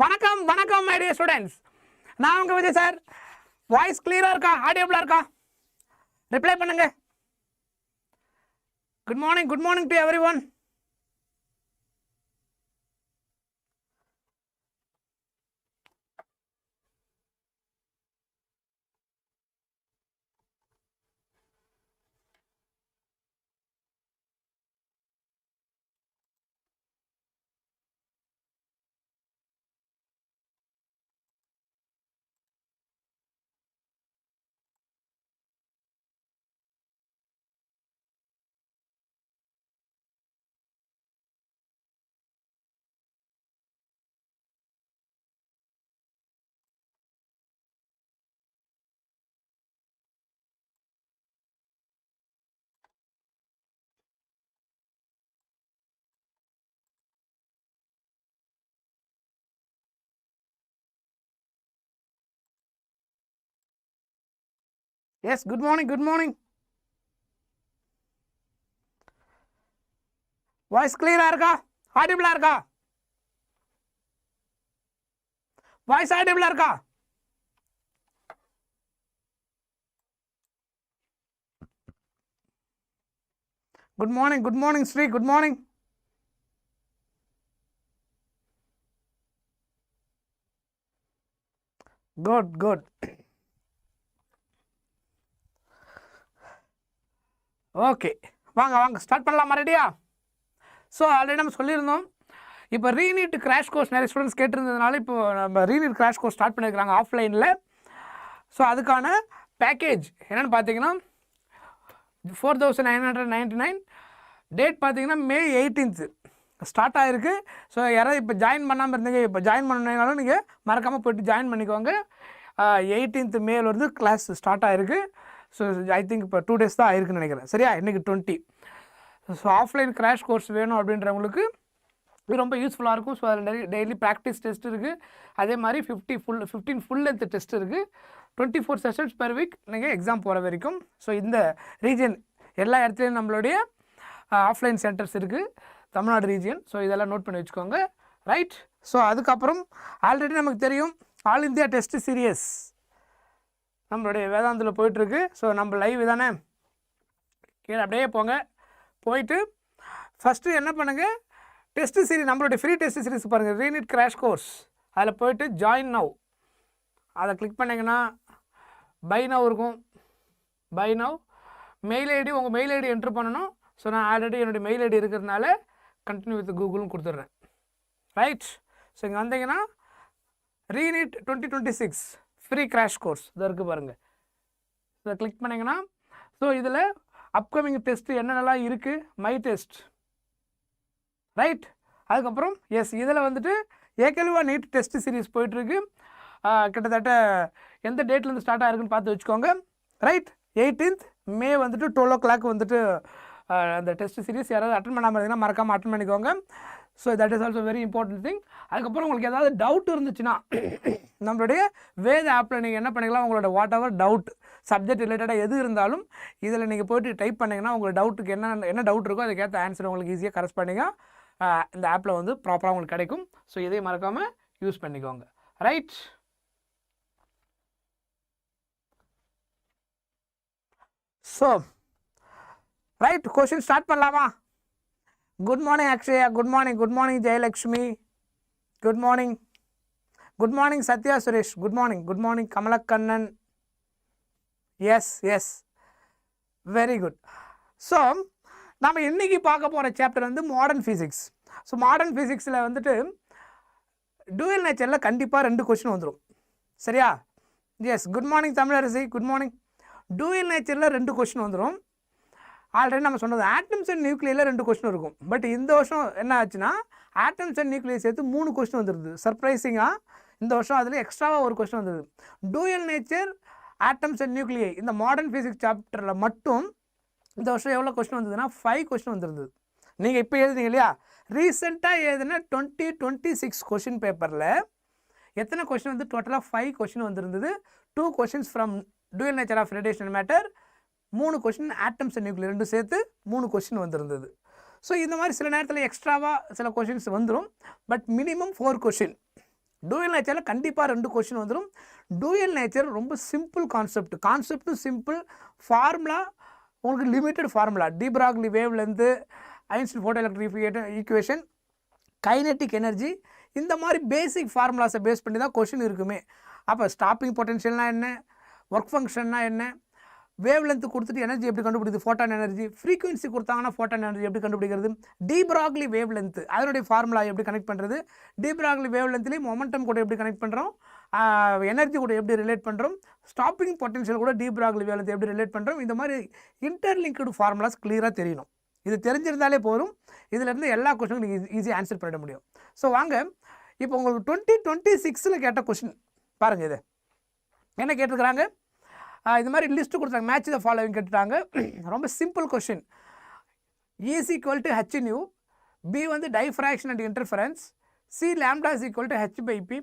வணக்கம் வணக்கம் my dear students. நான் உங்க விஜய் சார். வாய்ஸ் கிளியரா இருக்கா? ஆடியபிளா இருக்கா? ரிப்ளை பண்ணுங்க. Good morning to everyone. Yes, good morning. Voice கிளியரா இருக்கா? ஆடிபிளா இருக்கா? வாய்ஸ் ஆடிபிளா இருக்கா? Good morning Sri. Good morning. Good. Okay, வாங்க ஸ்டார்ட் பண்ணலாமா? ரெடியா? ஸோ ஆல்ரெடி நம்ம சொல்லியிருந்தோம், இப்போ ரீநீட் கிராஷ் கோர்ஸ் நிறைய ஸ்டூடெண்ட்ஸ் கேட்டிருந்ததுனால இப்போ நம்ம ரீநீட் கிராஷ் கோர்ஸ் ஸ்டார்ட் பண்ணியிருக்காங்க ஆஃப்லைனில். ஸோ அதுக்கான பேக்கேஜ் என்னென்னு பார்த்தீங்கன்னா 4999. டேட் பார்த்தீங்கன்னா May 18th ஸ்டார்ட் ஆகிருக்கு. ஸோ யாராவது இப்போ ஜாயின் பண்ணாமல் இருந்தீங்க, இப்போ ஜாயின் பண்ணினாலும் நீங்கள் மறக்காமல் போய்ட்டு ஜாயின் பண்ணிக்கோங்க. 18th Mayலேருந்து கிளாஸ் ஸ்டார்ட் ஆகிருக்கு. ஸோ ஐ திங்க் இப்போ 2 days தான் ஆயிருக்குன்னு நினைக்கிறேன். சரியா? இன்றைக்கி 20. ஸோ ஆஃப்லைன் கிராஷ் கோர்ஸ் வேணும் அப்படின்றவங்களுக்கு இது ரொம்ப யூஸ்ஃபுல்லாக இருக்கும். ஸோ அதில் டெய்லி ப்ராக்டிஸ் டெஸ்ட் இருக்குது. அதே மாதிரி 15 ஃபுல் லென்த் டெஸ்ட் இருக்குது. 24 செஷன்ஸ் பெர் வீக் நீங்கள் எக்ஸாம் போகிற வரைக்கும். ஸோ இந்த ரீஜன் எல்லா இடத்துலையும் நம்மளுடைய ஆஃப்லைன் சென்டர்ஸ் இருக்குது, தமிழ்நாடு ரீஜியன். ஸோ இதெல்லாம் நோட் பண்ணி வச்சுக்கோங்க. ரைட். ஸோ அதுக்கப்புறம் ஆல்ரெடி நமக்கு தெரியும் ஆல் இந்தியா டெஸ்ட் சீரியஸ் நம்மளுடைய வேதாந்தில் போயிட்டுருக்கு. ஸோ நம்ம லைவ் தானே, கீழே அப்படியே போயிட்டு ஃபஸ்ட்டு என்ன பண்ணுங்கள், டெஸ்ட் சீரிஸ் நம்மளுடைய ஃப்ரீ டெஸ்ட் சீரிஸ் பாருங்கள், ரீநீட் கிராஷ் கோர்ஸ். அதில் போய்ட்டு ஜாயின் நவ் அதை கிளிக் பண்ணிங்கன்னா பை நவ் இருக்கும். பை நவ் மெயில் ஐடி, உங்கள் மெயில் ஐடி என்ட்ரு பண்ணணும். ஸோ நான் ஆல்ரெடி என்னுடைய மெயில் ஐடி இருக்கிறதுனால கண்டினியூ வித் கூகுள்னு கொடுத்துட்றேன். ரைட். ஸோ இங்கே வந்தீங்கன்னா ரீநீட் 2026 ஃப்ரீ கிராஷ் கோர்ஸ் இதை இருக்குது பாருங்கள். இதை கிளிக் பண்ணிங்கன்னா ஸோ இதில் அப்கமிங் டெஸ்ட்டு என்னென்னலாம் இருக்குது, மை டெஸ்ட். ரைட். அதுக்கப்புறம் எஸ், இதில் வந்துட்டு ஏற்கனவே நீட் டெஸ்ட் சீரிஸ் போயிட்டுருக்கு. கிட்டத்தட்ட எந்த டேட்லேருந்து ஸ்டார்ட் ஆகிருக்குன்னு பார்த்து வச்சுக்கோங்க. ரைட். 18th May வந்துட்டு 12 o'clock வந்துட்டு அந்த டெஸ்ட் சீரிஸ் யாராவது அட்டன் பண்ணாமல் இருந்தீங்கன்னா மறக்காமல் அட்டன் பண்ணிக்கோங்க. So that is also very important thing. அதுக்கப்புறம் உங்களுக்கு ஏதாவது டவுட் இருந்துச்சுன்னா நம்மளுடைய வேத ஆப்பில் நீங்கள் என்ன பண்ணிக்கலாம், உங்களோட வாட் எவர் டவுட் சப்ஜெக்ட் ரிலேட்டடாக எது இருந்தாலும் இதில் நீங்கள் போய்ட்டு டைப் பண்ணிங்கன்னா உங்கள் டவுட்டுக்கு என்ன டவுட் இருக்கோ அதுக்கேற்ற ஆன்சர் உங்களுக்கு ஈஸியாக கரெஸ்பாண்டிங்காக இந்த ஆப்பில் வந்து ப்ராப்பராக உங்களுக்கு கிடைக்கும். ஸோ இதை மறக்காமல் யூஸ் பண்ணிக்கோங்க. Right. So right, question start பண்ணலாமா? Good morning Akshaya. Good morning Jayalakshmi. Good morning Sathya Suresh. Good morning Kamalakannan. Yes very good. So நம்ம இன்றைக்கி பார்க்க போகிற சாப்டர் வந்து மாடர்ன் ஃபிசிக்ஸ். ஸோ மாடர்ன் ஃபிசிக்ஸில் வந்துட்டு டூயல் நேச்சரில் கண்டிப்பாக 2 கொஷின் வந்துடும். சரியா? Yes, good morning Tamilarasi. Good morning. Dual நேச்சரில் 2 கொஷின் வந்துடும். ஆல்ரெடி நம்ம சொன்னது ஆட்டம்ஸ் அண்ட் நியூக்ளியில் 2 கொஷின் இருக்கும். பட் இந்த வருஷம் என்ன ஆச்சுன்னா ஆட்டம்ஸ் அண்ட் நியூக்ளியை சேர்த்து 3 கொஷின் வந்துடுது. சர்ப்ரைசிங்காக இந்த வருஷம் அதில் எக்ஸ்ட்ராவாக ஒரு கொஷின் வந்துடுது. டூயல் நேச்சர், ஆட்டம்ஸ் அண்ட் நியூக்ளியை இந்த மாடர்ன் ஃபிசிக்ஸ் சாப்டரில் மட்டும் இந்த வருஷம் எவ்வளோ கொஷின் வந்ததுன்னா 5 கொஷின் வந்துருந்தது. நீங்கள் இப்போ எழுதுனீங்க இல்லையா, ரீசெண்டாக எழுதுன 2026 கொஷின் பேப்பரில் எத்தனை கொஷின் வந்து டோட்டலாக 5 கொஷின் வந்துருந்தது. 2 questions from dual nature of radiation matter, 3 question atoms and nuclear 2 சேர்த்து 3 கொஷின் வந்துருந்தது. ஸோ இந்த மாதிரி சில நேரத்தில் எக்ஸ்ட்ராவாக சில கொஷின்ஸ் வந்துடும். பட் மினிமம் 4 கொஷின் டூயல் நேச்சரில் கண்டிப்பாக 2 கொஷின் வந்துடும். டூயல் நேச்சர் ரொம்ப சிம்பிள் கான்செப்டும் சிம்பிள், ஃபார்முலா உங்களுக்கு limited formula, de Broglie wave length, Einstein photoelectric equation, kinetic energy, இந்த மாதிரி பேசிக் ஃபார்முலாஸை பேஸ் பண்ணி தான் கொஷின் இருக்குமே. அப்போ ஸ்டாப்பிங் பொட்டன்ஷியல்னா என்ன, ஒர்க் ஃபங்க்ஷன்னா என்ன, வேவ் லென்த்து கொடுத்துட்டு எனர்ஜி எப்படி கண்டுபிடிக்கிறது, ஃபோட்டான் எனர்ஜி, ஃப்ரீக்வன்சி கொடுத்தாங்கன்னா ஃபோட்டான் எனர்ஜி எப்படி கண்டுபிடிக்கிறது, டி ப்ராக்லி வேவ் லென்த்து அதனுடைய ஃபார்முலா எப்படி கனெக்ட் பண்ணுறது, டி ப்ராக்லி வேவ் லென்த்லேயும் மொமெண்டம் கூட எப்படி கனெக்ட் பண்ணுறோம், எனர்ஜி கூட எப்படி ரிலேட் பண்ணுறோம், ஸ்டாப்பிங் பொட்டன்ஷியல் கூட டி ப்ராக்லி வேவ் லென்த் எப்படி ரிலேட் பண்ணுறோம், இந்த மாதிரி இன்டர்லிங்க்டு ஃபார்முலாஸ் கிளியராக தெரியணும். இது தெரிஞ்சிருந்தாலே போதும், இதிலேருந்து எல்லா கொஸ்டினும் நீங்கள் ஈஸியாக ஆன்சர் பண்ணிட முடியும். ஸோ வாங்க இப்போ உங்களுக்கு 2026 கேட்ட கொஸ்டின் பாருங்கள். இது என்ன கேட்டிருக்கிறாங்க, இது மாதிரி லிஸ்ட்டு கொடுத்தாங்க, மேட்ச் த ஃபாலோவிங் கேட்டுட்டாங்க. ரொம்ப simple question. Is equal to H nu, B வந்து diffraction and interference, C lambda is equal to H by P,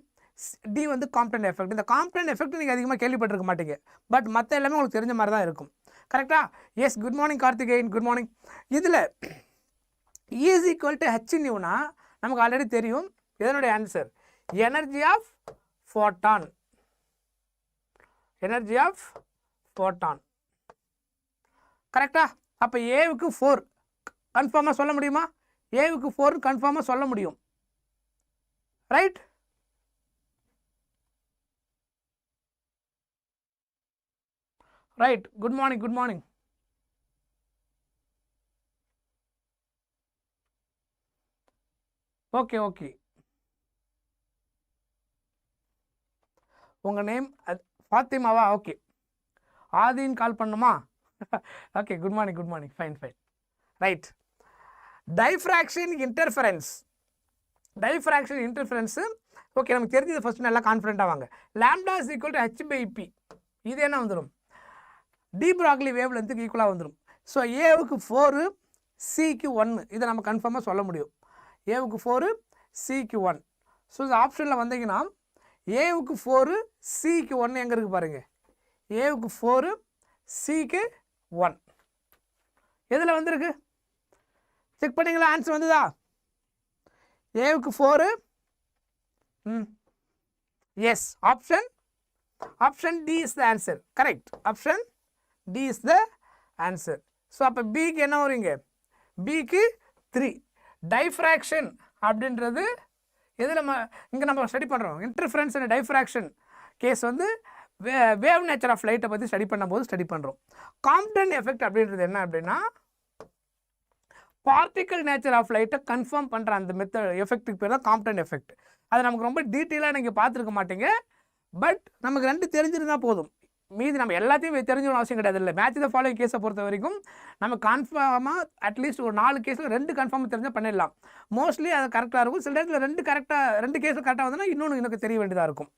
D வந்து காம்ப்ளெக்ஸ் எஃபெக்ட். இந்த காம்ப்ளெக்ஸ் எஃபெக்ட் நீங்கள் அதிகமாக கேள்விப்பட்டிருக்க மாட்டீங்க, பட் மற்ற எல்லாமே உங்களுக்கு தெரிஞ்ச மாதிரி தான் இருக்கும். கரெக்டாக? Yes, good morning Karthikeyan, good morning. இதில் இஸ் ஈக்குவல் டு ஹெச் இன் யூனா நமக்கு ஆல்ரெடி தெரியும். இதனுடைய answer energy of photon, energy of photon. கரெக்டா? அப்போ ஏவுக்கு 4 கன்ஃபார்மாக சொல்ல முடியுமா? ஏவுக்கு 4 கன்ஃபார்மாக சொல்ல முடியும். Right? Right, good morning, good morning. Okay okay, உங்கள் நேம் ஃபாத்திமாவா? ஓகே, ஆதின்னு கால் பண்ணுமா? Okay, good morning, good morning, fine fine. Right, diffraction interference, diffraction interference okay நமக்கு தெரிஞ்சது. ஃபஸ்ட்டு நல்லா கான்ஃபிடென்ட்டாக வாங்க. Lambda is equal to H by P, இது என்ன வந்துடும், டி ப்ராக்லி வேவ் லென்த்துக்கு ஈக்குவலாக வந்துடும். ஸோ ஏவுக்கு 4, சிக்கு 1, இதை நம்ம கன்ஃபார்மாக சொல்ல முடியும். ஏவுக்கு 4, சிக்கு 1. ஸோ இந்த ஆப்ஷனில் வந்தீங்கன்னா ஏவுக்கு 4, சிக்கு 1 எங்கே இருக்குது பாருங்கள். ஏவுக்கு 4, சிக்கு 1 எதில் வந்திருக்கு செக் பண்ணிங்களா? ஆன்சர் வந்ததா? ஏவுக்கு 4, yes, option D is the answer. Correct, option D is the answer. So அப்போ பிக்கு என்ன வருங்க, பிக்கு 3. டைஃப்ராக்ஷன் அப்படின்றது எதில் இங்கே நம்ம ஸ்டடி பண்ணுறோம், இன்டர்ஃபரன்ஸ் அண்ட் டைஃப்ராக்ஷன் கேஸ் வந்து வேவ் நேச்சர் ஆஃப் லைட்டை பற்றி ஸ்டடி பண்ணும்போது ஸ்டடி பண்ணுறோம். காம்ப்ளெக்ஸ் எஃபெக்ட் அப்படின்றது என்ன அப்படின்னா பார்ட்டிக்கல் நேச்சர் ஆஃப் லைட்டை கன்ஃபார்ம் பண்ணுற அந்த மெத்தட் எஃபெக்ட்டுக்கு பேர் தான் காம்ப்ளெக்ஸ் எஃபெக்ட். அது நமக்கு ரொம்ப டீட்டெயிலாக நீங்கள் பார்த்துருக்க மாட்டீங்க, பட் நமக்கு 2 தெரிஞ்சிருந்தால் போதும். மீதி நம்ம எல்லாத்தையும் தெரிஞ்சுக்கணும் அவசியம் கிடையாது. இல்லை, மேட்ச் த ஃபாலோவிங் கேஸை பொறுத்த வரைக்கும் நம்ம கன்ஃபார்மாக அட்லீஸ்ட் ஒரு 4 கேஸில் 2 கன்ஃபார்மாக தெரிஞ்சால் பண்ணிடலாம். மோஸ்ட்லி அது கரெக்டாக இருக்கும். சில நேரத்தில் 2 கேஸில் கரெக்டாக வந்தோன்னா இன்னொன்று எனக்கு தெரிய வேண்டியதாக இருக்கும்.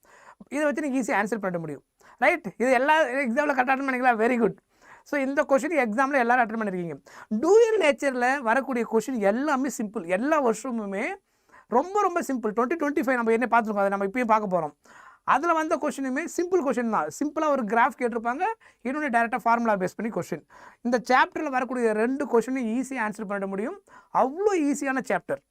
இதை வச்சு நீங்கள் ஈஸியாக ஆன்சர் பண்ண முடியும். ரைட், இது எல்லா எக்ஸாமில் கரெக்டாக அட்டன் பண்ணிக்கலாம். Very good. ஸோ இந்த கொஷின் எக்ஸாமில் எல்லோரும் அட்டன் பண்ணியிருக்கீங்க. டூயல் நேச்சரில் வரக்கூடிய கொஷின் எல்லாமே சிம்பிள், எல்லா வருஷமுமே ரொம்ப ரொம்ப சிம்பிள். 2025 நம்ம என்ன பார்த்துருக்கோம், அதை நம்ம இப்பயும் பார்க்க போகிறோம். அதில் வந்த கொஷினுமே சிம்பிள் கொஷின் தான். சிம்பிளாக ஒரு கிராஃப் கேட்டிருப்பாங்க, இன்னொன்று டேரெக்டாக ஃபார்முலா பேஸ் பண்ணி கொஷின். இந்த சாப்டரில் வரக்கூடிய 2 கொஷினும் ஈஸியாக ஆன்சர் பண்ண முடியும். அவ்வளோ ஈஸியான சாப்டர்,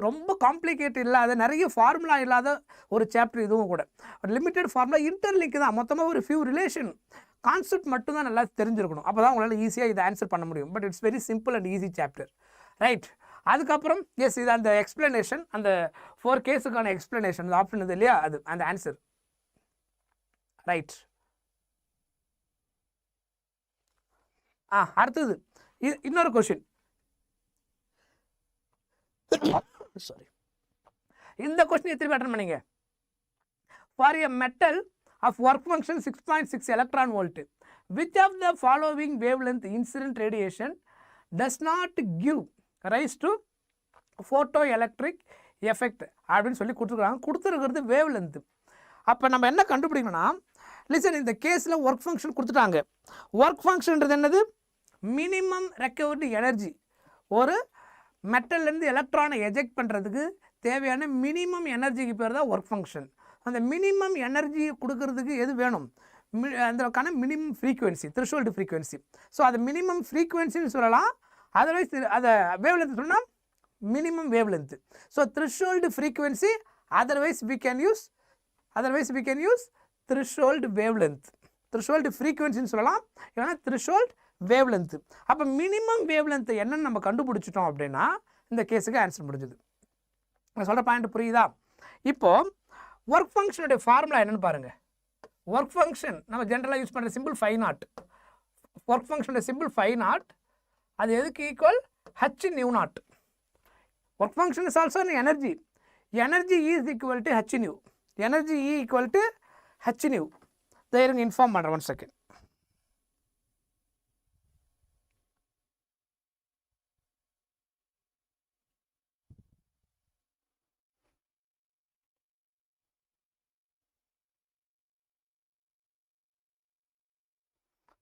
ரொம்ப காம்ப்ளிகேட் இல்லாத, நிறைய ஃபார்முலா இல்லாத ஒரு சாப்டர் இதுவும் கூட. ஒரு லிமிட்டட் ஃபார்முலா, இன்டர்லிங்க் தான். மொத்தமாக ஒரு ஃபியூ ரிலேஷன் கான்செப்ட் மட்டும் தான் நல்லா தெரிஞ்சிருக்கணும். அப்போ தான் உங்களால் ஈஸியாக இதை ஆன்சர் பண்ண முடியும். But it's very simple and easy chapter. Right, அதுக்கப்புறம் எஸ், இது அந்த எக்ஸ்பிளனேஷன், அந்த 4 கேஸுக்கான எக்ஸ்பிளனேஷன், அந்த ஆப்ஷன் இது இல்லையா, அது அந்த ஆன்சர். ரைட், அடுத்தது இன்னொரு கொஷின். சாரி, இந்த கொஸ்டின் எத்தனை அட்டன் பண்ணீங்க? For a metal of work function 6.6 electron volt, which of the following wavelength incident radiation does not give rise to photoelectric effect அப்படின்னு சொல்லி கொடுத்துருக்கிறது வேவ் லென்த். அப்போ நம்ம என்ன கண்டுபிடிக்கணும்னா, லிசன், இந்த கேஸில் ஒர்க் ஃபங்க்ஷன் கொடுத்துட்டாங்க. ஒர்க் ஃபங்க்ஷன்றது என்னது, மினிமம் ரெக்கவர்டு எனர்ஜி. ஒரு மெட்டல்லேருந்து எலக்ட்ரானை எஜெக்ட் பண்ணுறதுக்கு தேவையான மினிமம் எனர்ஜிக்கு பேர் தான் ஒர்க் ஃபங்க்ஷன். அந்த மினிமம் எனர்ஜி கொடுக்கறதுக்கு எது வேணும், அதற்கான minimum frequency, threshold frequency. So அது மினிமம் ஃப்ரீக்குவென்சின்னு சொல்லலாம். அதர்வைஸ் அதை வேவ் லென்த் சொன்னால் minimum wave length. So threshold frequency otherwise we can use threshold wavelength. threshold frequency னு சொல்லலாம், இல்லைனா threshold wavelength. அப்போ மினிமம் wavelength என்னன்னு நம்ம கண்டுபிடிச்சிட்டோம் அப்படின்னா இந்த கேஸுக்கு ஆன்சர் முடிஞ்சது. நான் சொல்கிற பாயிண்ட் புரியுதா? இப்போ ஒர்க் ஃபங்க்ஷனுடைய ஃபார்முலா என்னன்னு பாருங்கள். ஒர்க் ஃபங்க்ஷன் நம்ம ஜென்ரலாக யூஸ் பண்ணுற சிம்பிள் 5 ஒர்க் ஃபங்க்ஷனுடைய சிம்பிள் 5 அது எதுக்கு equal h nu naught. Work function is also energy. Energy is equal to h nu. Energy E equal to h nu. இதை இருங்க இன்ஃபார்ம் பண்ணுறேன், 1 செகண்ட்.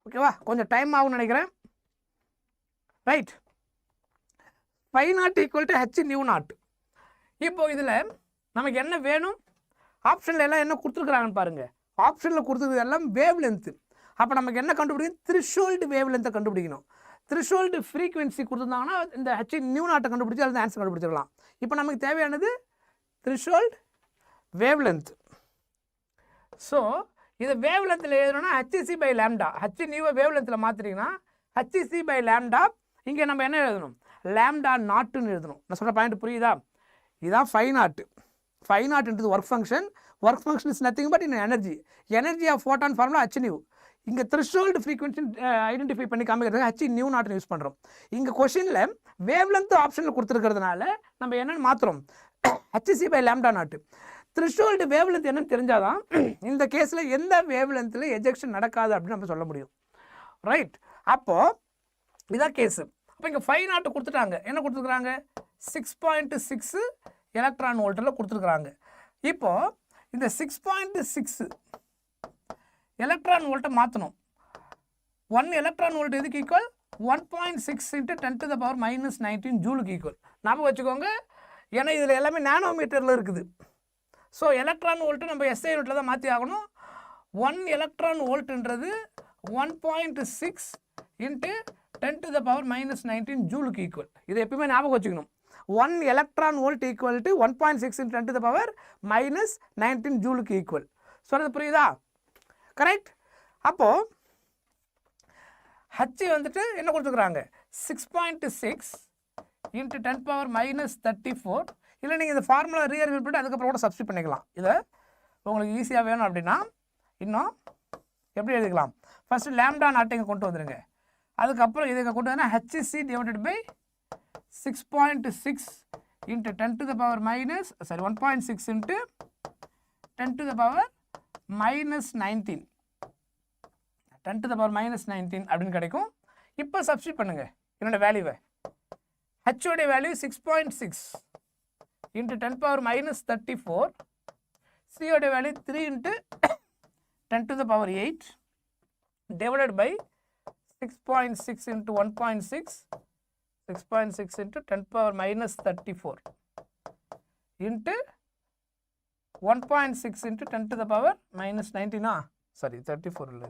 ஓகேவா? கொஞ்சம் டைம் ஆகும்னு நினைக்கிறேன். Right, 5 equal to h nu naught. இப்போ இதில் நமக்கு என்ன வேணும்? ஆப்ஷனில் எல்லாம் என்ன கொடுத்துருக்குறாங்கன்னு பாருங்கள். ஆப்ஷனில் கொடுத்துருக்குது எல்லாம் வேவ் லென்த்து. அப்போ நமக்கு என்ன கண்டுபிடிக்கணும்? த்ரிஷோல்டு வேவ் லென்த்தை கண்டுபிடிக்கணும். த்ரிஷோல்டு ஃப்ரீக்வன்சி கொடுத்துருந்தாங்கன்னா இந்த h nu naught கண்டுபிடிச்சி அதில் ஆன்சர் கண்டுபிடிச்சிடலாம். இப்போ நமக்கு தேவையானது த்ரிஷோல்டு வேவ் லென்த். ஸோ இதை வேவ் லென்த்தில் எழுதணும்னா hc பை லேம்டா. h நியூவை வேவ் லென்த்தில் மாற்றிட்டிங்கன்னா hc பை லேம்டா. இங்கே நம்ம என்ன எழுதணும்? லேம்டா நாட்டுன்னு எழுதணும். நான் சொல்கிற பாயிண்ட் புரியுதா? இதுதான் 5 5 work function. Work function is nothing but in energy. Energy of photon formula h nu. இங்கே த்ரெஷோல்டு ஃப்ரீக்வன்சி ஐடென்டிஃபை பண்ணி காமிக்கிறதுக்கு h nu naught யூஸ் பண்ணுறோம். இங்கே கொஷினில் வேவ் லென்த் ஆப்ஷனில் கொடுத்துருக்கிறதுனால நம்ம என்னென்னு மாற்றுறோம்? hc பை லேம்டா நாட்டு. த்ரெஷோல்டு வேவ் லென்த் என்னன்னு தெரிஞ்சாதான் இந்த கேஸில் எந்த வேவ் லென்த்தில் எஜெக்ஷன் நடக்காது அப்படின்னு நம்ம சொல்ல முடியும். ரைட், அப்போது இதான் கேஸு. அப்போ இங்கே 5 கொடுத்துட்டாங்க. என்ன கொடுத்துருக்குறாங்க? 6.6 எலக்ட்ரான் வோல்ட்டில் கொடுத்துருக்குறாங்க. இப்போது இந்த 6.6 எலக்ட்ரான் வோல்ட்டை மாற்றணும். 1 எலக்ட்ரான் வோல்ட் எதுக்கு ஈக்குவல்? 1.6 × 10⁻⁻19 ஜூலுக்கு ஈக்குவல். ஞாபகம் வச்சுக்கோங்க, ஏன்னா இதில் எல்லாமே நானோமீட்டரில் இருக்குது. ஸோ எலக்ட்ரான் வோல்ட்டு நம்ம SI யூனிட்டில் தான் மாற்றி ஆகணும். 1 எலக்ட்ரான் வோல்ட்டுன்றது 1.6 × 10⁻⁻19 ஜூலுக்கு ஈக்குவல். இதை எப்பயுமே ஞாபகம் வச்சுக்கணும். 1 எலக்ட்ரான் வோல்ட் ஈக்குவல் டு 1.6 × 10⁻⁻19 ஜூலுக்கு ஈக்குவல். சொல்கிறது புரியுதா? கரெக்ட். அப்போது h வந்துட்டு என்ன கொடுத்துருக்குறாங்க? 6.6 × 10⁻⁻34. இல்லை நீங்கள் இந்த ஃபார்முலா ரீஅரேஞ்ச் பண்ணிட்டு அதுக்கப்புறம் கூட சப்ஸ்டிட் பண்ணிக்கலாம். இதை உங்களுக்கு ஈஸியாக வேணும் அப்படின்னா இன்னும் எப்படி எழுதிக்கலாம்? ஃபஸ்ட்டு லேம்டா நாட்டை இங்கே கொண்டு வந்துடுங்க. அதுக்கப்புறம் இதை கொண்டு வந்தால் hc டிவைடட் பை 6.6 × 1.6 × 10⁻⁻19 10⁻⁻19 அப்படின்னு கிடைக்கும். இப்போ சப்ஸ்டிட் பண்ணுங்க என்னோட வேல்யூவை. h உடைய வேல்யூ 6.6 × 10⁻⁻34. c உடைய வேல்யூ 3 × 10⁸ டிவைடட் பை 6.6 × 1.6 6.6 × 10⁻⁻34 × 1.6 × 10⁻⁻19 சாரி 34 இல்லை,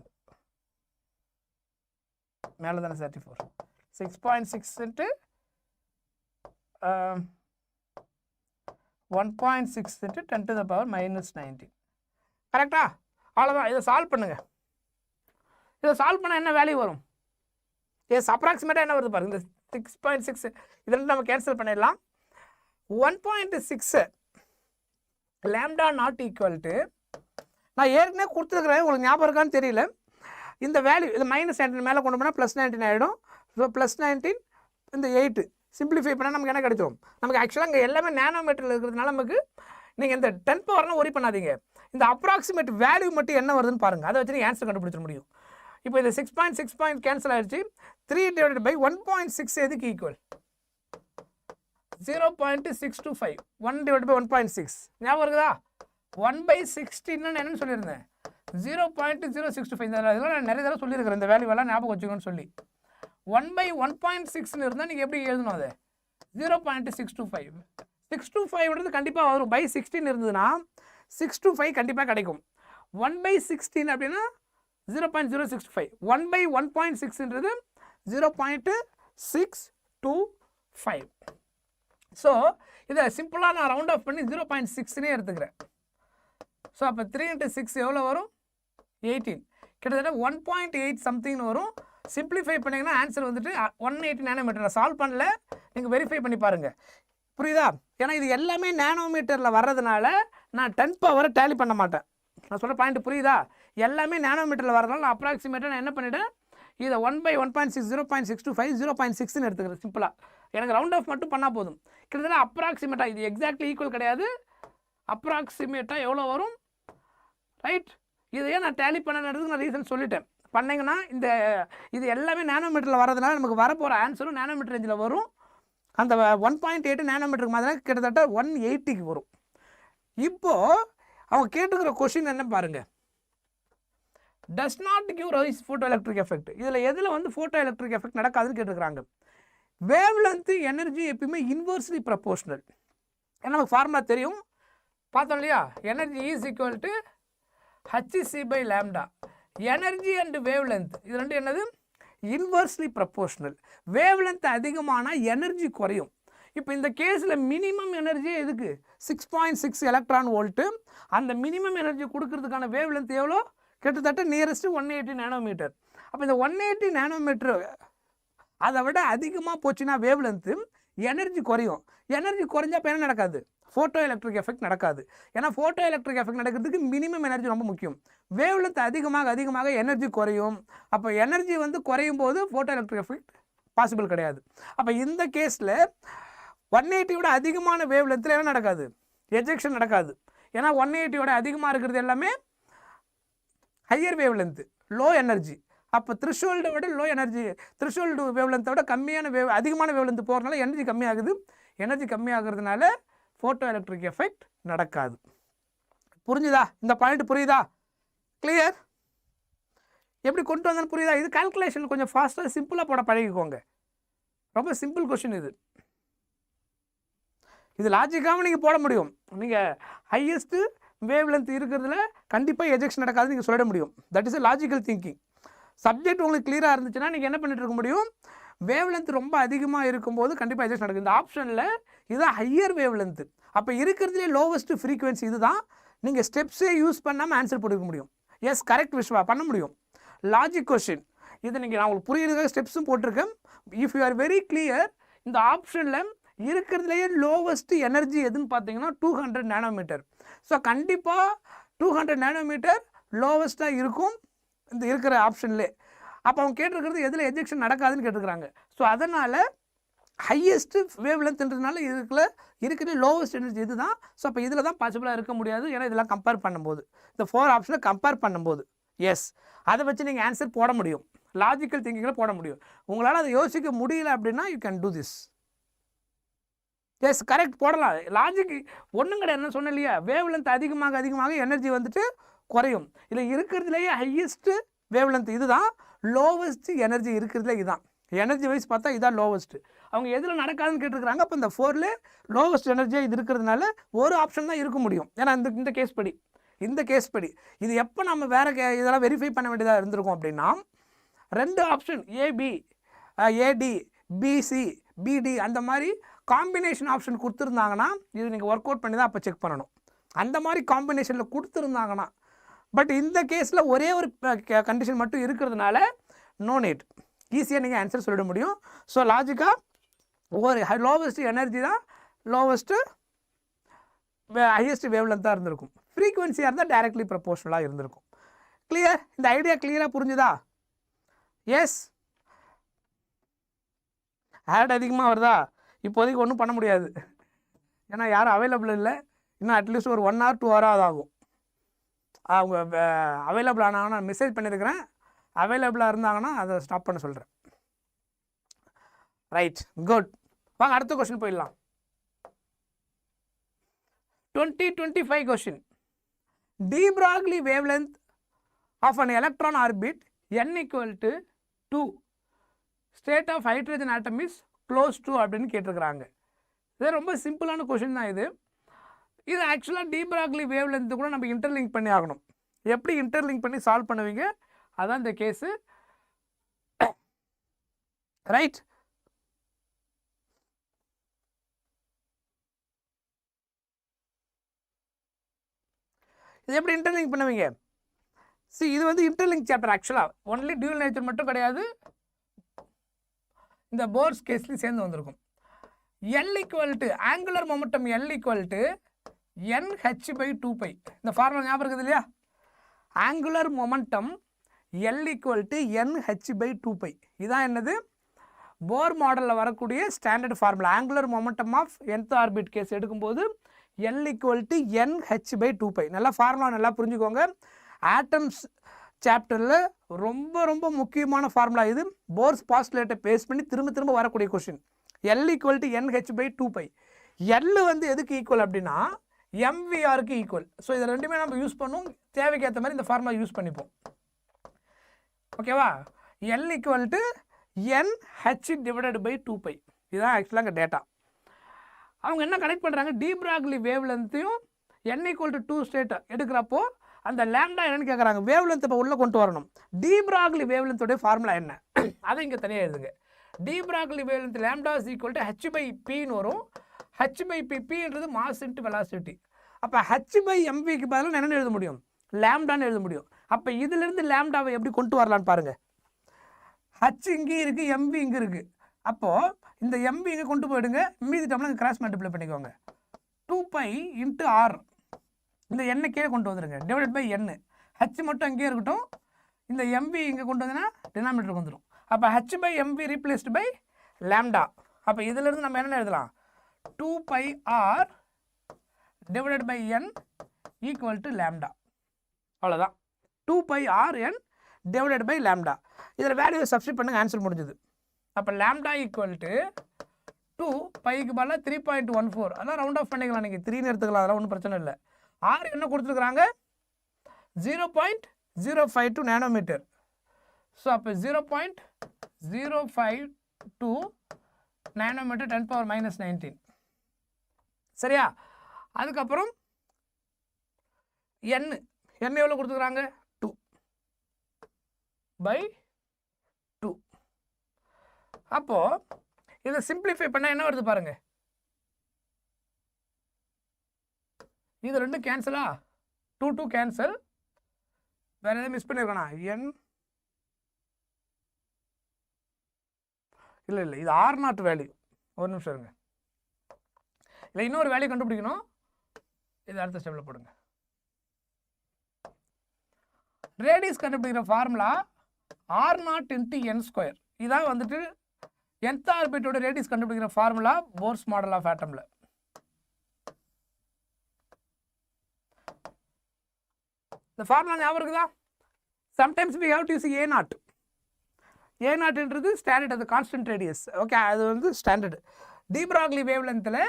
மேலே தானே 34. 6.6 × 1.6 × 10⁻⁻19 கரெக்டா? அவ்வளோதான். இதை சால்வ் பண்ணுங்க. இதை சால்வ் பண்ணால் என்ன வேல்யூ வரும்? எஸ், அப்ராக்சிமேட்டாக என்ன வருது பாருங்க. இந்த 6.6 இதெல்லாம் நம்ம கேன்சல் பண்ணிடலாம். 1.6 லேம்டா நாட் ஈக்குவல் டு, நான் ஏற்கனவே கொடுத்துருக்குறேன், உங்களுக்கு ஞாபகம் இருக்கான்னு தெரியல. இந்த வேல்யூ இது -19 மேலே கொண்டு போனால் +19 ஆகிடும். ஸோ +19 இந்த 8 சிம்பிளிஃபை பண்ணால் நமக்கு என்ன கிடைச்சிடும்? நமக்கு ஆக்சுவலாக இங்கே எல்லாமே நேனோமீட்டரில் இருக்கிறதுனால நமக்கு நீங்கள் இந்த 10 பவர்லாம் ஒரி பண்ணாதீங்க. இந்த அப்ராக்சிமேட் வேல்யூ மட்டும் என்ன வருதுன்னு பாருங்கள். அதை வச்சு நீங்கள் ஆன்சர் கண்டுபிடிச்சிட முடியும். இப்போ இது 6.6 கேன்சல் ஆகிடுச்சு. 3 டிவைடட் பை 1.6 எதுக்கு ஈக்குவல்? 0.625. 1 டிவைட் பை 1.6 ஞாபகம் இருக்குதா? 1/16 என்னன்னு சொல்லியிருந்தேன்? 0.065. இதெல்லாம் நான் நிறைய தடவை சொல்லியிருக்கிறேன். இந்த வேல்யூவெல்லாம் ஞாபகம் வச்சுக்கணும்னு சொல்லி 1/1.6 இருந்தால் நீங்கள் எப்படி எழுதணும்? அதை 0.625. 625 கண்டிப்பாக வரும். பை 16 இருந்ததுன்னா 625 கண்டிப்பாக கிடைக்கும். 1/16 அப்படின்னா 0.065. 1/1.6ன்றது 0.625. ஸோ இதை சிம்பிளாக நான் ரவுண்ட் ஆஃப் பண்ணி 0.6னே எடுத்துக்கிறேன். ஸோ அப்போ 3 × 6 எவ்வளோ வரும்? 18. கிட்டத்தட்ட 1.8 சம்திங்னு வரும். சிம்பிளிஃபை பண்ணிங்கன்னா ஆன்சர் வந்துட்டு 180 நேனோமீட்டர். சால்வ் பண்ணல, நீங்கள் வெரிஃபை பண்ணி பாருங்கள். புரியுதா? ஏன்னா இது எல்லாமே நேனோமீட்டரில் வர்றதுனால நான் 10 பவரை டேலி பண்ண மாட்டேன். நான் சொல்கிற பாயிண்ட் புரியுதா? எல்லாமே நேனோமீட்டரில் வரதுனால நான் அப்ராக்சிமேட்டாக நான் என்ன பண்ணிவிட்டேன், இதை 1/1.6 0.625 0.6ன்னு எடுத்துக்கிறேன். சிம்பிளாக எனக்கு ரவுண்ட் ஆஃப் மட்டும் பண்ணால் போதும். கிட்டத்தட்ட அப்ராக்சிமேட்டாக, இது எக்ஸாக்ட்லி ஈக்குவல் கிடையாது, அப்ராக்சிமேட்டாக எவ்வளோ வரும்? ரைட், இதையே நான் டேலி பண்ணுறதுக்கு நான் ரீசன் சொல்லிட்டேன். பண்ணிங்கன்னா இது எல்லாமே நேனோமீட்டரில் வரதுனால நமக்கு வரப்போகிற ஆன்சரும் நேனோமீட்டர் ரேஞ்சில் வரும். அந்த 1.8 நேனோமீட்டருக்கு மாதிரி கிட்டத்தட்ட 180க்கு வரும். இப்போது அவங்க கேட்டுக்கிற கொஷின் என்ன பாருங்கள், does not give rise photoelectric effect. இதில் எதில் வந்து photoelectric effect நடக்காதுன்னு கேட்டுக்கிறாங்க. வேவ் லென்த் எனர்ஜி எப்பயுமே இன்வர்ஸ்லி ப்ரப்போர்ஷனல். ஏன்னா நமக்கு ஃபார்முலா தெரியும், பார்த்தோம் இல்லையா? Energy is equal to hc/λ. Energy and wave length இது ரெண்டு என்னது? Inversely proportional. வேவ் லென்த் அதிகமானால் எனர்ஜி குறையும். இப்போ இந்த கேஸில் மினிமம் எனர்ஜி எதுக்கு? 6.6 எலக்ட்ரான் வோல்ட்டு. அந்த மினிமம் எனர்ஜி கொடுக்கறதுக்கான வேவ் லென்த் எவ்வளோ? கிட்டத்தட்ட நியரஸ்ட்டு 180 நேனோமீட்டர். அப்போ இந்த 180 நேனோமீட்டர் அதை விட அதிகமாக போச்சுன்னா வேவ் லென்த்து எனர்ஜி குறையும். எனர்ஜி குறைஞ்சா இப்போ என்ன நடக்காது? ஃபோட்டோ எலக்ட்ரிக் எஃபெக்ட் நடக்காது. ஏன்னா ஃபோட்டோ எலக்ட்ரிக் எஃபெக்ட் நடக்கிறதுக்கு மினிமம் எனர்ஜி ரொம்ப முக்கியம். வேவ் லென்த் அதிகமாக எனர்ஜி குறையும். அப்போ எனர்ஜி வந்து குறையும் போது ஃபோட்டோ எலக்ட்ரிக் எஃபெக்ட் பாசிபிள் கிடையாது. அப்போ இந்த கேஸில் 180 விட அதிகமான வேவ் லென்த்தில் என்ன நடக்காது? எஜெக்ஷன் நடக்காது. ஏன்னா 180 அதிகமாக இருக்கிறது எல்லாமே higher wave length, low energy. அப்போ த்ரிஷோல்டை விட லோ எனர்ஜி, த்ரிஷோல்டு வேவ் லென்த்தை விட கம்மியான அதிகமான வேவ் லென்த் போகிறதுனால எனர்ஜி கம்மியாகுது. எனர்ஜி கம்மியாகிறதுனால ஃபோட்டோ எலக்ட்ரிக் எஃபெக்ட் நடக்காது. புரிஞ்சுதா? இந்த பாயிண்ட் புரியுதா? கிளியர்? எப்படி கொண்டு வந்தாலும் புரியுதா? இது கால்குலேஷன் கொஞ்சம் ஃபாஸ்ட்டாக சிம்பிளாக போட பழகிக்கோங்க. ரொம்ப சிம்பிள் கொஷின் இது. இது லாஜிக்காகவும் நீங்கள் போட முடியும். நீங்கள் ஹையஸ்ட்டு வேவ் லென்த் இருக்கிறதுல கண்டிப்பாக எஜெக்ஷன் நடக்காது நீங்கள் சொல்லிட முடியும். That is a logical thinking. Subject உங்களுக்கு கிளியராக இருந்துச்சுன்னா நீங்கள் என்ன பண்ணிட்டு இருக்க முடியும்? வேவ் லென்த் ரொம்ப அதிகமாக இருக்கும்போது கண்டிப்பாக எஜெக்ஷன் நடக்குது. இந்த ஆப்ஷனில் இதுதான் ஹையர் வேவ் லென்த்து. அப்போ இருக்கிறதுலே லோவஸ்ட் ஃப்ரீக்வன்சி இதுதான். நீங்கள் ஸ்டெப்ஸே யூஸ் பண்ணாமல் ஆன்சர் போட்டுக்க முடியும். எஸ், கரெக்ட் விஷ்வா, பண்ண முடியும். லாஜிக் கொஷின் இது. நீங்கள் நான் உங்களுக்கு புரியுறதுக்காக ஸ்டெப்ஸும் போட்டிருக்கேன். If you are very clear, இந்த ஆப்ஷனில் இருக்கிறதுலையே லோவஸ்ட் எனர்ஜி எதுன்னு பார்த்தீங்கன்னா 200 நேனோமீட்டர். ஸோ கண்டிப்பாக 200 நேனோமீட்டர் லோவஸ்ட்டாக இருக்கும் இந்த இருக்கிற ஆப்ஷன்லே. அப்போ அவங்க கேட்டிருக்கிறது எதில் எஜெக்ஷன் நடக்காதுன்னு கேட்டுருக்குறாங்க. ஸோ அதனால் ஹையஸ்ட்டு வேவ் லென்த்ன்றதுனால இருக்கிற லோவஸ்ட் எனர்ஜி இது தான். ஸோ அப்போ இதில் தான் பாசிபிளாக இருக்க முடியாது. ஏன்னா இதெல்லாம் கம்பேர் பண்ணும்போது, இந்த 4 ஆப்ஷனை கம்பேர் பண்ணும்போது, எஸ், அதை வச்சு நீங்கள் ஆன்சர் போட முடியும். லாஜிக்கல் திங்கிங்கில் போட முடியும். உங்களால் அதை யோசிக்க முடியல அப்படின்னா you can do this. Yes, correct, போடலாம். லாஜிக் ஒன்றும் கிடையாது. என்ன சொன்ன இல்லையா? வேவ் லென்த் அதிகமாக எனர்ஜி வந்துட்டு குறையும். இல்லை இருக்கிறதுலேயே ஹையஸ்ட்டு வேவ் லென்த் இது தான். லோவஸ்ட்டு எனர்ஜி இருக்கிறதுல இதுதான். எனர்ஜி வைஸ் பார்த்தா இதான் லோவஸ்ட்டு. அவங்க எதில் நடக்காதுன்னு கேட்டுருக்குறாங்க. அப்போ இந்த 4ல் லோவஸ்ட் எனர்ஜியாக இது இருக்கிறதுனால ஒரு ஆப்ஷன் தான் இருக்க முடியும். ஏன்னா இந்த கேஸ் படி இது எப்போ நம்ம வேறு இதெல்லாம் வெரிஃபை பண்ண வேண்டியதாக இருந்திருக்கும் அப்படின்னா, 2 ஆப்ஷன் ஏடி பிசி பிடி அந்த மாதிரி காம்பினேஷன் ஆப்ஷன் கொடுத்துருந்தாங்கன்னா இது நீங்கள் ஒர்க் அவுட் பண்ணி தான் அப்போ செக் பண்ணணும். அந்த மாதிரி காம்பினேஷனில் கொடுத்துருந்தாங்கன்னா. பட் இந்த கேஸில் ஒரே ஒரு கண்டிஷன் மட்டும் இருக்கிறதுனால நோ நீட், ஈஸியாக நீங்கள் ஆன்சர் சொல்லிட முடியும். ஸோ லாஜிக்காக ஒரு லோவஸ்ட்டு எனர்ஜி தான் லோவஸ்ட்டு ஹையஸ்ட் வேவ் லென்த்தாக இருந்திருக்கும். ஃப்ரீக்வன்சியாக இருந்தால் டைரக்ட்லி ப்ரப்போர்ஷனலாக இருந்திருக்கும். கிளியர்? இந்த ஐடியா கிளியராக புரிஞ்சுதா? எஸ், ஆட் அதிகமாக வருதா? இப்போதைக்கு ஒன்றும் பண்ண முடியாது. ஏன்னா யாரும் அவைலபிள் இல்லை. இன்னும் அட்லீஸ்ட் ஒரு 1 hour 2 hour ஆகும். அவங்க அவைலபிள் ஆனாங்கன்னா மெசேஜ் பண்ணியிருக்கிறேன். அவைலபிளாக இருந்தாங்கன்னா அதை ஸ்டாப் பண்ண சொல்கிறேன். Right, good. வாங்க அடுத்த கொஸ்டின் போயிடலாம். 2025 question. de Broglie wavelength of an electron orbit n equal to 2 state of hydrogen atom is close to அப்படின்னு கேட்டிருக்கிறாங்க. இது ரொம்ப சிம்பிளான கொஸ்டின் தான். இது ஆக்சுவலாக de Broglie wavelength கூட நம்ம இன்டர்லிங்க் பண்ணி ஆகணும். எப்படி இன்டர்லிங்க் பண்ணி சால்வ் பண்ணுவீங்க, அதான் இந்த கேஸு. ரைட், இது எப்படி இன்டர்லிங்க் பண்ணுவீங்க? இது வந்து இன்டர்லிங்க் சாப்டர் ஆக்சுவலாக ஒன்லி டியூவல் நேச்சர் மட்டும் கிடையாது, இந்த போர்ஸ் கேஸ்லையும் சேர்ந்து வந்திருக்கும். L equal to angular momentum L equal to NH/2π. இந்த ஃபார்முலா ஞாபகம் இருக்குது இல்லையா? Angular momentum L equal to NH/2π. இதான் என்னது? போர் மாடலில் வரக்கூடிய standard formula. Angular momentum of nth orbit case எடுக்கும்போது L ஈக்குவல் டு NH/2π. நல்லா ஃபார்முலா நல்லா புரிஞ்சுக்கோங்க. ஆட்டம்ஸ் சாப்டரில் ரொம்ப ரொம்ப முக்கியமான ஃபார்முலா இது. போர்ஸ் பாஸ்டுலேட்டை பேஸ் பண்ணி திரும்ப திரும்ப வரக்கூடிய question. L equal to NH/2π. L வந்து எதுக்கு ஈக்குவல் அப்படின்னா MVRக்கு ஈக்குவல். ஸோ இதை ரெண்டுமே நம்ம யூஸ் பண்ணுவோம், தேவைக்கு ஏற்ற மாதிரி இந்த ஃபார்முலா யூஸ் பண்ணிப்போம். ஓகேவா? L equal to NH/2π. இதுதான் ஆக்சுவலாக அங்கே டேட்டா. அவங்க என்ன கனெக்ட் பண்ணுறாங்க? டி பிராக்லி வேவ் லென்த்தையும் N ஈக்குவல் டு 2 ஸ்டேட் எடுக்கிறப்போ அந்த லேம்டா என்னன்னு கேட்குறாங்க. வேவ் லென்த் இப்போ உள்ளே கொண்டு வரணும். டி பிராக்லி வேவ் லென்த்தோடைய ஃபார்முலா என்ன அதை இங்கே தனியாக எழுதுங்க. De Broglie wave length lambda is equal to H/Pன்னு வரும். H/P mass into velocity. அப்போ H/mvக்கு பதிலாக என்னென்னு எழுத முடியும்? லேம்டான்னு எழுத முடியும். அப்போ இதிலிருந்து லேம்டாவை எப்படி கொண்டு வரலான்னு பாருங்கள். H இங்கே இருக்குது, MV இங்கே இருக்குது. அப்போது இந்த MV இங்கே கொண்டு போயிடுங்க, மீதி டம்ல கிராஸ் மல்டிப்ளை பண்ணிக்கோங்க. 2π × R. இந்த எண்ணை கீழே கொண்டு வந்துடுங்க, டிவைடட் பை N. H மட்டும் அங்கேயே இருக்கட்டும், இந்த MV இங்கே கொண்டு வந்தீங்கன்னா டினாமினேட்டருக்கு வந்துடும். அப்போ H/mv ரீப்ளேஸ்டு பை லேம்டா. அப்போ இதிலிருந்து நம்ம என்ன எழுதலாம்? 2πR divided by N equal to lambda. அவ்வளோதான். 2πRN divided by lambda. இதில் வேல்யூவை சப்ஸ்டிட் பண்ணுங்க, ஆன்சர் முடிஞ்சது. அப்போ லேம்டா ஈக்குவல் டு 2πக்கு பதிலாக 3.14. அதெல்லாம் ரவுண்ட் ஆஃப் பண்ணிக்கலாம், நீங்கள் 3ன்னு எடுத்துக்கலாம், அதெல்லாம் ஒன்றும் பிரச்சனை இல்லை. R என்ன கொடுத்துருக்குறாங்க? 0.052 நேனோமீட்டர். ஸோ அப்போ 0.052 நேனோமீட்டர் 10⁻−19. சரியா? அதுக்கப்புறம் N எவ்வளோ கொடுத்துருக்குறாங்க? 2/2. அப்போது இதை சிம்பிளிஃபை பண்ணால் என்ன வருது பாருங்க. இது ரெண்டும் கேன்சலா? 2 கேன்சல். வேற எதாவது மிஸ் பண்ணியிருக்கோண்ணா? N இல்லை இது R0 வேல்யூ. ஒரு நிமிஷம் இருங்க, இல்லை இன்னொரு வேல்யூ கண்டுபிடிக்கணும். இது அடுத்த ஸ்டெப்பில் போடுங்க. ரேடியஸ் கண்டுபிடிக்கிற ஃபார்முலா R0 × n². இதான் வந்துட்டு nth ஆர்பிட்டோட ரேடியஸ் கண்டுபிடிக்கிற ஃபார்முலா போர்ஸ் மாடல் ஆஃப் ஆட்டம்ல. இந்த ஃபார்முலா ஞாபகம் இருக்குதா? Sometimes we have to use A0. A0ன்றது ஸ்டாண்டர்ட், அது கான்ஸ்டன்ட் ரேடியஸ். ஓகே, அது வந்து ஸ்டாண்டர்டு. டி பிராக்லி வேவ் லென்த்தில்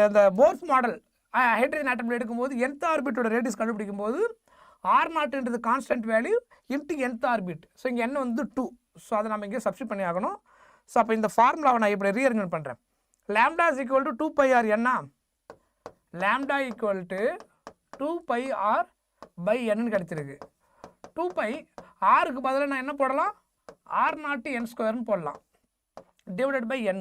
அந்த போர்ஸ் மாடல் ஹைட்ரஜன் ஆட்டம்ல எடுக்கும்போது nth ஆர்பிட்டோட ரேடியஸ் கண்டுபிடிக்கும் போது R0ன்றது constant value into nth orbit. So இங்கே N வந்து 2. ஸோ அதை நம்ம இங்கே சப்ஸ்டிட் பண்ணி ஆகணும். ஸோ அப்போ இந்த ஃபார்முலாவை நான் இப்படி ரீஅரேஞ்ச் பண்ணுறேன். Lambda is equal to 2πR. என்ன லேம்டா ஈக்குவல் டு 2πR/N கிடச்சிருக்கு. 2π ஆருக்கு பதிலாக நான் என்ன போடலாம்? R0n² போடலாம், டிவைடட் பை N.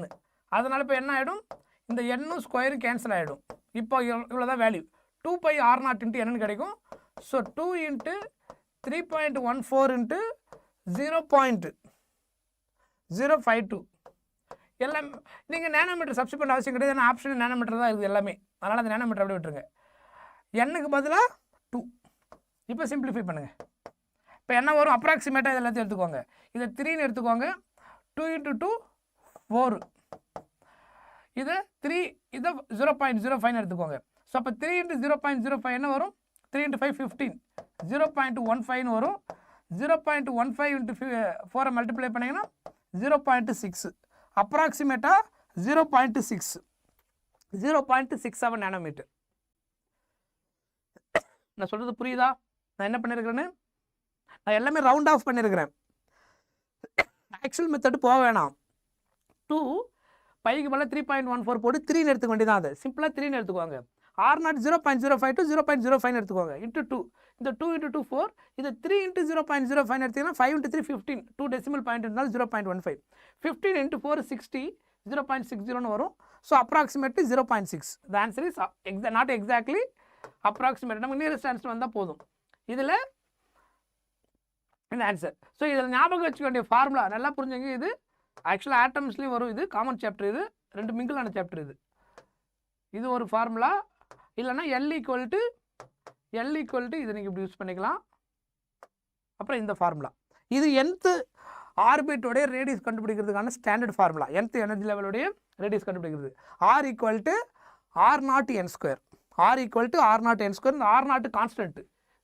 அதனால் இப்போ என்ன ஆகிடும்? இந்த N ஸ்கொயரும் கேன்சல் ஆகிடும். இப்போ இவ்வளோதான் வேல்யூ. 2πR0 × N கிடைக்கும். ஸோ 2 × 3.14 × 0.052 எல்லாம் நீங்கள் நேனோமீட்டர் சப்ஸ்டிட் பண்ண அவசியம் கிடையாது. ஏன்னா ஆப்ஷன் நேனோமீட்டர் தான் இருக்குது எல்லாமே. அதனால் அந்த நேனோமீட்டர் அப்படியே விட்டுருங்க. Nக்கு பதிலாக 2. இப்போ சிம்பிளிஃபை பண்ணுங்கள். இப்போ என்ன வரும்? அப்ராக்சிமேட்டாக இது எல்லாத்தையும் எடுத்துக்கோங்க. இதை 3ன்னு எடுத்துக்கோங்க. 2 × 2 4. இதை 3, இதை 0.05 எடுத்துக்கோங்க. ஸோ அப்போ 3 × 0.05 என்ன வரும்? 3 × 5 15. 0.15 வரும். 0.15 × 4 மல்டிப்ளை பண்ணிங்கன்னா 0.6. அப்ராக்சிமேட்டாக 0.67 நேனோமீட்டர். நான் சொல்கிறது புரியுதா? நான் என்ன பண்ணியிருக்கிறேன்னு, நான் எல்லாமே ரவுண்ட் ஆஃப் பண்ணியிருக்கிறேன். ஆக்சுவல் மெத்தடு போக வேணாம். 2πக்கு மேலே 3.14 போட்டு 3ன்னு எடுத்துக்க வேண்டியதான். அது சிம்பிளாக 3ன்னு எடுத்துக்குவாங்க. R0 0.052 0.05 எடுத்துக்கோங்க. இன்ட்டு 2. இந்த 2 × 2 4. இது 3 × 0.05 எடுத்தீங்கன்னா 5 × 3 15. 2 டெசிமல் பாயிண்ட் இருந்தாலும் 0.15. 15 × 4 60. 0.60 வரும். So approximately 0.6. The answer is not exactly approximate நமக்கு நியரஸ்ட் ஆன்சர் வந்தால் போதும். இதில் இந்த ஆன்சர். ஸோ இதில் ஞாபகம் வச்சுக்க வேண்டிய ஃபார்முலா நல்லா புரிஞ்சுங்க. இது ஆக்சுவலாக ஆட்டம்ஸ்லேயும் வரும், இது காமன் சாப்டர், இது ரெண்டு மிங்கிளான சாப்டர். இது ஒரு ஃபார்முலா. இல்லைன்னா L ஈக்குவல் டு இதை நீங்கள் இப்படி யூஸ் பண்ணிக்கலாம். அப்புறம் இந்த ஃபார்முலா இது nth ஆர்பிட்டோடைய ரேடியஸ் கண்டுபிடிக்கிறதுக்கான ஸ்டாண்டர்ட் ஃபார்முலா. nth எனர்ஜி லெவலுடைய ரேடியஸ் கண்டுபிடிக்கிறது R equal to R0 n square. R equal to R0 n square. இந்த R0 கான்ஸ்டன்ட்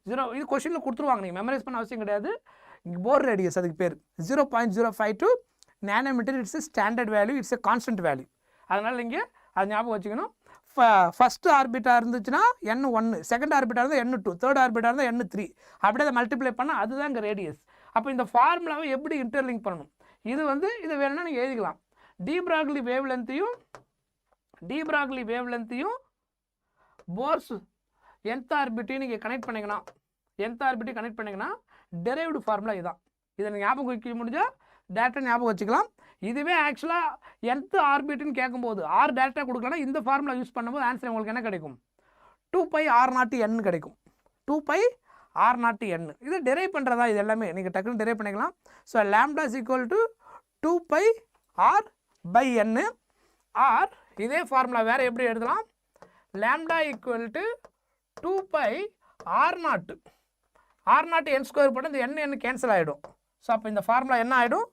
0. இது கொஸ்டினில் கொடுத்துருவாங்க, நீங்கள் மெமரைஸ் பண்ண அவசியம் கிடையாது. போர் ரேடியஸ் அதுக்கு பேர் 0.052 nanometre. It's standard value, it's constant value. அதனால் நீங்கள் அது ஞாபகம் வச்சுக்கணும். ஃபஸ்ட்டு ஆர்பிட்டாக இருந்துச்சுன்னா N1, செகண்ட் ஆர்பிட்டாக இருந்தால் N2, தேர்ட் ஆர்பிட்டாக இருந்தால் N3. அப்படியே அதை மல்டிப்ளை பண்ணால் அதுதான் இங்கே ரேடியஸ். அப்போ இந்த ஃபார்முலாவை எப்படி இன்டர்லிங்க் பண்ணணும், இது வேணும்னா நீங்கள் எழுதிக்கலாம். டி பிராக்லி வேவ்லென்த்தையும் போர்ஸ் nth ஆர்பிட்டையும் நீங்கள் கனெக்ட் பண்ணிங்கன்னா டெரைவ்டு ஃபார்முலா இதுதான். இதை ஞாபகம் வைக்க முடிஞ்சால் டேரெக்டாக ஞாபகம் வச்சுக்கலாம். இதுவே ஆக்சுவலாக nth ஆர்பிட்னு கேட்கும்போது R டேரெக்டாக கொடுக்கலன்னா இந்த ஃபார்முலா யூஸ் பண்ணும்போது ஆன்சர் உங்களுக்கு என்ன கிடைக்கும்? 2πr0n கிடைக்கும். 2πr0n. இது டெரைவ் பண்ணுறதா, இது எல்லாமே நீங்கள் டக்குன்னு டெரைவ் பண்ணிக்கலாம். So lambda is equal to 2πr/n. Or இதே ஃபார்முலா வேறு எப்படி எழுதலாம்? Lambda equal to 2πr0. R0 n square போட்டு இந்த n கேன்சல் ஆகிடும். ஸோ அப்போ இந்த ஃபார்முலா என்ன ஆகிடும்?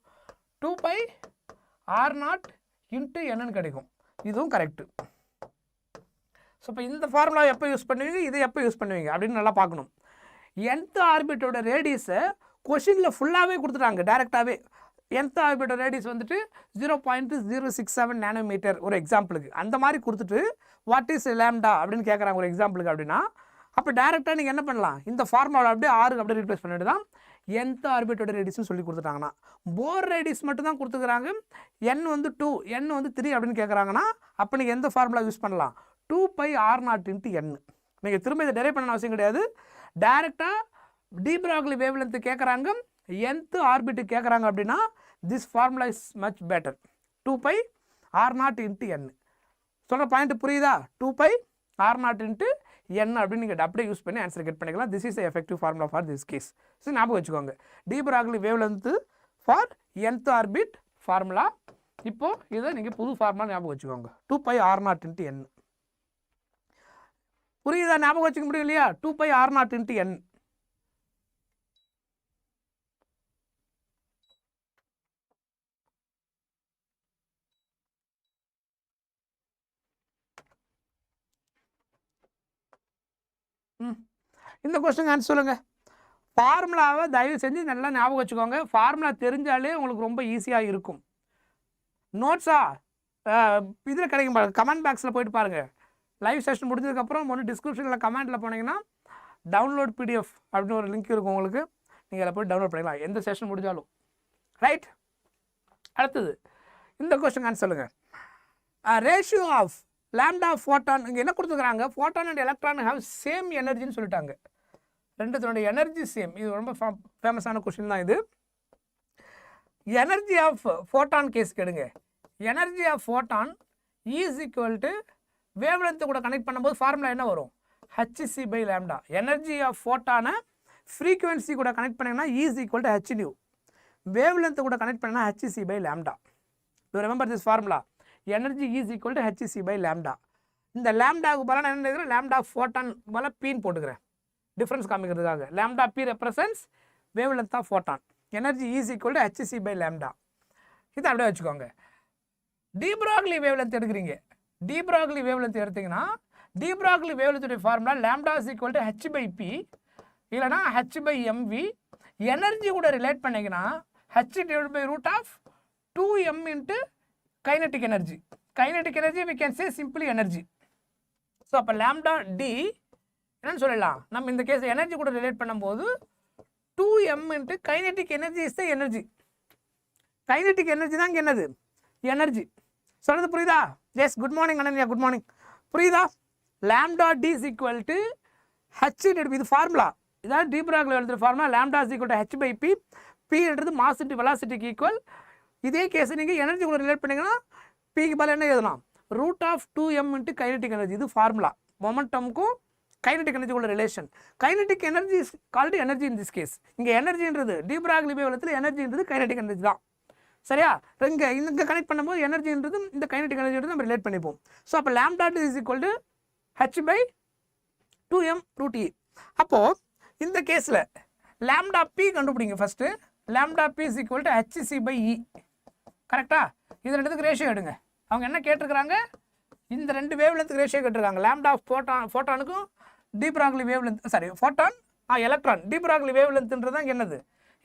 2πr0 × n கிடைக்கும். இதுவும் கரெக்டு. ஸோ இப்போ இந்த ஃபார்முலா எப்போ யூஸ் பண்ணுவீங்க, இது எப்போ யூஸ் பண்ணுவீங்க அப்படின்னு நல்லா பார்க்கணும். nth ஆர்பிட்டோட ரேடியஸை கொஷினில் ஃபுல்லாகவே கொடுத்துட்டாங்க டேரெக்டாகவே. nth ஆர்பிட்டோட ரேடியஸ் வந்துட்டு 0.067 நானோமீட்டர் ஒரு எக்ஸாம்பிளுக்கு. அந்த மாதிரி கொடுத்துட்டு வாட் இஸ் லாம்டா அப்படின்னு கேட்குறாங்க ஒரு எக்ஸாம்பிளுக்கு. அப்படின்னா அப்போ டேரெக்டாக நீங்கள் என்ன பண்ணலாம், இந்த ஃபார்முலா அப்படியே ஆருக்கு அப்படியே ரீப்ளேஸ் பண்ணிட்டு தான் nth ஆர்பிட்டோட ரேடியஸ்னு சொல்லி கொடுத்துட்டாங்கன்னா. போர் ரேடியஸ் மட்டும் தான் கொடுத்துக்கிறாங்க. n வந்து 2, n வந்து 3 அப்படின்னு கேட்குறாங்கன்னா அப்போ நீங்கள் எந்த ஃபார்முலா யூஸ் பண்ணலாம்? 2πr0 × n. நீங்கள் திரும்ப இதை டெரைவ் பண்ண அவசியம் கிடையாது. டேரெக்டாக டி பிராக்லி வேவ்லென்த் கேட்குறாங்க, nth ஆர்பிட்டு கேட்குறாங்க அப்படின்னா this formula is much better. 2πr0 × n. சொல்கிற பாயிண்ட் புரியுதா? 2πr0 × n அப்படின்னு நீங்கள் அப்படியே யூஸ் பண்ணி ஆன்சர் கெட் பண்ணிக்கலாம். This is effective formula for this case. So ஞாபகம் வச்சுக்கோங்க, de Broglie wavelength for nth orbit formula. இப்போது இதை நீங்கள் புது ஃபார்முலா ஞாபகம் வச்சுக்கோங்க, 2πr0 × n. புரியுதா? ஞாபகம் வச்சுக்க முடியும் இல்லையா? 2πr0 × n. இந்த கொஸ்டின் ஆன்சர் சொல்லுங்கள். ஃபார்முலாவை தயவு செஞ்சு நல்லா ஞாபகம் வச்சுக்கோங்க. ஃபார்முலா தெரிஞ்சாலே உங்களுக்கு ரொம்ப ஈஸியாக இருக்கும். நோட்ஸா இதில் கிடைக்கும் பாருங்கள், கமெண்ட் பாக்ஸில் போயிட்டு பாருங்கள். லைவ் செஷன் முடிஞ்சதுக்கப்புறம் ஒன்று டிஸ்கிரிப்ஷனில் கமெண்ட்டில் போனீங்கன்னா டவுன்லோட் PDF அப்படின்னு ஒரு லிங்க் இருக்கும் உங்களுக்கு. நீங்கள் அதில் போய் டவுன்லோட் பண்ணிக்கலாம் எந்த செஷன் முடிஞ்சாலும். ரைட், அடுத்தது இந்த கொஸ்டின் ஆன்சர் சொல்லுங்கள். Ratio of lambda photon. இங்கே என்ன கொடுத்துக்கிறாங்க? Photon and electron have same எனர்ஜின்னு சொல்லிட்டாங்க. ரெண்டுத்தோடைய எனர்ஜி சேம். இது ரொம்ப ஃபேமஸான கொஸ்டின் தான் இது. எனர்ஜி ஆஃப் ஃபோட்டான் கேஸ் கெடுங்க. Energy of photon is equal to wavelength கூட கனெக்ட் பண்ணும்போது ஃபார்முலா என்ன வரும்? hc/λ. எனர்ஜி ஆஃப் ஃபோட்டானை ஃப்ரீக்குவென்சி கூட கனெக்ட் பண்ணிங்கன்னா is equal to hν. Wavelength கூட கனெக்ட் பண்ணினா hc/λ. You remember this formula. Energy is equal to hc/λ. இந்த லாம்டாவுக்கு பதிலாக நான் என்ன எழுதுகிறேன்? லாம்டா ஃபோட்டான் பதிலாக பீன் போட்டுக்கிறேன் டிஃப்ரென்ஸ் காமிக்கிறதுக்காக. Lambda B represents wavelength of photon. Energy is equal to hc/λ. இதை அப்படியே வச்சுக்கோங்க. டி பிராக்லி வேவ்லென்த் எடுக்கிறீங்க. டி பிராக்லி வேவ்லென்த் எடுத்தீங்கன்னா டி பிராக்லி வேவ்லென்த்துடைய formula lambda is equal to h/p இல்லைனா h/mv. எனர்ஜி கூட ரிலேட் பண்ணிங்கன்னா h/√2m × kinetic energy. Kinetic energy we can say simply energy. So அப்போ லாம்டா டி என்னன்னு சொல்லலாம்? நம்ம இந்த கேஸ் எனர்ஜி கூட ரிலேட் பண்ணும்போது 2m × kinetic energy is the energy. Kinetic energy தான் இங்கே என்னது? எனர்ஜி. சொல்கிறது புரியுதா? Yes, good morning Ananya, good morning. புரியுதா? Lambda D is equal to h. இது ஃபார்முலா. இதான் டி பிராக்லி எழுதுகிற formula. Lambda is equal to h/p. p mass into வெலாசிட்டிக்கு ஈக்குவல். இதே கேஸ் நீங்கள் எனர்ஜி கூட ரிலேட் பண்ணிங்கன்னா பிக்கு பதில் என்ன எழுதலாம்? √2m × kinetic energy. இது ஃபார்முலா. மொமெண்டமுக்கும் கைனடிக் எனர்ஜி உள்ள relation. Kinetic energy is called energy in this case. இங்கே எனர்ஜின்றது டி பிராக்லி வேவ்லென்த்தில் எனர்ஜின்றது கைனடிக் எனர்ஜி தான். சரியா? இங்கே கனெக்ட் பண்ணும்போது எனர்ஜின்றது இந்த கைனடிக் எனர்ஜின்றது நம்ம ரிலேட் பண்ணிப்போம். ஸோ அப்போ lambda D is equal to h/2m√e. அப்போது இந்த கேஸில் லாம்டா பி கண்டுபிடிங்க first. Lambda B is equal to hc/e. கரெக்டா? இது ரெண்டுத்துக்கு ரேஷியோ எடுங்க. அவங்க என்ன கேட்டிருக்கிறாங்க? இந்த ரெண்டு வேவ்லென்த்துக்கு ரேஷியோ கேட்டிருக்காங்க. லாம்டா ஃபோட்டானுக்கும் de Broglie wavelength, sorry photon electron. De Broglie வேவ்லென்த்ன்றது தான் என்னது?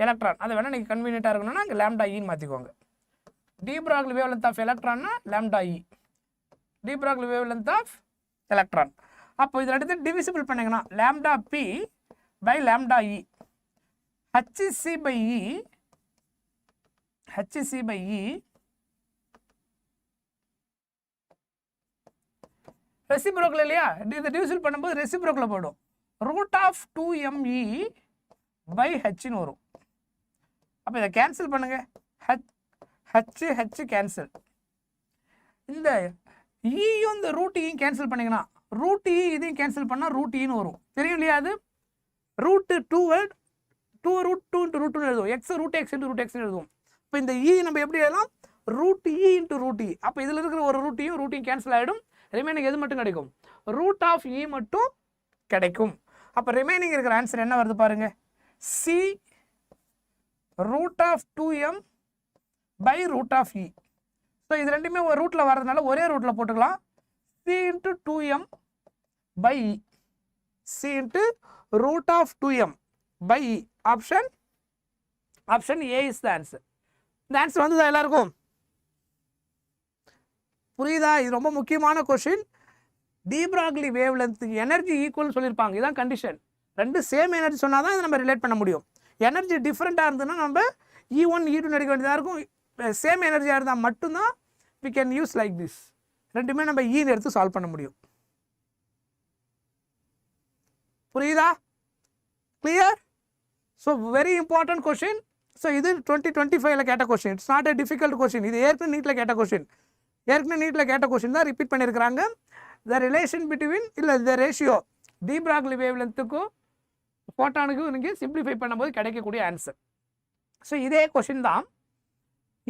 எலக்ட்ரான். அதை வேணால் நீங்கள் கன்வீனியண்ட்டாக இருக்கணும்னா இங்கே லாம்டா ஈன்னு மாற்றிக்கோங்க. டி பிராக்லி வேவ்லென்த் ஆஃப் எலக்ட்ரான்னா lambda E. De Broglie wavelength of electron. அப்போ இதில் எடுத்து டிவிசிபிள் பண்ணிங்கன்னா lambda B by lambda E. hc/e reciprocal இல்லையா? இதை டிவிசிபிள் பண்ணும்போது ரெசிப்ரோக்கில் போய்டும். √2me பை ஹெச்னு வரும். அப்போ இதை கேன்சல் பண்ணுங்க. H cancel. இந்த ஈயும் இந்த √e கேன்சல் பண்ணிங்கன்னா √e இதையும் கேன்சல் பண்ணால் √eன்னு வரும். தெரியும் இல்லையா? அது √2 √2 எழுதுவோம். x √x √x எழுதுவோம். இப்போ இந்த e நம்ம எப்படி எழுதலாம்? √e. அப்போ இதில் இருக்கிற ஒரு √e கேன்சல் ஆகிடும். ரிமைனிங் எது மட்டும் கிடைக்கும்? √e மட்டும் கிடைக்கும். அப்போ ரிமைனிங் இருக்கிற ஆன்சர் என்ன வருது பாருங்க. c √2m by √e. So இது ரெண்டுமே ஒரு ரூட்டில் வர்றதுனால ஒரே ரூட்டில் போட்டுக்கலாம். c × 2m by e. c × √2m by e. Option A is the answer. இந்த ஆன்சர் வந்துதா எல்லாருக்கும்? புரியுதா? இது ரொம்ப முக்கியமான கொஸ்டின். டி பிராக்லி வேவ்லென்த்துக்கு எனர்ஜி ஈக்குவல் சொல்லியிருப்பாங்க. இதுதான் கண்டிஷன். ரெண்டு சேம் எனர்ஜி சொன்னால் தான் இதை நம்ம ரிலேட் பண்ண முடியும். எனர்ஜி டிஃப்ரெண்ட்டாக இருந்ததுன்னா நம்ம E1 E2 எடுக்க வேண்டியதாக இருக்கும். சேம் எனர்ஜியாக இருந்தால் மட்டும்தான் we can use like this. ரெண்டுமே நம்ம ஈன்னு எடுத்து சால்வ் பண்ண முடியும். புரியுதா? Clear? So very important question. So இது 2025 கேட்ட question. It's not a difficult question. இது ஏற்கனவே நீட்டில் கேட்ட கொஸ்டின். நீட்டில் கேட்ட கொஸ்டின் தான் ரிப்பீட் பண்ணியிருக்கிறாங்க. த ரிலேஷன் பிட்வீன் இல்லை த ரேஷியோ டி பிராக்லி வேவ்லென்த்துக்கும் ஃபோட்டானுக்கும் நீங்கள் சிம்பிளிஃபை பண்ணும்போது கிடைக்கக்கூடிய ஆன்சர். ஸோ இதே கொஸ்டின் தான்.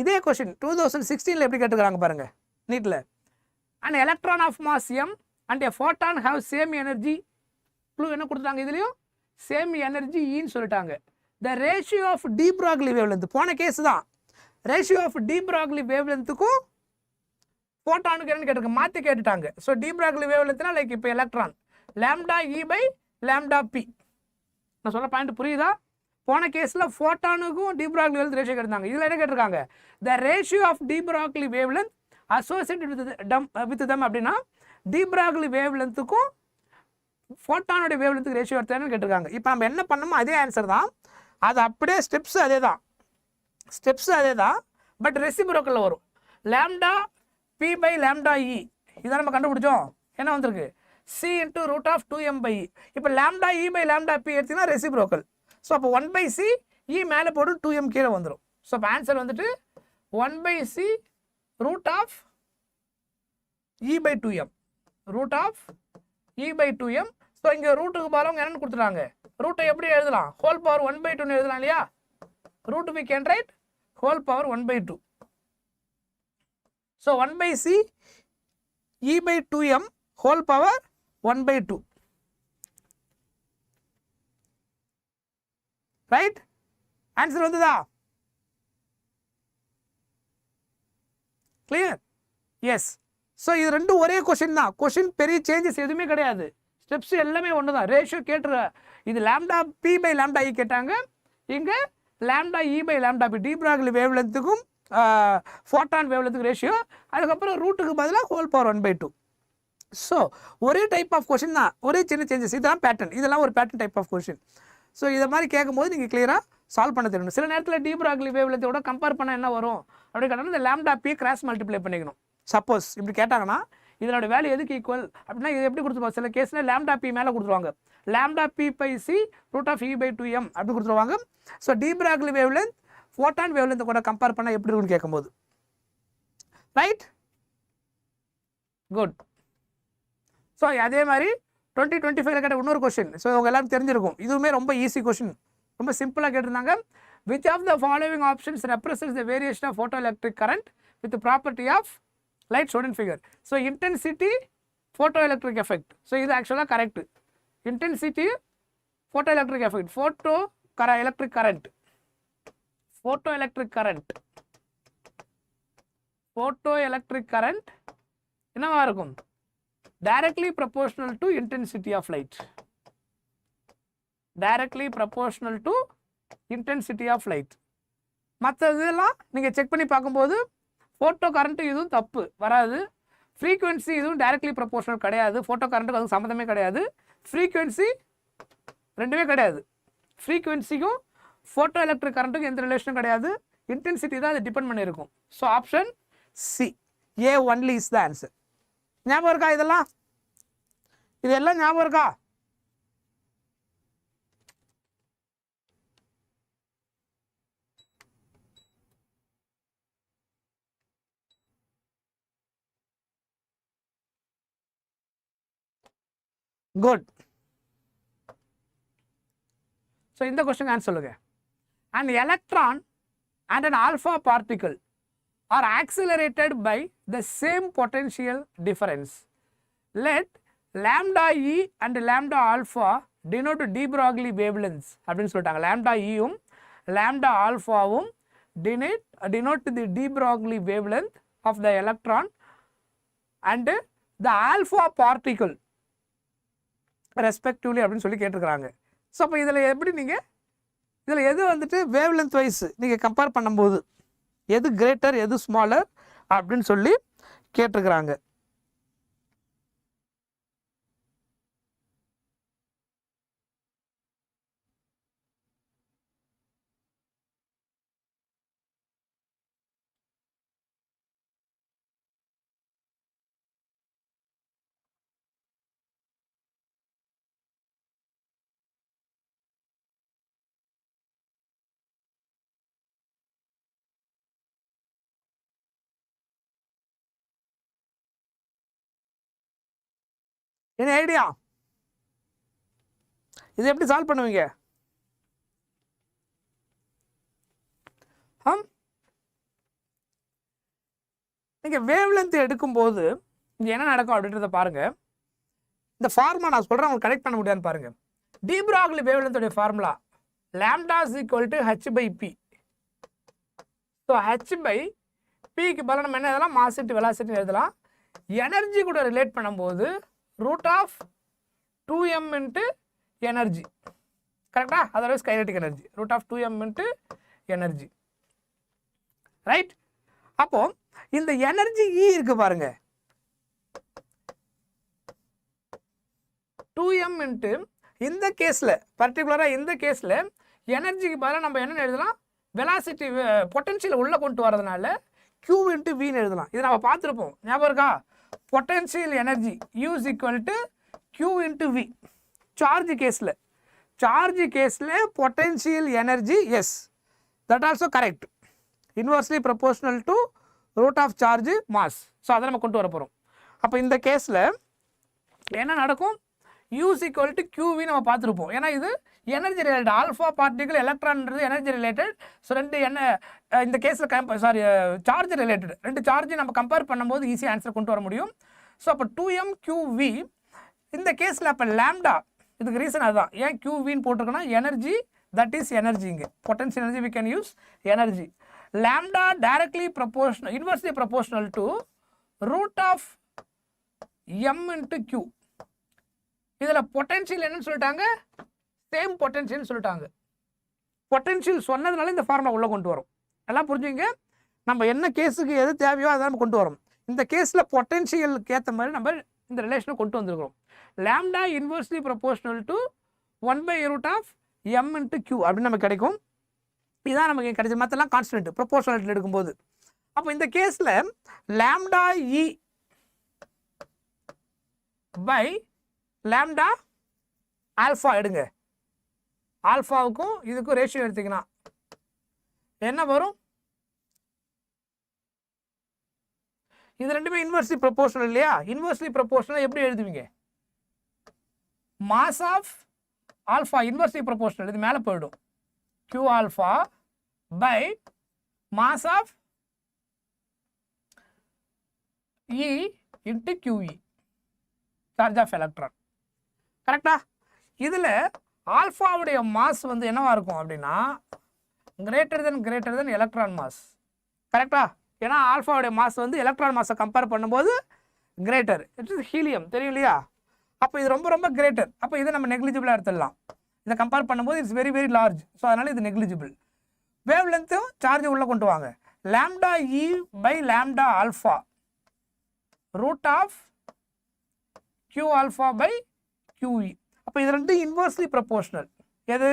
இதே கொஸ்டின் 2016 எப்படி கேட்டுக்கிறாங்க பாருங்கள் நீட்டில். And electron of mass m and a photon have same energy. Clue என்ன கொடுத்தாங்க? இதுலேயும் சேம் எனர்ஜி ஈன்னு சொல்லிட்டாங்க. The ratio of de Broglie wavelength போன கேஸ் தான். ரேஷியோ ஆஃப் டி பிராக்லி வேவ்லென்த்துக்கும் ஃபோட்டானுக்கு என்னன்னு கேட்டிருக்காங்க, மாற்றி கேட்டுட்டாங்க. ஸோ டி பிராக்லி வேவ்லென்த்னா லைக் இப்போ electron lambda E by lambda P. நான் சொல்ல பாயிண்ட் புரியுதா? போன கேஸில் ஃபோட்டானுக்கும் டி பிராக்லி வேவ்லென்த் ரேஷியோ கேட்டிருந்தாங்க. இதில் என்ன கேட்டிருக்காங்க? த ratio of de Broglie wavelength associated with them அப்படின்னா டி பிராக்லி வேவ்லென்த்துக்கும் ஃபோட்டானுடைய வேவ்லென்த்துக்கு ரேஷியோ எடுத்தான்னு கேட்டிருக்காங்க. இப்போ நம்ம என்ன பண்ணணுமோ அதே ஆன்சர் தான். அது அப்படியே ஸ்டெப்ஸ் அதே தான். பட் ரெசிப்ரோக்கலில் வரும். Lambda B by lambda e இதை நம்ம கண்டுபிடிச்சோம். என்ன வந்திருக்கு? c × √2m by e. இப்போ lambda E by lambda p எடுத்தீங்கன்னா ரெசிப்ரோக்கல். ஸோ அப்போ 1/c இ மேலே போட்டு 2m கீழே வந்துடும். ஸோ இப்போ ஆன்சர் வந்துட்டு 1/c √e/2m √e/2m. ஸோ இங்கே ரூட்டுக்கு பாருங்க என்னென்னு கொடுத்துட்டாங்க. ரூட்டை எப்படி எழுதலாம்? ஹோல் பவர் 1/2 எழுதலாம் இல்லையா? Root we can write whole power 1/2. So 1/c e/2m whole power 1/2. Right? Answer வந்துதா? கிளியர்? எஸ். ஸோ இது ரெண்டும் ஒரே கொஸ்டின் தான். கொஸ்டின் பெரிய சேஞ்சஸ் எதுவுமே கிடையாது. ஸ்டெப்ஸ் எல்லாமே ஒன்று தான். ரேஷியோ கேட்டுற இது lambda B by lambda E கேட்டாங்க. இங்கே lambda E by lambda P de Broglie வேவ்லென்த்துக்கும் ஃபோட்டான் வேவ்லென்த்துக்கு ரேஷியோ. அதுக்கப்புறம் ரூட்டுக்கு பதிலாக ஹோல் பவர் 1/2. ஸோ ஒரே டைப் ஆஃப் கொஸ்டின் தான், ஒரே சின்ன சேஞ்சஸ். இதுதான் பேட்டர்ன். இதெல்லாம் ஒரு pattern type of question. So இதை மாதிரி கேட்கும்போது நீங்கள் கிளியராக சால்வ் பண்ண தெரியணும். சில நேரத்தில் டி பிராக்லி வேவ்லென்த்தோட கம்பேர் பண்ணால் என்ன வரும் அப்படி கேட்டாலும் இந்த லாம்டா பி கிராஸ் மல்டிப்ளை பண்ணிக்கணும். சப்போஸ் இப்படி கேட்டாங்கன்னா இதனோட வேல்யூ எதுக்கு ஈக்குவல் அப்படின்னா இது எப்படி கொடுத்துருவாங்க? சில கேஸில் லாம்டா பி மேலே கொடுத்துருவாங்க. Lambda B by C √e/2m அப்படி கொடுத்துருவாங்க. So de Broglie wavelength photon wavelength கூட கம்பேர் பண்ணால் எப்படி இருக்குன்னு கேட்கும்போது. ரைட்? குட். ஸோ அதே மாதிரி 2025 கேட்ட இன்னொரு கொஸ்டின். ஸோ உங்க எல்லாரும் தெரிஞ்சிருக்கும். இதுவுமே ரொம்ப ஈஸி கொஸ்டின், ரொம்ப சிம்பிளாக கேட்டிருந்தாங்க. Which of the following options represents the variation of photo electric current with property of light shown in figure. So intensity photo electric effect. So இது ஆக்சுவலாக correct. Intensity photo electric effect, electric current, photo electric current என்னவா இருக்கும்? directly proportional to intensity of light. directly proportional to intensity of light. மற்றதெல்லாம் நீங்கள் check பண்ணி பார்க்கும்போது photo current இதுவும் தப்பு வராது. ஃப்ரீக்வன்சி இதுவும் டைரக்ட்லி ப்ரொபோர்ஷனல் கிடையாது. ஃபோட்டோ கரண்ட்டுக்கு அதுவும் சம்மந்தமே கிடையாது. ஃப்ரீக்வன்சி ரெண்டுமே கிடையாது. ஃப்ரீக்வன்சிக்கும் ஃபோட்டோ எலக்ட்ரிக் கரண்ட்டுக்கும் எந்த ரிலேஷனும் கிடையாது. இன்டென்சிட்டி தான் அது டிபெண்ட் பண்ணியிருக்கும். So option C, A only is the answer. ஞாபகம் இருக்கா? இதெல்லாம் ஞாபகம் இருக்கா? குட். ஸோ இந்த கொஸ்டின் ஆன்சர் சொல்லுங்க. An electron and an alpha particle are accelerated by the same potential difference. Let lambda e and lambda alpha denote de Broglie wavelengths அப்படின்னு சொல்லிட்டாங்க. lambda eயும் lambda alphaவும் denote the de Broglie wavelength of the electron and the alpha particle respectively அப்படின்னு சொல்லி கேட்டிருக்கிறாங்க. So அப்போ இதில் எப்படி நீங்கள் இதில் எது வந்துட்டு வேவ்லென்த் வைஸ் நீங்கள் கம்பேர் பண்ணும்போது எது கிரேட்டர் எது ஸ்மாலர் அப்படின்னு சொல்லி கேட்டிருக்கிறாங்க. என்ன ஐடியா? இது எப்படி சால்வ் பண்ணுவீங்க? நீங்கள் வேவ்லென்த் எடுக்கும்போது இங்கே என்ன நடக்கும் அப்படின்றத பாருங்க. இந்த ஃபார்முலா நான் சொல்கிறேன், உங்களுக்கு கனெக்ட் பண்ண முடியாதுன்னு பாருங்க. டி ப்ராக்லி வேவ்லென்த்தோடைய formula lambda is equal to h by p. So h by pக்கு பதிலாக நம்ம என்ன எழுதலாம்? மாஸ் இன்டு வெலாசிட்டி எழுதலாம். எனர்ஜி கூட ரிலேட் பண்ணும்போது root of 2m into energy, கரெக்டா? Otherwise kinetic energy root of 2m into energy, right? அப்போ இந்த எனர்ஜி E இருக்கு பாருங்க, 2m இன்ட்டு இந்த கேஸில் பர்டிகுலராக இந்த கேஸில் எனர்ஜிக்கு பதிலாக நம்ம என்ன எழுதலாம்? வெலாசிட்டி பொட்டன்ஷியல் உள்ளே கொண்டு வரதுனால Q இன்ட்டு வின்னு எழுதலாம். இது நம்ம பார்த்துருப்போம், ஞாபகம் இருக்கா? Potential energy U is equal to Q into V. Charge கேஸில் potential energy yes, that also correct. Inversely proportional to root of charge mass. So அதை நம்ம கொண்டு வர போகிறோம். அப்போ இந்த கேஸில் என்ன நடக்கும்? U is equal to QV நம்ம பார்த்துருப்போம். ஏன்னா இது எனர்ஜி ரிலேட்டட், ஆல்ஃபா பார்ட்டிகல் எலக்ட்ரான்றது எனர்ஜி ரிலேட்டட். ஸோ ரெண்டு இந்த கேஸில் சார்ஜ் ரிலேட்டட், ரெண்டு சார்ஜ் நம்ம கம்பேர் பண்ணும்போது ஈஸியாக ஆன்சர் கொண்டு வர முடியும். ஸோ அப்போ 2m QV இந்த கேஸில் அப்போ லேம்டா, இதுக்கு ரீசன் அதுதான். ஏன் QVன்னு போட்டிருக்கோன்னா எனர்ஜி, தட் இஸ் எனர்ஜி. இங்கே potential energy we can use energy. Lambda directly proportional, inversely proportional to root of m into Q. இதில் பொட்டன்ஷியல் என்னன்னு சொல்லிட்டாங்க? சேம் பொட்டன்ஷியல் சொல்லிட்டாங்க. பொட்டன்ஷியல் சொன்னதுனால இந்த ஃபார்முலா உள்ளே கொண்டு வரும். எல்லாம் புரிஞ்சுங்க. நம்ம என்ன கேஸுக்கு எது தேவையோ அதை நம்ம கொண்டு வரோம். இந்த கேஸில் பொட்டன்ஷியலுக்கு ஏற்ற மாதிரி நம்ம இந்த ரிலேஷனை கொண்டு வந்திருக்கிறோம். Lambda inversely proportional to 1/√m into Q அப்படின்னு நமக்கு கிடைக்கும். இதுதான் நமக்கு கிடைச்சது. மற்றெல்லாம் கான்ஸ்டன்ட் ப்ரொபோர்ஷனல் எடுக்கும்போது. அப்போ இந்த கேஸில் lambda E by lambda alpha எடுங்க. ஆல்ஃபாவுக்கும் இதுக்கும் ரேஷியோ எடுத்தீங்கன்னா என்ன வரும்? இது ரெண்டுமே இன்வெர்ஸ்லி ப்ரொபோர்ஷனல் இல்லையா? இன்வெர்ஸ்லி ப்ரொபோர்ஷனல் எப்படி எழுதுவீங்க? mass of alpha inversely proportional, இது மேலே போயிடும், q alpha by mass of E into QE, charge of electron. கரெக்டா? இதில் ஆல்ஃபாவுடைய மாஸ் வந்து என்னவா இருக்கும் அப்படின்னா greater than electron mass. கரெக்டா? ஏன்னா ஆல்ஃபாவுடைய மாஸ் வந்து எலக்ட்ரான் மாஸை கம்பேர் பண்ணும்போது கிரேட்டர். இட் இஸ் ஹீலியம், தெரியும் இல்லையா? அப்போ இது ரொம்ப ரொம்ப கிரேட்டர். அப்போ இதை நம்ம நெக்லிஜிபிளாக எடுத்துடலாம். இதை கம்பேர் பண்ணும்போது it's very very large. So அதனால் இது நெக்லிஜிபிள். வேவ் லென்த்தும் சார்ஜ் உள்ளே கொண்டு வாங்க. Lambda E by lambda alpha root of q alpha by q e. அப்போ இது ரெண்டும் இன்வர்ஸ்லி ப்ரொபோர்ஷனல். எது?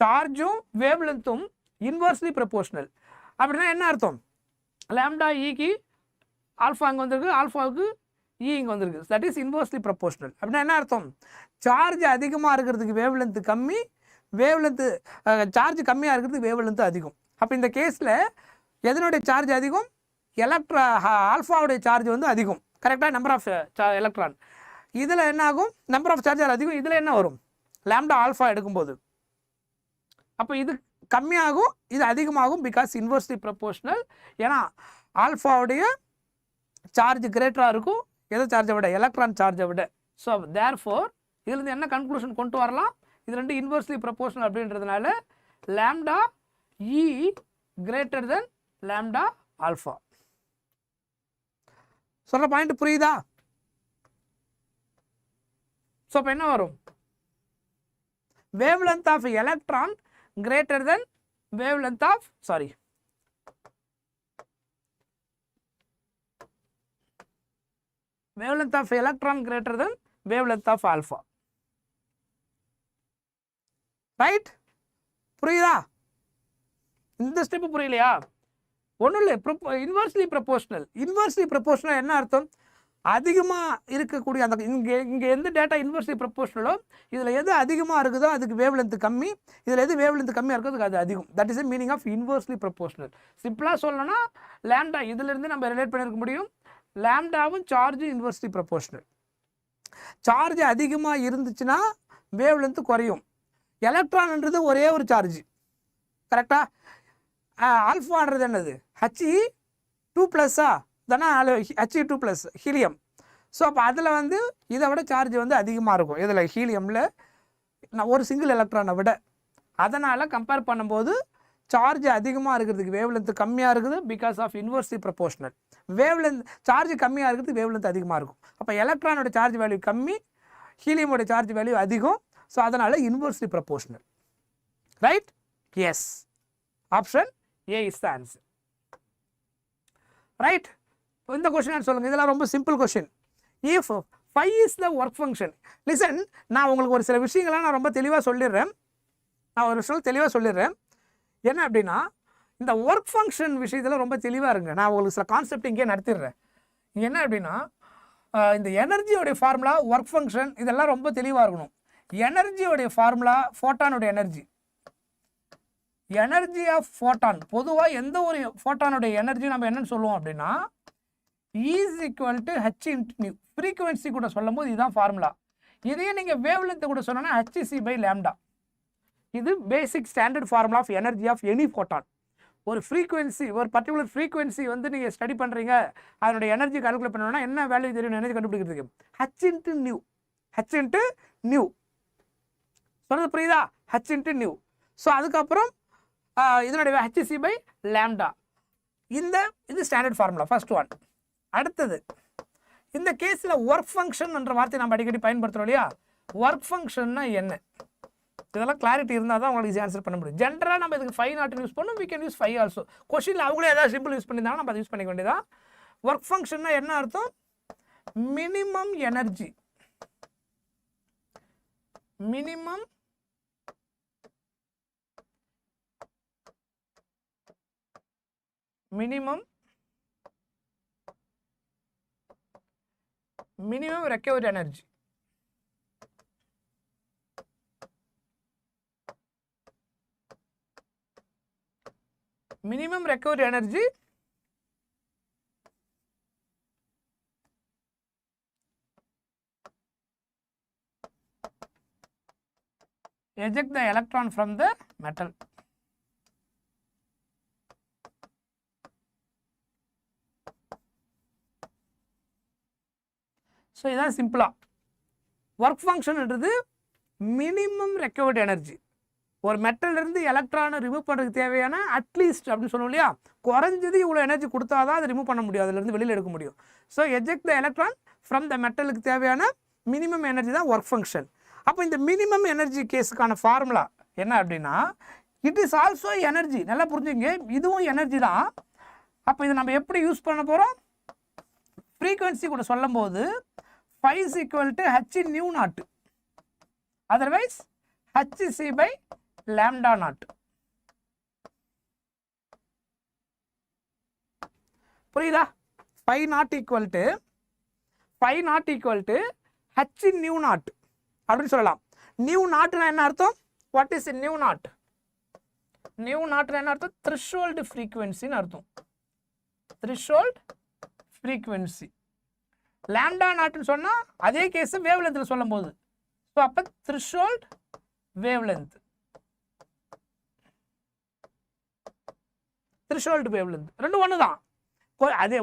சார்ஜும் வேவ் லென்த்தும் இன்வர்ஸ்லி ப்ரொபோர்ஷனல். அப்படின்னா என்ன அர்த்தம்? லாம்டா இக்கு ஆல்ஃபா அங்கே வந்திருக்கு, ஆல்ஃபாவுக்கு இ இங்கே வந்திருக்கு. That is inversely proportional. அப்படின்னா என்ன அர்த்தம்? சார்ஜ் அதிகமாக இருக்கிறதுக்கு வேவ் லென்த்து கம்மி, வேவ் லென்த்து சார்ஜ் கம்மியாக இருக்கிறதுக்கு வேவ் லென்த்து அதிகம். அப்போ இந்த கேஸில் எதனுடைய சார்ஜ் அதிகம்? ஆல்ஃபாவுடைய சார்ஜ் வந்து அதிகம். கரெக்டாக? Number of electron. இதில் என்ன ஆகும்? நம்பர் ஆஃப் சார்ஜ் அதிகம். இதில் என்ன வரும்? லாம்டா ஆல்ஃபா எடுக்கும்போது அப்போ இது கம்மியாகும், இது அதிகமாகும். Because inversely proportional. ஏன்னா ஆல்ஃபாவுடைய சார்ஜ் கிரேட்டராக இருக்கும் எதை சார்ஜை விட? எலக்ட்ரான் சார்ஜை விட. ஸோ தேர்ஃபோர் இதுலேருந்து என்ன கன்க்ளூஷன் கொண்டு வரலாம்? இது ரெண்டு இன்வர்ஸ்லி ப்ரொபோர்ஷனல் அப்படின்றதுனால lambda e greater then lambda alpha. சொல்கிற பாயிண்ட் புரியுதா? ஸோ இப்போ என்ன வரும்? Wave length of electron greater than wavelength of wavelength of electron greater than wavelength of alpha. Right? புரியுதா? இந்த ஸ்டெப் புரியலையா? ஒன்றும் இல்லை. Inversely proportional. இன்வர்ஸ்லி ப்ரொபோர்ஷனல் என்ன அர்த்தம்? அதிகமாக இருக்கக்கூடிய அந்த இங்கே எந்த டேட்டா இன்வர்ஸ்லி ப்ரொபோர்ஷனலோ இதில் எது அதிகமாக இருக்குதோ அதுக்கு வேவ் லென்த்து கம்மி, இதில் எது வேவ் லென்த்து கம்மியாக இருக்குதோ அது அதிகம். That is the meaning of inversely proportional. சிம்பிளாக சொல்லணும்னா லாம்டா இதிலிருந்து நம்ம ரிலேட் பண்ணியிருக்க முடியும். லாம்டாவும் சார்ஜ் இன்வர்ஸ்லி ப்ரொபோர்ஷனல். சார்ஜ் அதிகமாக இருந்துச்சுன்னா வேவ் லென்த்து குறையும். எலக்ட்ரான்ன்றது ஒரே ஒரு சார்ஜ். கரெக்டாக? ஆல்ஃபான்றது என்னது? He2+ஆ தானே? He2+ helium. ஸோ அப்போ அதில் வந்து இதை விட சார்ஜ் வந்து அதிகமாக இருக்கும். இதில் ஹீலியமில் நான் ஒரு சிங்கிள் எலக்ட்ரானை விட. அதனால் கம்பேர் பண்ணும்போது சார்ஜ் அதிகமாக இருக்கிறதுக்கு வேவ் லென்த்து கம்மியாக இருக்குது. Because of inversely proportional. Wavelength charge கம்மியாக இருக்கிறதுக்கு வேவ் லென்த் அதிகமாக இருக்கும். அப்போ எலக்ட்ரானோட சார்ஜ் வேல்யூ கம்மி, ஹீலியமோட சார்ஜ் வேல்யூ அதிகம். ஸோ அதனால் inversely proportional. Right? Yes. Option A is the answer. Right? இந்த கொஸ்டின் சொல்லுங்கள். இதெல்லாம் ரொம்ப simple question. If phi is the work function. Listen, நான் உங்களுக்கு ஒரு சில விஷயங்கள்லாம் நான் ரொம்ப தெளிவாக சொல்லிடுறேன். என்ன அப்படின்னா இந்த ஒர்க் ஃபங்க்ஷன் விஷயத்தில் ரொம்ப தெளிவாக இருங்க. நான் உங்களுக்கு சில கான்செப்ட் இங்கே நடத்திடுறேன். என்ன அப்படின்னா இந்த எனர்ஜியோடைய ஃபார்முலா, ஒர்க் ஃபங்க்ஷன் இதெல்லாம் ரொம்ப தெளிவாக இருக்கணும். எனர்ஜியோடைய ஃபார்முலா ஃபோட்டானுடைய எனர்ஜி. எனர்ஜி ஆஃப் ஃபோட்டான், பொதுவாக எந்த ஒரு ஃபோட்டானுடைய எனர்ஜி நம்ம என்னன்னு சொல்லுவோம் அப்படின்னா is equal to H into nu. Frequency கூட சொல்லும் போது இதுதான் ஃபார்முலா. இதையே நீங்கள் வேவ் லென்த் கூட சொன்னோன்னா HC பை லாம்டா. இது basic standard formula of energy of any photon. ஒரு ஃப்ரீக்குவென்சி, ஒரு பர்டிகுலர் ஃப்ரீக்குவென்சி வந்து நீங்கள் ஸ்டடி பண்ணுறீங்க, அதனுடைய எனர்ஜி கால்குலேட் பண்ணணும்னா என்ன வேல்யூ தெரியும் எனர்ஜி கண்டுபிடிக்கிறதுக்கு? H into new. சொல்கிறது புரியுதா? H into new. ஸோ அதுக்கப்புறம் இதனுடைய HC பை லாம்டா. இது ஸ்டாண்டர்ட் ஃபார்முலா ஃபர்ஸ்ட் ஒன். அடுத்தது இந்த கேஸில் ஒர்க் ஃபங்க்ஷன் என்ற வார்த்தை நம்ம அடிக்கடி பயன்படுத்துகிறோம் இல்லையா? ஒர்க் ஃபங்க்ஷன்னா என்ன? இதெல்லாம் கிளாரிட்டி இருந்தால் தான் உங்களுக்கு ஈஸி ஆன்சர் பண்ண முடியும். ஜென்ரலாக நம்ம இதுக்கு 5 நாட் யூஸ் பண்ணணும். We can use 5 also. கொஸ்டினில் அவங்களே ஏதாவது சிம்பிள் யூஸ் பண்ணியிருந்தாங்க, நம்ம அதை யூஸ் பண்ணிக்க வேண்டியதான். ஒர்க் ஃபங்க்ஷன்னா என்ன அர்த்தம்? Minimum energy. Minimum recovered energy. Minimum recovered energy eject the electron from the metal. So இதான் சிம்பிளாக ஒர்க் ஃபங்க்ஷன்ன்றது மினிமம் ரெக்கவர்டு எனர்ஜி. ஒரு மெட்டல்லேருந்து எலக்ட்ரானை ரிமூவ் பண்ணுறதுக்கு தேவையான அட்லீஸ்ட் அப்படின்னு சொல்லுவோம் இல்லையா, குறைஞ்சது இவ்வளோ எனர்ஜி கொடுத்தா தான் அதை ரிமூவ் பண்ண முடியும், அதிலேருந்து வெளியில் எடுக்க முடியும். So eject the electron from the மெட்டலுக்கு தேவையான மினிமம் எனர்ஜி தான் ஒர்க் ஃபங்க்ஷன். அப்போ இந்த மினிமம் எனர்ஜி கேஸுக்கான ஃபார்முலா என்ன அப்படின்னா, இட் இஸ் ஆல்சோ எனர்ஜி. நல்லா புரிஞ்சுங்க, இதுவும் எனர்ஜி தான். அப்போ இதை நம்ம எப்படி யூஸ் பண்ண போகிறோம், ஃப்ரீக்வன்சி கூட சொல்லும் போது phi is equal to h nu naught, otherwise hc by lambda naught. புரியுதா? phi not equal to h nu naught அப்படின்னு சொல்லலாம். நியூ நாட்னா என்ன அர்த்தம்? What is nu naught? Nu நாட்னா என்ன அர்த்தம்? த்ரெஷோல்டு ஃப்ரீக்வன்சின்னு அர்த்தம். Threshold frequency. லாம்டா நாட்னு சொன்னால் அதே கேஸ் வேவ் லென்த்தில் சொல்லும் போது, ஸோ அப்போ threshold wave length, threshold wave length ரெண்டும் ஒன்று தான். அதே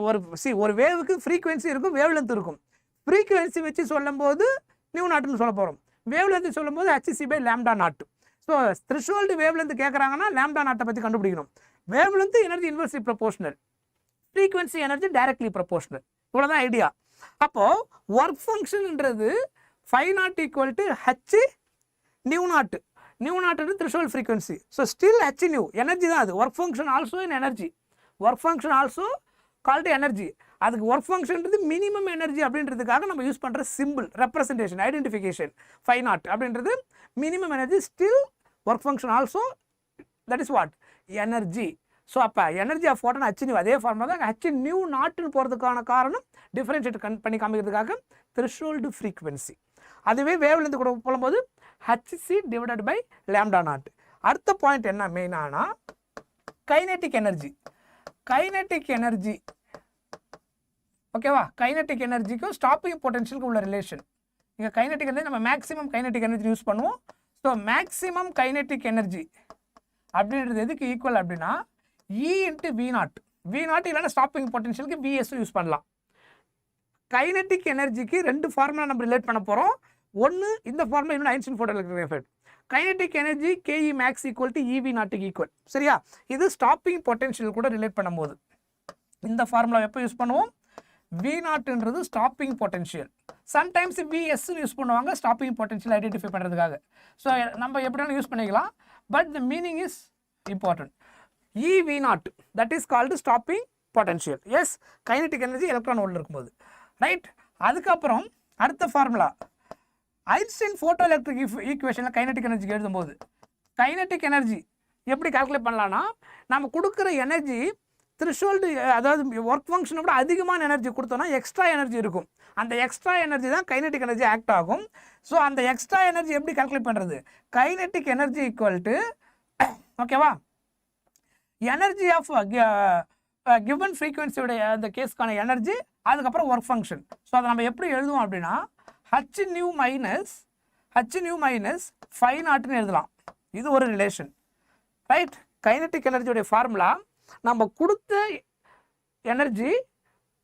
ஒரு வேவுக்கு ஃப்ரீக்வன்சி இருக்கும், வேவ் லென்த் இருக்கும். ஃப்ரீக்வன்சி வச்சு சொல்லும் போது நியூ நாட்னு சொல்ல போகிறோம், வேவ் லென்த் சொல்லும் போது H C by lambda naught. So threshold wave length கேட்குறாங்கன்னா லாம்டா நாட்டை பற்றி கண்டுபிடிக்கணும். Wavelength energy inversely proportional, frequency energy directly proportional. இவ்வளோதான் ஐடியா. அப்போது ஒர்க் ஃபங்க்ஷன்ன்றது phi naught equal to H nu naught. Nu நாட்ன்றது threshold frequency. So still H nu energy தான் அது. Work function also in energy. Work function also called energy. அதுக்கு work ஃபங்க்ஷன்றது minimum energy அப்படின்றதுக்காக நம்ம யூஸ் பண்ணுற simple representation identification phi naught அப்படின்றது minimum energy. Still work function also that is what energy. So அப்போ energy of photon H nu அதே formula தான். H nu நாட்டுன்னு போகிறதுக்கான காரணம் டிஃபரன்ஷியேட் பண்ணி காமிக்கிறதுக்காக த்ரெஷோல்டு ஃப்ரீக்வன்சி. அதுவே வேவ்லேருந்து கூட போகும்போது h c divided by lambda naught. அடுத்த பாயிண்ட் என்ன மெயினானா கைனெட்டிக் எனர்ஜி. கைனெட்டிக் எனர்ஜி ஓகேவா? கைனெட்டிக் எனர்ஜிக்கும் ஸ்டாப்பிங் பொட்டன்ஷியலுக்கு உள்ள ரிலேஷன். இங்கே கைனெட்டிக் எனர்ஜி நம்ம மேக்ஸிமம் கைனெட்டிக் எனர்ஜி யூஸ் பண்ணுவோம். ஸோ மேக்ஸிமம் கைனெட்டிக் எனர்ஜி அப்படின்றது எதுக்கு ஈக்குவல் அப்படின்னா E into V naught. V naught இல்லைன்னா ஸ்டாப்பிங் பொட்டன்ஷியலுக்கு விஎஸ் யூஸ் பண்ணலாம். கைனெட்டிக் எனர்ஜிக்கு ரெண்டு ஃபார்முலா நம்ம ரிலேட் பண்ண போகிறோம். ஒன்று இந்த ஃபார்முலா, இன்னொன்று Einstein photoelectric effect. Kinetic energy KE max equal to EV நாட்டுக்கு ஈக்குவல். சரியா? இது ஸ்டாப்பிங் பொட்டன்ஷியல் கூட ரிலேட் பண்ணும்போது இந்த ஃபார்முலா எப்போ யூஸ் பண்ணுவோம்? வி நாட்ன்றது stopping potential. Sometimes V S use பண்ணுவாங்க ஸ்டாப்பிங் பொட்டன்ஷியல் ஐடென்டிஃபை பண்ணுறதுக்காக. ஸோ நம்ம எப்படினாலும் யூஸ் பண்ணிக்கலாம். But the meaning is important. EV naught that is called stopping potential. Yes, kinetic energy electron volt இருக்கும்போது, ரைட்? அதுக்கப்புறம் அடுத்த ஃபார்முலா ஐன்ஸ்டீன் ஃபோட்டோ எலக்ட்ரிக் ஈக்குவேஷனில் kinetic எனர்ஜிக்கு எழுதும்போது கைனெட்டிக் எனர்ஜி எப்படி கால்குலேட் பண்ணலான்னா, நம்ம கொடுக்குற எனர்ஜி த்ரெஷோல்டு, அதாவது ஒர்க் ஃபங்க்ஷனை விட அதிகமான எனர்ஜி கொடுத்தோன்னா எக்ஸ்ட்ரா எனர்ஜி இருக்கும். அந்த எக்ஸ்ட்ரா எனர்ஜி தான் கைனெட்டிக் எனர்ஜி ஆக்ட் ஆகும். ஸோ அந்த எக்ஸ்ட்ரா எனர்ஜி எப்படி கால்குலேட் பண்ணுறது? கைனெட்டிக் எனர்ஜி ஈக்குவல் டு ஓகேவா எனர்ஜி ஆஃப் கிவன் ஃப்ரீக்வன்சியோடைய அந்த கேஸ்க்கான எனர்ஜி, அதுக்கப்புறம் ஒர்க் ஃபங்க்ஷன். ஸோ அதை நம்ம எப்படி எழுதுவோம் அப்படின்னா ஹச் நியூ மைனஸ் phi நாட்னு எழுதலாம். இது ஒரு ரிலேஷன், ரைட்? கைனெட்டிக் எனர்ஜியோடைய ஃபார்முலா நம்ம கொடுத்த எனர்ஜி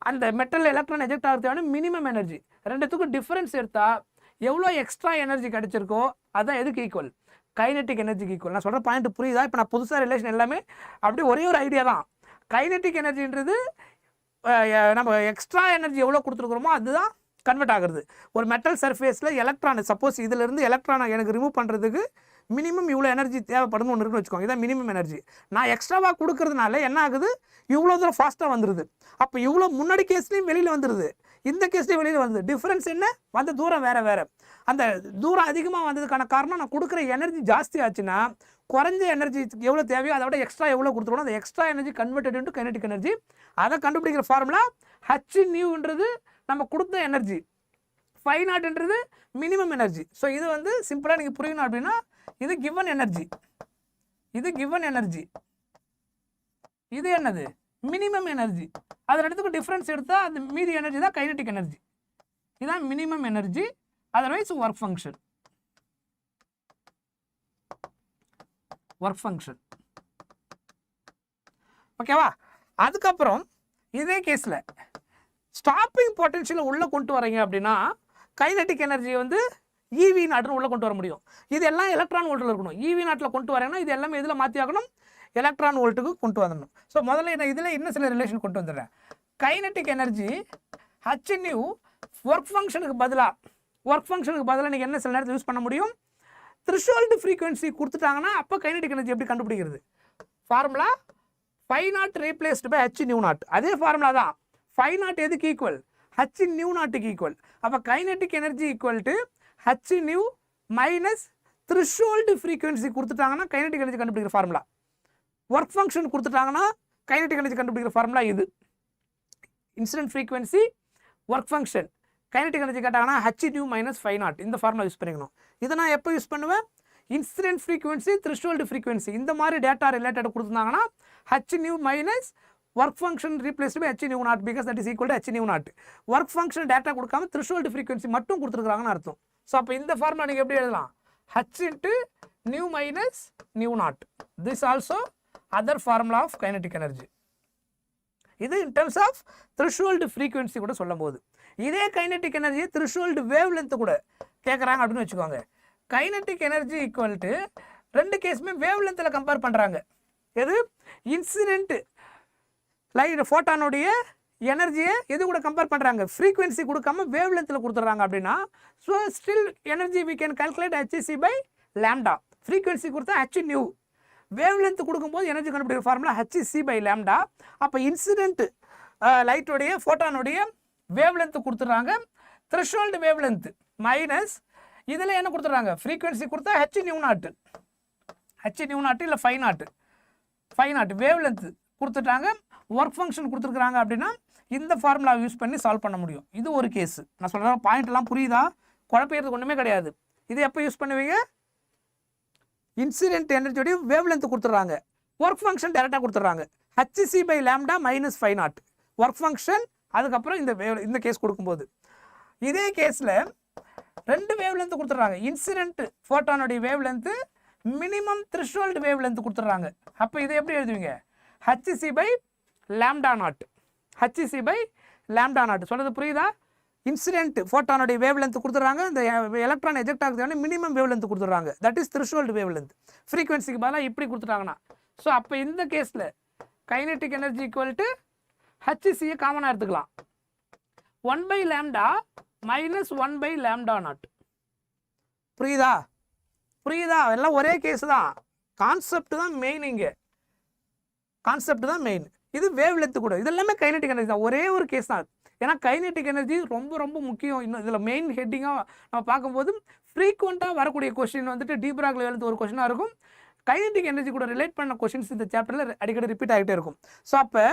அந்த மெட்டல் எலக்ட்ரான் எஜெக்ட் ஆகிறதுக்கான மினிமம் எனர்ஜி, ரெண்டுத்துக்கும் டிஃபரன்ஸ் எடுத்தால் எவ்வளோ எக்ஸ்ட்ரா எனர்ஜி கிடச்சிருக்கோ அதுதான் எதுக்கு ஈக்குவல்? Kinetic எனர்ஜிக்கு equal. நான் சொல்கிற பாயிண்ட் புரியுதா? இப்போ நான் புதுசாக ரிலேஷன் எல்லாமே அப்படி ஒரே ஒரு ஐடியா தான். கைனெட்டிக் எனர்ஜின்றது நம்ம எக்ஸ்ட்ரா எனர்ஜி எவ்வளோ கொடுத்துருக்குறோமோ அதுதான் கன்வெர்ட் ஆகுறது. ஒரு மெட்டல் சர்ஃபேஸில் எலக்ட்ரான் சப்போஸ் இதிலேருந்து எலக்ட்ரானை எனக்கு ரிமூவ் பண்ணுறதுக்கு மினிமம் இவ்வளோ எனர்ஜி தேவைப்படுன்னு ஒன்று இருக்குன்னு வச்சுக்கோங்க. இதான் மினிமம் எனர்ஜி. நான் எக்ஸ்ட்ராவாக கொடுக்கறதுனால என்ன ஆகுது? இவ்வளோ தூரம் ஃபாஸ்ட்டாக வந்துடுது. அப்போ இவ்வளோ முன்னாடி கேஸ்லேயும் வெளியில் வந்துடுது, இந்த கேஸ்லேயும் வெளியில் வந்துடுது. டிஃப்ரென்ஸ் என்ன? வந்த தூரம் வேறு வேறு. அந்த தூரம் அதிகமாக வந்ததுக்கான காரணம் நான் கொடுக்குற எனர்ஜி ஜாஸ்தி ஆச்சுன்னா குறைஞ்ச எனர்ஜி எவ்வளோ தேவையோ அதை விட எக்ஸ்ட்ரா எவ்வளோ கொடுத்துருவோம், அந்த extra energy converted into kinetic energy. அதை கண்டுபிடிக்கிற ஃபார்முலா ஹச் நியூன்றது நம்ம கொடுத்த எனர்ஜி, phi நாட்ன்றது மினிமம் எனர்ஜி. ஸோ இது வந்து சிம்பிளாக நீங்கள் புரியணும் அப்படின்னா இது கிவன் எனர்ஜி, இது கிவன் எனர்ஜி, இது என்னது? Minimum energy. அது ரெண்டுத்துக்கும் டிஃப்ரென்ஸ் எடுத்தால் அந்த மீதி எனர்ஜி தான் கைனெட்டிக் எனர்ஜி. இதுதான் minimum energy, otherwise work function. Work function. ஓகேவா? அதுக்கப்புறம் இதே கேஸில் ஸ்டாப்பிங் பொட்டன்ஷியலை உள்ளே கொண்டு வரீங்க அப்படின்னா கைனெட்டிக் எனர்ஜி வந்து ஈவி நாட்டுன்னு உள்ளே கொண்டு வர முடியும். இது எல்லாம் எலக்ட்ரான் வோல்ட்டில் இருக்கணும். ஈவி நாட்டில் கொண்டு வரேன்னா இது எல்லாமே இதில் மாற்றி ஆகணும், எலக்ட்ரான் வோல்ட்டுக்கு கொண்டு வரணும். ஸோ முதல்ல நான் இதில் இன்னும் சில ரிலேஷன் கொண்டு வந்துடுறேன். Kinetic energy H new work ஃபங்க்ஷனுக்கு பதிலாக நீங்கள் என்ன சில நேரத்தில் யூஸ் பண்ண முடியும், த்ரெஷோல்டு ஃப்ரீக்வன்சி கொடுத்துட்டாங்கன்னா அப்போ கைனெட்டிக் எனர்ஜி எப்படி கண்டுபிடிக்கிறது? Formula phi naught replaced by H nu naught. அதே ஃபார்முலா தான். ஃபை நாட் எதுக்கு ஈக்குவல்? ஹச் நியூ நாட்டுக்கு ஈக்குவல். அப்போ kinetic energy equal to H nu minus threshold frequency கொடுத்துட்டாங்கன்னா கைனெட்டிக் எனர்ஜி கண்டுபிடிக்கிற ஃபார்முலா. ஒர்க் ஃபங்க்ஷன் கொடுத்துட்டாங்கன்னா கைனெட்டிக் எனர்ஜி கண்டுபிடிக்கிற formula இது. Incident frequency, work function, kinetic energy கேட்டாங்கன்னா H nu minus phi naught. இந்த formula use பண்ணிக்கணும். இதை நான் எப்போ யூஸ் பண்ணுவேன்? இன்சிடென்ட் ஃப்ரீக்வன்சி, த்ரெஷோல்டு ஃப்ரீக்வன்சி இந்த மாதிரி டேட்டா ரிலேட்டட் கொடுத்துருந்தாங்கன்னா H nu minus work function replaced by H nu naught because that is equal to H nu naught. Work function data கொடுக்காம த்ரெஷோல்டு ஃப்ரீக்வன்சி மட்டும் கொடுத்துருக்காங்கன்னு அர்த்தம். ஸோ அப்போ இந்த ஃபார்முலா நீங்கள் எப்படி எழுதலாம்? H into nu minus nu naught. This also other formula of kinetic energy. இது in terms of threshold frequency கூட சொல்லும் போது. இதே kinetic energy threshold wave length கூட கேட்குறாங்க அப்படின்னு வச்சுக்கோங்க. கைனெட்டிக் எனர்ஜி ஈக்குவல் டு ரெண்டு கேஸுமே வேவ் லென்த்தில் கம்பேர் பண்ணுறாங்க. எது? இன்சிடென்ட் லைட் ஃபோட்டானுடைய எனர்ஜியை எது கூட கம்பேர் பண்ணுறாங்க? ஃப்ரீக்வன்சி கொடுக்காம வேவ் லென்த்தில் கொடுத்துட்றாங்க அப்படின்னா so still energy we can calculate h c by lambda. Frequency கொடுத்தா ஹெச் நியூ, வேவ் லென்த் கொடுக்கும்போது எனர்ஜி கண்டுபிடிக்கிற ஃபார்முலா ஹெச்சி பை லேம்டா. அப்போ இன்சிடென்ட் லைட்டோடைய ஃபோட்டானுடைய வேவ் லென்த் கொடுத்துட்றாங்க, த்ரெஷோல்டு வேவ் லென்த் மைனஸ் இதில் என்ன கொடுத்துட்றாங்க? ஃப்ரீக்வன்சி கொடுத்தா h nu naught, h nu naught இல்லை ஃபை நாட்டு வேவ் லென்த் கொடுத்துட்டாங்க, ஒர்க் ஃபங்க்ஷன் கொடுத்துருக்குறாங்க அப்படின்னா இந்த ஃபார்முலா யூஸ் பண்ணி சால்வ் பண்ண முடியும். இது ஒரு கேஸ். நான் சொல்கிற பாயிண்ட்லாம் புரியுதா? குழப்பறதுக்கு ஒன்றுமே கிடையாது. இது எப்போ யூஸ் பண்ணுவீங்க? இன்சிடென்ட் எனர்ஜியோடைய வேவ் லென்த் கொடுத்துட்றாங்க, ஒர்க் ஃபங்க்ஷன் டேரெக்டாக கொடுத்துட்றாங்க H C by lambda minus phi naught work function. அதுக்கப்புறம் இந்த கேஸ் கொடுக்கும்போது இதே கேஸில் ரெண்டு வேவ் லென்த் கொடுத்துட்றாங்க. இன்சிடென்ட் ஃபோட்டானுடைய wavelength minimum threshold wave length கொடுத்துட்றாங்க. அப்போ இதை எப்படி எழுதுவீங்க? H C by lambda naught. H C by lambda naught. சொல்கிறது புரியுதா? இன்சிடென்ட் ஃபோட்டானுடைய வேவ் லென்த் கொடுத்துட்றாங்க, இந்த எலக்ட்ரான் எஜெக்ட் ஆகுது மினிமம் வேவ் லென்த் கொடுத்துட்றாங்க, that is threshold wave length. ஃப்ரீக்வன்சிக்கு பதிலாக இப்படி கொடுத்துட்டாங்கன்னா ஸோ அப்போ இந்த கேஸில் கைனெட்டிக் எனர்ஜி ஈக்குவல் டு ஹெச்சியை காமனாக எடுத்துக்கலாம். 1 by lambda minus 1 by lambda naught. புரியுதா? எல்லாம் ஒரே கேஸ் தான். கான்செப்ட் தான் மெயின். இங்கே கான்செப்ட் தான் மெயின். இது வேவ் லென்த் கூட. இது எல்லாமே கைனெட்டிக் எனர்ஜி தான். ஒரே ஒரு கேஸ் தான். ஏன்னா கைனெட்டிக் எனர்ஜி ரொம்ப ரொம்ப முக்கியம். இன்னும் இதில் மெயின் ஹெட்டிங்காக நம்ம பார்க்கும்போது ஃப்ரீக்வெண்ட்டாக வரக்கூடிய கொஸ்டின் வந்துட்டு டீப்ராக் லெவலுக்கு ஒரு கொஸ்டினாக இருக்கும். கைனெட்டிக் எனர்ஜி கூட ரிலேட் பண்ண கொஸ்டின்ஸ் இந்த சாப்டரில் அடிக்கடி ரிப்பீட் ஆகிட்டே இருக்கும். ஸோ அப்போ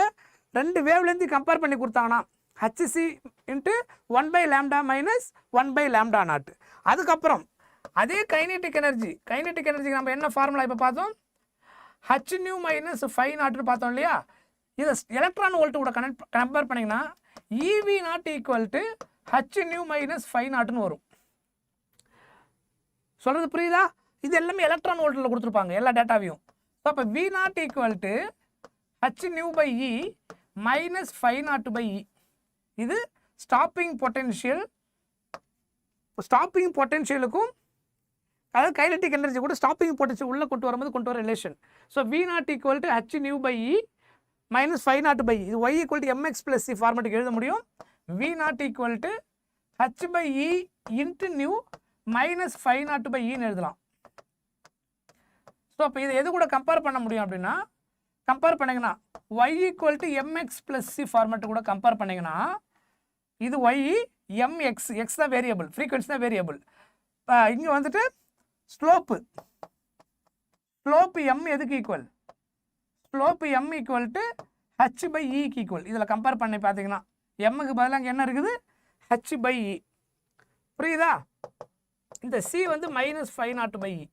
ரெண்டு வேவ் லென்த்து கம்பேர் பண்ணி கொடுத்தாங்கன்னா H C into 1 by lambda minus 1 by lambda naught. அதுக்கப்புறம் அதே கைனெட்டிக் எனர்ஜிக்கு நம்ம என்ன ஃபார்முலா இப்போ பார்த்தோம்? ஹச் நியூ மைனஸ் ஃபை நாட்னு பார்த்தோம் இல்லையா? இதை எலக்ட்ரான் வோல்ட்டு கூட கம்பேர் பண்ணிங்கன்னா E V naught equal to H nu minus phi நாட்னு வரும். சொல்கிறது புரியுதா? இது எல்லாமே எலக்ட்ரான் வோல்ட்டில் கொடுத்துருப்பாங்க எல்லா டேட்டாவையும். ஸோ அப்போ V naught equal to H nu by E minus phi naught by E. இது ஸ்டாப்பிங் பொட்டென்ஷியலுக்கும் அதாவது கைனெட்டிக் எனர்ஜி கூட ஸ்டாப்பிங் பொட்டென்ஷியல் உள்ளே கொண்டு வர relation. So V naught equal to H nu by E minus phi naught by இது Y equal to MX plus C ஃபார்மேட்டுக்கு எழுத முடியும். V naught equal to H by E into nu minus phi naught by இன்னு எழுதலாம். So அப்போ இது எது கூட கம்பேர் பண்ண முடியும் அப்படின்னா கம்பேர் பண்ணிங்கன்னா y equal to MX plus c format கூட கம்பேர் பண்ணிங்கன்னா இது ஒய் எம்எக்ஸ், எக்ஸ் தான் வேரியபிள், ஃப்ரீக்வன்சி தான் வேரியபிள். இங்கே வந்துட்டு ஸ்லோப்பு எம் எதுக்கு equal? Slope m equal to H by இக்கு ஈக்குவல். இதில் கம்பேர் பண்ணி பார்த்தீங்கன்னா எம்முக்கு பதிலாக அங்கே என்ன இருக்குது? H by e. புரியுதா? இந்த சி வந்து minus phi naught by E.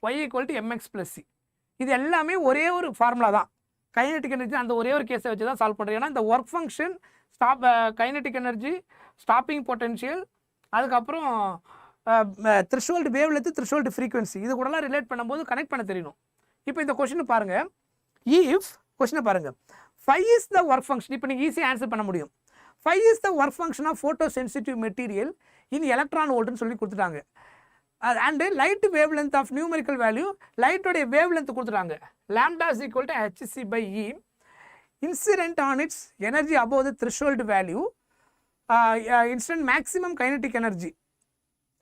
Y equal to MX plus c. இது எல்லாமே ஒரே ஒரு ஃபார்முலா தான். கைனெட்டிக் எனர்ஜி அந்த ஒரே ஒரு கேஸை வச்சு தான் சால்வ் பண்ணுறேன். ஏன்னா இந்த work function kinetic energy, stopping potential, அதுக்கப்புறம் threshold wave length threshold frequency இது கூடலாம் ரிலேட் பண்ணும்போது கனெக்ட் பண்ண தெரியணும். இப்போ இந்த கொஷின் பாருங்கள், இஃப் கொஷினை பாருங்கள், phi is the work function. இப்போ நீங்கள் ஈஸியாக ஆன்சர் பண்ண முடியும். phi is the work function of photosensitive material in electron voltனு சொல்லி கொடுத்துட்டாங்க. And light wave length of numerical value, லைட்டோடைய வேவ் லென்த் கொடுத்துட்டாங்க. lambda is equal to hc/E, incident on its energy above the threshold value, instant maximum kinetic energy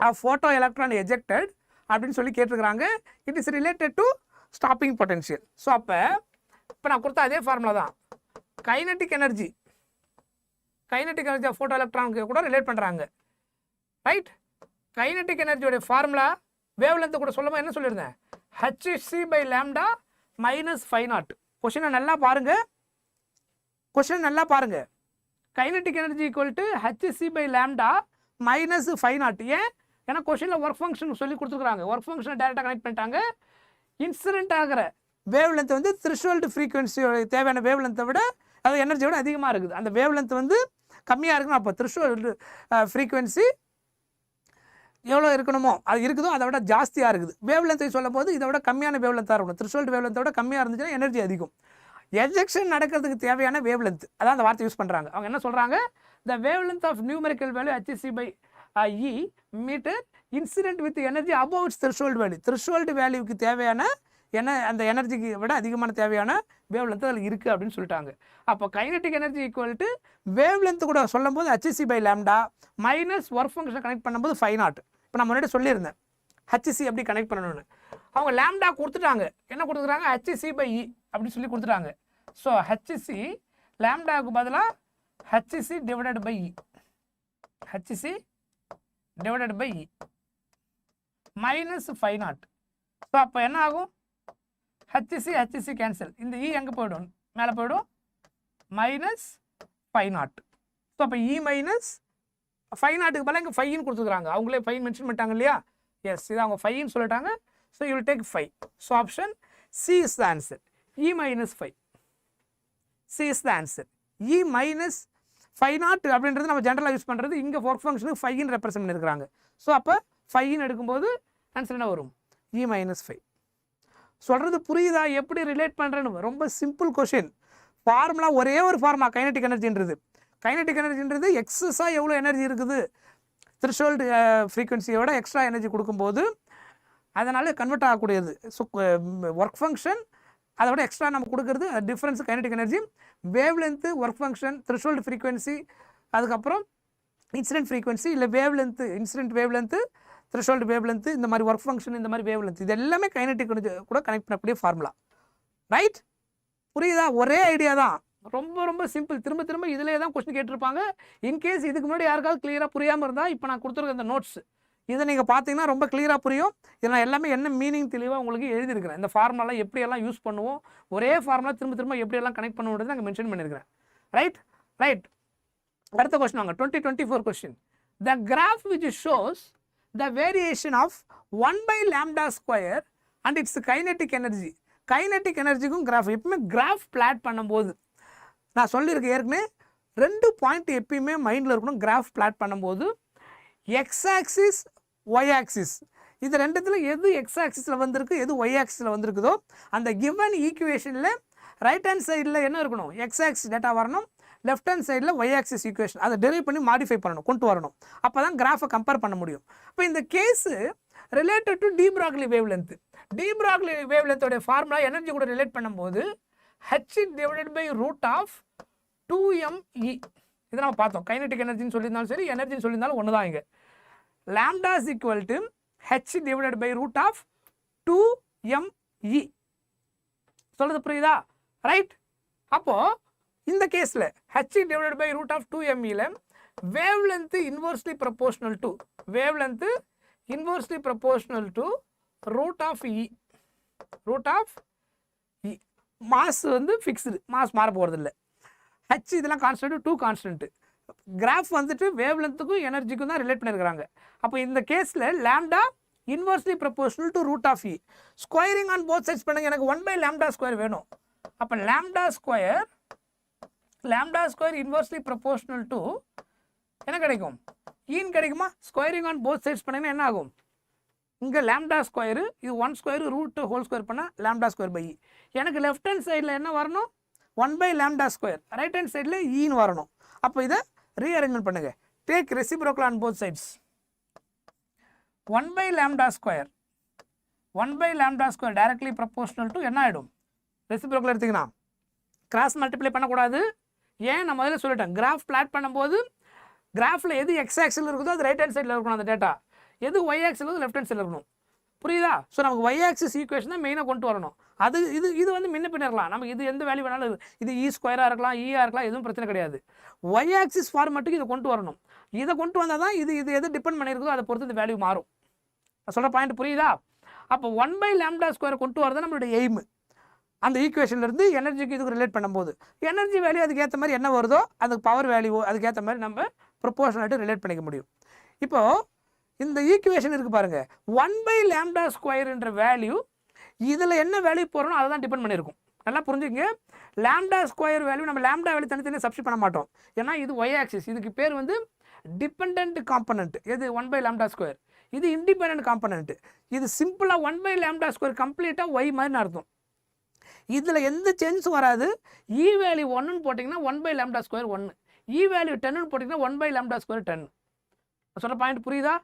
of photoelectron ejected அப்படின்னு சொல்லி கேட்டிருக்கிறாங்க. It is related to stopping potential. So அப்போ நான் கொடுத்த அதே formula தான். கைனட்டிக் எனர்ஜி ஆஃப் ஃபோட்டோ எலக்ட்ரானுக்கு கூட ரிலேட் பண்ணுறாங்க. ரைட், கைனட்டிக் எனர்ஜியோடைய ஃபார்முலா வேவ் லென்த்து கூட சொல்லும்போது என்ன சொல்லியிருந்தேன், hc/λ மைனஸ் φ0. கொஷினை நல்லா பாருங்கள். Kinetic energy equal to hc/λ minus φ0. ஏன்னா கொஷினில் ஒர்க் ஃபங்க்ஷன் சொல்லி கொடுத்துருக்காங்க. ஒர்க் ஃபங்க்ஷனை டேரெக்டாக கனெக்ட் பண்ணிட்டாங்க. இன்சிடென்ட் ஆகிற வேவ் லென்த் வந்து த்ரெஷோல்டு ஃப்ரீக்வன்சியோட தேவையான வேவ் லென்த்தை விட அது எனர்ஜியோட அதிகமாக இருக்குது. அந்த வேவ் லென்த் வந்து கம்மியாக இருக்கணும். அப்போ த்ரெஷோல்டு ஃப்ரீக்வன்சி எவ்வளோ இருக்கணுமோ அது இருக்குதோ அதை விட ஜாஸ்தியாக இருக்குது. வேவ் லென்த்தை சொல்லும் போது இதை விட கம்மியான வேவ் லென்த்தாக இருக்கணும். த்ரெஷோல்டு வேவ் லென்த்தை விட கம்மியாக இருந்துச்சுன்னா எனர்ஜி அதிகம். எஜெக்ஷன் நடக்கிறதுக்கு தேவையான வேவ் லென்த், அதான் அந்த வார்த்தை யூஸ் பண்ணுறாங்க. அவங்க என்ன சொல்கிறாங்க, the wave length of numerical value hc/E metre incident with energy above its threshold value. Threshold வேல்யூக்கு தேவையான அந்த எனர்ஜிக்கு விட அதிகமான தேவையான வேவ் லென்த் அதில் இருக்குது அப்படின்னு சொல்லிட்டாங்க. அப்போ kinetic energy equal to wave length கூட சொல்லும் போது hc/λ மைனஸ் ஒர்க் ஃபங்க்ஷனை கனெக்ட் பண்ணும்போது φ0. இப்போ நான் முன்னாடி சொல்லியிருந்தேன் hc எப்படி கனெக்ட் பண்ணணும்னு. அவங்க லாம்டா கொடுத்துட்டாங்க. என்ன கொடுத்துருக்காங்க, hc/E அப்படின்னு சொல்லி கொடுத்துட்டாங்க. ஸோ hc லாம்டாவுக்கு பதிலாக hc/E மைனஸ் φ0. ஸோ அப்போ என்ன ஆகும், hc கேன்சல், இந்த E எங்கே போய்டும், மேலே போய்டும், மைனஸ் φ0. ஸோ அப்போ E மைனஸ் φ0க்கு பதிலாக இங்கே ஃபைன்னு கொடுத்துருக்காங்க. அவங்களே ஃபைன் மென்ஷன் பண்ணிட்டாங்க இல்லையா. எஸ், இது அவங்க ஃபைன்னு சொல்லிட்டாங்க. So you will take 5. So option C is the answer. E minus 5, C is the answer. E minus φ0 அப்படின்றது நம்ம ஜென்ரலாக யூஸ் பண்ணுறது. இங்கே ஒர்க் ஃபங்க்ஷனுக்கு ஃபைன்னு ரெப்ரசென்ட் பண்ணியிருக்கிறாங்க. ஸோ அப்போ ஃபைன்னு எடுக்கும்போது ஆன்சர் என்ன வரும், E மைனஸ் 5. சொல்கிறது புரியுதா, எப்படி ரிலேட் பண்ணுறேன்னு? ரொம்ப சிம்பிள் கொஷின். ஃபார்முலா ஒரே ஒரு ஃபார்முலா, கைனட்டிக் எனர்ஜின்றது. கைனட்டிக் எனர்ஜின்றது எக்ஸஸாக எவ்வளோ எனர்ஜி இருக்குது, த்ரெஷோல்டு ஃப்ரீக்வன்சியோட எக்ஸ்ட்ரா எனர்ஜி கொடுக்கும்போது அதனால் கன்வெர்ட் ஆகக்கூடியது. ஸோ ஒர்க் ஃபங்க்ஷன் அதை விட எக்ஸ்ட்ரா நம்ம கொடுக்குறது difference kinetic energy. Wave length, work function, threshold frequency, அதுக்கப்புறம் இன்சிடென்ட் ஃப்ரீக்வன்சி இல்லை wave length, incident wave length, threshold wave length, இந்த மாதிரி ஒர்க் ஃபங்க்ஷன், இந்த மாதிரி வேவ் லென்த், இது எல்லாமே கைனட்டிக் கூட கனெக்ட் பண்ணக்கூடிய ஃபார்முலா. ரைட், புரியுதா? ஒரே ஐடியா தான், ரொம்ப சிம்பிள். திரும்ப இதிலே தான் கொஸ்டின் கேட்டிருப்பாங்க. இன்கேஸ் இதுக்கு முன்னாடி யாருக்காவது கிளியராக புரியாமல் இருந்தால் இப்போ நான் கொடுத்துருக்க இந்த நோட்ஸ் இதை நீங்கள் பார்த்தீங்கன்னா ரொம்ப கிளியராக புரியும். இதில் நான் எல்லாமே என்ன மீனிங் தெளிவாக உங்களுக்கு எழுதியிருக்கிறேன். இந்த ஃபார்முலா எப்படியெல்லாம் யூஸ் பண்ணுவோம், ஒரே ஃபார்முலா திரும்ப எப்படியெல்லாம் கனெக்ட் பண்ணுவோன்றது நாங்கள் மென்ஷன் பண்ணியிருக்கிறேன். ரைட். அடுத்த கொஸ்டின் வாங்க, 2024 question. The graph which shows the variation of 1/λ² and its kinetic energy. Kinetic எனர்ஜிக்கும் கிராஃப் எப்பவுமே கிராஃப் பிளாட் பண்ணும்போது நான் சொல்லியிருக்கேன் ஏற்கனவே, 2 பாயிண்ட் எப்பயுமே மைண்டில் இருக்கணும். கிராஃப் பிளாட் பண்ணும்போது எக்ஸ் ஆக்சிஸ், ஒய் ஆக்சிஸ், இது ரெண்டுத்தில் எது எக்ஸ் ஆக்சிஸில் வந்திருக்கு, எது ஒய் ஆக்சிஸில் வந்திருக்குதோ அந்த கிவன் ஈக்குவேஷனில் ரைட் ஹேண்ட் சைடில் என்ன இருக்கணும், எக்ஸ் ஆக்சிஸ் டேட்டா வரணும், லெஃப்ட் ஹேண்ட் சைடில் ஒய் ஆக்சிஸ் ஈக்குவேஷன் அதை டெரைவ் பண்ணி மாடிஃபை பண்ணணும், கொண்டு வரணும். அப்போ தான் கிராஃபை கம்பேர் பண்ண முடியும். இப்போ இந்த case related to de Broglie wave length. De Broglie wave லென்த்தோடைய ஃபார்முலா எனர்ஜி கூட ரிலேட் பண்ணும்போது h/2me. இதை நம்ம பார்த்தோம். கைனட்டிக் எனர்ஜின்னு சொல்லியிருந்தாலும் சரி, எனர்ஜின்னு சொல்லியிருந்தாலும் ஒன்று தான். இங்கே lambda is equal to h/2me. சொல்கிறது புரியுதா? ரைட். அப்போது இந்த கேஸில் h/2me wavelength inversely proportional to root of e. Mass வந்து ஃபிக்ஸ்டு, மாஸ் மாற போகிறது இல்லை. ஹச் இதெல்லாம் கான்ஸ்டன்ட், 2 கான்ஸ்டன்ட். கிராஃப் வந்துட்டு வேவ் லென்த்துக்கும் எனர்ஜிக்கும் தான் ரிலேட் பண்ணியிருக்கிறாங்க. அப்போ இந்த கேஸில் lambda inversely proportional to root of e. Squaring on both sides பண்ணுங்க. எனக்கு 1/λ² வேணும். அப்போ lambda square inversely proportional to என்ன கிடைக்கும், ஈன்னு கிடைக்குமா? ஸ்கொயரிங் ஆன் போத் சைட்ஸ் பண்ணிங்கன்னா என்ன ஆகும்? இங்கே லாம்டா ஸ்கொயரு, இது 1 ஸ்கொயரு ரூட் ஹோல் ஸ்கொயர் பண்ணால் லாம்டா ஸ்கொயர் பை இ. எனக்கு லெஃப்ட் ஹேண்ட் சைடில் என்ன வரணும்? 1 by lambda square. Right hand சைடில் ஈன்னு வரணும். அப்போ இதை ரீஅரேஞ்ச்மெண்ட் பண்ணுங்கள். Take reciprocal on both sides. 1 by lambda square 1 by lambda square directly proportional to என்ன ஆகிடும்? ரெசிப்ரோக்கல் எடுத்திங்கன்னா கிராஸ் மல்டிப்ளை பண்ணக்கூடாது. ஏன் நான் முதல்ல சொல்லிட்டேன், கிராஃப் பிளாட் பண்ணும்போது கிராஃபில் எது எக்ஸ் ஆக்சில் இருக்குதோ அது ரைட் ஹேண்ட் சைடில் இருக்கணும். அந்த டேட்டா எது ஒய் ஆக்சில் இருக்குதோ லெஃப்ட் ஹேண்ட் சைடில் இருக்கணும். புரியுதா? ஸோ நமக்கு ஒய் ஆக்சிஸ் ஈக்குவேஷன் தான் மெயினாக கொண்டு வரணும். அது இது வந்து முன்ன பின்ன இருக்கலாம். நமக்கு இது எந்த வேல்யூ வேணாலும் இது இ ஸ்கொயராக இருக்கலாம், ஈயாக இருக்கலாம், எதுவும் பிரச்சனை கிடையாது. ஒய் ஆக்சிஸ் ஃபார்மேட்டுக்கு இதை கொண்டு வரணும். இதை கொண்டு வந்தால் தான் இது எது டிபெண்ட் பண்ணியிருக்கோ அதை பொறுத்து இந்த வேல்யூ மாறும். நான் சொல்கிற பாயிண்ட் புரியுதா? அப்போ 1 பை லாம்டா ஸ்கொயர் கொண்டு வரதான் நம்மளுடைய எய்ம். அந்த ஈக்குவேஷன்லேருந்து எனர்ஜிக்கு இதுக்கு ரிலேட் பண்ணும்போது எனர்ஜி வேல்யூ அதுக்கேற்ற மாதிரி என்ன வருதோ அதுக்கு பவர் வேல்யூ அதுக்கேற்ற மாதிரி நம்ம ப்ரொபோஷனலாയിട്ട് ரிலேட் பண்ணிக்க முடியும். இப்போது இந்த ஈக்குவேஷன் இருக்குது பாருங்கள், 1 பை லாம்டா ஸ்கொயர்ன்ற வேல்யூ இதில் என்ன வேல்யூ போகிறோம் அதை தான் டிபெண்ட் பண்ணியிருக்கும். நல்லா புரிஞ்சுங்க. லாம்டா ஸ்கொயர் வேல்யூ நம்ம லாம்டா வேல்யூ தனித்தனியாக சப்ஸ்டிட் பண்ண மாட்டோம். ஏன்னா இது ஒய் ஆக்சிஸ், இதுக்கு பேர் வந்து டிபெண்ட் காம்பனண்ட். எது? 1 பை லாம்டா ஸ்கொயர். இது இண்டிபெண்டன்ட் காம்பனண்ட். இது சிம்பிளாக 1 பை லாம்டா ஸ்கொயர் கம்ப்ளீட்டாக ஒய் மாதிரி அர்த்தம். இதில் எந்த சேஞ்சும் வராது. இ வேல்யூ 1ன்னு போட்டிங்கன்னா 1 by lambda square 1, E value 10ன்னு போட்டிங்கன்னா 1 பை லாம்டா ஸ்கொயர் 10. சொல்கிற பாயிண்ட் புரியுதா?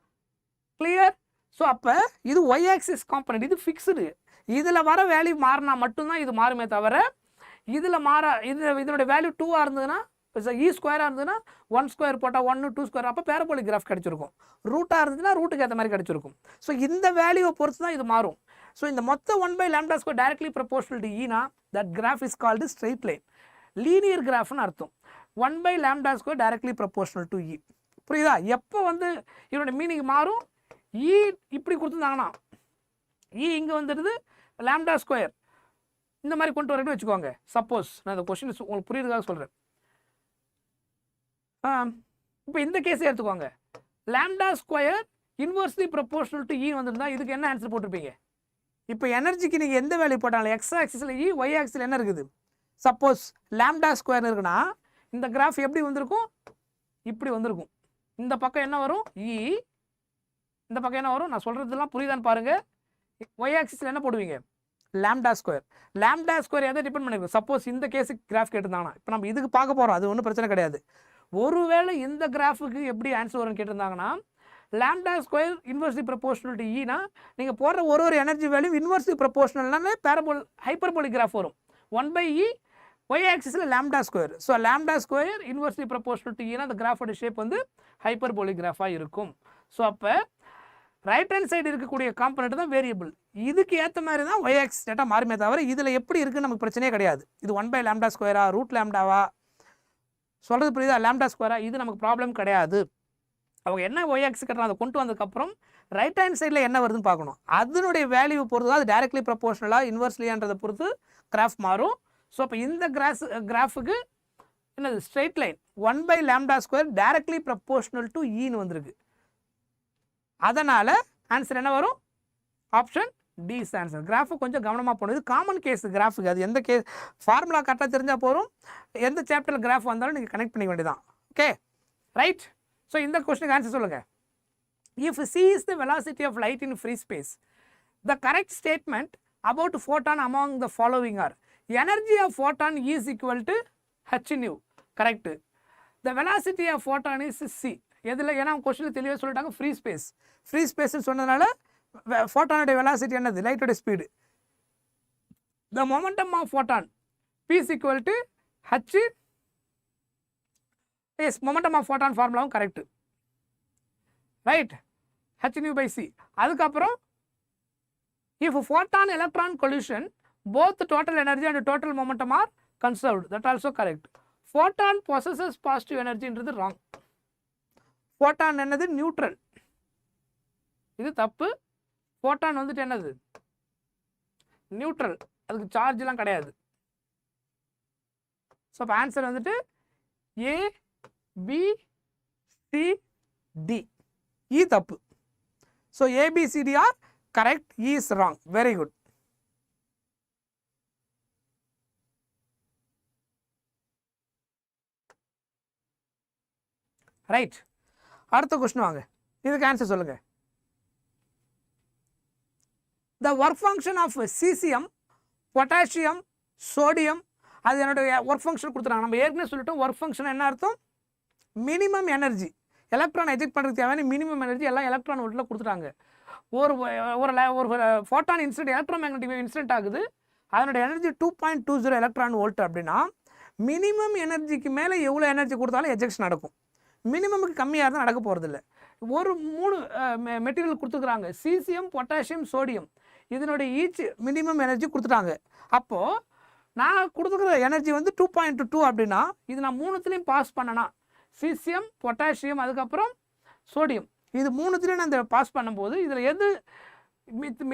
கிளியர்? ஸோ அப்போ இது ஒய் ஆக்சிஸ் காம்பனண்ட், இது ஃபிக்ஸ்டு. இதில் வர வேல்யூ மாறினா மட்டும்தான் இது மாறுமே தவிர இதில் இதனுடைய வேல்யூ 2ஆக இருந்ததுன்னா இ ஸ்கொயராக இருந்ததுன்னா 1 ஸ்கொயர் போட்டால் 1 2 ஸ்கொயர் அப்போ பேரபோலிக் கிராஃப் கிடச்சிருக்கும். ரூட்டாக இருந்ததுன்னா ரூட்டுக்கு ஏற்ற மாதிரி கிடச்சிருக்கும். ஸோ இந்த வேல்யூவை பொறுத்து தான் இது மாறும். ஸோ இந்த மொத்த 1 by lambda square directly proportional to ஈனா that graph is called straight line, linear கிராஃப்னு அர்த்தம். 1 by lambda square directly proportional to E. புரியுதா? எப்போ வந்து இதோட மீனிங் மாறும்? இ இப்படி கொடுத்துருந்தாங்கன்னா இ இங்கே வந்துடுது லாம்டா ஸ்கொயர் இந்த மாதிரி கொண்டு வரேன்னு வச்சுக்கோங்க. சப்போஸ் நான் இந்த கொஸ்டின் உங்களுக்கு புரியுறதுக்காக சொல்கிறேன். இப்போ இந்த கேஸை எடுத்துக்கோங்க. Lambda square inversely proportional to E வந்துருந்தா இதுக்கு என்ன ஆன்சர் போட்டிருப்பீங்க? இப்போ எனர்ஜிக்கு நீங்கள் எந்த வேல்யூ போட்டாலும் எக்ஸ் ஆக்சிஸில் இ, ஒய் ஆக்சிஸில் என்ன இருக்குது? சப்போஸ் லாம்டா ஸ்கொயர் இருக்குன்னா இந்த கிராஃப் எப்படி வந்திருக்கும்? இப்படி வந்திருக்கும். இந்த பக்கம் என்ன வரும்? இ. இந்த பக்கம் என்ன வரும்? நான் சொல்கிறதுலாம் புரியுதான்னு பாருங்கள். ஒய் ஆக்சிஸில் என்ன போடுவீங்க? Lambda square. லாம்டா ஸ்கொயர் எதை டிபெண்ட் பண்ணிருக்கும்? சப்போஸ் இந்த கேஸுக்கு கிராஃப் கேட்டிருந்தாங்கன்னா இப்போ நம்ம இதுக்கு பார்க்க போகிறோம், அது ஒன்றும் பிரச்சனை கிடையாது. ஒருவேளை இந்த கிராஃபுக்கு எப்படி ஆன்சர் வரும்னு கேட்டிருந்தாங்கன்னா lambda square inversely proportional to ஈனா நீங்கள் போடுற ஒரு எனர்ஜி வேல்யூ இன்வர்ஸ்லி ப்ரொபோஷனல்னாலே ஹைப்பர்போலிக் கிராஃப் வரும். 1 பை இ ஒய் ஆக்சிஸில் lambda square. So lambda square inversely proportional to ஈனா அந்த கிராஃபோட ஷேப் வந்து ஹைப்பர்போலிக் கிராஃபாக இருக்கும். ஸோ அப்போ ரைட் ஹேண்ட் சைடு இருக்கக்கூடிய காம்பனண்ட் தான் வேரியபிள். இதுக்கு ஏற்ற மாதிரி தான் ஒய் ஆக்சிஸ் டேட்டா மாறுமே தவிர இதில் எப்படி இருக்குன்னு நமக்கு பிரச்சனையே கிடையாது. இது 1 பை லாம்டா ஸ்கொயரா, ரூட் லாம்டாவா, சொல்கிறது புரியுதா? லாம்டா ஸ்கொயரா, இது நமக்கு ப்ராப்ளம் கிடையாது. அவங்க என்ன ஒய் ஆக்சிஸ் கட்டுறாங்க அதை கொண்டு வந்ததுக்கப்புறம் ரைட் ஹேண்ட் சைடில் என்ன வருதுன்னு பார்க்கணும். அதனுடைய வேல்யூ பொறுத்து தான் அது டைரக்ட்லி ப்ரொபோஷனலாக இன்வர்ஸ்லியான்றதை பொறுத்து கிராஃப் மாறும். ஸோ அப்போ இந்த கிராஃபுக்கு என்னது? Straight line 1 by lambda square directly proportional to ஈன்னு வந்திருக்கு. அதனால் ஆன்சர் என்ன வரும்? Option D is answer. Graph கொஞ்சம் கவனமாக போகணும். இது காமன் கேஸ் கிராஃபுக்கு. அது எந்த கேஸ் ஃபார்முலா கரெக்டாக தெரிஞ்சால் போகிறோம். எந்த சாப்டரில் கிராஃப் வந்தாலும் நீங்கள் கனெக்ட் பண்ணிக்க வேண்டியதான். Okay right. ஸோ இந்த கொஸ்டினுக்கு ஆன்சர் சொல்லுங்கள். If c is the velocity of light in free space, the correct statement about photon among the following are energy of photon is equal to H nu. Correct. The velocity of photon is c. எதில்? ஏன்னா கொஸ்டினில் தெளிவாக சொல்லிட்டாங்க free space. Free ஸ்பேஸ்ன்னு சொன்னதுனால ஃபோட்டானுடைய velocity என்னது? லைட்டோட speed. The momentum of photon P is equal to H. Yes, momentum of photon ஃபார்முலாவும் correct. Right. H nu by C. அதுக்கப்புறம் if photon electron collision both total energy and total momentum are conserved, that also correct. Photon possesses positive எனர்ஜின்றது wrong. Photon என்னது? Neutral. இது தப்பு. Photon வந்துட்டு என்னது? Neutral. அதுக்கு சார்ஜ்லாம் கிடையாது. ஸோ அப்போ ஆன்சர் வந்துட்டு a b c d. E தப்பு. So a b c d are correct, e is wrong. Very good. Right. அடுத்த கொஸ்டின் வாங்க, இதுக்கு ஆன்சர் சொல்லுங்கள். The work function of cesium, potassium, sodium, அது என்னோட ஒர்க் ஃபங்க்ஷன் கொடுத்துறாங்க. நம்ம ஏற்கனவே சொல்லிட்டோம் ஒர்க் ஃபங்க்ஷன் என்ன அர்த்தம், மினிமம் எனர்ஜி, எலக்ட்ரான் எஜெக்ட் பண்ணுறதுக்கு தேவையான மினிமம் எனர்ஜி எல்லாம் எலக்ட்ரான் வோல்ட்டில் கொடுத்துட்டாங்க. ஒரு photon incident electro magnetic wave incident ஆகுது, அதனோட எனர்ஜி 2.20 எலக்ட்ரான் வோல்ட் அப்படின்னா மினிமம் எனர்ஜிக்கு மேலே எவ்வளோ எனர்ஜி கொடுத்தாலும் எஜெக்ஷன் நடக்கும். மினிமமுக்கு கம்மியாக இருந்தால் நடக்க போகிறதில்ல. ஒரு 3 மெட்டீரியல் கொடுத்துருக்குறாங்க, சீசியம், பொட்டாசியம், சோடியம். இதனுடைய ஈச் மினிமம் எனர்ஜி கொடுத்துட்டாங்க. அப்போது நான் கொடுத்துக்கிற எனர்ஜி வந்து 2.2 அப்படின்னா இது நான் 3த்துலேயும் பாஸ் பண்ணனா, சீசியம், பொட்டாசியம், அதுக்கப்புறம் சோடியம், இது 3த்துலேயும் நான் இந்த பாஸ் பண்ணும்போது இதில்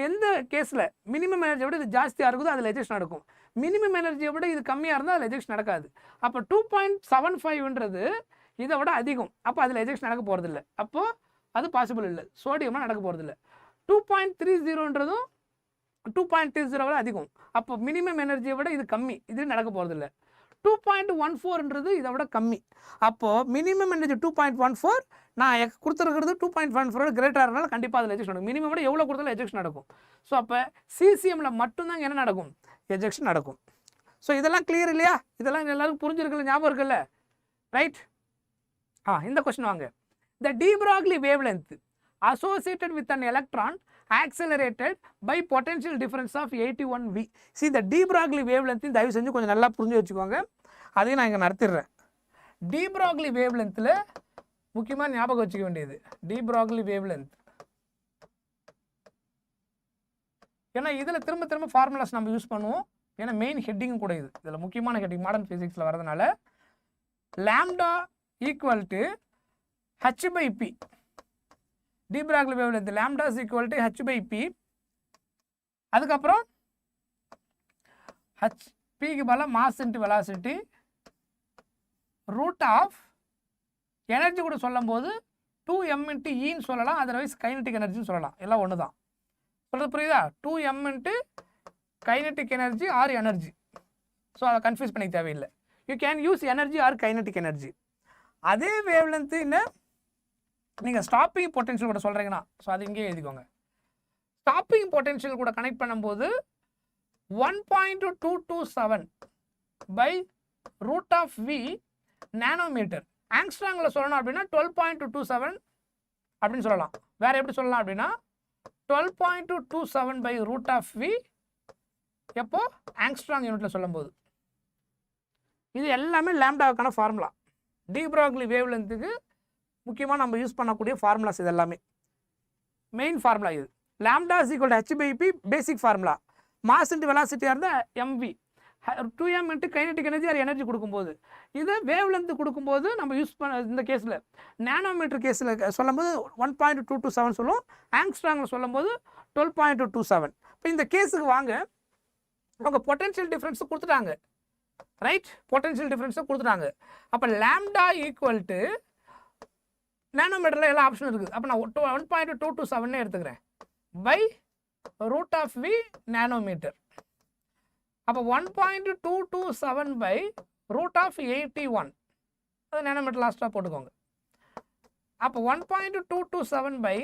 எந்த கேஸில் மினிமம் எனர்ஜியை விட இது ஜாஸ்தியாக இருக்குதோ அதில் எஜெக்ஷன் நடக்கும். மினிமம் எனர்ஜியை விட இது கம்மியாக இருந்தால் அதில் எஜெக்ஷன் நடக்காது. அப்போ 2.75ன்றது இதை விட அதிகம், அப்போ அதில் எஜெக்ஷன் நடக்க போகிறதில்ல, அப்போது அது பாசிபிள் இல்லை, சோடியமாக நடக்க போகிறதில்ல. 2.30ன்றதும் 2.30 விட அதிகம், அப்போ மினிமம் எனர்ஜியை விட இது கம்மி, இது நடக்க போகிறதில்ல. 2.14ன்றது இதை விட கம்மி, அப்போது மினிமம் எனர்ஜி 2.14, நான் கொடுத்துருக்கிறது 2.14 கிரேட்டராக இருந்தாலும் கண்டிப்பாக அதில் எஜெக்ஷன் நடக்கும். மினிமம் விட எவ்வளோ கொடுத்தாலும் எஜெக்ஷன் நடக்கும். ஸோ அப்போ சிசிஎம்மில் மட்டும்தான் என்ன நடக்கும், எஜெக்ஷன் நடக்கும். ஸோ இதெல்லாம் கிளியர் இல்லையா, இதெல்லாம் எல்லாருக்கும் புரிஞ்சிருக்குல்ல, ஞாபகம் இருக்குல்ல, ரைட்? இந்த கொஸ்டின் வாங்க. The de Broglie wavelength associated with an electron accelerated by potential difference of 81 V. See, the de Broglie wavelength தயவு செஞ்சு கொஞ்சம் நல்லா புரிஞ்சு வச்சுக்கோங்க, அதையும் நான் இங்கே நடத்திடுறேன். de Broglie wavelengthல முக்கியமாக ஞாபகம் வச்சுக்க வேண்டியது de Broglie wavelength. ஏன்னா இதில் திரும்ப திரும்ப ஃபார்முலாஸ் நம்ம யூஸ் பண்ணுவோம், ஏன்னா மெயின் ஹெட்டிங்கும் கூட இதில் முக்கியமான ஹெட்டிங் மாடர்ன் ஃபிசிக்ஸில் வரதுனால. Lambda equal to h by p, de Broglie wavelength lambda is equal to h by p. அதுக்கப்புறம் h pக்கு பதிலா mass into velocity root of energy கூட சொல்லும்போது 2m இன்ட்டு ஈன்னு சொல்லலாம், அதர்வைஸ் கைனட்டிக் எனர்ஜின்னு சொல்லலாம், எல்லாம் ஒன்று தான். சொல்கிறது புரியுதா? 2m into kinetic energy or energy. So அதை கன்ஃபியூஸ் பண்ணிக்க தேவையில்லை, you can use energy or kinetic energy. அதே வேவ் லென்த்து இன்னும் நீங்கள் ஸ்டாப்பிங் பொட்டென்ஷியல் கூட சொல்கிறீங்கன்னா, ஸோ அது இங்கேயே எழுதிக்கோங்க. ஸ்டாப்பிங் பொட்டென்ஷியல் கூட கனெக்ட் பண்ணும்போது 1.227 by root of V nanometer. ஆங்ஸ்ட்ராங்கில் சொல்லணும் அப்படின்னா 12.27 அப்படின்னு சொல்லலாம். வேறு எப்படி சொல்லலாம் அப்படின்னா 12.27 பை ரூட் ஆஃப் வி எப்போ ஆங்ஸ்ட்ராங் யூனிட்டில் சொல்லும்போது. இது எல்லாமே லாம்டாவுக்கான ஃபார்முலா. de Broglie வேவ்லென்த்துக்கு முக்கியமாக நம்ம யூஸ் பண்ணக்கூடிய ஃபார்முலாஸ் இது எல்லாமே மெயின் ஃபார்முலா. இது lambda is equal to h by p basic formula. Mass into வெலாசிட்டியாக இருந்தால் mv, 2m into kinetic energy or energy கொடுக்கும்போது. இது வேவ் லென்த்து கொடுக்கும்போது நம்ம யூஸ் பண்ண இந்த கேஸில் நேனோமீட்டர் கேஸில் சொல்லும்போது 1.227 சொல்லுவோம், ஆங்ஸ்ட்ராங்கில் சொல்லும்போது 12.27. இப்போ இந்த கேஸுக்கு வாங்க, அவங்க பொட்டென்ஷியல் டிஃப்ரென்ஸை கொடுத்துட்டாங்க, ரைட்? பொட்டென்ஷியல் டிஃப்ரென்ஸை கொடுத்துட்டாங்க. அப்போ லாம்டா ஈக்குவல் டு நேனோமீட்டரில் எல்லா ஆப்ஷனும் இருக்குது, அப்போ நான் 1.227 எடுத்துக்கிறேன் by root of V nanometre. அப்போ 1.227 பை ரூட் ஆஃப் 81, அது நேனோமீட்டர் லாஸ்ட்டாக போட்டுக்கோங்க. அப்போ 1.227 பை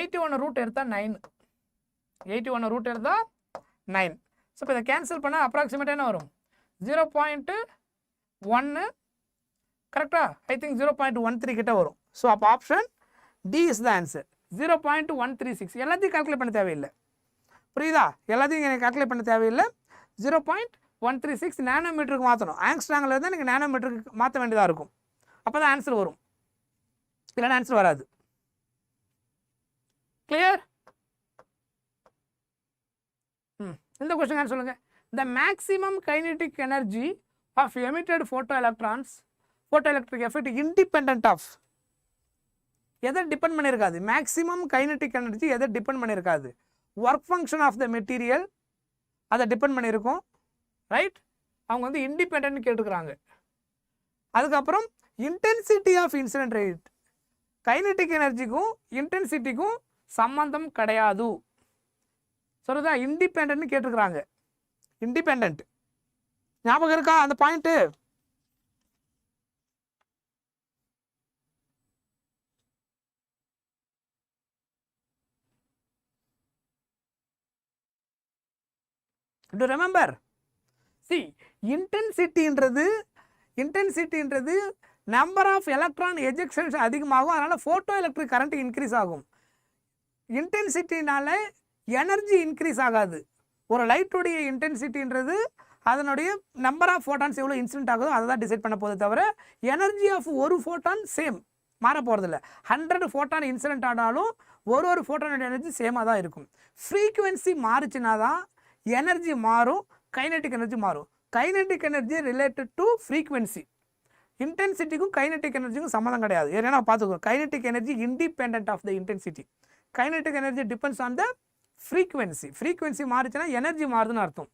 81 ரூட் எடுத்தால் 9, 81 ரூட் எடுத்தால் 9. ஸோ இப்போ இதை கேன்சல் பண்ணால் அப்ராக்சிமேட்டாக என்ன வரும், 0.1 கரெக்டாக, ஐ திங்க் 0.13 கிட்ட வரும். ஸோ அப்போ option D is the answer, 0.136. எல்லாத்தையும் கால்குலேட் பண்ண தேவையில்லை, புரியுதா? எல்லாத்தையும் எனக்கு கால்குலேட் பண்ண தேவையில்லை, 0.136 நேனோமீட்டருக்கு மாற்றணும். ஆங்ஸ்ட்ராங்கில் இருந்தால் எனக்கு நேனோமீட்டருக்கு மாற்ற வேண்டியதாக இருக்கும், அப்போ தான் ஆன்சர் வரும், இல்லைன்னா ஆன்சர் வராது. கிளியர்? இந்த கொஸ்டின் ஆன்சர் சொல்லுங்கள். The maximum kinetic energy of emitted photoelectric effect independent of எதை டிபெண்ட் பண்ணியிருக்காது, மேக்ஸிமம் கைனட்டிக் எனர்ஜி எதை டிபெண்ட் பண்ணியிருக்காது, work function of the material அதை டிபெண்ட் பண்ணியிருக்கோம், ரைட்? அவங்க வந்து இண்டிபெண்ட் கேட்டுக்கிறாங்க. அதுக்கப்புறம் intensity of incident rate, kinetic எனர்ஜிக்கும் இன்டென்சிட்டிக்கும் சம்பந்தம் கிடையாது, சொல்றதா? இண்டிபெண்ட் கேட்டுக்கிறாங்க, இண்டிபெண்ட். ஞாபகம் இருக்கா அந்த பாயிண்ட்? டு ரிமெம்பர் சி இன்டென்சிட்டின்றது நம்பர் ஆஃப் எலக்ட்ரான் எஜெக்ஷன்ஸ் அதிகமாகும், அதனால் ஃபோட்டோ எலக்ட்ரிக் கரண்ட் இன்க்ரீஸ் ஆகும். இன்டென்சிட்டினால எனர்ஜி இன்க்ரீஸ் ஆகாது. ஒரு லைட்டுடைய இன்டென்சிட்டின்றது அதனுடைய நம்பர் ஆஃப் ஃபோட்டான்ஸ் எவ்வளோ இன்சிடென்ட் ஆகுதோ அதை தான் டிசைட் பண்ண போகுது தவிர எனர்ஜி ஆஃப் ஒரு ஃபோட்டான் சேம் மாற போகிறதில்ல. 100 ஃபோட்டான் இன்சிடென்ட் ஆனாலும் ஒரு ஃபோட்டானோட எனர்ஜி சேமாக தான் இருக்கும். ஃப்ரீக்குவென்சி மாறுச்சுன்னா தான் எனர்ஜி மாறும், கைனெட்டிக் எனர்ஜி மாறும். Kinetic energy related to frequency. இன்டென்சிட்டிக்கும் கைனெட்டிக் எனர்ஜிக்கும் சம்மந்தம் கிடையாது. ஏன்னா பார்த்துக்கோ, kinetic energy independent of the intensity. Kinetic energy depends on the frequency. Frequency மாறுச்சுன்னா எனர்ஜி மாறுதுன்னு அர்த்தம்.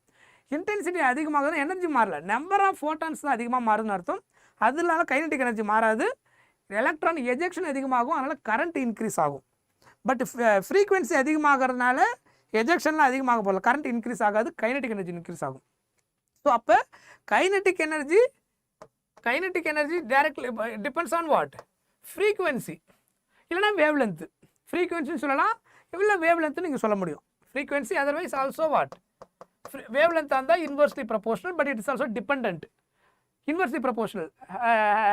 இன்டென்சிட்டி அதிகமாகுதுன்னா எனர்ஜி மாறல, நம்பர் ஆஃப் ஃபோட்டான்ஸ் தான் அதிகமாக மாறுதுன்னு அர்த்தம். அதனால கைனெட்டிக் எனர்ஜி மாறாது. எலக்ட்ரான் எஜெக்ஷன் அதிகமாகும், அதனால் கரண்ட் இன்க்ரீஸ் ஆகும். பட் ஃப்ரீக்குவென்சி அதிகமாகிறதுனால எஜெக்ஷன்லாம் அதிகமாக போகல, கரண்ட் இன்க்ரீஸ் ஆகாது, கைனெட்டிக் எனர்ஜி இன்க்ரீஸ் ஆகும். ஸோ அப்போ kinetic energy directly depends on what? Frequency இல்லைனா வேவ் லென்த்து. ஃப்ரீக்குவென்சின்னு சொல்லலாம், இல்லை வேவ் லென்த்து நீங்கள் சொல்ல முடியும். Frequency otherwise also what? Wave லென்த்தாக இருந்தால் inversely proportional, but it's also depend. Inversely proportional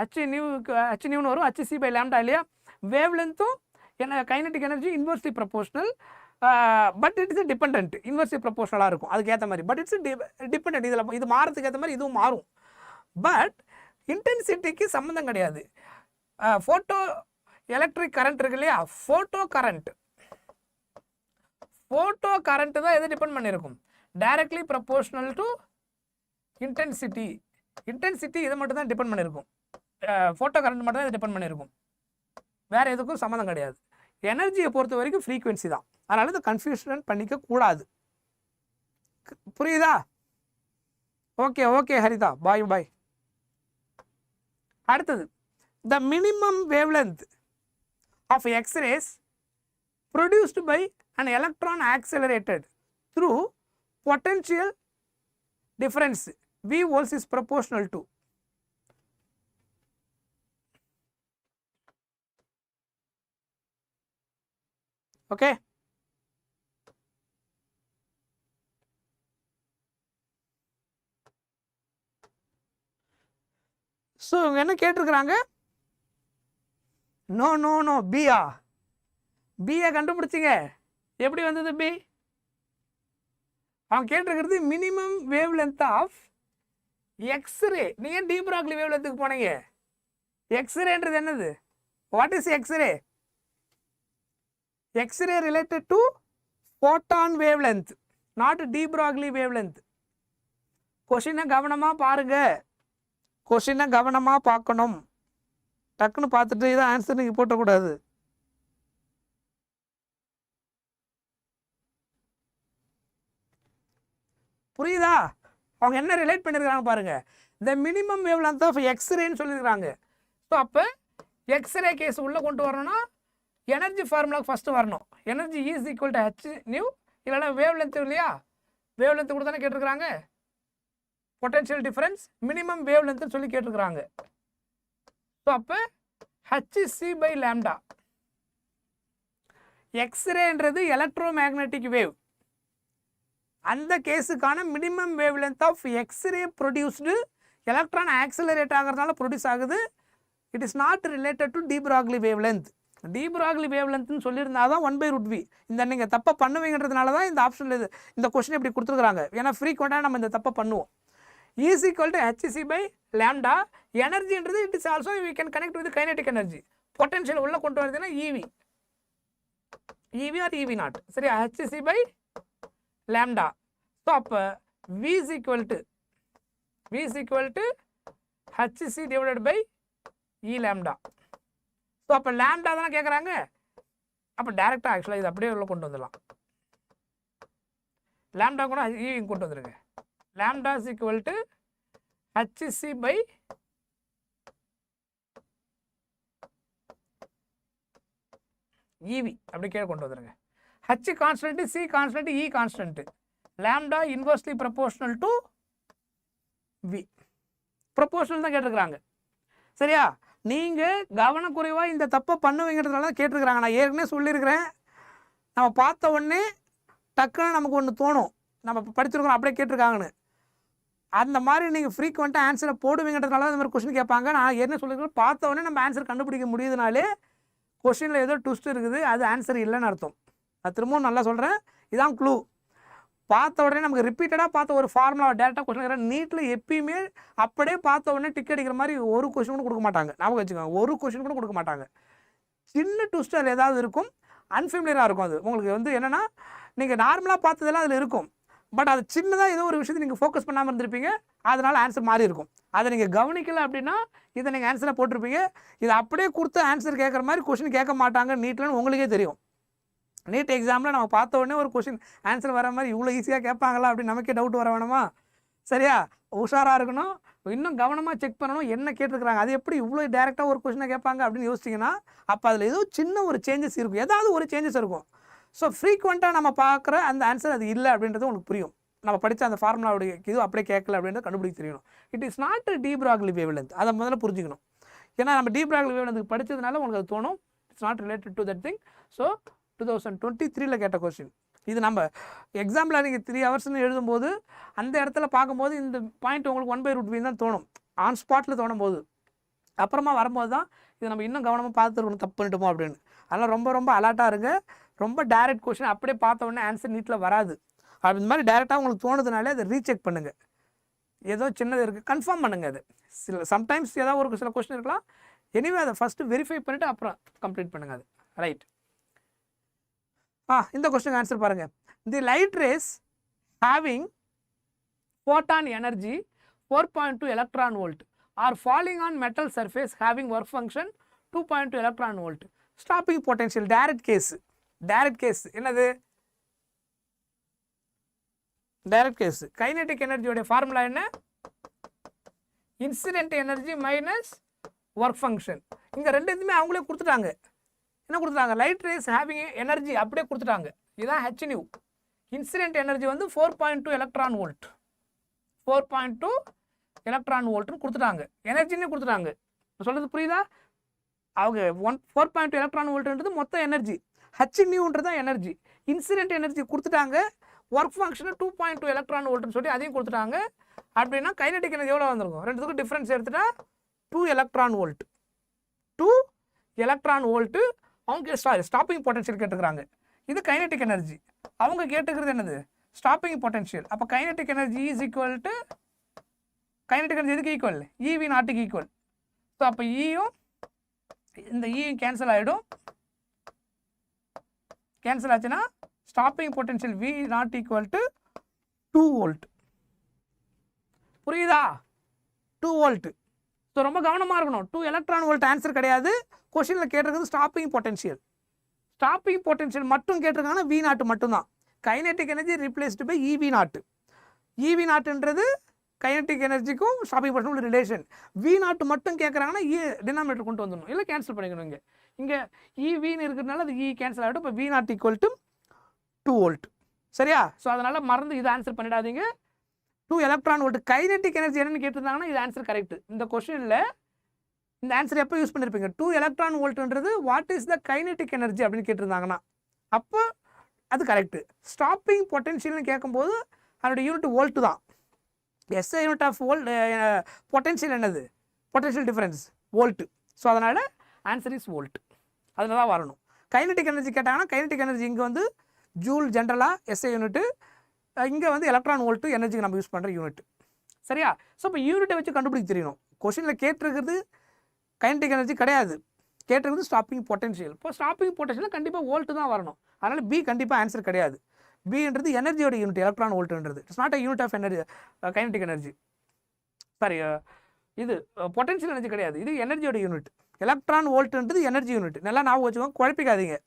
h நியூன்னு வரும், hc பை லாம்டா இல்லையா? வேவ் லென்த்தும் என்ன kinetic energy inversely proportional, but it's depend. Inversely ப்ரொபோஷனலாக இருக்கும் அதுக்கு ஏற்ற மாதிரி, பட் இட்ஸ் டிபெண்ட். இதில் இது மாறதுக்கு ஏற்ற மாதிரி இதுவும் மாறும். பட் இன்டென்சிட்டிக்கு சம்மந்தம் கிடையாது. ஃபோட்டோ எலக்ட்ரிக் கரண்ட் இருக்கு இல்லையா? ஃபோட்டோ கரண்ட் தான் எது டிபெண்ட் பண்ணியிருக்கும்? Directly proportional to intensity. Intensity இதை மட்டும் தான் டிபெண்ட் பண்ணியிருக்கும். ஃபோட்டோ கரண்ட் மட்டும் தான் இதை டிபெண்ட் பண்ணியிருக்கும், வேறு எதுக்கும் சம்மந்தம் கிடையாது. எனர்ஜியை பொறுத்த வரைக்கும் ஃப்ரீக்குவென்சி தான். அதனால் இதை கன்ஃபியூஷன் பண்ணிக்க கூடாது. புரியுதா? ஓகே ஹரிதா, பாய். அடுத்தது, the minimum wavelength of X-rays produced by an electron accelerated through potential difference V volts is proportional to. Okay. So இவங்க என்ன கேட்டிருக்கிறாங்க? நோ பியை கண்டுபிடிச்சிங்க. எப்படி வந்தது பி? அவங்க கேட்டிருக்கிறது minimum wave length of X ray. நீங்கள் டி ப்ராக்லி வேவ் லென்த்துக்கு போனீங்க. எக்ஸ்ரேன்றது என்னது? What is X ray? X ray related to photon wave length, not de Broglie wave length. கொஷினை கவனமாக பாருங்கள், கொஷினை கவனமாக பார்க்கணும். டக்குன்னு பார்த்துட்டு இதான் ஆன்சர் நீங்கள் போட்டக்கூடாது. புரியுதா? அவங்க என்ன ரிலேட் பண்ணியிருக்காங்க பாருங்கள். The minimum wave length of எக்ஸ்ரேன்னு சொல்லியிருக்காங்க. ஸோ அப்போ எக்ஸ்ரே கேஸ் உள்ளே கொண்டு வரணும்னா எனர்ஜி ஃபார்முலா ஃபஸ்ட்டு வரணும். Energy is equal to h nu, இல்லைனா வேவ் லென்த் இல்லையா? வேவ் லென்த்து கூட தானே கேட்டிருக்கிறாங்க. பொட்டன்ஷியல் டிஃபரன்ஸ் மினிமம் வேவ் லென்த்னு சொல்லி கேட்டிருக்கிறாங்க. ஸோ அப்போ hc பை லாம்டா. எக்ஸ்ரேன்றது எலக்ட்ரோ மேக்னெட்டிக் வேவ். அந்த கேஸுக்கான minimum wave length of X ray produced electron accelerate ஆகிறதுனால ப்ரொடியூஸ் ஆகுது. It is not related to de Broglie wave length. De Broglie wave லென்த்னு சொல்லியிருந்தா தான் 1/√v. இந்த நீங்கள் தப்பை பண்ணுவீங்கன்றதுனால தான் இந்த ஆப்ஷனில் இந்த கொஸ்டின் இப்படி கொடுத்துருக்குறாங்க. ஏன்னா ஃப்ரீக்வெண்ட்டாக நம்ம இந்த தப்பை பண்ணுவோம். is equal to hc by lambda. எனர்ஜின்றது it is also we can connect with kinetic energy. Potential உள்ள கொண்டு வருதுன்னா EV or EV நாட். சரியா? hc by lambda. ஸோ அப்போ v is equal to hc divided by E lambda. So அப்போ lambda தானே கேட்குறாங்க. அப்போ டேரெக்டாக ஆக்சுவலாக இது அப்படியே உள்ள கொண்டு வந்துடலாம். லாம்டா கூட E கொண்டு வந்துருங்க. lambda is equal to hc by EV அப்படி கீழே கொண்டு வந்துருங்க. h constant, c constant, E constant. lambda inversely proportional to v. Proportional தான் கேட்டிருக்கிறாங்க. சரியா? நீங்கள் கவனக்குறைவாக இந்த தப்பை பண்ணுவீங்கிறதுனால தான் கேட்டிருக்கிறாங்க. நான் ஏற்கனவே சொல்லியிருக்கிறேன், நம்ம பார்த்த உடனே டக்குன்னு நமக்கு ஒன்று தோணும், நம்ம படிச்சிருக்கோம் அப்படியே கேட்டிருக்காங்கன்னு. அந்த மாதிரி நீங்கள் ஃப்ரீக்வெண்ட்டாக ஆன்சரை போடுவீங்கன்றதுனால இந்த மாதிரி கொஸ்டின் கேட்பாங்க. நான் என்ன சொல்லியிருக்கேன், பார்த்த உடனே நம்ம ஆன்சர் கண்டுபிடிக்க முடியுதுனாலே கொஸ்டினில் ஏதோ ட்விஸ்ட் இருக்குது, அது ஆன்சர் இல்லைன்னு அர்த்தம். அது திரும்பவும் நல்லா சொல்கிறேன், இதான் க்ளூ. பார்த்த உடனே நமக்கு ரிப்பீட்டடாக பார்த்த ஒரு ஃபார்முலா டேரெக்டாக கொஸ்டின் கேட்குறேன். நீட்டில் எப்பயுமே அப்படியே பார்த்த உடனே டிக் அடிக்கிற மாதிரி ஒரு கொஸ்டின் கூட கொடுக்க மாட்டாங்க. ஞாபகம் வச்சுக்கோங்க, ஒரு கொஸ்டின் கூட கொடுக்க மாட்டாங்க. சின்ன ட்விஸ்ட் அதில் ஏதாவது இருக்கும், அன்ஃபெமிலியராக இருக்கும். அது உங்களுக்கு வந்து என்னென்னா, நீங்கள் நார்மலாக பார்த்ததெல்லாம் அதில் இருக்கும், பட் அது சின்னதாக ஏதோ ஒரு விஷயத்தை நீங்கள் ஃபோக்கஸ் பண்ணாமல் இருந்திருப்பீங்க, அதனால் ஆன்சர் மாறி இருக்கும். அதை நீங்கள் கவனிக்கலை அப்படின்னா இதை நீங்கள் ஆன்சராக போட்டிருப்பீங்க. இதை அப்படியே கொடுத்து ஆன்சர் கேட்குற மாதிரி கொஸ்டின் கேட்க மாட்டாங்க நீட்லன்னு உங்களுக்கே தெரியும். நீட் எக்ஸாமில் நம்ம பார்த்த உடனே ஒரு கொஸ்டின் ஆன்சர் வர மாதிரி இவ்வளோ ஈஸியாக கேட்பாங்களா அப்படின்னு நமக்கே டவுட் வர வேணுமா? சரியா? உஷாராக இருக்கணும், இன்னும் கவனமாக செக் பண்ணணும் என்ன கேட்டிருக்கிறாங்க. அது எப்படி இவ்வளோ டேரெக்டாக ஒரு கொஸ்டினை கேட்பாங்க அப்படின்னு யோசிச்சிங்கன்னா அப்போ அதில் ஏதோ சின்ன ஒரு சேஞ்சஸ் இருக்கும், ஏதாவது ஒரு சேஞ்சஸ் இருக்கும். ஸோ ஃப்ரீக்வெண்ட்டாக நம்ம பார்க்குற அந்த ஆன்சர் அது இல்லை அப்படின்றது உங்களுக்கு புரியும். நம்ம படித்த அந்த ஃபார்முலாவுடைய இது அப்படியே கேட்கல அப்படின்றத கண்டுபிடிக்க தெரியணும். It is not de Broglie wavelength, அதை முதல்ல புரிஞ்சுக்கணும். ஏன்னா நம்ம டி ப்ராக்லி வேவ்லென்த்துக்கு படித்ததுனால உங்களுக்கு அது தோணும், it's not related to that thing. So 2023 கேட்ட கொஸ்டின் இது. நம்ம எக்ஸாம்பிள் நீங்கள் 3 ஹவர்ஸ்னு எழுதும்போது அந்த இடத்துல பார்க்கும்போது இந்த பாயிண்ட் உங்களுக்கு 1/√v தான் தோணும், ஆன் ஸ்பாட்டில் தோணும் போது. அப்புறமா வரும்போது தான் இது நம்ம இன்னும் கவனமாக பார்த்துருக்கணும், தப்பு பண்ணிட்டோமோ அப்படின்னு. அதனால் ரொம்ப ரொம்ப அலர்ட்டாக இருங்க. ரொம்ப டேரெக்ட் கொஸ்டின் அப்படியே பார்த்த உடனே ஆன்சர் நீட்டில் வராது. அப்படி இந்த மாதிரி டேரெக்டாக உங்களுக்கு தோணுதுனாலே அதை ரீசெக் பண்ணுங்கள். ஏதோ சின்னது இருக்குது கன்ஃபார்ம் பண்ணுங்கள். அது சம்டைம்ஸ் ஏதாவது ஒரு சில கொஸ்டின் இருக்கலாம். எனிவே அதை ஃபஸ்ட்டு வெரிஃபை பண்ணிவிட்டு அப்புறம் கம்ப்ளீட் பண்ணுங்கள். அது ரைட். இந்த கொஸ்டின் ஆன்சர் பாருங்கள். தி light race having photon energy 4.2 electron volt are falling on metal surface having work function 2.2 electron volt. Stopping potential direct case என்னது? Direct case. கைனெட்டிக் எனர்ஜியோட formula என்ன? Incident energy minus work function. இங்கே ரெண்டுமே அவங்களே கொடுத்துட்டாங்க. என்ன கொடுத்துட்டாங்க? லைட் ரேஸ் ஹேவிங் எனர்ஜி அப்படியே கொடுத்துட்டாங்க. இதுதான் hν. இன்சிடென்ட் எனர்ஜி வந்து 4.2 எலக்ட்ரான் வோல்ட், 4.2 எலக்ட்ரான் வோல்ட்னு கொடுத்துட்டாங்க. எனர்ஜின்னு கொடுத்துட்டாங்க. சொல்கிறது புரியுதா? அவங்க 4.2 எலக்ட்ரான் வோல்ட்ன்றது மொத்த எனர்ஜி, hν தான் எனர்ஜி. இன்சிடென்ட் எனர்ஜி கொடுத்துட்டாங்க, ஒர்க் ஃபங்க்ஷனை 2.2 எலக்ட்ரான் வோல்ட்னு சொல்லி அதையும் கொடுத்துட்டாங்க. அப்படின்னா கைனெட்டிக் எனர்ஜி எவ்வளோ வந்திருக்கும்? ரெண்டுத்துக்கும் டிஃப்ரென்ஸ் எடுத்துட்டா 2 எலக்ட்ரான் வோல்ட், 2 எலக்ட்ரான் வோல்ட்டு. அவங்க ஸ்டாப்பிங் பொட்டன்ஷியல் கேட்டுக்கிறாங்க. இது கைனெட்டிக் எனர்ஜி. அவங்க கேட்டுக்கிறது என்னது? Stopping potential. அப்போ kinetic energy is equal to, kinetic energy எதுக்கு ஈக்குவல்? EV நாட்டுக்கு ஈக்குவல். ஸோ அப்போ ஈயும் இந்த ஈயும் கேன்சல் ஆகிடும். கேன்சல் ஆச்சுன்னா stopping potential V naught equal to 2 volt. புரியுதா? 2 வோல்ட். ஸோ ரொம்ப கவனமாக இருக்கணும். 2 எலக்ட்ரான் வோல்ட் ஆன்சர் கிடையாது. கொஸ்டினில் கேட்டிருக்கிறது ஸ்டாப்பிங் பொட்டன்ஷியல். ஸ்டாப்பிங் பொட்டன்ஷியல் மட்டும் கேட்டிருக்காங்கன்னா V நாட் மட்டும்தான். Kinetic energy replaced by EV naught. EV நாட்டுன்றது கைனெட்டிக் எனர்ஜிக்கும் stopping potential relation. V naught மட்டும் கேட்குறாங்கன்னா டினாமினேட்டர் கொண்டு வந்துடணும், இல்லை கேன்சல் பண்ணிக்கணும். இங்கே EVன்னு இருக்கிறதுனால அது கேன்சல் ஆகிடும். இப்போ V naught equal to 2 volt. சரியா? ஸோ அதனால் மறந்து இதை ஆன்சர் பண்ணிடாதீங்க. 2 எலக்ட்ரான் வோல்ட். கைனெட்டிக் எனர்ஜி என்னன்னு கேட்டிருந்தாங்கன்னா இது ஆன்சர் கரெக்ட். இந்த கொஸ்டினில் இந்த ஆன்சர் எப்போ யூஸ் பண்ணியிருப்பீங்க? 2 எலக்ட்ரான் வோல்ட்ன்றது what is the kinetic energy அப்படின்னு கேட்டிருந்தாங்கன்னா அப்போ அது கரெக்டு. ஸ்டாப்பிங் பொட்டன்ஷியல்னு கேட்கும்போது அதோட யூனிட் வோல்ட் தான். SI unit of volt potential என்னது? Potential difference volt. ஸோ அதனால் ஆன்சர் இஸ் வோல்ட். அதில் தான் வரணும். கைனெட்டிக் எனர்ஜி கேட்டாங்கன்னா கைனெட்டிக் எனர்ஜி இங்கே வந்து ஜூல் ஜென்ரலாக எஸ்ஐ யூனிட்டு, இங்கே வந்து எலக்ட்ரான் வோல்ட்டு எனர்ஜிக்கு நம்ம யூஸ் பண்ணுற யூனிட். சரியா? ஸோ இப்போ யூனிட்டை வச்சு கண்டுபிடிக்க தெரியணும். கொஸ்டினில் கேட்டிருக்கிறது கைனெட்டிக் எனர்ஜி கிடையாது, கேட்டிருக்கிறது ஸ்டாப்பிங் பொட்டன்ஷியல். இப்போ ஸ்டாப்பிங் பொட்டன்ஷியல் கண்டிப்பாக வோல்ட்டு தான் வரணும். அதனால் பி கண்டிப்பாக ஆன்சர் கிடையாது. பின்றது எனர்ஜியோட யூனிட், எலக்ட்ரான் வோல்ட்டுன்றது. It's not a unit of energy, kinetic energy. Sorry, இது பொட்டன்ஷியல் எனர்ஜி கிடையாது, இது எனர்ஜியோட யூனிட். எலக்ட்ரான் வோல்ட்டுன்றது எனர்ஜி யூனிட். நல்லா ஞாபகம் வச்சுக்கோங்க, குழப்பிக்காதீங்க.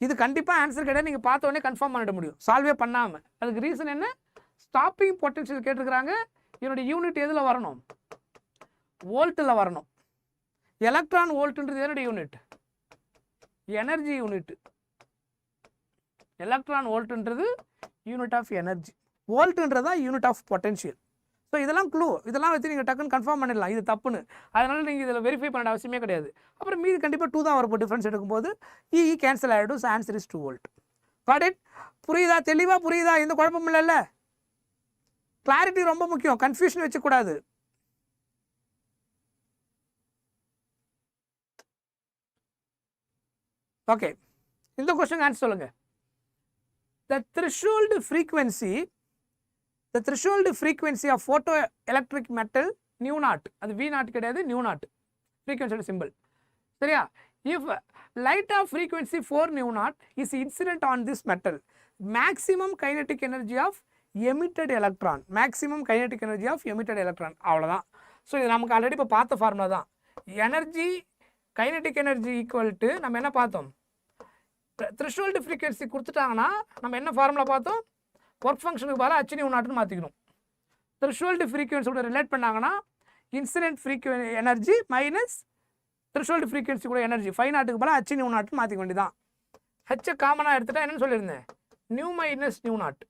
இது கண்டிப்பாக ஆன்சர் கிடையாது. நீங்கள் பார்த்த உடனே கன்ஃபார்ம் பண்ணிட முடியும், சால்வே பண்ணாமல். அதுக்கு ரீசன் என்ன? ஸ்டாப்பிங் பொட்டன்ஷியல் கேட்டிருக்கிறாங்க. என்னோட யூனிட் எதில் வரணும்? வோல்ட்டில் வரணும். எலக்ட்ரான் வோல்ட்டுன்றது என்னுடைய யூனிட்? Energy unit. எலக்ட்ரான் வோல்ட்டுன்றது யூனிட் ஆஃப் எனர்ஜி, வோல்ட்டுன்றது தான் யூனிட் ஆஃப் பொட்டன்ஷியல். ஸோ இதெல்லாம் க்ளூ, இதெல்லாம் வச்சு நீங்கள் டக்குன்னு கன்ஃபார்ம் பண்ணிடலாம் இது தப்புன்னு. அதனால் நீங்கள் இதில் வெரிஃபை பண்ண அவசியமே கிடையாது. அப்புறம் மீது கண்டிப்பாக 2 தான் வரப்போ டிஃப்ரென்ஸ் எடுக்கும்போது கேன்சல் ஆகிடும். So answer is 2 volt. Got it? புரியுதா? தெளிவாக புரியுதா? எந்த குழப்பமும் இல்லைல்ல? கிளாரிட்டி ரொம்ப முக்கியம், கன்ஃபியூஷன் வச்சுக்கூடாது. ஓகே, இந்த கொஸ்டின் ஆன்சர் சொல்லுங்க. The threshold frequency of photoelectric metal nu naught, அது V naught கிடையாது, nu naught frequency symbol. சரியா? If light of frequency 4 nu naught is incident on this metal, maximum kinetic energy of emitted electron, அவ்வளோதான். So இது நமக்கு already இப்போ பார்த்த formula தான். Energy kinetic energy equal to நம்ம என்ன பார்த்தோம்? த்ரெஷோல்டு ஃப்ரீக்வன்சி கொடுத்துட்டாங்கன்னா நம்ம என்ன ஃபார்முலா பார்த்தோம்? ஒர்க் ஃபங்க்ஷனுக்கு பதிலாக h nu naught மாற்றிக்கணும். த்ரெஷோல்டு ஃப்ரீக்வன்சியோட ரிலேட் பண்ணாங்கன்னா incident energy minus threshold frequency கூட எனர்ஜி 5 நாட்டுக்கு பதிலாக h nu naught மாற்றிக்க வேண்டியதான். ஹெச்சை காமனாக எடுத்துட்டா என்னன்னு சொல்லியிருந்தேன்? New minus nu not.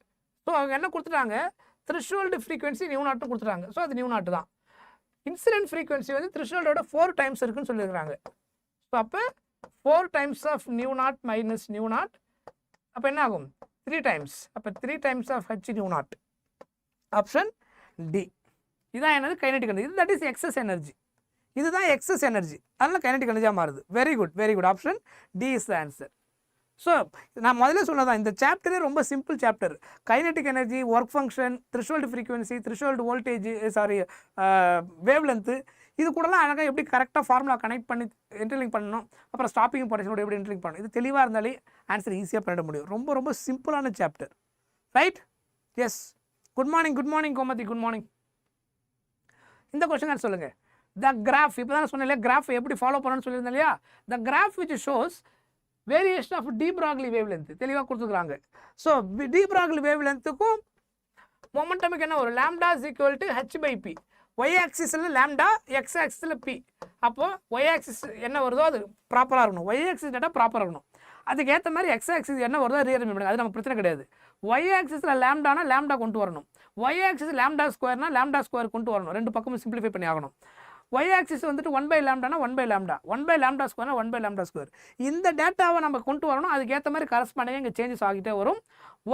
So அவங்க என்ன கொடுத்துட்டாங்க? த்ரெஷோல்டு ஃப்ரீக்வன்சி நியூ நாட்னு கொடுத்துட்டாங்க. ஸோ அது நியூ நாட் தான். இன்சிடென்ட் ஃப்ரீக்வன்சி வந்து த்ரெஷோல்டோட 4 டைம்ஸ் இருக்குன்னு சொல்லியிருக்காங்க. ஸோ அப்போ 4 times of nu naught minus nu naught, அப்போ என்ன ஆகும்? 3 டைம்ஸ். அப்போ 3 times of h nu naught. Option d. இதான் என்னது? Kinetic energy. இது தட் இஸ் எக்ஸஸ் எனர்ஜி. இதுதான் எக்ஸஸ் எனர்ஜி, அதனால கைனடிக் எனர்ஜியாக மாறுது. Very good. Option D is the answer. So நான் முதல்ல சொன்னதான், இந்த சாப்டரே ரொம்ப simple chapter. Kinetic energy, work function, threshold frequency, threshold voltage, wave length, இது கூடலாம் அழகாக எப்படி கரெக்டாக ஃபார்முலா கனெக்ட் பண்ணி இன்டர்லிங்க் பண்ணணும், அப்புறம் ஸ்டாப்பிங் பொட்டன்ஷியலோட எப்படி இன்டர்லிங்க் பண்ணணும், இது தெளிவாக இருந்தாலே ஆன்சர் ஈஸியாக பண்ணிட முடியும். ரொம்ப சிம்பிளான chapter. Right? Yes. Good morning Gomathi, good morning. இந்த கொஸ்டின் சொல்லுங்கள். த கிராஃப், இப்போ தான் சொன்னேன் இல்லையா, கிராஃப் எப்படி ஃபாலோ பண்ணணும்னு சொல்லியிருந்தேன் இல்லையா? The graph which shows variation of de Broglie wave length தெளிவாக கொடுத்துருக்காங்க. ஸோ டி ப்ராக்லி வேவ் லென்த்துக்கும் மொமெண்டமுக்கு என்ன வரும்? Lambda is equal to h/p. Y ஆக்சிஸில் லாம்டா, எக்ஸ் ஆக்சிஸில் பி. அப்போது ஒய் ஆக்சிஸ் என்ன வருதோ அது ப்ராப்பராக இருக்கணும், ஒய் ஆக்சிஸ் டேட்டா ப்ராப்பராக இருக்கணும். அதுக்கு ஏற்ற மாதிரி எக்ஸ் ஆக்சிஸ் என்ன வருதோ ரீஅரேஞ்ச் பண்ணுங்க, அது நமக்கு பிரச்சனை கிடையாது. ஒய் ஆக்சிஸில் லாம்டானா லாம்டா கொண்டு வரணும், ஒய் ஆக்சிஸ் லாம்டா ஸ்கொயர்னா லாம்டா ஸ்கொயர் கொண்டு வரணும். ரெண்டு பக்கமும் சிம்பிளிஃபை பண்ணி ஆகணும். ஒய் ஆக்சிஸ் வந்துட்டு 1/λனா 1/λ, 1/λ ஸ்கொயர்னா 1/λ ஸ்கொயர். இந்த டேட்டாவை நம்ம கொண்டு வரணும். அதுக்கு ஏற்ற மாதிரி கரஸ்பாண்டிங்காக இங்கே சேஞ்சஸ் ஆகிட்டே வரும்.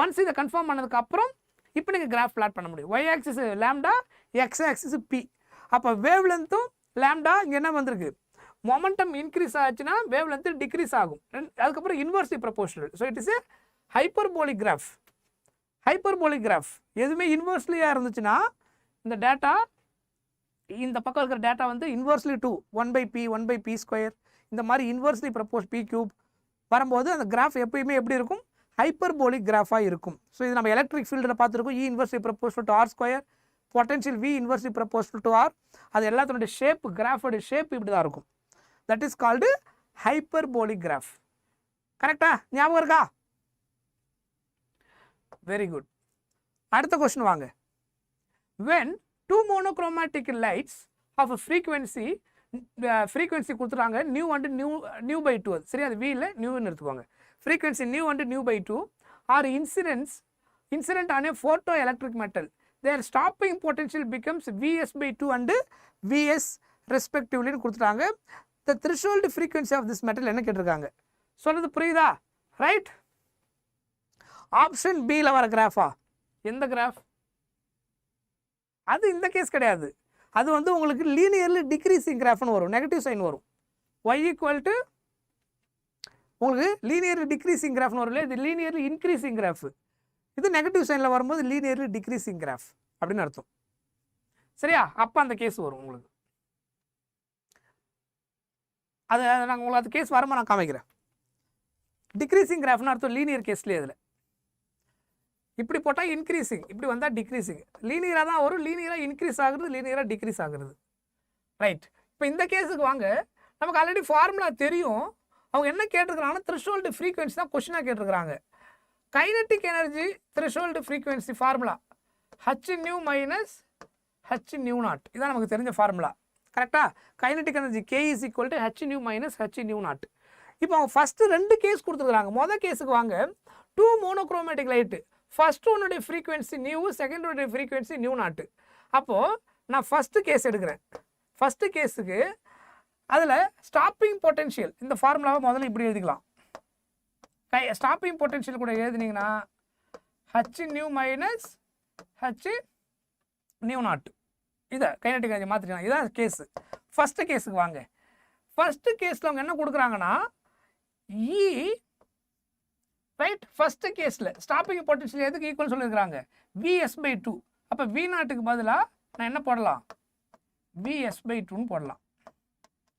ஒன்ஸ் இதை கன்ஃபார்ம் பண்ணதுக்கப்புறம் இப்போ நீங்கள் கிராஃப் பிளாட் பண்ண முடியும். Y axis lambda, x axis p. அப்போ வேவ் லென்த்தும் லாம்டா இங்கே என்ன வந்திருக்கு? மொமெண்டம் இன்க்ரீஸ் ஆச்சுன்னா வேவ் லென்த்து டிக்ரீஸ் ஆகும். அதுக்கப்புறம் inversely proportional. So it is a hyperbolic graph. எதுவுமே இன்வெர்ஸ்லியாக இருந்துச்சுன்னா இந்த டேட்டா, இந்த பக்கம் இருக்கிற டேட்டா வந்து இன்வெர்ஸ்லி டு 1/p ஸ்கொயர், இந்த மாதிரி இன்வெர்ஸ்லி ப்ரப்போஸ் p கியூப் வரும்போது அந்த கிராஃப் எப்பயுமே எப்படி இருக்கும்? ஹைப்பர்போலிக் கிராஃபாக இருக்கும். ஸோ இது நம்ம எலக்ட்ரிக் ஃபீல்டில் பார்த்துருக்கோம். E inversely proposed to r square, potential V inversely proposed to r. அது எல்லாத்தோட ஷேப், கிராஃபோட ஷேப் இப்படி தான் இருக்கும். That is called hyperbolic graph. கரெக்டா? ஞாபகம் இருக்கா? Very good. அடுத்த கொஸ்டின் வாங்க. when two monochromatic lights of a frequency கொடுத்துட்டாங்க நியூ அண்ட் நியூ பை 2, சரி அது வியில் நியூன்னு எடுத்துக்கோங்க. Frequency nu and nu by 2 are incident on a photo electric metal, their stopping potential becomes Vs/2 and Vs ரெஸ்பெக்டிவ்லின்னு கொடுத்துட்டாங்க. The threshold frequency of this metal என்ன கேட்டிருக்காங்க? சொல்கிறது புரியுதா? ரைட்? ஆப்ஷன் பியில் வர கிராஃபா? எந்த கிராஃப்? அது இந்த கேஸ் கிடையாது. அது வந்து உங்களுக்கு லீனியர்லி டிக்ரீசிங் கிராஃப்னு வரும், நெகட்டிவ் சைன் வரும். ஒய் ஈக்குவல் டு உங்களுக்கு லீனியர்லி டிக்ரீசிங் கிராஃப்னு வரும் இல்லையா? இது லீனியர்லி இன்க்ரீசிங் கிராஃப். இது நெகட்டிவ் சைனில் வரும்போது லீனியர்லி டிக்ரீசிங் கிராஃப் அப்படின்னு அர்த்தம். சரியா? அப்போ அந்த கேஸ் வரும் உங்களுக்கு. அது நாங்கள் உங்களுக்கு அந்த கேஸ் வருமா நான் காமிக்கிறேன். டிக்ரீசிங் கிராஃப்னு அர்த்தம் லீனியர் கேஸ்லேயே. இதில் இப்படி போட்டால் இன்க்ரீசிங், இப்படி வந்தால் டிக்ரீசிங். லீனியராக தான் வரும், லீனியராக இன்க்ரீஸ் ஆகுறது, லீனியராக டிக்ரீஸ் ஆகுறது. ரைட்? இப்போ இந்த கேஸுக்கு வாங்க. நமக்கு ஆல்ரெடி ஃபார்முலா தெரியும். அவங்க என்ன கேட்டிருக்கிறாங்கன்னா த்ரெஷோல்டு ஃப்ரீக்வன்சி தான் கொஸ்டினாக கேட்டிருக்கிறாங்க. Kinetic energy threshold frequency formula h nu minus h nu naught. இதான் நமக்கு தெரிஞ்ச ஃபார்முலா. கரெக்டாக? Kinetic energy K is equal to h nu minus h nu naught. இப்போ அவங்க ஃபஸ்ட்டு 2 கேஸ் கொடுத்துருக்குறாங்க. மொதல் கேஸுக்கு வாங்க. 2 மோனோக்ரோமேட்டிக் லைட்டு, ஃபர்ஸ்ட் ஒன்னுடைய ஃப்ரீக்வன்சி நியூ, செகண்ட் ஒன்னுடைய ஃப்ரீக்வன்சி நியூ நாட்டு. அப்போது நான் ஃபஸ்ட்டு கேஸ் எடுக்கிறேன். ஃபஸ்ட்டு கேஸுக்கு அதில் ஸ்டாப்பிங் பொட்டன்ஷியல் இந்த ஃபார்முலாவை முதல்ல இப்படி எழுதிக்கலாம். ஸ்டாப்பிங் பொட்டன்ஷியல் கூட எழுதுனீங்கன்னா h nu minus h nu not. இதை கைனடிக் எனர்ஜி மாற்றிக்கலாம். இதான் கேஸு. ஃபஸ்ட்டு கேஸுக்கு வாங்க. ஃபஸ்ட்டு கேஸில் அவங்க என்ன கொடுக்குறாங்கன்னா E ரைட். ஃபஸ்ட்டு கேஸில் ஸ்டாப்பிங் பொட்டன்ஷியல் எதுக்கு ஈக்குவல் சொல்லியிருக்கிறாங்க Vs/2. அப்போ V நாட்டுக்கு பதிலாக நான் என்ன போடலாம் Vs/2ன்னு போடலாம்.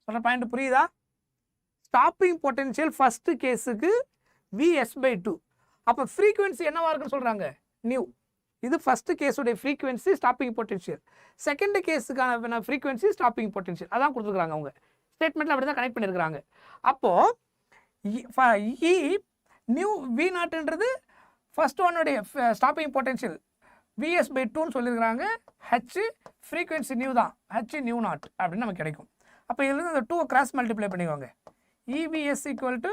சொல்கிற பாயிண்ட் புரியுதா? ஸ்டாப்பிங் பொட்டன்ஷியல் ஃபஸ்ட்டு கேஸுக்கு Vs/2. அப்போ ஃப்ரீக்குவென்சி என்னவா இருக்குன்னு சொல்கிறாங்க நியூ. இது ஃபஸ்ட்டு கேஸுடைய ஃப்ரீக்குவென்சி ஸ்டாப்பிங் பொட்டன்ஷியல். செகண்ட் கேஸுக்கான ஃப்ரீக்குவென்சி ஸ்டாப்பிங் பொட்டன்ஷியல். அதான் கொடுத்துருக்காங்க அவங்க ஸ்டேட்மெண்ட்டில். அப்படி தான் கனெக்ட் பண்ணியிருக்கிறாங்க. அப்போது இ நியூ வி நாட்டுன்றது ஃபஸ்ட் ஒன்னுடைய ஸ்டாப்பிங் பொட்டன்ஷியல் Vs/2ன்னு சொல்லியிருக்கிறாங்க. ஹச் ஃப்ரீக்குவென்சி நியூ தான், ஹச் நியூ நாட் அப்படின்னு நமக்கு கிடைக்கும். அப்போ இதுலேருந்து அந்த 2 கிராஸ் மல்டிப்ளை பண்ணிக்கோங்க. EVS equal to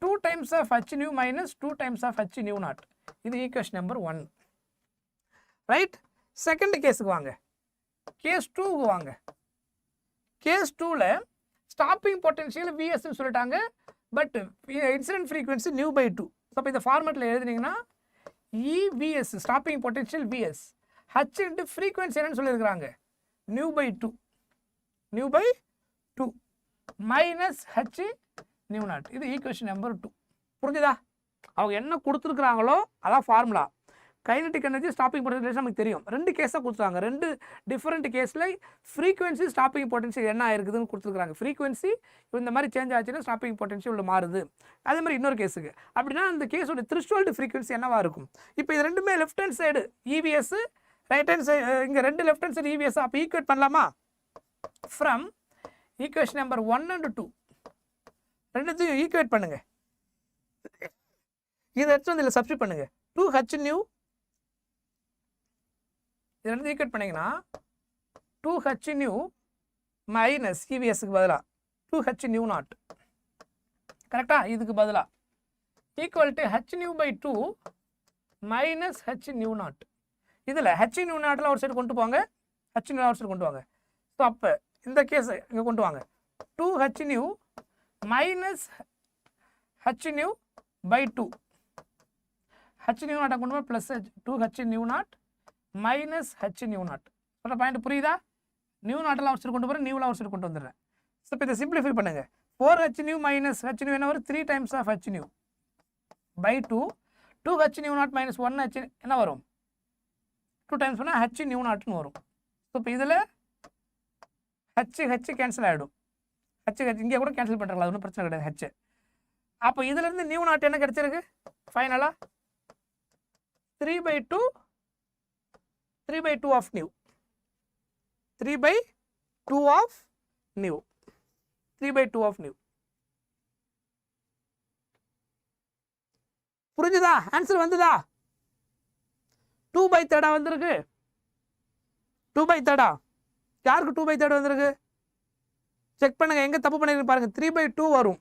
2 times of h nu minus 2 times of h new naught. இது ஈக்குவேஷன் நம்பர் 1. ரைட். செகண்ட் கேஸுக்கு வாங்க. கேஸ் 2க்கு வாங்க. கேஸ் 2ல் ஸ்டாப்பிங் பொட்டன்ஷியல் Vsன்னு சொல்லிட்டாங்க. பட் இன்சிடென்ட் ஃப்ரீக்வன்சி நியூ/2. அப்போ இந்த ஃபார்மேட்டில் எழுதுனீங்கன்னா EVS stopping potential Vs h into frequency என்னன்னு சொல்லியிருக்கிறாங்க நியூ/2 மைனஸ் h நியூ நாட். இது ஈக்குவேஷன் நம்பர் 2. புரிஞ்சுதா? அவங்க என்ன கொடுத்துருக்குறாங்களோ அதான் formula. Kinetic energy stopping potential நமக்கு தெரியும். 2 கேஸாக கொடுத்துருக்காங்க. 2 டிஃப்ரெண்ட் கேஸில் ஃப்ரீக்வன்சி ஸ்டாப்பிங் பொட்டன்ஷியல் என்ன ஆயிருக்குதுன்னு கொடுத்துருக்காங்க. ஃப்ரீக்வன்சி இந்த மாதிரி சேஞ்ச் ஆச்சுன்னா ஸ்டாப்பிங் பொட்டன்ஷியல் மாறுது. அதே மாதிரி இன்னொரு கேஸுக்கு அப்படின்னா அந்த கேஸோட த்ரெஷ்ஹோல்டு ஃப்ரீக்வன்சி என்னவா இருக்கும்? இப்போ இது ரெண்டுமே left hand side EVS, right hand side இங்கே 2 லெஃப்ட் ஹேண்ட் சைடு EVS. அப்போ ஈக்குவேட் பண்ணலாமா? ஃப்ரம் ஈக்குவேஷன் நம்பர் 1 and 2 ரெண்டுத்தையும் ஈக்குவேட் பண்ணுங்க. இதை எடுத்து வந்து இதில் சப்ஸ்டிட் பண்ணுங்க. 2h நியூ இது ரெண்டு ஈக்குவேட் பண்ணிங்கன்னா 2h நியூ மைனஸ் EVSக்கு பதிலாக 2h நியூ நாட். கரெக்டா? இதுக்கு பதிலாக ஈக்குவல் டு h நியூ/2 மைனஸ் h நியூ நாட். இதில் h நியூ நாட்டில் ஒரு சைடு கொண்டு போங்க, h நியூ ஒரு சைடு கொண்டு வாங்க. ஸோ அப்போ இந்த கேஸை இங்கே கொண்டு வாங்க. 2h new minus h நியூ/2. h new நாட்டை கொண்டு போய் plus 2h nu naught minus h new not. சொல்கிற பாயிண்ட் புரியுதா? நியூ நாட்டெல்லாம் ஒரு சைடு கொண்டு போகிறேன், நியூலாம் ஒரு சைடு கொண்டு வந்துடுறேன். ஸோ இப்போ இதை சிம்பிளிஃபை பண்ணுங்க. 4h new minus h new என்ன வரும்? 3 times of h nu /2. 2h nu naught minus 1h என்ன வரும்? 2 டைம்ஸ் பண்ணால் h நியூ நாட்னு வரும். ஸோ இப்போ இதில் h கேன்சல் ஆகிடும். h இங்கே கூட கேன்சல் பண்ணுறாங்களா? ஒன்றும் பிரச்சனை கிடையாது. h அப்போ இதுலேருந்து நியூ நாட் என்ன கிடைச்சிருக்கு? ஃபைனலாக 3/2 of nu. 3/2 of nu. 3/2 of nu. புரிஞ்சுதா? ஆன்சர் வந்துதா? 2/3 வந்திருக்கு. 2/3 யாருக்கு 2/3 வந்திருக்கு? செக் பண்ணுங்க, எங்க தப்பு பண்ணிருக்கு பாருங்க. 3/2 வரும்.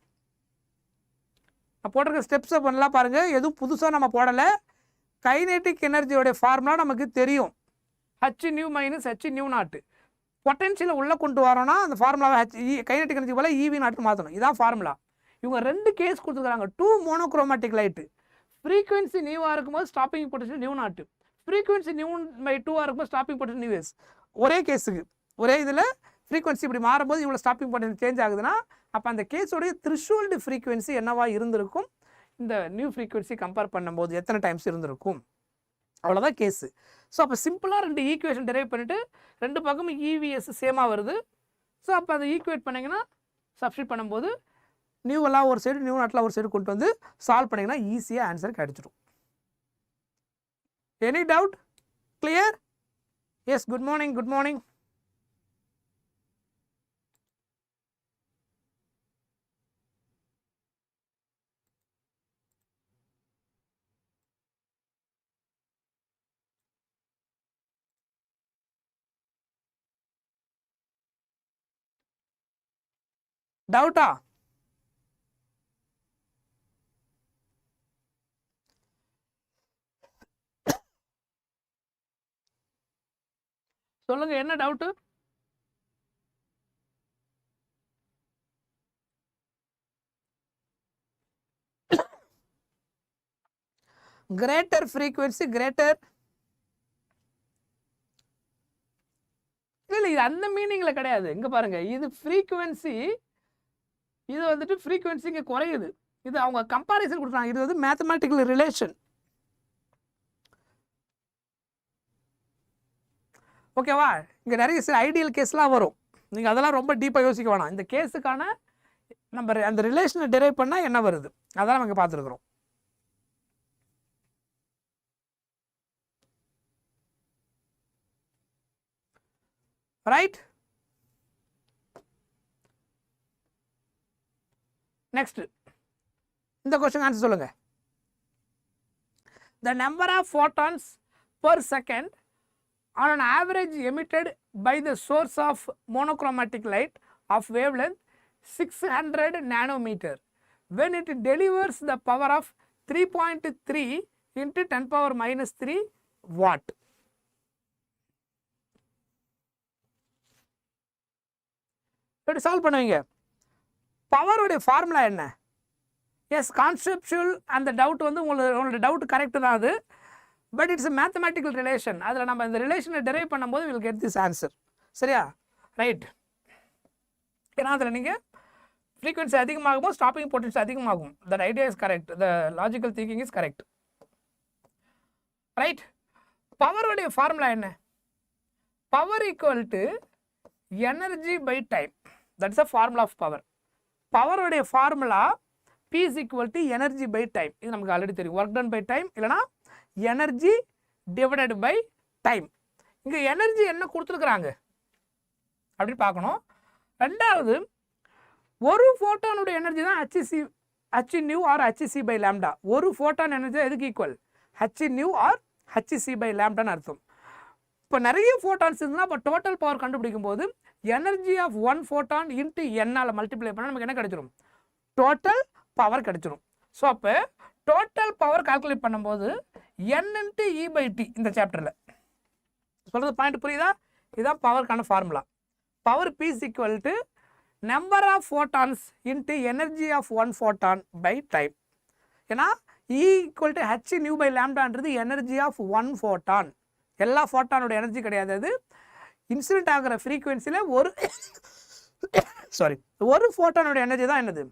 நான் போட்டிருக்க ஸ்டெப்ஸை பண்ணலாம் பாருங்க. எதுவும் புதுசாக நம்ம போடலை. கைனெட்டிக் எனர்ஜியோட ஃபார்முலா நமக்கு தெரியும். h nu minus h new naught. பொட்டன்ஷியலை உள்ளே கொண்டு வரோன்னா அந்த ஃபார்முலாவை கைனெட்டிக் எனர்ஜி போல EV நாட்டு மாற்றணும். இதான் ஃபார்முலா. இவங்க 2 கேஸ் கொடுத்துருக்காங்க. 2 மோனோக்ரோமேட்டிக் லைட்டு. ஃப்ரீக்வன்சி நியூவாக இருக்கும்போது ஸ்டாப்பிங் பொட்டன்ஷியல் நியூ நாட்டு, ஃப்ரீக்வன்சி நியூ/2 இருக்கும் ஸ்டாப்பிங் பொட்டன்ஷியல் நியூஎஸ். ஒரே கேஸுக்கு ஒரே இதில் ஃப்ரீக்வன்சி இப்படி மாறும்போது இவ்வளோ ஸ்டாப்பிங் பொட்டன்ஷியல் சேஞ்ச் ஆகுதுன்னா அப்போ அந்த கேஸோடைய த்ரெஷ்ஹோல்டு ஃப்ரீக்வன்சி என்னவா இருந்திருக்கும்? இந்த நியூ ஃப்ரீக்வன்சி கம்பேர் பண்ணும்போது எத்தனை டைம்ஸ் இருந்திருக்கும்? அவ்வளோதான் கேஸு. ஸோ அப்போ சிம்பிளாக 2 ஈக்குவேஷன் டெரைவ் பண்ணிவிட்டு 2 பக்கமும் EVS சேமாக வருது. ஸோ அப்போ அதை ஈக்குவேட் பண்ணிங்கன்னா சப்ஸ்டிட் பண்ணும்போது நியூவெல்லாம் ஒரு சைடு நியூ நாட்டில் ஒரு சைடு கொண்டு வந்து சால்வ் பண்ணிங்கன்னா ஈஸியாக ஆன்சர் கிடைச்சிடும். Any doubt? Clear? Yes, good morning. Good morning. டவுட்டா? சொல்லுங்க, என்ன டவுட்டு? கிரேட்டர் ஃப்ரீக்வன்சி கிரேட்டர் இல்லை இது அந்த மீனிங்கில் கிடையாது. இங்கே பாருங்கள், இது ஃப்ரீக்குவென்சி, இது வந்துட்டு ஃப்ரீக்குவென்சி இங்கே குறையுது. இது அவங்க கம்பாரிசன் கொடுக்குறாங்க. இது வந்து மேத்தமேட்டிக்கல் ரிலேஷன். ஓகேவா? இங்கே நிறைய சில ஐடியல் கேஸ்லாம் வரும். நீங்கள் அதெல்லாம் ரொம்ப டீப்பாக யோசிக்க வேணாம். இந்த கேஸுக்கான நம்ம அந்த ரிலேஷனை டிரைவ் பண்ணால் என்ன வருது அதான் நம்ம இங்கே பார்த்துருக்குறோம். ரைட். நெக்ஸ்ட் இந்த கொஸ்டின் ஆன்சர் சொல்லுங்க. The number of photons per second on an average emitted by the source of monochromatic light of wavelength 600 nanometer when it delivers the power of 3.3 into 10 power minus 3 watt. எப்படி solve பண்ணுவீங்க? பவருடைய formula என்ன? Yes, conceptual அந்த doubt வந்து உங்களோட doubt correct தான் அது. But it's a mathematical relation. அதில் நம்ம இந்த ரிலேஷனை டெரைவ் பண்ணும்போது வில் கெட் திஸ் ஆன்சர். சரியா? ரைட். ஏன்னா அதில் நீங்கள் ஃப்ரீக்வன்சி அதிகமாகும், ஸ்டாப்பிங் பொட்டன்ஷியல் அதிகமாகும். That idea is correct. The logical thinking is correct. Right. பவருடைய ஃபார்முலா என்ன? Power equal to energy by time. That's a formula of power. பவருடைய formula P is equal to energy by time. இது நமக்கு already தெரியும். Work done by time இல்லைனா energy divided by time. இங்கே energy என்ன கொடுத்துருக்குறாங்க அப்படின்னு பார்க்கணும். ரெண்டாவது, ஒரு ஃபோட்டானுடைய எனர்ஜி தான் H nu are HC by lambda. ஒரு ஃபோட்டான் எனர்ஜி எதுக்கு equal? H nu are HC by லேம்டான்னு அர்த்தம். இப்போ நிறைய ஃபோட்டான்ஸ் இருந்தால் இப்போ டோட்டல் பவர் கண்டுபிடிக்கும் போது energy of one photon into என்னால் மல்டிப்ளை பண்ணால் நமக்கு என்ன கிடைச்சிடும்? டோட்டல் பவர் கிடைச்சிடும். ஸோ அப்போ டோட்டல் பவர் கால்குலேட் பண்ணும்போது n into E by T இந்த சாப்டரில் சொல்கிறது பாயிண்ட் புரியுதா? இதுதான் பவருக்கான formula. Power P is equal to number of photons into energy of one photon by time. ஏன்னா E equal to H nu by லேம்டான்றது energy of one photon. எல்லா ஃபோட்டானோட எனர்ஜி கிடையாது. அது இன்சிடென்ட் ஆகிற ஃப்ரீக்குவென்சியில் ஒரு ஃபோட்டானோட எனர்ஜி தான் என்னது?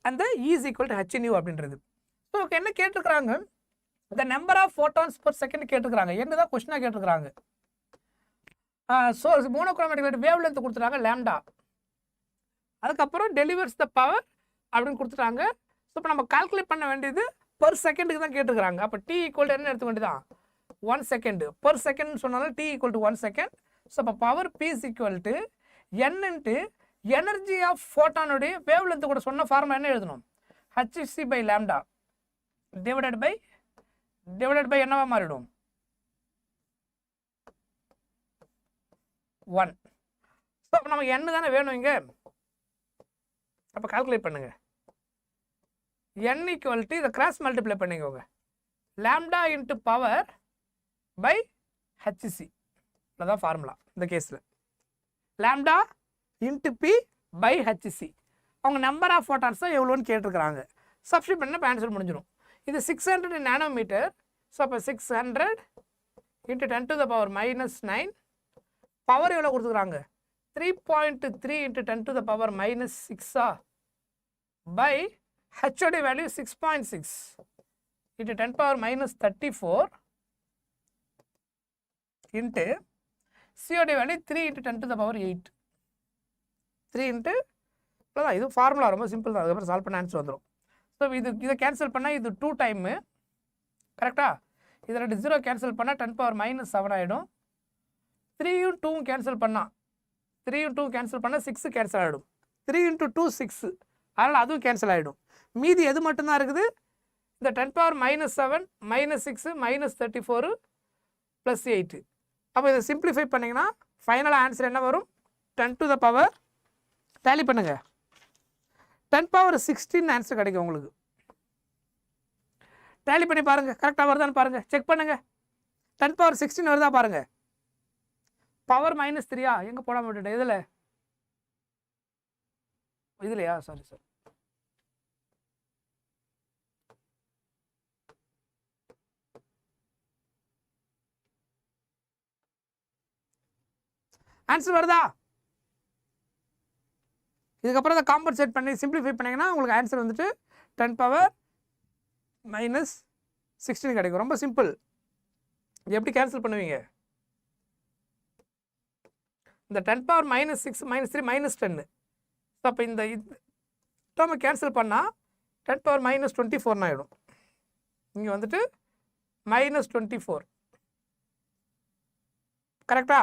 அந்த E is equal to H nu அப்படின்றது. ஸோ என்ன கேட்டிருக்கிறாங்க? இந்த number of photons per second கேட்டிருக்கிறாங்க. என்னதான் கொஸ்டினாக கேட்டிருக்கிறாங்க? ஸோ மோனோக்ரோமேட்டிக் வேவ் லென்த் கொடுத்துட்டாங்க லேம்டா. அதுக்கப்புறம் டெலிவர்ஸ் த பவர் அப்படின்னு கொடுத்துட்டாங்க. ஸோ இப்போ நம்ம கால்குலேட் பண்ண வேண்டியது பர் செகண்டுக்கு தான் கேட்டிருக்கிறாங்க. அப்போ T ஈக்குவல் டு என்ன எடுத்துக்க வேண்டியதான்? 1 செகண்ட். பர் செகண்ட் சொன்னாலும் T equal to 1 second. So அப்போ power P is equal to n into energy of ஃபோட்டானுடைய வேவ் லென்த் கூட சொன்ன ஃபார்முலா என்ன எழுதணும்? HC by lambda divided by என்னவா மாறிடும்? 1. ஸோ அப்போ நமக்கு n தானே வேணும் இங்கே. அப்போ கால்குலேட் பண்ணுங்க. n ஈக்குவல் டு இதை கிராஸ் மல்டிப்ளை பண்ணிக்கோங்க. Lambda into power by HC. அதுதான் ஃபார்முலா இந்த கேஸில். Lambda into P by HC. அவங்க நம்பர் ஆஃப் ஃபோட்டான்ஸ் தான் எவ்வளோன்னு கேட்டிருக்கிறாங்க. சப்ஸ்டியூட் பண்ண ஆன்சர் முடிஞ்சிடும். இது 600 நானோமீட்டர். ஸோ அப்போ 600 into 10 to the power minus 9. Power எவ்வளோ கொடுத்துருக்குறாங்க? 3.3 into 10 to the power minus 6 by ஹெச்சோட value 6.6 into 10 power minus 34 into சியோட value 3 into 10 to the power 8. 3 into இவ்வளோதான். இது ஃபார்முலா ரொம்ப சிம்பிள் தான். அதுக்கப்புறம் சால்வ் பண்ண ஆன்சர் வந்துடும். ஸோ இதை கேன்சல் பண்ணால் இது 2 டைமு கரெக்டாக. இதில் 0 கேன்சல் பண்ணால் 10 power minus 7 ஆகிடும். 3யும் 2வும் கேன்சல் பண்ணால் 3யும் 2 கேன்சல் பண்ணால் 6 கேன்சல் ஆகிடும். 3 இன்ட்டு 2 6. அதனால் அதுவும் கேன்சல் ஆகிடும். மீதி எது மட்டும்தான் இருக்குது? இந்த 10 power minus 7 minus 6 minus 34 plus 8. அப்போ இதை சிம்பிளிஃபை பண்ணிங்கன்னா ஃபைனலாக ஆன்சர் என்ன வரும்? 10 to the power டேலி பண்ணுங்க 10 power 16 ஆன்சர் கிடைக்கும் உங்களுக்கு. டேலி பண்ணி பாருங்கள் கரெக்டாக வருதான்னு பாருங்கள். செக் பண்ணுங்கள். 10 power 16 வருதா பாருங்கள். பவர் -3 எங்கே போட மாட்டேன் இதுலையா? சாரி. ஆன்சர் வருதா? இதுக்கப்புறம் அதை காம்பன்சேட் பண்ணி சிம்பிளிஃபை பண்ணிங்கன்னா உங்களுக்கு ஆன்சர் வந்துட்டு 10⁻⁻16 கிடைக்கும். ரொம்ப சிம்பிள். இது எப்படி கேன்சல் பண்ணுவீங்க? இந்த 10⁻⁻6 -3 -10. அப்போ இந்த டேர்மை கேன்சல் பண்ணால் 10⁻⁻24 ஆகிடும். இங்கே வந்துட்டு -24 கரெக்டா?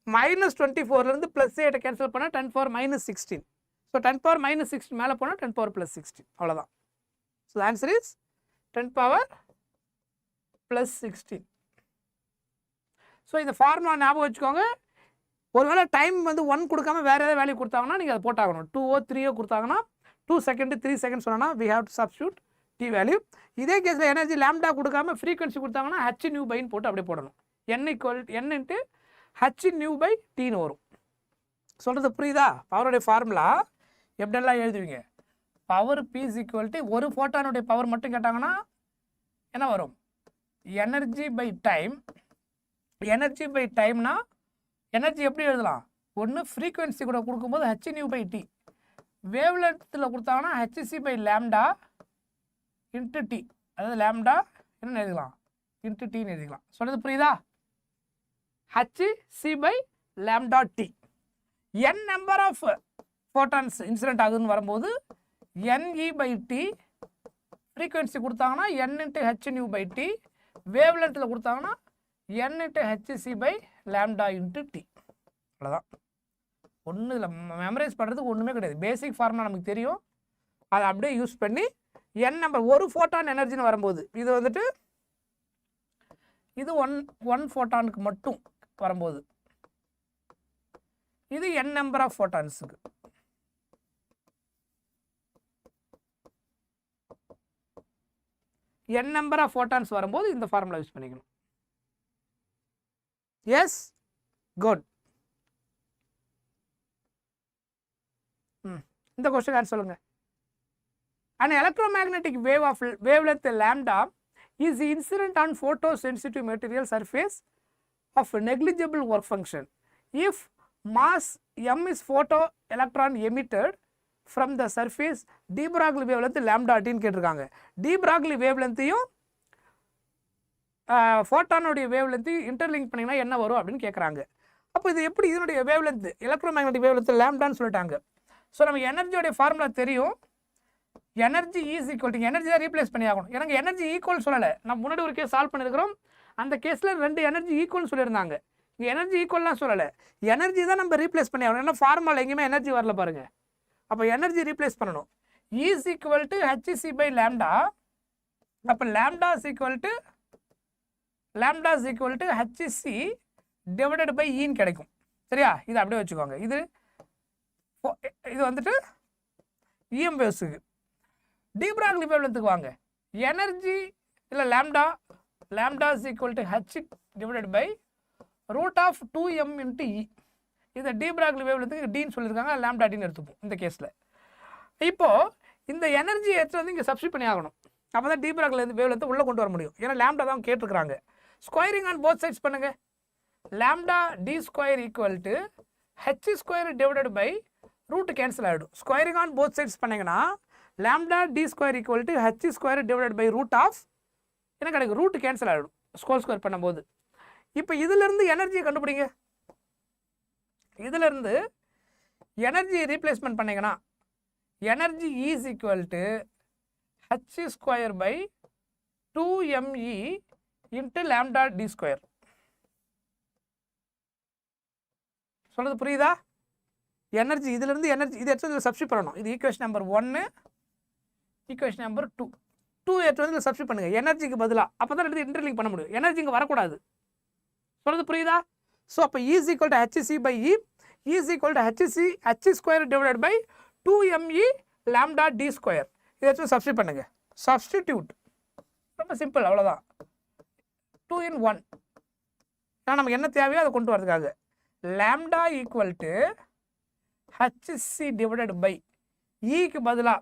-24லேருந்து +8 கேன்சல் பண்ணால் 10⁻⁻16. ஸோ 10⁻⁻16 மேலே போனால் 10⁻+16 அவ்வளோதான். So answer is 10⁻+16. ஸோ இந்த ஃபார்முலா ஞாபகம் வச்சுக்கோங்க. ஒருவேளை டைம் வந்து 1 கொடுக்காம வேறு ஏதாவது வேல்யூ கொடுத்தாங்கன்னா நீங்கள் அதை போட்டாகணும். 2 3 கொடுத்தாங்கன்னா 2 செகண்ட் 3 செகண்ட் சொன்னால் we have to substitute t value. இதே கேஸில் எனர்ஜி லாம்டா கொடுக்காம ஃப்ரீக்வன்சி கொடுத்தாங்கன்னா h/v/ன்னு போட்டு அப்படியே போடணும். n × h/v/tன்னு வரும். சொல்கிறது புரியுதா? பவருடைய ஃபார்முலா எப்படியெல்லாம் எழுதுவீங்க? பவர் P = ஒரு ஃபோட்டானுடைய பவர் மட்டும் கேட்டாங்கன்னா என்ன வரும்? Energy by time. Energy by டைம்னா எனர்ஜி எப்படி எழுதலாம்? ஒன்று ஃப்ரீக்வன்சி கூட கொடுக்கும்போது h/v/t, வேவ் லென்த்தில் கொடுத்தாங்கன்னா hc/λ × t, அதாவது லாம்டா என்ன எழுதிக்கலாம்? × tன்னு எழுதிக்கலாம். சொல்கிறது புரியுதா? hc/λt. n number of photons incident ஆகுதுன்னு வரும்போது ne/t, ஃப்ரீக்வன்சி கொடுத்தாங்கன்னா n × h/v/t, வேவ் லென்த்தில் கொடுத்தாங்கன்னா n × hc/λ × t. அவ்வளோதான். ஒன்றும் இல்லை, மெமரைஸ் பண்ணுறதுக்கு ஒன்றுமே கிடையாது. பேசிக் ஃபார்முலா நமக்கு தெரியும். அதை அப்படியே யூஸ் பண்ணி n நம்பர் ஒரு ஃபோட்டான் எனர்ஜின்னு வரும்போது இது வந்துட்டு இது ஒன் ஃபோட்டானுக்கு மட்டும் வரும்போது இது n நம்பர் ஆஃப் ஃபோட்டான்ஸுக்கு. n நம்பர் ஆஃப் ஃபோட்டான்ஸ் வரும்போது இந்த ஃபார்முலா யூஸ் பண்ணிக்கணும். Yes, good. இந்த கொஸ்டின் ஆன்சர் சொல்லுங்க. An electromagnetic wave of wavelength lambda is incident on photosensitive material surface of negligible work function if mass m is photoelectron emitted from the surface de Broglie wavelength lambda ன்னு கேட்டிருக்காங்க. de Broglie wavelengthையும் ஃபோட்டானுடைய வேவ்லென்த்தையும் interlink பண்ணிங்கன்னா என்ன வரும் அப்படின்னு கேட்குறாங்க. அப்போ இது எப்படி? இதனுடைய வேவ்லென்த் எலக்ட்ரோமேக்னெட்டிக் வேவ்லென்த் லாம்டான்னு சொல்லிட்டாங்க. ஸோ நமக்கு எனர்ஜியோடைய ஃபார்முலா தெரியும். Energy is equal to energy தான் ரீப்ளேஸ் பண்ணி ஆகணும். எனக்கு எனர்ஜி ஈக்குவல் சொல்லலை. நம்ம முன்னாடி ஒரு கேஸ் சால்வ் பண்ணியிருக்கிறோம். அந்த கேஸில் 2 எனர்ஜி ஈக்குவல் சொல்லியிருந்தாங்க. இங்கே எனர்ஜி ஈக்குவல்லாம் சொல்லலை. எனர்ஜி தான் நம்ம ரீப்ளேஸ் பண்ணி ஆகணும். ஏன்னா ஃபார்முலா எங்கேயுமே எனர்ஜி வரல பாருங்க. அப்போ எனர்ஜி ரீப்ளேஸ் பண்ணணும். Is equal to hc/λ. அப்போ lambda is equal to hc divided by ஈன்னு கிடைக்கும். சரியா? இது அப்படியே வச்சுக்கோங்க. இது வந்துட்டு இஎம் வேவ்ஸுக்கு. de Broglie வேவ்லென்த்துக்கு வாங்க. எனர்ஜி இல்லை lambda is equal to h divided by √2m × e. இதை de Broglie வேவ்லென்த்துக்கு டீன்னு சொல்லியிருக்காங்க. லாம்டா டின்னு எடுத்துப்போம் இந்த கேஸில். இப்போது இந்த எனர்ஜி எடுத்து வந்து இங்கே சப்ஸ்டிட் பண்ணி ஆகணும். அப்போ தான் de Broglie வேவ்லென்த்தை உள்ளே கொண்டு வர முடியும். ஏன்னா லாம்டா தான் கேட்டிருக்கிறாங்க. ஸ்கொயரிங் ஆன் போத் சைட்ஸ் பண்ணுங்க. Lambda d² equal to h² divided by root cancel ஆகிடும். ஸ்கொயரிங் ஆன் போத் சைட்ஸ் பண்ணிங்கன்னா lambda d² equal to h² divided by root of என்ன கிடைக்கும்? ரூட் கேன்சல் ஆகிடும் ஸ்கொயர் பண்ணும்போது. இப்போ இதிலிருந்து எனர்ஜியை கண்டுபிடிங்க. இதிலிருந்து எனர்ஜி ரீப்ளேஸ்மெண்ட் பண்ணிங்கன்னா energy is equal to h² by 2me × lambda d². சொல்கிறது புரியுதா? எனர்ஜி இதிலிருந்து எனர்ஜி இது எடுத்து சப்ஸ்டிட் பண்ணணும். இது ஈக்குவேஷன் நம்பர் 1, ஈக்குவேஷன் நம்பர் 2. 2 எடுத்து வந்து சப்ஸ்டிட் பண்ணுங்க எனர்ஜிக்கு பதிலாக. அப்போ தான் எடுத்து இன்டர்லிங்க் பண்ண முடியும். எனர்ஜி இங்கே வரக்கூடாது. சொல்கிறது புரியுதா? ஸோ அப்போ is equal to hc/e is equal to h² divided by 2me lambda d². இதை எடுத்து சப்ஸ்டிட் பண்ணுங்க. சப்ஸ்டிடியூட் ரொம்ப சிம்பிள், அவ்வளோதான். 2 in 1. ஏன்னா நமக்கு என்ன தேவையோ அதை கொண்டு வரதுக்காக. Lambda equal to hc divided by ஈக்கு பதிலாக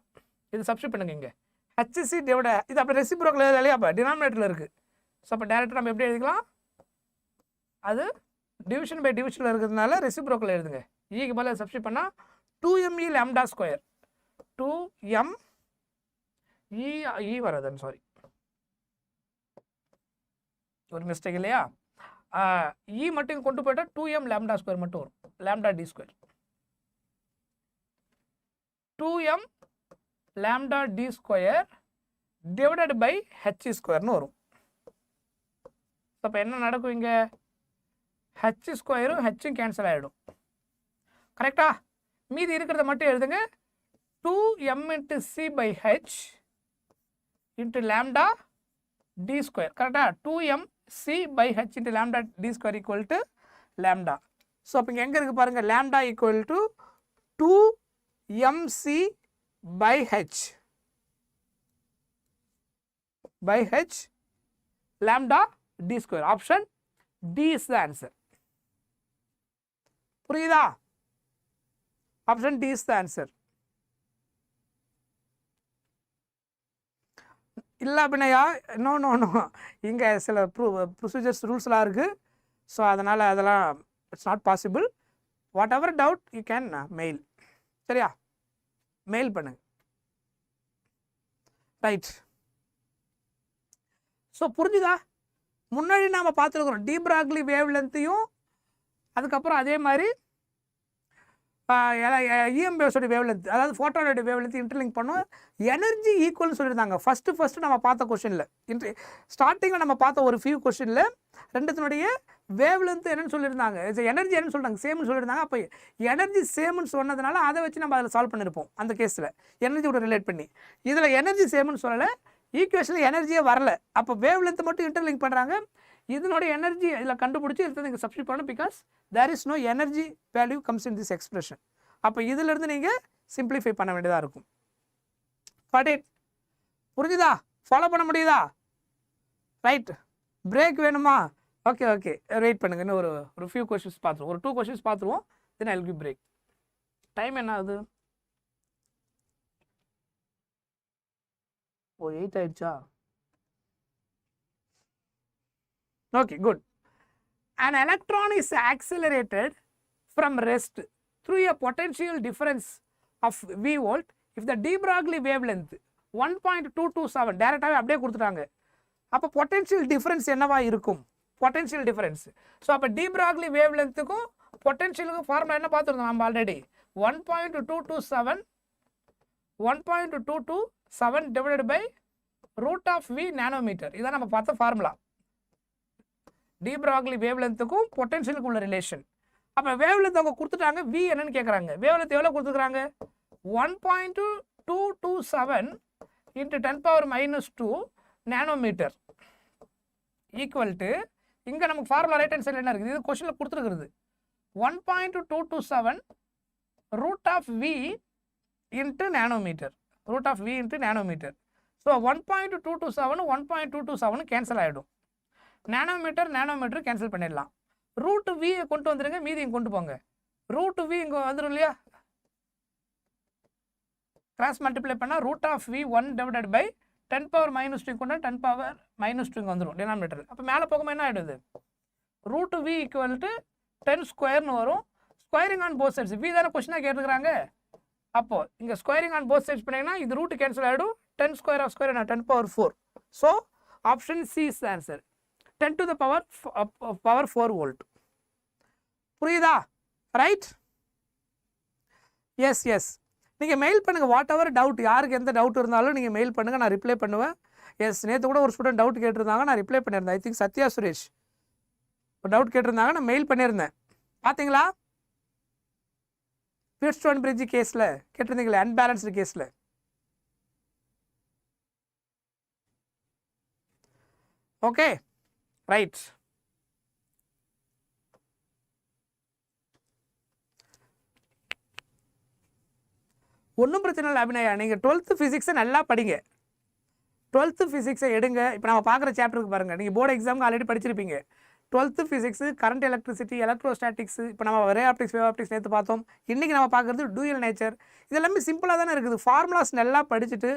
இது சப்ஸ்டிட் பண்ணுங்க. இங்கே hc டிவைட இது அப்போ ரெசிப்ரோக்கல் இல்லையா? அப்போ டினாமினேட்டரில் இருக்குது. ஸோ அப்போ டேரெக்டாக நம்ம எப்படி எழுதிக்கலாம்? அது டிவிஷன் பை டிவிஷனில் இருக்கிறதுனால ரெசிப்ரோக்கல் எழுதுங்க. ஈக்கு பதில் சப்ஸ்டிட் பண்ணால் 2me lambda ஸ்கொயர் 2m இ வராதுன்னு சாரி ஒரு மிஸ்டேக் இல்லையா. இ மட்டும் கொண்டு போயிட்டால் 2m lambda ஸ்கொயர் மட்டும் வரும். lambda d square 2m lambda d ஸ்கொயர் டிவைடட் பை h ஸ்கொயர்னு வரும். அப்போ என்ன நடக்கும் இங்கே h ஸ்கொயரும் ஹெச்சும் கேன்சல் ஆகிடும். கரெக்டா? மீதி இருக்கிறத மட்டும் எழுதுங்க. 2m into c by h into lambda d square. கரெக்டா? 2m c by h into lambda d square equal to lambda. So அப்போ இங்கே எங்கே இருக்குது பாருங்கள், lambda equal to 2mc by h lambda d square. Option D is the answer. புரியுதா? Option D is the answer. இல்லை அப்படின்னா no no no இங்கே சில ப்ரொசீஜர்ஸ் ரூல்ஸ்லாம் இருக்குது. ஸோ அதனால் அதெல்லாம் it's not possible. What ever doubt you can mail. சரியா? Mail பண்ணுங்க. ரைட். ஸோ புரிஞ்சுதா? முன்னாடி நாம் பார்த்துருக்குறோம் டி பிராக்லி வேவ் லென்த்தையும் அதுக்கப்புறம் அதே மாதிரி இஎம் வேவ்ஸோட வேவ் லென்த், அதாவது ஃபோட்டோனோட வேவ் லென்த் இன்டர்லிங்க் பண்ணும். எனர்ஜி ஈக்குவல்னு சொல்லியிருந்தாங்க ஃபஸ்ட்டு நம்ம பார்த்த கொஸ்டினில். ஸ்டார்டிங்கில் நம்ம பார்த்த ஒரு ஃபியூ கொஸ்டினில் ரெண்டுத்தினுடைய வேவ் லென்த் என்னன்னு சொல்லியிருந்தாங்க, எனர்ஜி என்னன்னு சொல்லிட்டாங்க, சேம்னு சொல்லியிருந்தாங்க. அப்போ எனர்ஜி சேம்னு சொன்னதுனால அதை வச்சு நம்ம அதில் சால்வ் பண்ணியிருப்போம் அந்த கேஸில் எனர்ஜியோட ரிலேட் பண்ணி. இதில் எனர்ஜி சேம்னு சொல்லலை, ஈக்குவேஷனில் எனர்ஜியே வரல. அப்போ வேவ் லென்த் மட்டும் இன்டர்லிங்க் பண்ணுறாங்க. இதனுடைய எனர்ஜி இதில் கண்டுபிடிச்சி எடுத்து நீங்கள் சப்ஸ்டிட் பண்ணணும். Because there is no energy value comes in this expression. அப்போ இதிலிருந்து நீங்கள் சிம்பிளிஃபை பண்ண வேண்டியதாக இருக்கும். பட் இட் புரிஞ்சுதா? ஃபாலோ பண்ண முடியுதா? ரைட். பிரேக் வேணுமா? ஓகே ஓகே வெயிட் பண்ணுங்க. இன்னும் ஒரு ஃபியூ கொஸ்டின்ஸ் பார்த்துருவோம். ஒரு 2 கொஸ்டின்ஸ் பார்த்துருவோம். Then I will give break. Time என்ன ஆகுது? ஓ 8 ஆயிடுச்சா? Okay, good. An electron is accelerated from rest through a potential difference of v volt if the de Broglie wavelength 1.227 டைரக்டாவே அப்படியே கொடுத்துட்டாங்க. அப்போ பொட்டன்ஷியல் டிஃபரன்ஸ் என்னவா இருக்கும்? Potential difference. ஸோ அப்போ de Broglie wavelengthக்கும் பொட்டன்ஷியலுக்கும் ஃபார்முலா என்ன பார்த்துருந்தோம் நம்ம already. 1.227 divided by root of v nanometre. இதான் நம்ம பார்த்த ஃபார்முலா. டி பிராக்லி வேவ் லென்த்துக்கும் பொட்டன்ஷியலுக்கு உள்ள ரிலேஷன். அப்போ வேவ் லென்த் அவங்க கொடுத்துட்டாங்க. வி என்னன்னு கேட்குறாங்க. வேவ் லென்த் எவ்வளோ கொடுத்துருக்காங்க? 1.227 into 10⁻⁻2 நானோமீட்டர் ஈக்குவல் டு, இங்கே நமக்கு ஃபார்முலா ரைட் ஹேண்ட் சைடில் என்ன இருக்குது? இது கொஸ்டினில் கொடுத்துருக்குறது 1.227 root of v into nanometre. Root of v into nanometre. So 1.227 1.227 cancel ஆகிடும். நானோமீட்டர் கேன்சல் பண்ணிடலாம். ரூட் வி கொண்டு வந்துடுங்க, மீதியும் கொண்டு போங்க. ரூட் வி இங்கே வந்துடும் இல்லையா? கிராஸ் மல்டிப்ளை பண்ணால் root of v 1 divided by 10⁻⁻2 கொண்டு 10⁻⁻2 இங்கே வந்துடும் டினாமினேட்டர். அப்போ மேலே போகும்போது என்ன ஆகிடுது? ரூட் வி ஈக்குவல் டு 10 ஸ்கொயர்னு வரும். Squaring on both sides. V தானே கொஸ்டினாக கேட்டுருக்காங்க. அப்போது இங்கே ஸ்கொயரிங் ஆன் போத் சைட்ஸ் பண்ணிங்கன்னா இது ரூட் கேன்சல் ஆகிடும். 10 square of square 10⁻4. So option C is the answer. 10 to the power 4 volt. புரியுதா? ரைட். Yes yes. நீங்கள் மெயில் பண்ணுங்கள். வாட் எவர் டவுட், யாருக்கு எந்த டவுட் இருந்தாலும் நீங்கள் மெயில் பண்ணுங்கள், நான் ரிப்ளை பண்ணுவேன். எஸ், நேற்று கூட ஒரு ஸ்டூடெண்ட் டவுட் கேட்டிருந்தாங்க, நான் ரிப்ளை பண்ணியிருந்தேன். ஐ திங்க் சத்யா சுரேஷ் ஒரு டவுட் கேட்டிருந்தாங்க, நான் மெயில் பண்ணியிருந்தேன். பார்த்தீங்களா? பியர்ஸ்டோன் பிரிட்ஜ் கேஸில் கேட்டிருந்தீங்களே, அன்பேலன்ஸ்டு கேஸில். Okay right. ஒன்றும் பிரச்சனை இல்லை அபிநயா. நீங்கள் 12th ஃபிசிக்ஸை நல்லா படிங்க. 12th ஃபிசிக்ஸை எடுங்க. இப்போ நம்ம பார்க்குற சாப்டருக்கு பாருங்கள். நீங்கள் போர்டு எக்ஸாமுக்கு ஆல்ரெடி படிச்சிருப்பீங்க. 12th ஃபிசிக்ஸு, கரண்ட் எலக்ட்ரிசிட்டி, எலக்ட்ரோஸ்டாட்டிக்ஸு, இப்போ நம்ம ரே ஆப்டிக்ஸ், வேவ் ஆப்டிக்ஸ் நேற்று பார்த்தோம். இன்றைக்கி நம்ம பார்க்குறது டூயல் நேச்சர். இதெல்லாமே சிம்பிளாக தானே இருக்குது. ஃபார்முலாஸ் நல்லா படிச்சுட்டு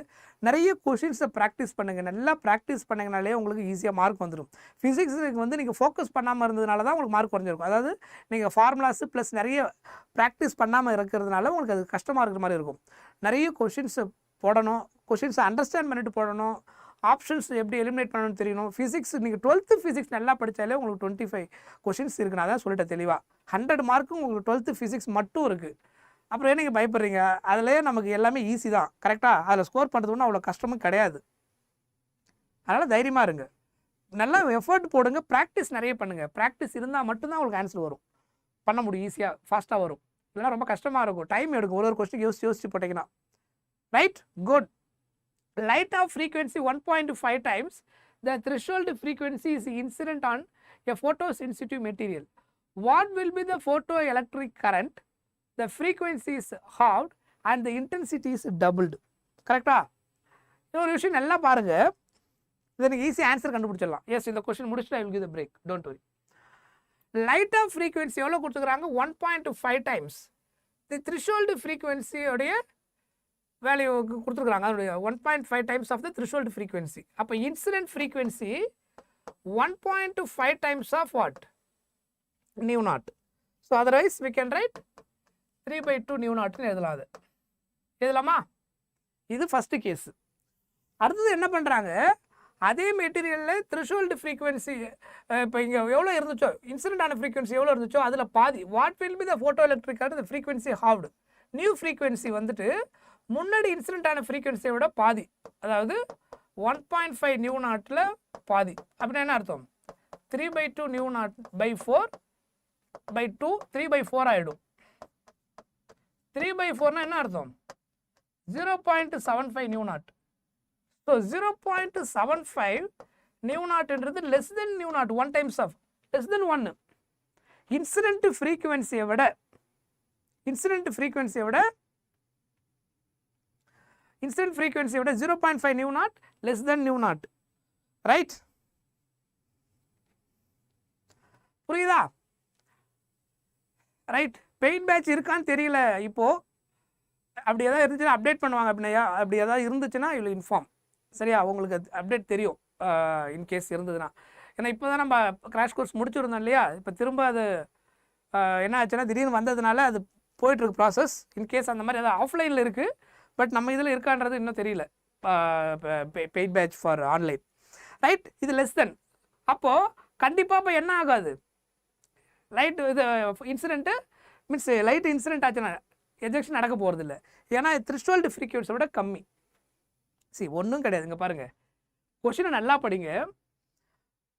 நிறைய கொஷின்ஸை ப்ராக்டிஸ் பண்ணுங்கள். நல்லா ப்ராக்டிஸ் பண்ணிங்கனாலே உங்களுக்கு ஈஸியாக மார்க் வந்துடும். ஃபிசிக்ஸுக்கு வந்து நீங்கள் ஃபோக்கஸ் பண்ணாமல் இருந்ததுனால தான் உங்களுக்கு மார்க் குறைஞ்சிருக்கும். அதாவது நீங்கள் ஃபார்முலாஸு ப்ளஸ் நிறைய ப்ராக்டிஸ் பண்ணாமல் இருக்கிறதுனால உங்களுக்கு அது கஷ்டமாக இருக்கிற மாதிரி இருக்கும். நிறைய கொஷின்ஸை போடணும், கொஷின்ஸை அண்டர்ஸ்டாண்ட் பண்ணிட்டு போடணும், ஆப்ஷன்ஸ் எப்படி எலிமினேட் பண்ணணும்னு தெரியணும். ஃபிசிக்ஸ் நீங்கள் 12th ஃபிசிக்ஸ் நல்லா படித்தாலே உங்களுக்கு 25 கொஷின்ஸ் இருக்குன்னு அதான் சொல்லிட்டேன் தெளிவாக. 100 மார்க்கும் உங்களுக்கு 12th ஃபிசிக்ஸ் மட்டும் இருக்குது. அப்புறம் ஏன் நீங்கள் பயப்படுறீங்க? அதிலே நமக்கு எல்லாமே ஈஸி தான். கரெக்டாக அதில் ஸ்கோர் பண்ணுறது ஒன்றும் அவ்வளோ கஷ்டமும் கிடையாது. அதனால் தைரியமாக இருங்க, நல்லா எஃபர்ட் போடுங்க, ப்ராக்டிஸ் நிறைய பண்ணுங்கள். ப்ராக்டிஸ் இருந்தால் மட்டும்தான் உங்களுக்கு ஆன்சர் வரும், பண்ண முடியும், ஈஸியாக ஃபாஸ்ட்டாக வரும். இல்லைனா ரொம்ப கஷ்டமாக இருக்கும், டைம் எடுக்கும். ஒரு கொஸ்டின் யோசிச்சு போட்டிங்கன்னா. Right, good. Light of frequency 1.5 times the threshold frequency is incident on a photosensitive material. What will be the photoelectric current? The frequency is halved and the intensity is doubled. கரெக்டா? ஒரு விஷயம் நல்லா பாருங்க, இதற்கு easy answer கண்டுபிடிச்சிடலாம். S, இந்த question முடிச்சுட்டு I will give the break, don't worry. Light of frequency எவ்வளோ கொடுத்துக்கிறாங்க? 1.5 times the threshold frequency உடைய வேல்யூ கொடுத்துருக்குறாங்க. அதனுடைய 1.5 times of the threshold frequency. அப்போ incident frequency 1.5 times of what? Nu not. So otherwise we can write 3/2 nu நாட்னு எழுதலாம். அது எழுதலாமா? இது ஃபஸ்ட்டு கேஸு. அடுத்தது என்ன பண்ணுறாங்க, அதே மெட்டீரியலில் த்ரெஷோல்டு ஃப்ரீக்வன்சி இப்போ இங்கே எவ்வளோ இருந்துச்சோ, இன்சிடென்டான ஃப்ரீக்வன்சி எவ்வளோ இருந்துச்சோ அதில் பாதி. What will be the photo electric current? The frequency halved. New frequency வந்துட்டு முன்னாடி இன்சிடென்டான ஃப்ரீக்வன்சியை விட பாதி, அதாவது 1.5 நியூ நாட்டில் பாதி. அப்படின்னா என்ன அர்த்தம்? 3/2 நியூ நாட் பை 4/2 3/4 ஆகிடும். 3/4னா என்ன அர்த்தம்? 0.75 நியூ நாட். ஸோ 0.75 நியூ நாட்ன்றது less than nu naught, 1 times of less than 1. Incident ஃப்ரீக்வன்சியை விட 0.5 nu naught less than nu naught. Right, புரியுதா? ரைட், பெயிண்ட் பேட்ச் இருக்கான்னு தெரியல இப்போது. அப்படி எதாவது இருந்துச்சுன்னா அப்டேட் பண்ணுவாங்க. அப்படின்னா அப்படி எதாவது இருந்துச்சுன்னா இவ்வளோ இன்ஃபார்ம், சரியா? உங்களுக்கு அப்டேட் தெரியும் இன்கேஸ் இருந்ததுன்னா. ஏன்னா இப்போ தான் நம்ம கிராஷ் கோர்ஸ் முடிச்சுருந்தோம் இல்லையா? இப்போ திரும்ப அது என்ன ஆச்சுன்னா திடீர்னு வந்ததுனால அது போயிட்டுருக்கு ப்ராசஸ். இன்கேஸ் அந்த மாதிரி எதாவது ஆஃப்லைனில் இருக்குது, பட் நம்ம இதில் இருக்கான்றது இன்னும் தெரியல. Paid batch for online. Right, இது லெஸ் தென். அப்போது கண்டிப்பாக இப்போ என்ன ஆகாது? லைட் இது இன்சிடென்ட்டு மீன்ஸ் லைட் இன்சிடென்ட் ஆச்சுன்னா எஜெக்ஷன் நடக்க போகிறது இல்லை. ஏன்னா த்ரெஷோல்டு ஃப்ரீக்வன்சியை விட கம்மி. ஒன்றும் கிடையாது. இங்கே பாருங்கள், கொஷினை நல்லா படிங்க.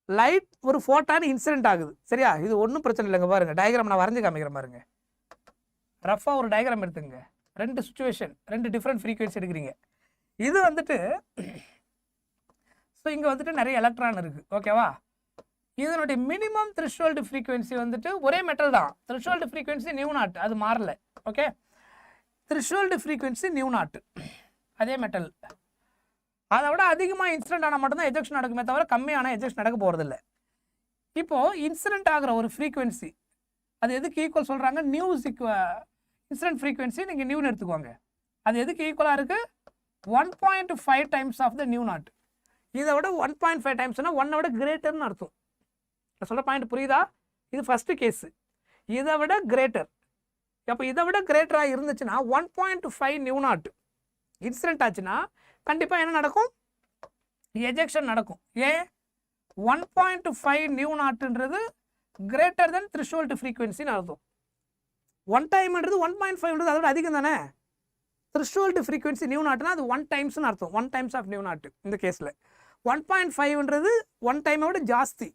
லைட் ஒரு ஃபோட்டான் இன்சிடென்ட் ஆகுது, சரியா? இது ஒன்றும் பிரச்சனை இல்லைங்க. பாருங்கள், டயக்ராம் நான் வரைஞ்சி காமிக்கிற பாருங்க. ரஃபாக ஒரு டயக்ராம் எடுத்துங்க. 2 சுச்சுவேஷன், 2 டிஃப்ரெண்ட் ஃப்ரீக்வன்சி எடுக்கிறீங்க. இது வந்துட்டு ஸோ இங்கே வந்துட்டு நிறைய எலக்ட்ரான் இருக்குது, ஓகேவா? இதனுடைய மினிமம் த்ரெஷோல்டு ஃப்ரீக்வன்சி வந்துட்டு ஒரே மெட்டல் தான். த்ரெஷோல்டு ஃப்ரீக்வன்சி நியூ நாட், அது மாறல. Okay, threshold frequency new naught, அதே மெட்டல். அதை விட அதிகமாக இன்சிடென்ட் ஆனால் மட்டும்தான் எஜெக்ஷன் நடக்குமே தவிர கம்மியான எஜெக்ஷன் நடக்க போகிறதில்ல. இப்போது இன்சிடென்ட் ஆகிற ஒரு ஃப்ரீக்வன்சி அது எதுக்கு ஈக்குவல் சொல்கிறாங்க? இன்சிடென்ட் ஃப்ரீக்வன்சி நீங்கள் நியூன்னு எடுத்துக்கோங்க. அது எதுக்கு ஈக்குவலாக இருக்குது? 1.5 times of the nu naught. இதை விட 1.5 டைம்ஸ்னால் 1 விட கிரேட்டர்னு அர்த்தம். நான் சொல்கிற பாயிண்ட் புரியுதா? இது ஃபஸ்ட்டு கேஸு. இதை விட கிரேட்டர். அப்போ இதை விட கிரேட்டராக இருந்துச்சுன்னா 1.5 நியூ நாட் இன்சிடென்ட் ஆச்சுன்னா கண்டிப்பாக என்ன நடக்கும்? எஜெக்ஷன் நடக்கும். ஏன்? 1.5 நியூ நாட்டுன்றது கிரேட்டர் தென் த்ரெஷோல்டு ஃப்ரீக்வன்சின்னு அர்த்தம். 1 டைம்ன்றது 1.5ன்றது அதோட அதிகம் தானே. த்ரெஷோல்டு ஃப்ரீக்வன்சி நியூ நாட்னா அது 1 டைம்ஸ்னு அர்த்தம். 1 டைம்ஸ் ஆஃப் நியூ நாட்டு இந்த கேஸில். 1.5ன்றது 1 டைமை விட ஜாஸ்தி.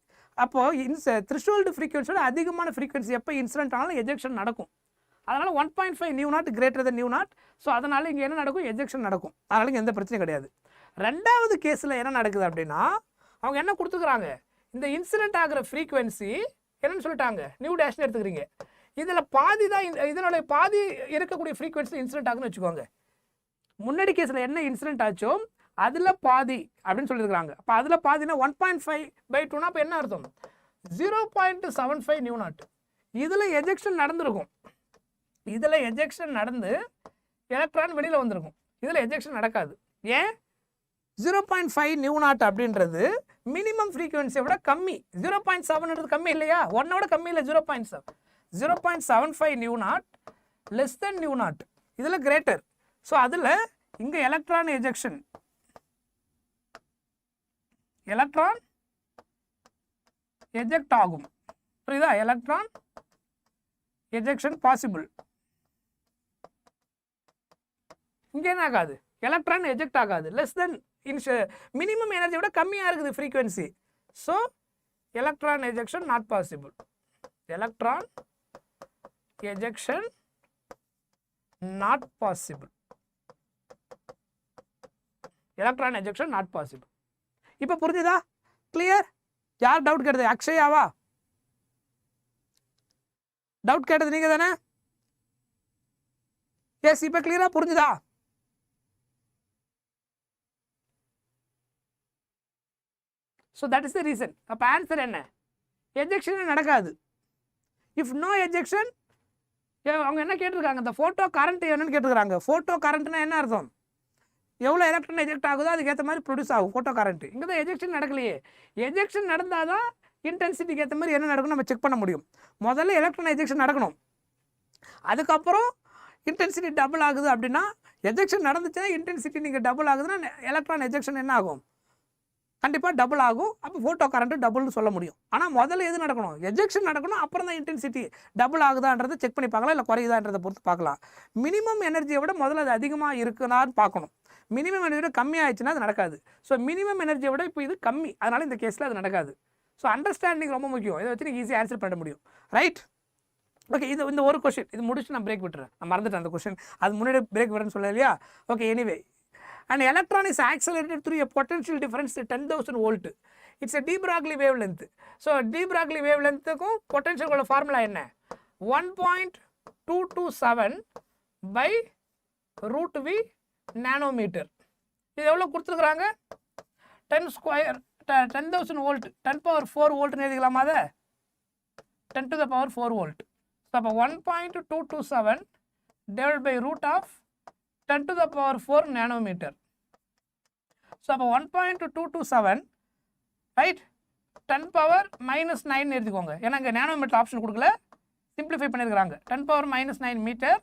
அப்போது த்ரெஷோல்டு ஃப்ரீக்வன்சியோட அதிகமான ஃப்ரீக்வன்சி எப்போ இன்சிடென்ட் ஆனாலும் எஜெக்ஷன் நடக்கும். அதனால் 1.5 new not greater than nu not. So அதனால் இங்கே என்ன நடக்கும்? எஜெக்ஷன் நடக்கும். அதனால் இங்கே எந்த பிரச்சனையும் கிடையாது. ரெண்டாவது கேஸில் என்ன நடக்குது அப்படின்னா, அவங்க என்ன கொடுத்துக்கிறாங்க? இந்த இன்சிடென்ட் ஆகிற ஃப்ரீக்வன்சி என்னன்னு சொல்லிட்டாங்க, நியூ டேஷ்னு எடுத்துக்கிறீங்க. இதில் பாதி தான், இதனுடைய பாதி இருக்கக்கூடிய ஃப்ரீக்வன்சி இன்சிடென்ட் ஆகுன்னு வச்சுக்கோங்க. முன்னாடி கேஸில் என்ன இன்சிடென்ட் ஆச்சோ அதில் பாதி அப்படின்னு சொல்லியிருக்கிறாங்க. அப்போ அதில் பாதினா 1.5/2னா அப்போ என்ன அர்த்தம்? 0.75 நியூ நாட். இதில் எஜெக்ஷன் நடந்திருக்கும், இதில் எஜெக்ஷன் நடந்து எலக்ட்ரான் வெளியில் வந்திருக்கும், இதில் எஜெக்ஷன் நடக்காது. ஏன்? 0.5 நியூ நாட் அப்படின்றது மினிமம் ஃப்ரீக்வன்சியை விட கம்மி. 0.7ன்றது கம்மி இல்லையா, ஒன்னோட கம்மி இல்லை. 0.7 0.75 nu naught less than nu naught, இதில் கிரேட்டர். ஸோ அதில் இங்கே எலக்ட்ரான் எஜெக்ஷன், எலக்ட்ரான் எஜெக்ட் ஆகும். புரியுதா? Electron ejection possible. இங்கே என்ன ஆகாது, எலக்ட்ரான் எஜெக்ட் ஆகாது. லெஸ் தென் மினிமம் எனர்ஜி விட கம்மியாக இருக்குது frequency. So electron ejection not possible. Electron ejection not possible. Electron ejection not possible. இப்போ புரிஞ்சுதா? கிளியர்? யார் டவுட் கேட்டது? அக்ஷயாவா டவுட் கேட்டது? நீங்க தானே? எஸ். இப்போ கிளியரா புரிஞ்சுதா? So that is the reason. அப்போ ஆன்சர் என்ன? எஜெக்ஷன் நடக்காது. இஃப் நோ எஜெக்ஷன், அவங்க என்ன கேட்டிருக்காங்க, இந்த ஃபோட்டோ கரண்ட் என்னன்னு கேட்டிருக்காங்க. ஃபோட்டோ கரண்ட்னா என்ன அர்த்தம்? எவ்வளோ எலக்ட்ரான் எஜெக்ட் ஆகுதோ அதுக்கேற்ற மாதிரி ப்ரொடியூஸ் ஆகும் ஃபோட்டோ கரண்ட். இங்கே தான் எஜெக்ஷன் நடக்கலையே. எஜெக்ஷன் நடந்தால் தான் இன்டென்சிட்டிக்கு ஏற்ற மாதிரி என்ன நடக்கும் நம்ம செக் பண்ண முடியும். முதல்ல எலக்ட்ரான் எஜெக்ஷன் நடக்கணும், அதுக்கப்புறம் இன்டென்சிட்டி டபுள் ஆகுது அப்படின்னா, எஜெக்ஷன் நடந்துச்சுன்னா இன்டென்சிட்டி நீங்கள் டபுள் ஆகுதுன்னா எலக்ட்ரான் எஜெக்ஷன் என்ன ஆகும்? கண்டிப்பாக டபுள் ஆகும். அப்போ ஃபோட்டோ கரண்ட்டு டபுள்னு சொல்ல முடியும். ஆனால் முதல்ல எது நடக்கணும்? எஜெக்ஷன் நடக்கணும். அப்புறம் தான் இன்டென்சிட்டி டபுள் ஆகுதான்றதை செக் பண்ணி பார்க்கலாம், இல்லை குறையுதான்றதை பொறுத்து பார்க்கலாம். மினிமம் எனர்ஜியை விட முதல்ல அது அதிகமாக இருக்குதான்னு பார்க்கணும். மினிமம் எனர்ஜியோட கம்மியாகிடுச்சுன்னா அது நடக்காது. ஸோ மினிமம் எனர்ஜியை விட இப்போ இது கம்மி, அதனால் இந்த கேஸில் அது நடக்காது. ஸோ அண்டர்ஸ்டாண்டிங் ரொம்ப முக்கியம். இதை வச்சு நீங்கள் ஈஸியாக ஆன்சர் பண்ண முடியும். ரைட்? ஓகே, இது இந்த ஒரு கொஸ்டின் இது முடிச்சு நான் பிரேக் விட்டுறேன். நான் மறந்துட்டேன் அந்த கொஸ்டின், அது முன்னாடி பிரேக் விடுறேன்னு சொல்லல இல்லையா? Okay, anyway, an electron is accelerated through a potential difference 10,000 volt. It's a de Broglie wavelength. So de Broglie wavelength க்கும் potential ஓட ஃபார்முலா என்ன? 1.227 by root v நானோமீட்டர். இது எவ்வளோ கொடுத்துருக்குறாங்க? 10,000 வோல்ட், 10⁴ வோல்ட்னு எழுதிக்கலாமா? அதை 10⁴ வோல்ட். ஸோ அப்போ 1.227 divided by root of 10⁴ nanometre. So அப்போ 1.227 right, 10⁻⁻9 எடுத்துக்கோங்க. ஏன்னா இங்கே நானோமீட்டர் ஆப்ஷன் கொடுக்கல, சிம்பிளிஃபை பண்ணியிருக்கிறாங்க. 10⁻⁻9 மீட்டர்,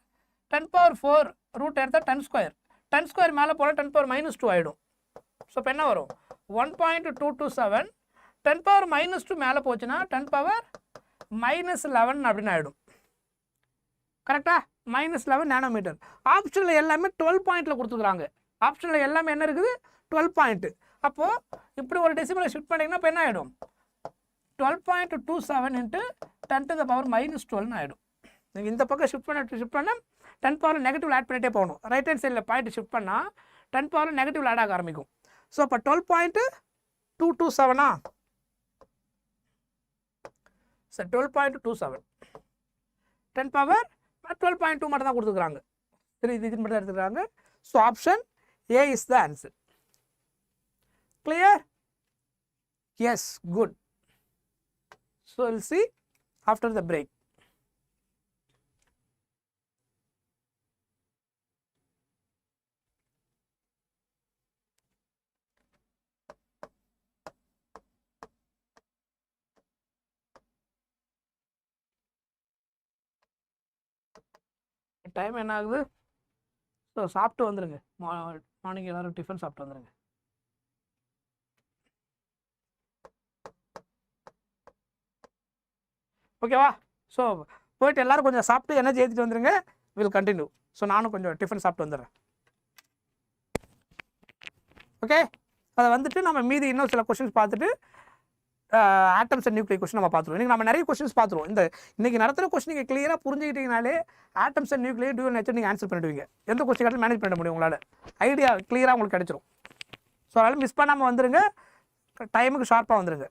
10⁴ ரூட் எடுத்தால் 10². 10² மேலே போனால் 10⁻⁻2 ஆகிடும். ஸோ இப்போ என்ன வரும்? 1.227 10⁻⁻2 மேலே போச்சுன்னா 10⁻⁻11 அப்படின்னு ஆகிடும். கரெக்டா? -11 நானோமீட்டர். ஆப்ஷனில் எல்லாமே 12 பாயிண்டில் கொடுத்துருக்குறாங்க. ஆப்ஷனில் எல்லாமே என்ன இருக்குது? 12 பாயிண்ட். அப்போது இப்படி ஒரு டெசிமலை ஷிஃப்ட் பண்ணிங்கன்னா இப்போ என்ன ஆகிடும்? 12.27 × 10⁻⁻12 ஆகிடும். நீங்கள் இந்த பக்கம் ஷிஃப்ட் பண்ண 10 பவர் நெகட்டிவ் ஆட் பண்ணிட்டே போகணும். ரைட் ஹேண்ட் சைடில் பாயிண்ட் ஷிஃப்ட் பண்ணால் 10 பவர் நெகட்டிவ் ஆட் ஆக ஆரம்பிக்கும். ஸோ அப்போ 12.227 சார் 12.27 10 பவர் 12.2 மட்டும் தான் கொடுத்துருக்குறாங்க. சரி, இது மட்டும் தான் எடுத்துக்கிறாங்க. So option A is the answer. Clear? Yes, good. So will see after the break. Time என்ன ஆகுது? ஸோ சாப்பிட்டு வந்துடுங்க. மார்னிங் எல்லோரும் டிஃபன் சாப்பிட்டு வந்துடுங்க. ஓகேவா? ஸோ போயிட்டு எல்லோரும் கொஞ்சம் சாப்பிட்டு எனர்ஜி ஏற்றிட்டு வந்துடுங்க. Will continue. ஸோ நானும் கொஞ்சம் டிஃபன் சாப்பிட்டு வந்துடுறேன். ஓகே, அதை வந்துட்டு நம்ம மீதி இன்னும் சில கொஸ்டின்ஸ் பார்த்துட்டு ஆட்டம்ஸ் அண்ட் நியூக்ளியை கொஸ்டின் நம்ம பார்த்துருவோம். இன்றைக்கி நம்ம நிறைய கொஸ்டின்ஸ் பார்த்துருவோம். இன்றைக்கி நடத்துகிற கொஸ்டின் நீங்கள் கிளியராக புரிஞ்சுக்கிட்டீங்கனாலே ஆட்டம்ஸ் அண்ட் நியூக்ளியை டியூவல் நேச்சர் நீங்கள் ஆன்சர் பண்ணிடுவீங்க. எந்த கொஸ்டின் காட்டும் மேனேஜ் பண்ண முடியும், உங்களால் ஐடியா கிளியராக உங்களுக்கு கிடைச்சிரும். ஸோ அதனால் மிஸ் பண்ணாமல் வந்துடுங்க, டைமுக்கு ஷார்ப்பாக வந்துடுங்க.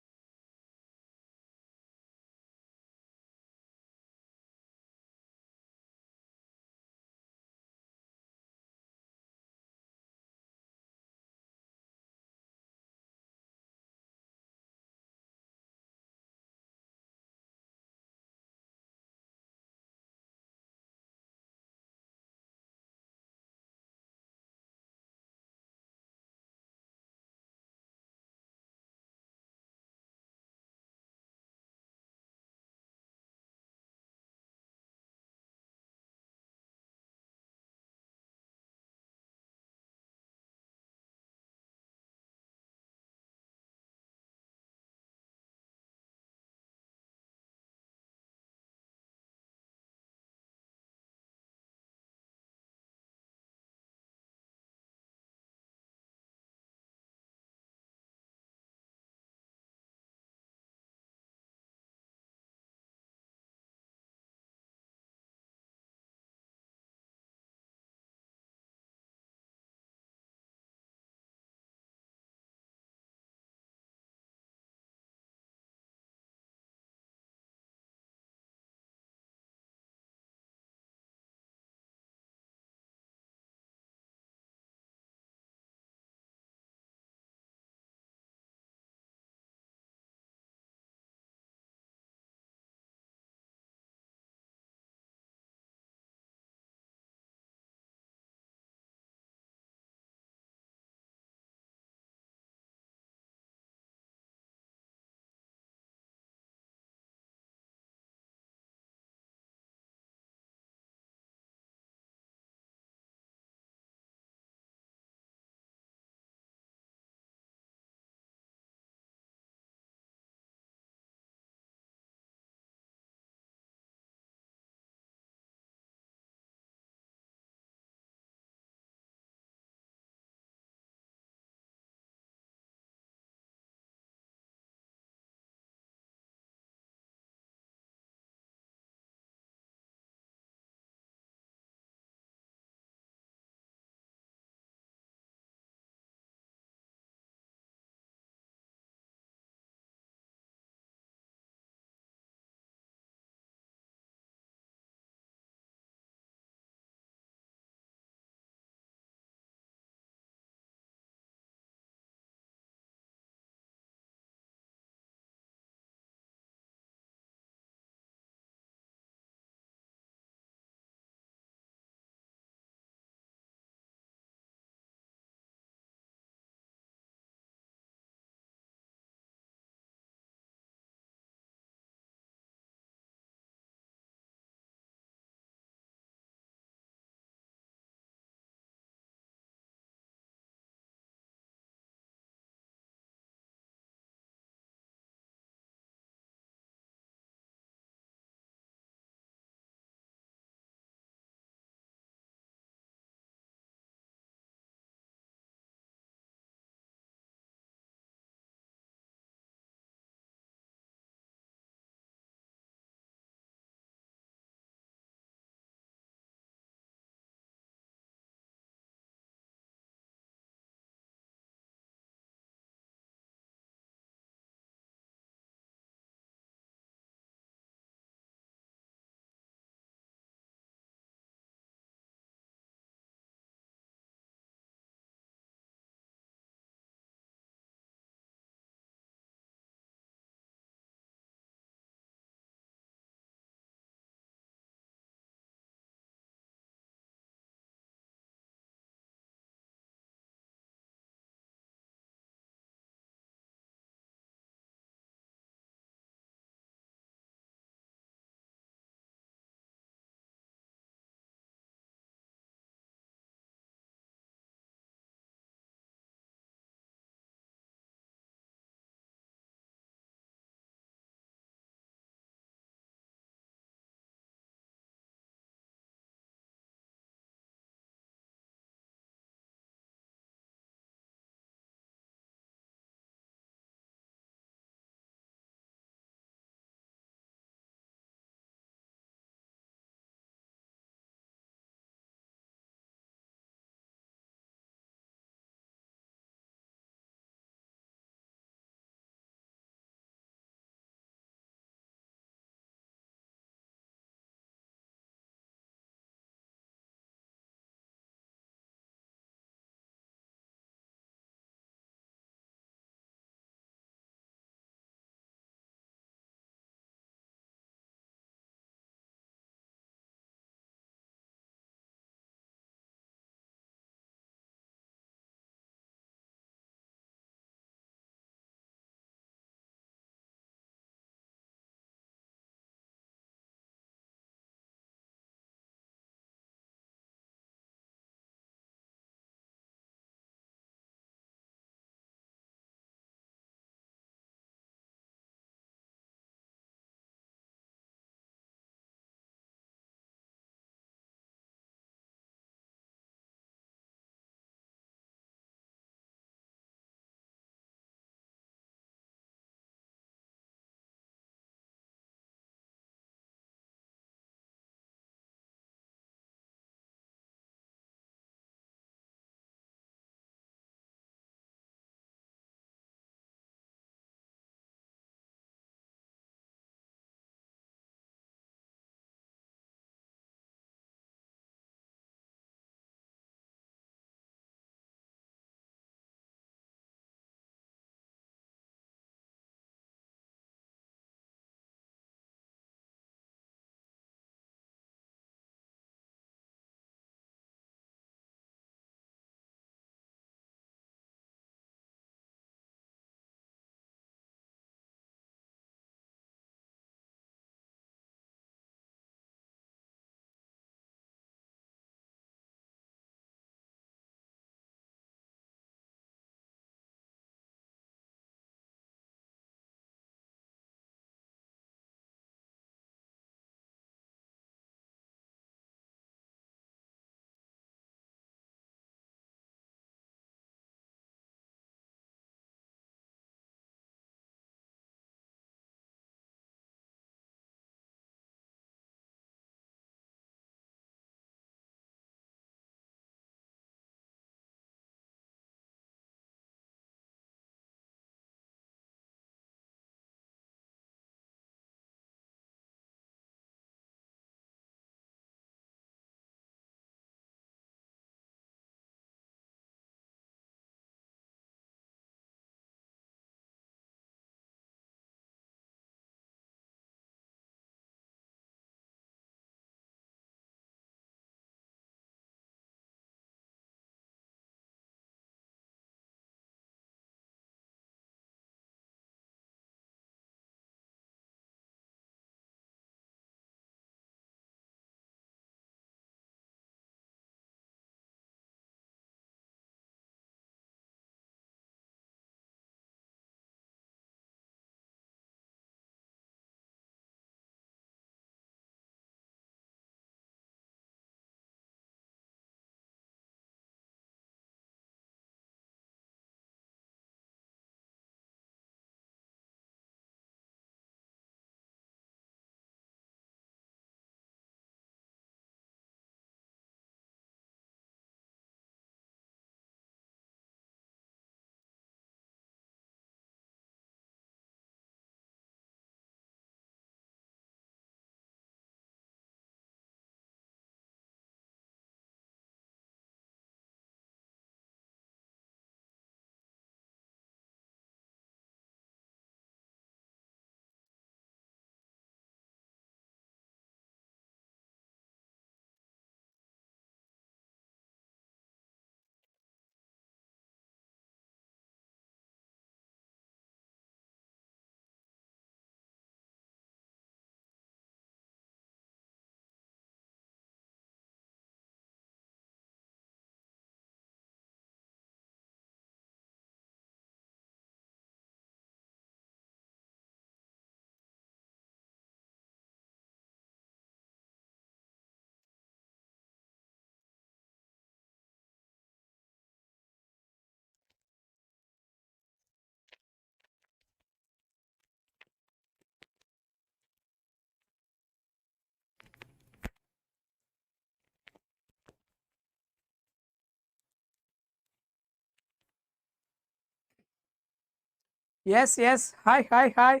Yes, yes. Hi, hi, hi.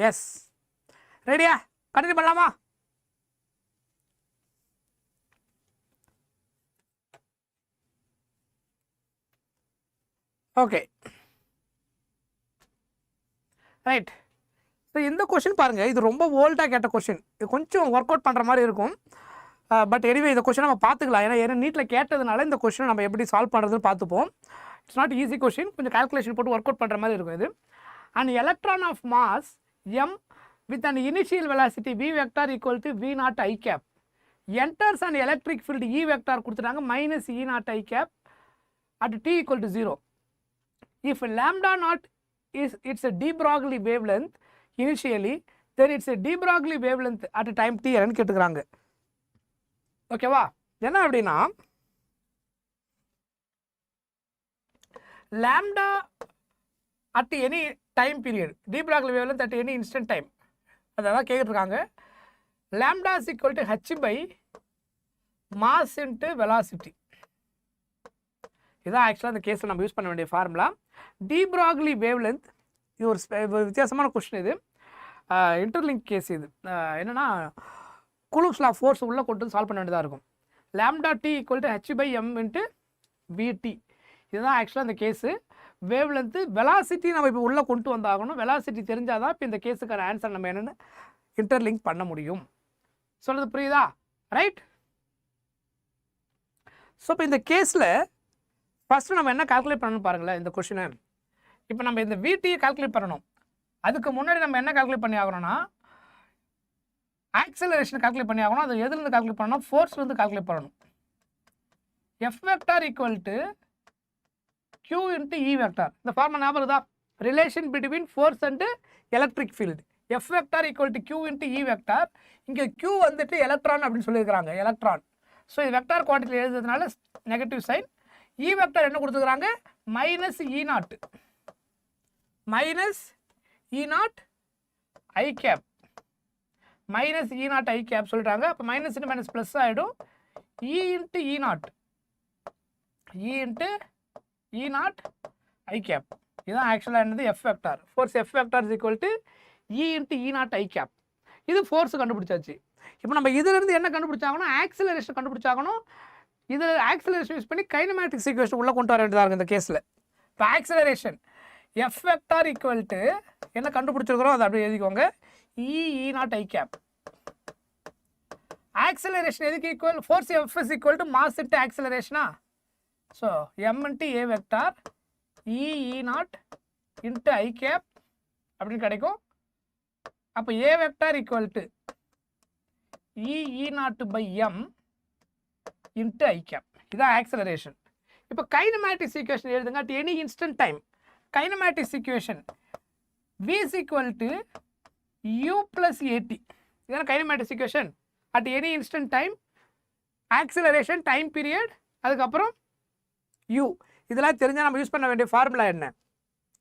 Yes. ரெடியா? கண்டினியூ பண்ணலாமா? Okay, right. ஸோ இந்த கொஷின் பாருங்கள், இது ரொம்ப ஓல்டாக கேட்ட கொஷின். இது கொஞ்சம் ஒர்க் அவுட் பண்ணுற மாதிரி இருக்கும். பட் எனிவே இந்த கொஷின் நம்ம பார்த்துக்கலாம். ஏன்னா நீட்டில் கேட்டதுனால இந்த கொஷினை நம்ம எப்படி சால்வ் பண்ணுறதுன்னு பார்த்துப்போம். இட்ஸ் நாட் ஈஸி கொஷின், கொஞ்சம் கால்குலேஷன் போட்டு ஒர்க் அவுட் பண்ணுற மாதிரி இருக்கும் இது. And electron of mass m with an initial velocity v vector equal to v naught I cap enters an electric field E vector கொடுத்துட்டாங்க minus E naught I cap at t equal to 0. If lambda naught is it's a de Broglie wavelength initially, then it's a de Broglie wavelength at time t ன்னு கேட்டுக்கிறாங்க. ஓகேவா? என்ன அப்படின்னா lambda at any time period, de Broglie wavelength at any instant time, அதான் கேட்டுருக்காங்க. lambda is equal to h by mass into velocity. இதான் ஆக்சுவலாக இந்த கேஸில் நம்ம யூஸ் பண்ண வேண்டிய ஃபார்முலா. de Broglie wavelength இது ஒரு வித்தியாசமான கொஸ்டின். இது இன்டர்லிங்க் கேஸ். இது என்னென்னா கூலும்ப்ஸ் லா ஃபோர்ஸ் உள்ளே கொண்டு சால்வ் பண்ண வேண்டியதாக இருக்கும். lambda t equal to h by m into vt. இதுதான் ஆக்சுவலாக இந்த கேஸு. வேவ் லென்த்து வெலாசிட்டி நம்ம இப்போ உள்ளே கொண்டு வந்தாகணும். வெலாசிட்டி தெரிஞ்சால் தான் இப்போ இந்த கேஸுக்கான ஆன்சர் நம்ம என்னென்னு இன்டர்லிங்க் பண்ண முடியும். சொல்கிறது புரியுதா? ரைட். ஸோ இப்போ இந்த கேஸில் ஃபஸ்ட்டு நம்ம என்ன கால்குலேட் பண்ணணும் பாருங்களேன். இந்த கொஷினை இப்போ நம்ம இந்த விடியை கால்குலேட் பண்ணணும். அதுக்கு முன்னாடி நம்ம என்ன கால்குலேட் பண்ணி ஆகணும்னா ஆக்சலரேஷன் கால்குலேட் பண்ணி ஆகணும். அது எதுலேருந்து கால்குலேட் பண்ணணும்? ஃபோர்ஸ்லேருந்து கால்குலேட் பண்ணணும். F vector equal to q into E vector. இந்த ஃபார்முலா ஞாபகம் இருக்குதா? Relation between force and electric field. F vector equal to q into E vector. இங்கே q வந்துட்டு எலக்ட்ரான் அப்படின்னு சொல்லியிருக்கிறாங்க, எலக்ட்ரான். ஸோ இது வெக்டார் குவான்டிட்டி எழுதுறதுனால நெகட்டிவ் சைன். E vector என்ன கொடுத்துக்கிறாங்க? Minus E naught, minus E naught I cap, minus E naught I cap சொல்லிட்டாங்க. அப்போ மைனஸ் இன்ட்டு மைனஸ் ப்ளஸ் ஆகிடும். E into E not, E into E naught I cap. இதுதான் ஆக்சுவலாக என்னது? F vector. Force F vector is equal to E into E naught I cap. இது force கண்டுபிடிச்சாச்சு. இப்போ நம்ம இதிலிருந்து என்ன கண்டுபிடிச்சாகணும்? ஆக்சிலரேஷன் கண்டுபிடிச்சாகணும். இதில் ஆக்சிலரேஷன் யூஸ் பண்ணி கைனமேட்டிக்ஸ் ஈக்குவேஷன் உள்ளே கொண்டு வர வேண்டியதாக இருக்குது இந்த கேஸில். இப்போ acceleration F vector equal to என்ன கண்டுபிடிச்சிருக்கிறோம் அதை அப்படியே எழுதிக்கோங்க. E naught I cap. Acceleration எதுக்கு equal? Force F is equal to mass into ஆக்சிலரேஷனா? So m into a vector E நாட் into I cap அப்படின்னு கிடைக்கும். அப்போ a vector equal to E not by m into I cap. இதான் acceleration. இப்போ kinematics equation எழுதுங்க. at any instant time kinematics equation v is equal to u plus at. இதான் kinematics equation. at any instant time acceleration time period அதுக்கப்புறம் u. இதெல்லாம் தெரிஞ்சால் நம்ம use பண்ண வேண்டிய ஃபார்முலா என்ன?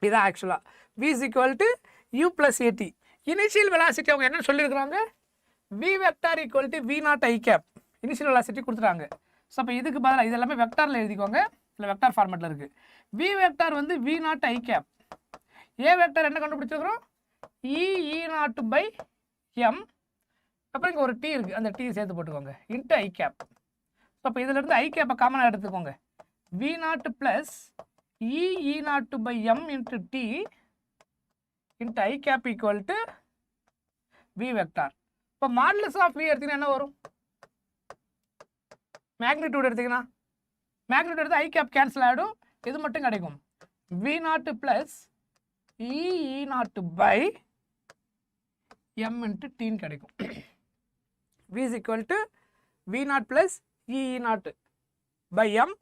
இதான் ஆக்சுவலாக v is equal to u plus at. Initial velocity அவங்க என்ன சொல்லியிருக்கிறாங்க? v vector equal to v naught I cap. Initial velocity கொடுத்துட்டாங்க. ஸோ அப்போ இதுக்கு பதிலாக இது எல்லாமே வெக்டாரில் எழுதிக்கோங்க. இல்லை வெக்டார் ஃபார்மேட்டில் இருக்குது. v வெக்டார் வந்து v naught I cap. a vector என்ன கண்டுபிடிச்சிருக்கிறோம்? E naught by m. அப்புறம் இங்கே ஒரு t இருக்குது, அந்த t சேர்த்து போட்டுக்கோங்க. Into I cap. ஸோ அப்போ இதிலிருந்து I cap காமனாக எடுத்துக்கோங்க. v naught plus E naught by m into t into I cap equal to v vector. இப்போ மாடுலஸ் ஆஃப் v எடுத்தீங்கன்னா என்ன வரும்? மேக்னிடியூட் எடுத்தீங்கன்னா மேக்னிடியூட் எடுத்து I cap கேன்சல் ஆகிடும். இது மட்டும் கிடைக்கும். v naught plus E naught by m into t கிடைக்கும். v is equal to v naught plus E naught by m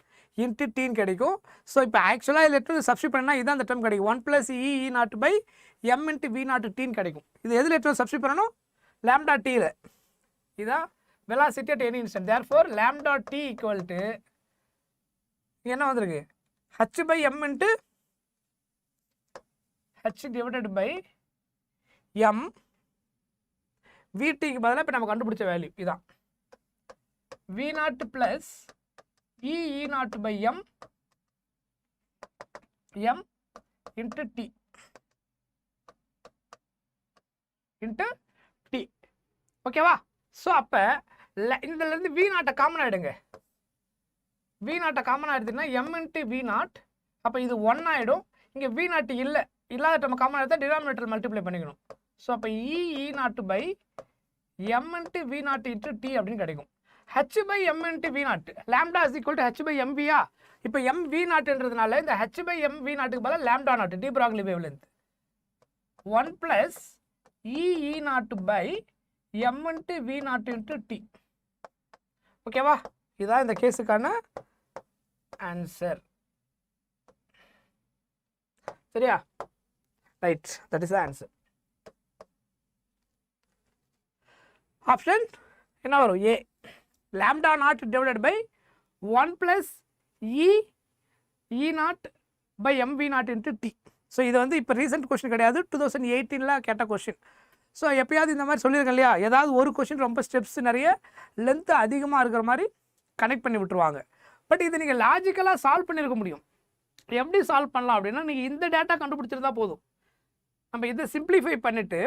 into t கிடைக்கும். ஸோ இப்போ ஆக்சுவலாக இதில் எடுத்து சப்ஸ்டியூட் பண்ணால் இதான் அந்த டேர்ம் கிடைக்கும். 1 plus E naught by m into v naught t கிடைக்கும். இது எதில் எடுத்து சப்ஸ்டியூட் பண்ணணும்? லாம்டா டீயில். இதான் velocity at any instant. Therefore lambda t equal to என்ன வந்திருக்கு? h by m into h divided by m vtக்கு பதிலாக இப்போ நம்ம கண்டுபிடிச்ச வேல்யூ இதான். v not plus E naught by m into T into T. ஓகேவா? ஸோ அப்போ இதிலேருந்து V நாட்டை காமன் ஆகிடுங்க. V நாட்டை காமன் ஆகிடுதுன்னா m into V நாட். அப்போ இது 1 ஆகிடும். இங்கே V நாட் இல்லாத நம்ம காமன் ஆகிடுதா டினாமினேட்டர் மல்டிப்ளை பண்ணிக்கணும். ஸோ அப்போ E naught by m into V naught into T அப்படின்னு கிடைக்கும். h by m into V naught lambda is equal to h by mv. இப்போ m V நாட்ன்றதுனால இந்த h by m V நாட்டுக்கு பதிலா lambda not de Broglie wavelength 1 plus E not by m into V naught into T. ஓகேவா? இதான் இந்த கேஸுக்கான answer. சரியா? Right, that is the answer. Option என்ன வரும்? ஏ. lambda not divided by 1 plus E not by mv not into T. So இது வந்து இப்போ recent question கிடையாது, 2018 கேட்ட கொஸ்டின். ஸோ எப்பயாவது இந்த மாதிரி சொல்லியிருக்கேன் இல்லையா, ஏதாவது ஒரு கொஸ்டின் ரொம்ப ஸ்டெப்ஸ் நிறைய லென்த்து அதிகமாக இருக்கிற மாதிரி கனெக்ட் பண்ணி விட்டுருவாங்க. பட் இது நீங்கள் லாஜிக்கலாக சால்வ் பண்ணியிருக்க முடியும். எப்படி சால்வ் பண்ணலாம் அப்படின்னா, நீங்கள் இந்த டேட்டா கண்டுபிடிச்சிருந்தா போதும். நம்ம இதை சிம்பிளிஃபை பண்ணிவிட்டு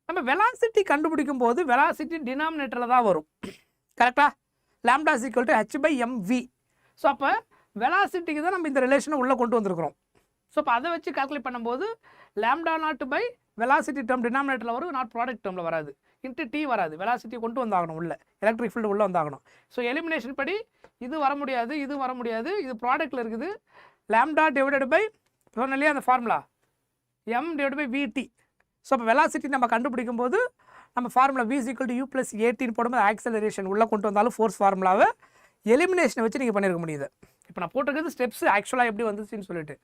நம்ம வெலாசிட்டி கண்டுபிடிக்கும் போது வெலாசிட்டி டினாமினேட்டரில் தான் வரும். கரெக்டாக? lambda is equal to h by mv. So அப்போ வெலாசிட்டிக்கு தான் நம்ம இந்த ரிலேஷனை உள்ளே கொண்டு வந்திருக்கிறோம். ஸோ அப்போ அதை வச்சு கால்குலேட் பண்ணும்போது lambda naught by velocity term டினாமினேட்டரில் வரும், நாட் ப்ராடக்ட் டேர்மில் வராது. இன்ட்டு T வராது. வெலாசிட்டி கொண்டு வந்தாகணும் உள்ள, எலக்ட்ரிக் ஃபீல்டு உள்ளே வந்தாகணும். ஸோ எலிமினேஷன் படி இது வர முடியாது, இது வர முடியாது, இது ப்ராடக்ட்டில் இருக்குது. lambda டிவைடட் பை சொன்ன இல்லையா அந்த formula m divide by vt. So அப்போ வெலாசிட்டி நம்ம கண்டுபிடிக்கும் போது நம்ம formula v is equal to u plus 18 போடும்போது ஆக்சலரேஷன் உள்ளே கொண்டு வந்தாலும் ஃபோர்ஸ் ஃபார்முலாவை எலிமினேஷனை வச்சு நீங்கள் பண்ணியிருக்க முடியுது. இப்போ நான் போட்டிருக்கிறது ஸ்டெப்ஸ் ஆக்சுவலாக எப்படி வந்துச்சுன்னு சொல்லிட்டு.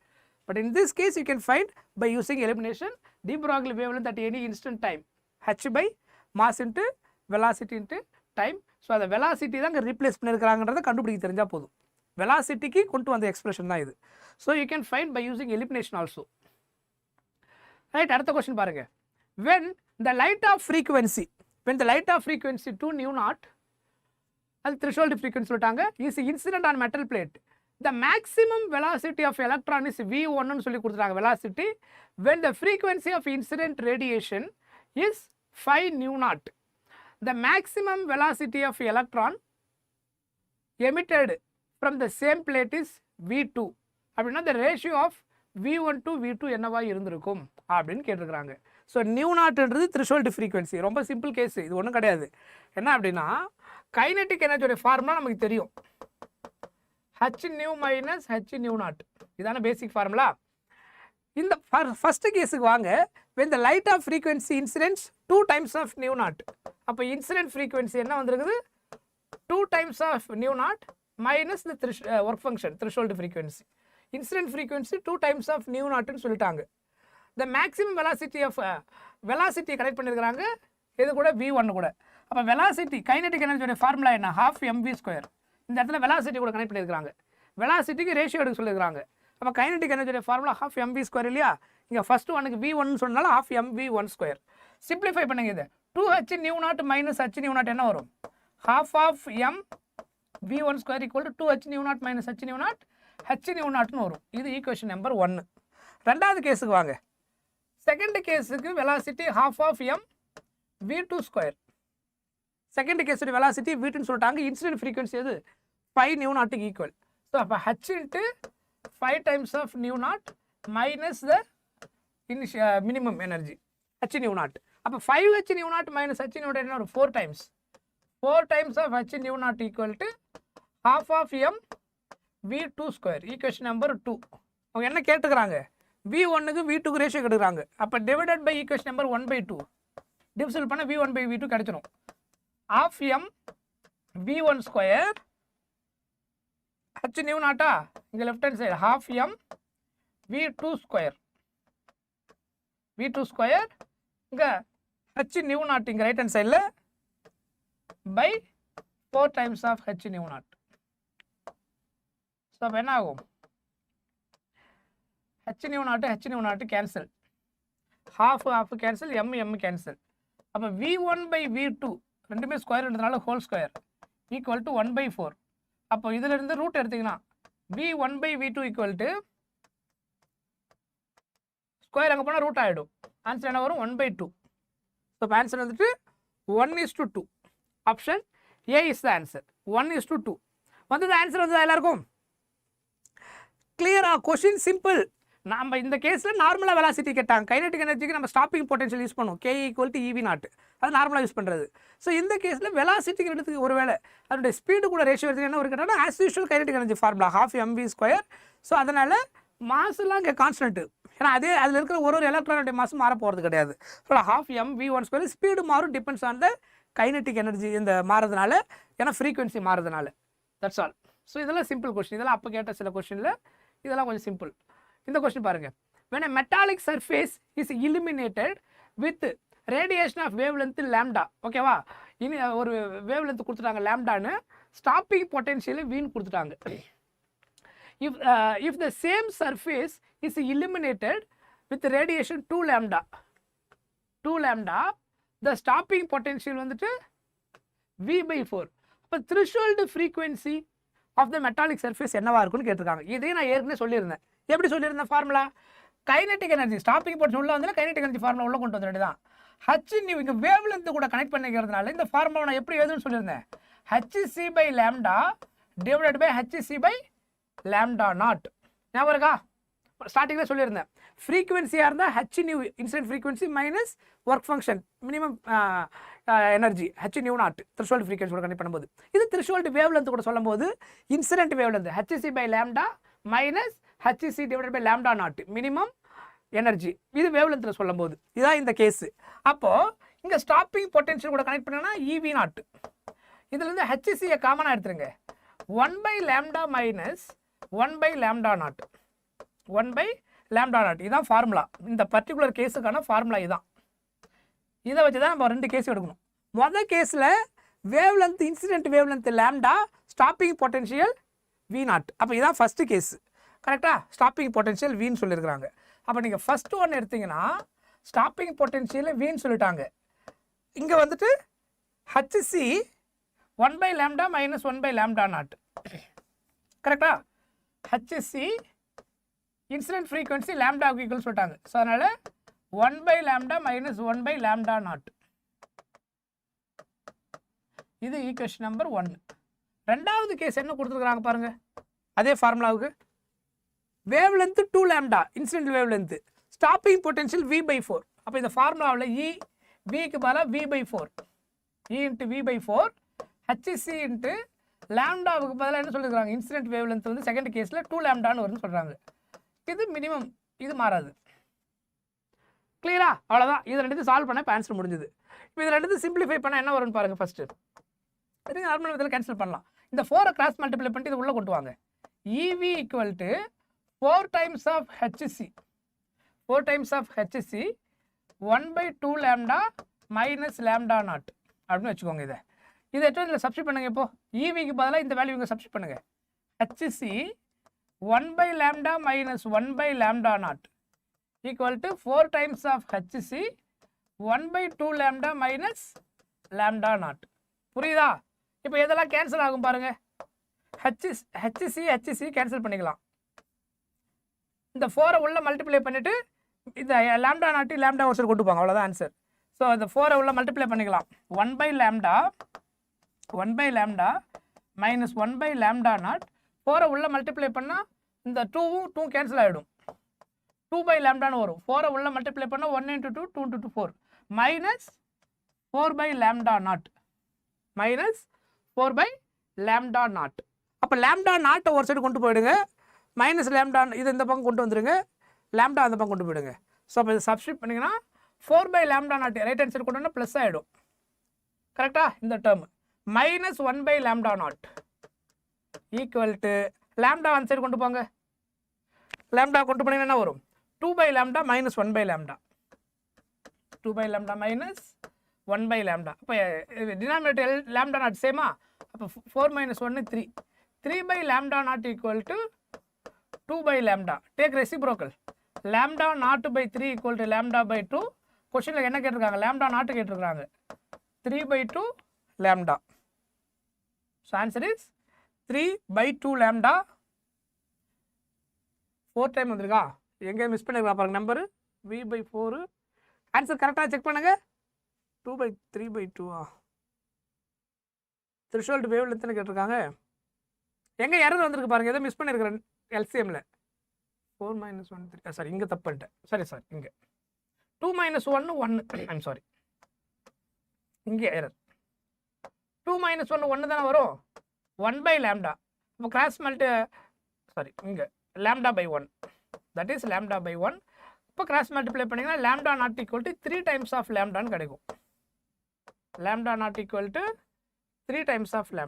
But in this case you can find by using elimination de Broglie wavelength at any instant time h by mass into velocity into time. So அந்த வெலாசிட்டி தான் இங்கே ரீப்ளேஸ் பண்ணியிருக்கிறாங்கன்றதை கண்டுபிடிக்க தெரிஞ்சால் போதும். வெலாசிட்டிக்கு கொண்டு வந்த எக்ஸ்பிரஷன் தான் இது. So you can find by using elimination also. Right, அடுத்த கொஸ்டின் பாருங்க. when the light of frequency 2 nu naught, அது threshold frequency சொல்லிட்டாங்க, is incident on metal plate, the maximum velocity of electron is v1 ன்னு சொல்லி கொடுத்துட்டாங்க velocity when the frequency of incident radiation is 5 nu naught. The maximum velocity of electron emitted from the same plate is v2. அப்படின்னா the ratio of v1 to v2 என்னவா இருந்திருக்கும் அப்படின்னு கேட்டிருக்கிறாங்க. So nu நாட்ன்றது threshold frequency. ரொம்ப simple case, இது ஒன்றும் கிடையாது. என்ன அப்படின்னா கைனெட்டிக் எனர்ஜியோடைய ஃபார்முலா நமக்கு தெரியும், h nu minus h new not. இதான பேசிக் ஃபார்முலா. இந்த ஃபர்ஸ்ட் கேஸுக்கு வாங்க. when the light of frequency incidents 2 times of nu naught. அப்போ இன்சிடென்ட் ஃப்ரீக்வன்சி என்ன வந்திருக்குது? 2 times of nu naught minus the work function threshold frequency. Incident frequency 2 times of nu naughtன்னு சொல்லிட்டாங்க. the maximum velocity of velocity connect பண்ணியிருக்கிறாங்க இது கூட v1 கூட. அப்போ velocity kinetic எனர்ஜியோட ஃபார்முலா என்ன? half mv². இந்த இடத்துல வெலாசிட்டி கூட கனெக்ட் பண்ணியிருக்காங்க. வெலாசிட்டிக்கு ரேஷியோ எடுக்க சொல்லியிருக்காங்க. அப்போ கைனெட்டிக் எனர்ஜியோட ஃபார்முலா half mv² இல்லையா? இங்கே ஃபர்ஸ்ட் ஒனுக்கு v1 சொன்னாலும் half mv1². சிம்பிளிஃபை பண்ணுங்க இது. 2h nu naught minus h new naught என்ன வரும்? half of m v1² equal to 2h nu naught minus h new naught h nu நாட்னு வரும். இது ஈக்குவேஷன் நம்பர் 1. ரெண்டாவது கேஸுக்கு வாங்க. செகண்ட் கேஸுக்கு velocity half of m v2². Second கேஸோட வெலாசிட்டி v2ன்னு சொல்லிட்டாங்க. இன்சிடென்ட் ஃப்ரீக்வன்சி எது? 5 நியூ நாட்டுக்கு ஈக்குவல். ஸோ அப்போ h into 5 times of nu naught minus the minimum energy h new naught. அப்போ 5h nu naught minus h new naught என்ன வரும்? 4 times. 4 times of h new naught equal to half of m v2². Equation number 2. அவங்க என்ன கேட்டுக்கிறாங்க? v1க்கு v2க்கு ratio எடுக்கிறாங்க. அப்போ டிவைடட் பை ஈக்குவேஷன் நம்பர் 1/2 டிவிசல் பண்ண v1/v2 கிடைச்சிடும். half m v1² h nu நாட்டா இங்கே left hand side half m v2² இங்கே h நியூ நாட் இங்கே ரைட் ஹேண்ட் சைடில் by 4 times of h new not. So அப்போ என்ன ஆகும்? h nu naught cancel, half cancel, m cancel. அப்போ v1/v2 ரெண்டுமே ஸ்கொயர் எடுத்தனால ஹோல் ஸ்கொயர் ஈக்குவல் டு 1/4. அப்போ இதிலிருந்து ரூட் எடுத்தீங்கன்னா v1/v2 ஈக்குவல் டு ஸ்கொயர் அங்கே போனால் ரூட் ஆகிடும். ஆன்சர் என்ன வரும்? 1/2. ஸோ இப்போ ஆன்சர் வந்துட்டு 1:2. Option A is the answer. 1:2 வந்தது. ஆன்சர் வந்தது எல்லாருக்கும் கிளியரா? Question simple. நம்ம இந்த கேஸில் நார்மலாக வெலாசிட்டி கேட்டாங்க. கைனடிக் எனர்ஜிக்கு நம்ம ஸ்டாப்பிங் பொட்டன்ஷியல் யூஸ் பண்ணுவோம். K = EV0. அது நார்மலாக யூஸ் பண்ணுறது. ஸோ இந்த கேஸில் வெலாசிட்டிக்கு எடுத்துக்கு ஒரு வேளை அதனுடைய ஸ்பீடு கூட ரேஷியோ எடுத்துக்கு என்ன ஒரு கேட்டால் as usual kinetic energy formula 12mv². So அதனால் மாசுலாம் இங்கே கான்ஸ்டன்ட்டு. ஏன்னா அதே அதில் இருக்கிற ஒரு எலக்ட்ரானுடைய மாசு மாற போகிறது கிடையாது. ஸோ 12mv1² ஸ்பீடு மாறும், depends on the kinetic energy இந்த மாறதுனால, ஏன்னா ஃப்ரீக்வன்சி மாறதுனால. That's all. ஸோ இதெல்லாம் சிம்பிள் கொஸ்டின். இதெல்லாம் அப்போ கேட்ட சில கொஸ்டினில் இதெல்லாம் கொஞ்சம் சிம்பிள். இந்த கொஸ்டின் பாருங்க. when a metallic surface is illuminated with radiation of wavelength lambda, ஓகேவா? இனி ஒரு வேவ்லென்த் கொடுத்துட்டாங்க லாம்டான்னு, ஸ்டாப்பிங் பொட்டன்ஷியல் வீண் கொடுத்துட்டாங்க. if the same surface is illuminated with radiation 2 lambda, the stopping potential வந்துட்டு v/4. அப்போ threshold frequency of the metallic surface என்னவா இருக்குன்னு கேட்டிருக்காங்க. இதையும் நான் ஏற்கனவே சொல்லியிருந்தேன். எப்படி சொல்லியிருந்தேன்? Formula kinetic energy stopping potential உள்ள வந்து கைனடிக் எனர்ஜி ஃபார்முலா உள்ள கொண்டு வந்துட்டு தான். ஹச் இங்கே வேவ் லென்த் கூட கனெக்ட் பண்ணிக்கிறதுனால இந்த ஃபார்முலா நான் எப்படி எழுதுன்னு சொல்லியிருந்தேன். hc/λ divided by hc/λ0. ஞாபகம் இருக்கா? ஸ்டார்டிங்கில் சொல்லியிருந்தேன். ஃப்ரீக்வன்சியாக இருந்தால் hν incident frequency minus work function minimum energy hν0 threshold frequency கூட கனெக்ட் பண்ணும்போது. இது த்ரெஷோல்டு வேவ் லென்த் கூட சொல்லும்போது incident wave length hc/λ minus hc divided by λ0 minimum energy. இது வேவ் லென்த்தில் சொல்லும்போது இதுதான் இந்த கேஸு. அப்போது இங்கே ஸ்டாப்பிங் பொட்டன்ஷியல் கூட கனெக்ட் பண்ணோன்னா EV0. இதுலேருந்து hc காமனாக எடுத்துருங்க. 1/λ மைனஸ் 1/λ0. 1/λ0 இதுதான் ஃபார்முலா. இந்த பர்டிகுலர் கேஸுக்கான ஃபார்முலா இதுதான். இதை வச்சு தான் நம்ம 2 கேஸ் எடுக்கணும். மொதல் கேஸில் wave length incident wave length lambda, stopping potential V0. அப்போ இதுதான் ஃபஸ்ட்டு கேஸு. கரெக்டாக? ஸ்டாப்பிங் பொட்டன்ஷியல் வீன்னு சொல்லியிருக்கிறாங்க. அப்போ நீங்கள் ஃபஸ்ட்டு ஒன்று எடுத்தீங்கன்னா ஸ்டாப்பிங் பொட்டன்ஷியல் வீன்னு சொல்லிட்டாங்க. இங்கே வந்துட்டு hc 1/λ மைனஸ் 1/λ0. கரெக்டா? hc இன்சிடென்ட் ஃப்ரீக்வன்சி லாம்டாவுக்கு ஈக்குவல் சொல்லிட்டாங்க. ஸோ அதனால் 1/λ மைனஸ் 1/λ0. இது ஈக்குவேஷன் நம்பர் 1. ரெண்டாவது கேஸ் என்ன கொடுத்துருக்குறாங்க பாருங்கள். அதே ஃபார்முலாவுக்கு wave length 2 lambda incident wave length, stopping potential v/4. அப்போ இந்த ஃபார்முலாவில் விக்கு பதிலாக v/4, E × v/4 hc into லாம்டாவுக்கு பதிலாக என்ன சொல்லியிருக்காங்க? இன்சிடென்ட் வேவ் லென்த் வந்து செகண்ட் கேஸில் 2 lambdaன்னு வரும்னு சொல்கிறாங்க. இது மினிமம், இது மாறாது. கிளியரா? அவ்வளோதான். இது ரெண்டுத்தையும் சால்வ் பண்ண இப்போ ஆன்சர் முடிஞ்சுது. இப்போ இது ரெண்டுத்தையும் சிம்பிளிஃபை பண்ணால் என்ன வரும்னு பாருங்கள். ஃபஸ்ட்டு இது நார்மல் இதில் கேன்சல் பண்ணலாம். இந்த 4 கிராஸ் மல்டிப்ளை பண்ணிட்டு இது உள்ளே கொண்டு வாங்க. EV = 4 times of hc, 4 times of hc 1/2 lambda minus λ0 அப்படின்னு வச்சுக்கோங்க. இதை இதில் சப்ஸ்டிட் பண்ணுங்க. இப்போ EVக்கு பதிலாக இந்த வேல்யூ இங்கே சப்ஸ்டிட் பண்ணுங்க. hc 1/λ minus 1/λ0 equal to 4 times of hc 1/2 lambda minus λ0. புரியுதா? இப்போ இதெல்லாம் கேன்சல் ஆகும் பாருங்க. hc கேன்சல் பண்ணிக்கலாம். இந்த 4 உள்ள மல்டிப்ளை பண்ணிட்டு இந்த λ0 λ ஒரு சைடு கொண்டு போங்க. அவ்வளோதான் ஆன்சர். ஸோ இந்த 4 உள்ள மல்டிப்ளை பண்ணிக்கலாம். 1/λ மைனஸ் 1/λ0. 4 உள்ள மல்டிப்ளை பண்ணால் இந்த 2 கேன்சல் ஆகிடும். 2/λன்னு வரும். 4 உள்ள மல்டிப்ளை பண்ணால் 1 × 2 2 × 2 4 மைனஸ் 4/λ0 மைனஸ் 4/λ0. அப்போ λ0 ஒரு சைடு கொண்டு போயிடுங்க. மைனஸ் λ இது இந்த பக்கம் கொண்டு வந்துடுங்க. லாம்டா அந்த பக்கம் கொண்டு போயிடுங்க. ஸோ அப்போ இதை சப்ஸ்டிட் பண்ணிங்கன்னா 4/λ0 ரைட் ஹேண்ட் சைடு கொண்டு வந்தால் ப்ளஸ் ஆகிடும். கரெக்டாக? இந்த term minus 1/λ0 equal to lambda அந்த சைடு கொண்டு போங்க. லாம்டா கொண்டு போனீங்கன்னா என்ன வரும்? 2/λ மைனஸ் 1/λ. 2/λ மைனஸ் 1/λ. அப்போ டினாமினேட்டர் λ0 சேமா? அப்போ 4 - 1 3. 3/λ0 equal to 2/λ. Take reciprocal. λ0/3 equal to λ/2. கொஸ்டினில் என்ன கேட்டிருக்காங்க? λ0 கேட்டிருக்காங்க. 3/2 λ. So answer is 3/2 lambda 4 time வந்திருக்கா? எங்கே மிஸ் பண்ணிருக்கா பாருங்க நம்பரு V/4. ஆன்சர் கரெக்டாக செக் பண்ணுங்க. 2/3/2 த்ரெஷோல்டு வேவ் லென்த்னு கேட்டிருக்காங்க. எங்கே எரர் வந்திருக்கு பாருங்க, எதை மிஸ் பண்ணியிருக்கிறேன் எல்சிஎம்ல. 4 - 1 3 சாரி இங்கே தப்பு பண்ணிட்டேன். சரி சார், இங்கே 2 - 1 1 ஐம் சாரி, இங்கே எரர். 2 - 1 1 தானே வரும், 1/λ. இப்போ கிராஸ் மல்டி சாரி இங்கே λ/1, தட் இஸ் λ/1. இப்போ கிராஸ் மல்டிப்ளை பண்ணிங்கன்னா λ naught equal to 3 times of லேம்டான்னு கிடைக்கும். λ naught equal to 3 times of λ.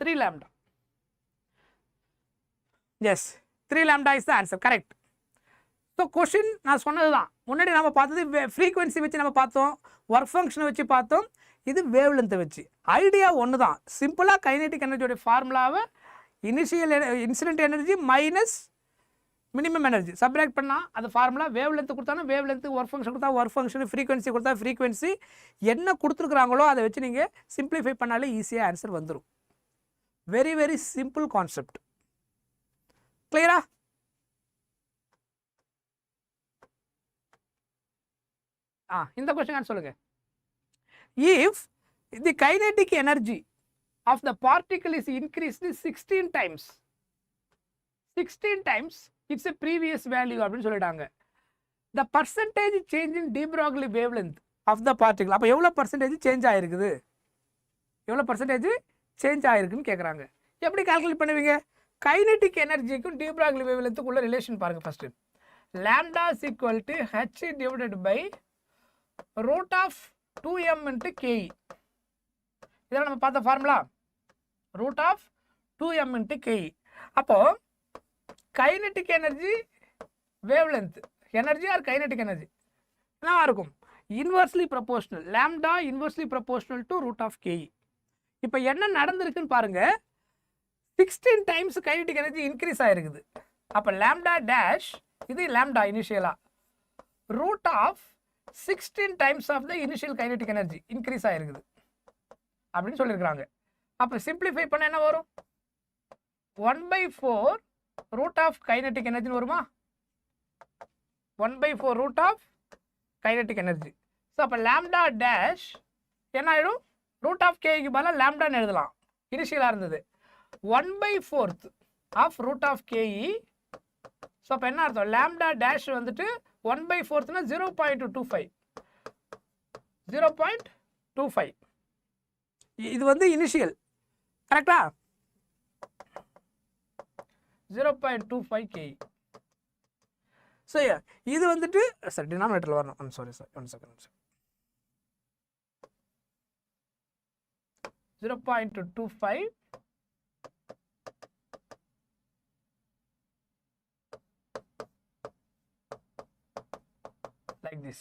Three lambda. Yes, 3 lambda is the answer. Correct. So question நான் சொன்னதுதான். முன்னாடி நம்ம பார்த்தது frequency வச்சு நம்ம பார்த்தோம், ஒர்க் ஃபங்க்ஷனை வச்சு பார்த்தோம், இது வேவ் லென்த்தை வச்சு. ஐடியா ஒன்று தான். சிம்பிளாக கைனெட்டிக் எனர்ஜியோட ஃபார்முலாவை initial incident energy minus minimum energy subtract பண்ணால் அது ஃபார்முலா. வேவ் லென்த்து கொடுத்தாலும் வேவ் லென்த்து, ஒர்க் ஃபங்க்ஷன் கொடுத்தா ஒர்க் ஃபங்க்ஷன், ஃப்ரீக்வன்சி கொடுத்தா ஃப்ரீக்வன்சி, என்ன கொடுத்துருக்குறாங்களோ அதை வச்சு நீங்கள் சிம்பிளிஃபை பண்ணாலே ஈஸியாக ஆன்சர் வந்துடும். Very very simple concept. Clear? இந்த question answer சொல்லுங்க. If the kinetic energy of the particle is increased 16 times, 16 times it's a previous value அப்படின்னு சொல்லிட்டாங்க. The percentage change in de Broglie wavelength of the particle, அப்போ எவ்வளோ percentage change ஆயிருக்குது, எவ்வளோ percentage change ஆயிருக்குன்னு கேட்குறாங்க. எப்படி கால்குலேட் பண்ணுவீங்க? கைனெட்டிக் எனர்ஜிக்கும் de Broglie wavelengthக்குள்ள ரிலேஷன் பாருங்க. First lambda is equal to h divided by root of 2m into ke. இதெல்லாம் நம்ம பார்த்த formula, root of 2m into ke. அப்போ kinetic energy wavelength energy or kinetic energy என்னவா இருக்கும்? Inversely proportional, lambda inversely proportional to root of ke. இப்போ என்ன நடந்திருக்குன்னு பாருங்க, 16 டைம்ஸ் கைனெட்டிக் எனர்ஜி இன்க்ரீஸ் ஆயிருக்குது. அப்போ லாம்டா டேஷ், இது லாம்டா இனிஷியலா, root of 16 times of the initial kinetic energy increase ஆயிருக்குது அப்படின்னு சொல்லியிருக்கிறாங்க. அப்போ சிம்பிளிஃபை பண்ண என்ன வரும்? 1/4 ரூட் ஆஃப் கைனெட்டிக் எனர்ஜின்னு வருமா? 1/4 root of kinetic energy. So அப்போ லாம்டா டேஷ் என்ன ஆயிடும்? ரூட் ஆஃப் கேக்கு பதிலாக லாம்டான்னு எழுதலாம், இனிஷியலாக இருந்தது. 1/4 ஆஃப் ரூட் ஆஃப் கேஇ. ஸோ அப்போ என்ன அர்த்தம்? லாம்டா டேஷ் வந்துட்டு 1/4 0.25, 0.25. இது வந்து இனிஷியல், கரெக்டா? 0.25 கேஇ. ஸோ இது வந்துட்டு சார் டினாமினேட்டரில் வரணும். Sorry sir, 1 second. 0.25 like this.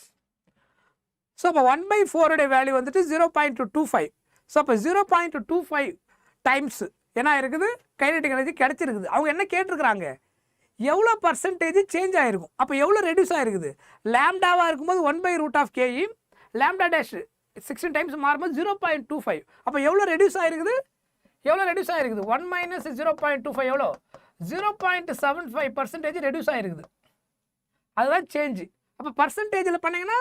So அப்போ 1/4 உடைய வேல்யூ வந்துட்டு 0.25. ஸோ அப்போ 0.25 டைம்ஸ் என்ன இருக்குது? கைனெட்டிக் எனர்ஜி கிடைச்சிருக்குது. அவங்க என்ன கேட்டிருக்கிறாங்க? எவ்வளோ பர்சன்டேஜ் சேஞ்ச் ஆகிருக்கும், அப்போ எவ்வளோ ரெடியூஸ் ஆகிருக்குது? லேம்டாவாக இருக்கும்போது 1/√of KE, lambda dash 16 times மாறும்போது 0.25. அப்போ எவ்வளோ ரெடியூஸ் ஆகிருக்குது? எவ்வளோ ரெடியூஸ் ஆகிருக்குது? 1 - 0.25 எவ்வளோ? 0.75% ரெடியூஸ் ஆகிருக்குது. அதுதான் சேஞ்சு. அப்போ பர்சன்டேஜில் பண்ணிங்கன்னா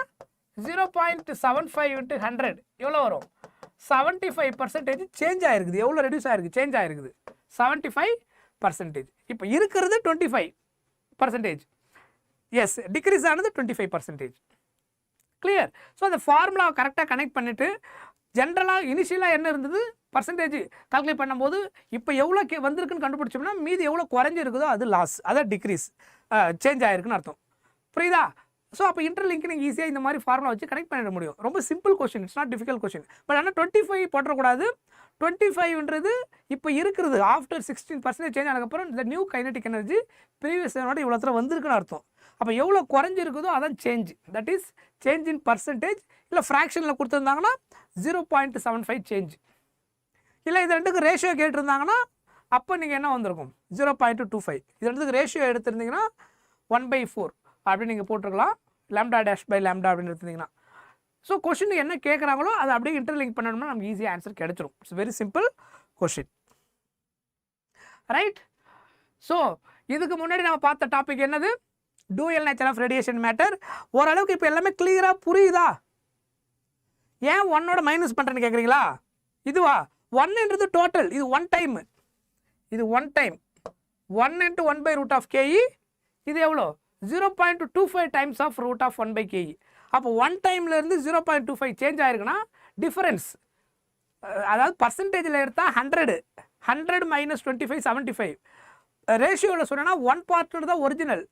0.75 × 100 எவ்வளோ வரும்? 75% சேஞ்ச் ஆகிருக்குது. எவ்வளோ ரெடியூஸ் ஆகிருக்கு? சேஞ்ச் ஆகிருக்குது 75%. இப்போ இருக்கிறது 25%. எஸ், டிக்ரீஸ் ஆனது 25%. கிளியர்? ஸோ அந்த ஃபார்முலாவை கரெக்டாக கனெக்ட் பண்ணிவிட்டு ஜென்ரலாக இனிஷியலாக என்ன இருந்தது பர்சன்டேஜ் கால்குலேட் பண்ணும்போது இப்போ எவ்வளோ வந்திருக்குன்னு கண்டுபிடிச்சோம்னா மீதி எவ்வளோ குறைஞ்சிருக்குதோ அது லாஸ், அதான் டிக்ரீஸ், சேஞ்ச் ஆகிருக்குன்னு அர்த்தம். புரியுதா? ஸோ அப்போ இன்டர்லிங்க் நீங்கள் ஈஸியாக இந்த மாதிரி ஃபார்முலா வச்சு கனெக்ட் பண்ணிட முடியும். ரொம்ப simple question, it's not difficult question. But ஆனால் 25 போட்டக்கூடாது. 25ன்றது இப்போ இருக்கிறது ஆஃப்டர் 16% சேஞ்ச் ஆனதுக்கப்புறம் இந்த நியூ கைனெட்டிக் எனர்ஜி ப்ரீவியஸ் என்னோட இவ்வளோ தூரம் வந்திருக்குன்னு அர்த்தம். அப்போ எவ்வளோ குறைஞ்சிருக்குதோ அதான் change, that is change in percentage. இல்லை ஃப்ராக்ஷனில் கொடுத்துருந்தாங்கன்னா 0.75 சேஞ்ச். இல்லை இது ரெண்டுக்கு ரேஷியோ கேட்டிருந்தாங்கன்னா அப்போ நீங்கள் என்ன வந்திருக்கும்? 0.25. இது ரெண்டுக்கு ரேஷியோ எடுத்திருந்தீங்கன்னா 1/4 அப்படின்னு நீங்கள் போட்டிருக்கலாம். லாம்டா டேஷ் பை லாம்டா அப்படின்னு எடுத்திருந்தீங்கன்னா. ஸோ கொஷின் என்ன கேட்குறாங்களோ அதை அப்படியே இன்டர்லிங்க் பண்ணணும்னா நமக்கு ஈஸியாக ஆன்சர் கிடைச்சிரும். It's very simple question, right? So இதுக்கு முன்னாடி நம்ம பார்த்த டாபிக் என்னது? Dual nature of radiation matter. ஓரளவுக்கு இப்போ எல்லாமே கிளியராக புரியுதா? ஏன் ஒன்னோட மைனஸ் பண்ணுறேன்னு கேட்குறீங்களா? இதுவா? ஒன்னுன்றது டோட்டல், இது ஒன் டைம், இது one time 1 into 1 by root of KE. இது எவ்வளோ? 0.25 times of root of 1 by KE. அப்போ ஒன் டைம்லேருந்து 0.25 சேஞ்ச் ஆயிருக்குன்னா டிஃபரன்ஸ், அதாவது பர்சன்டேஜில் எடுத்தால் 100 minus 25 75. ரேஷியோவில் சொன்னால் 1 பார்ட் தான் ஒரிஜினல்.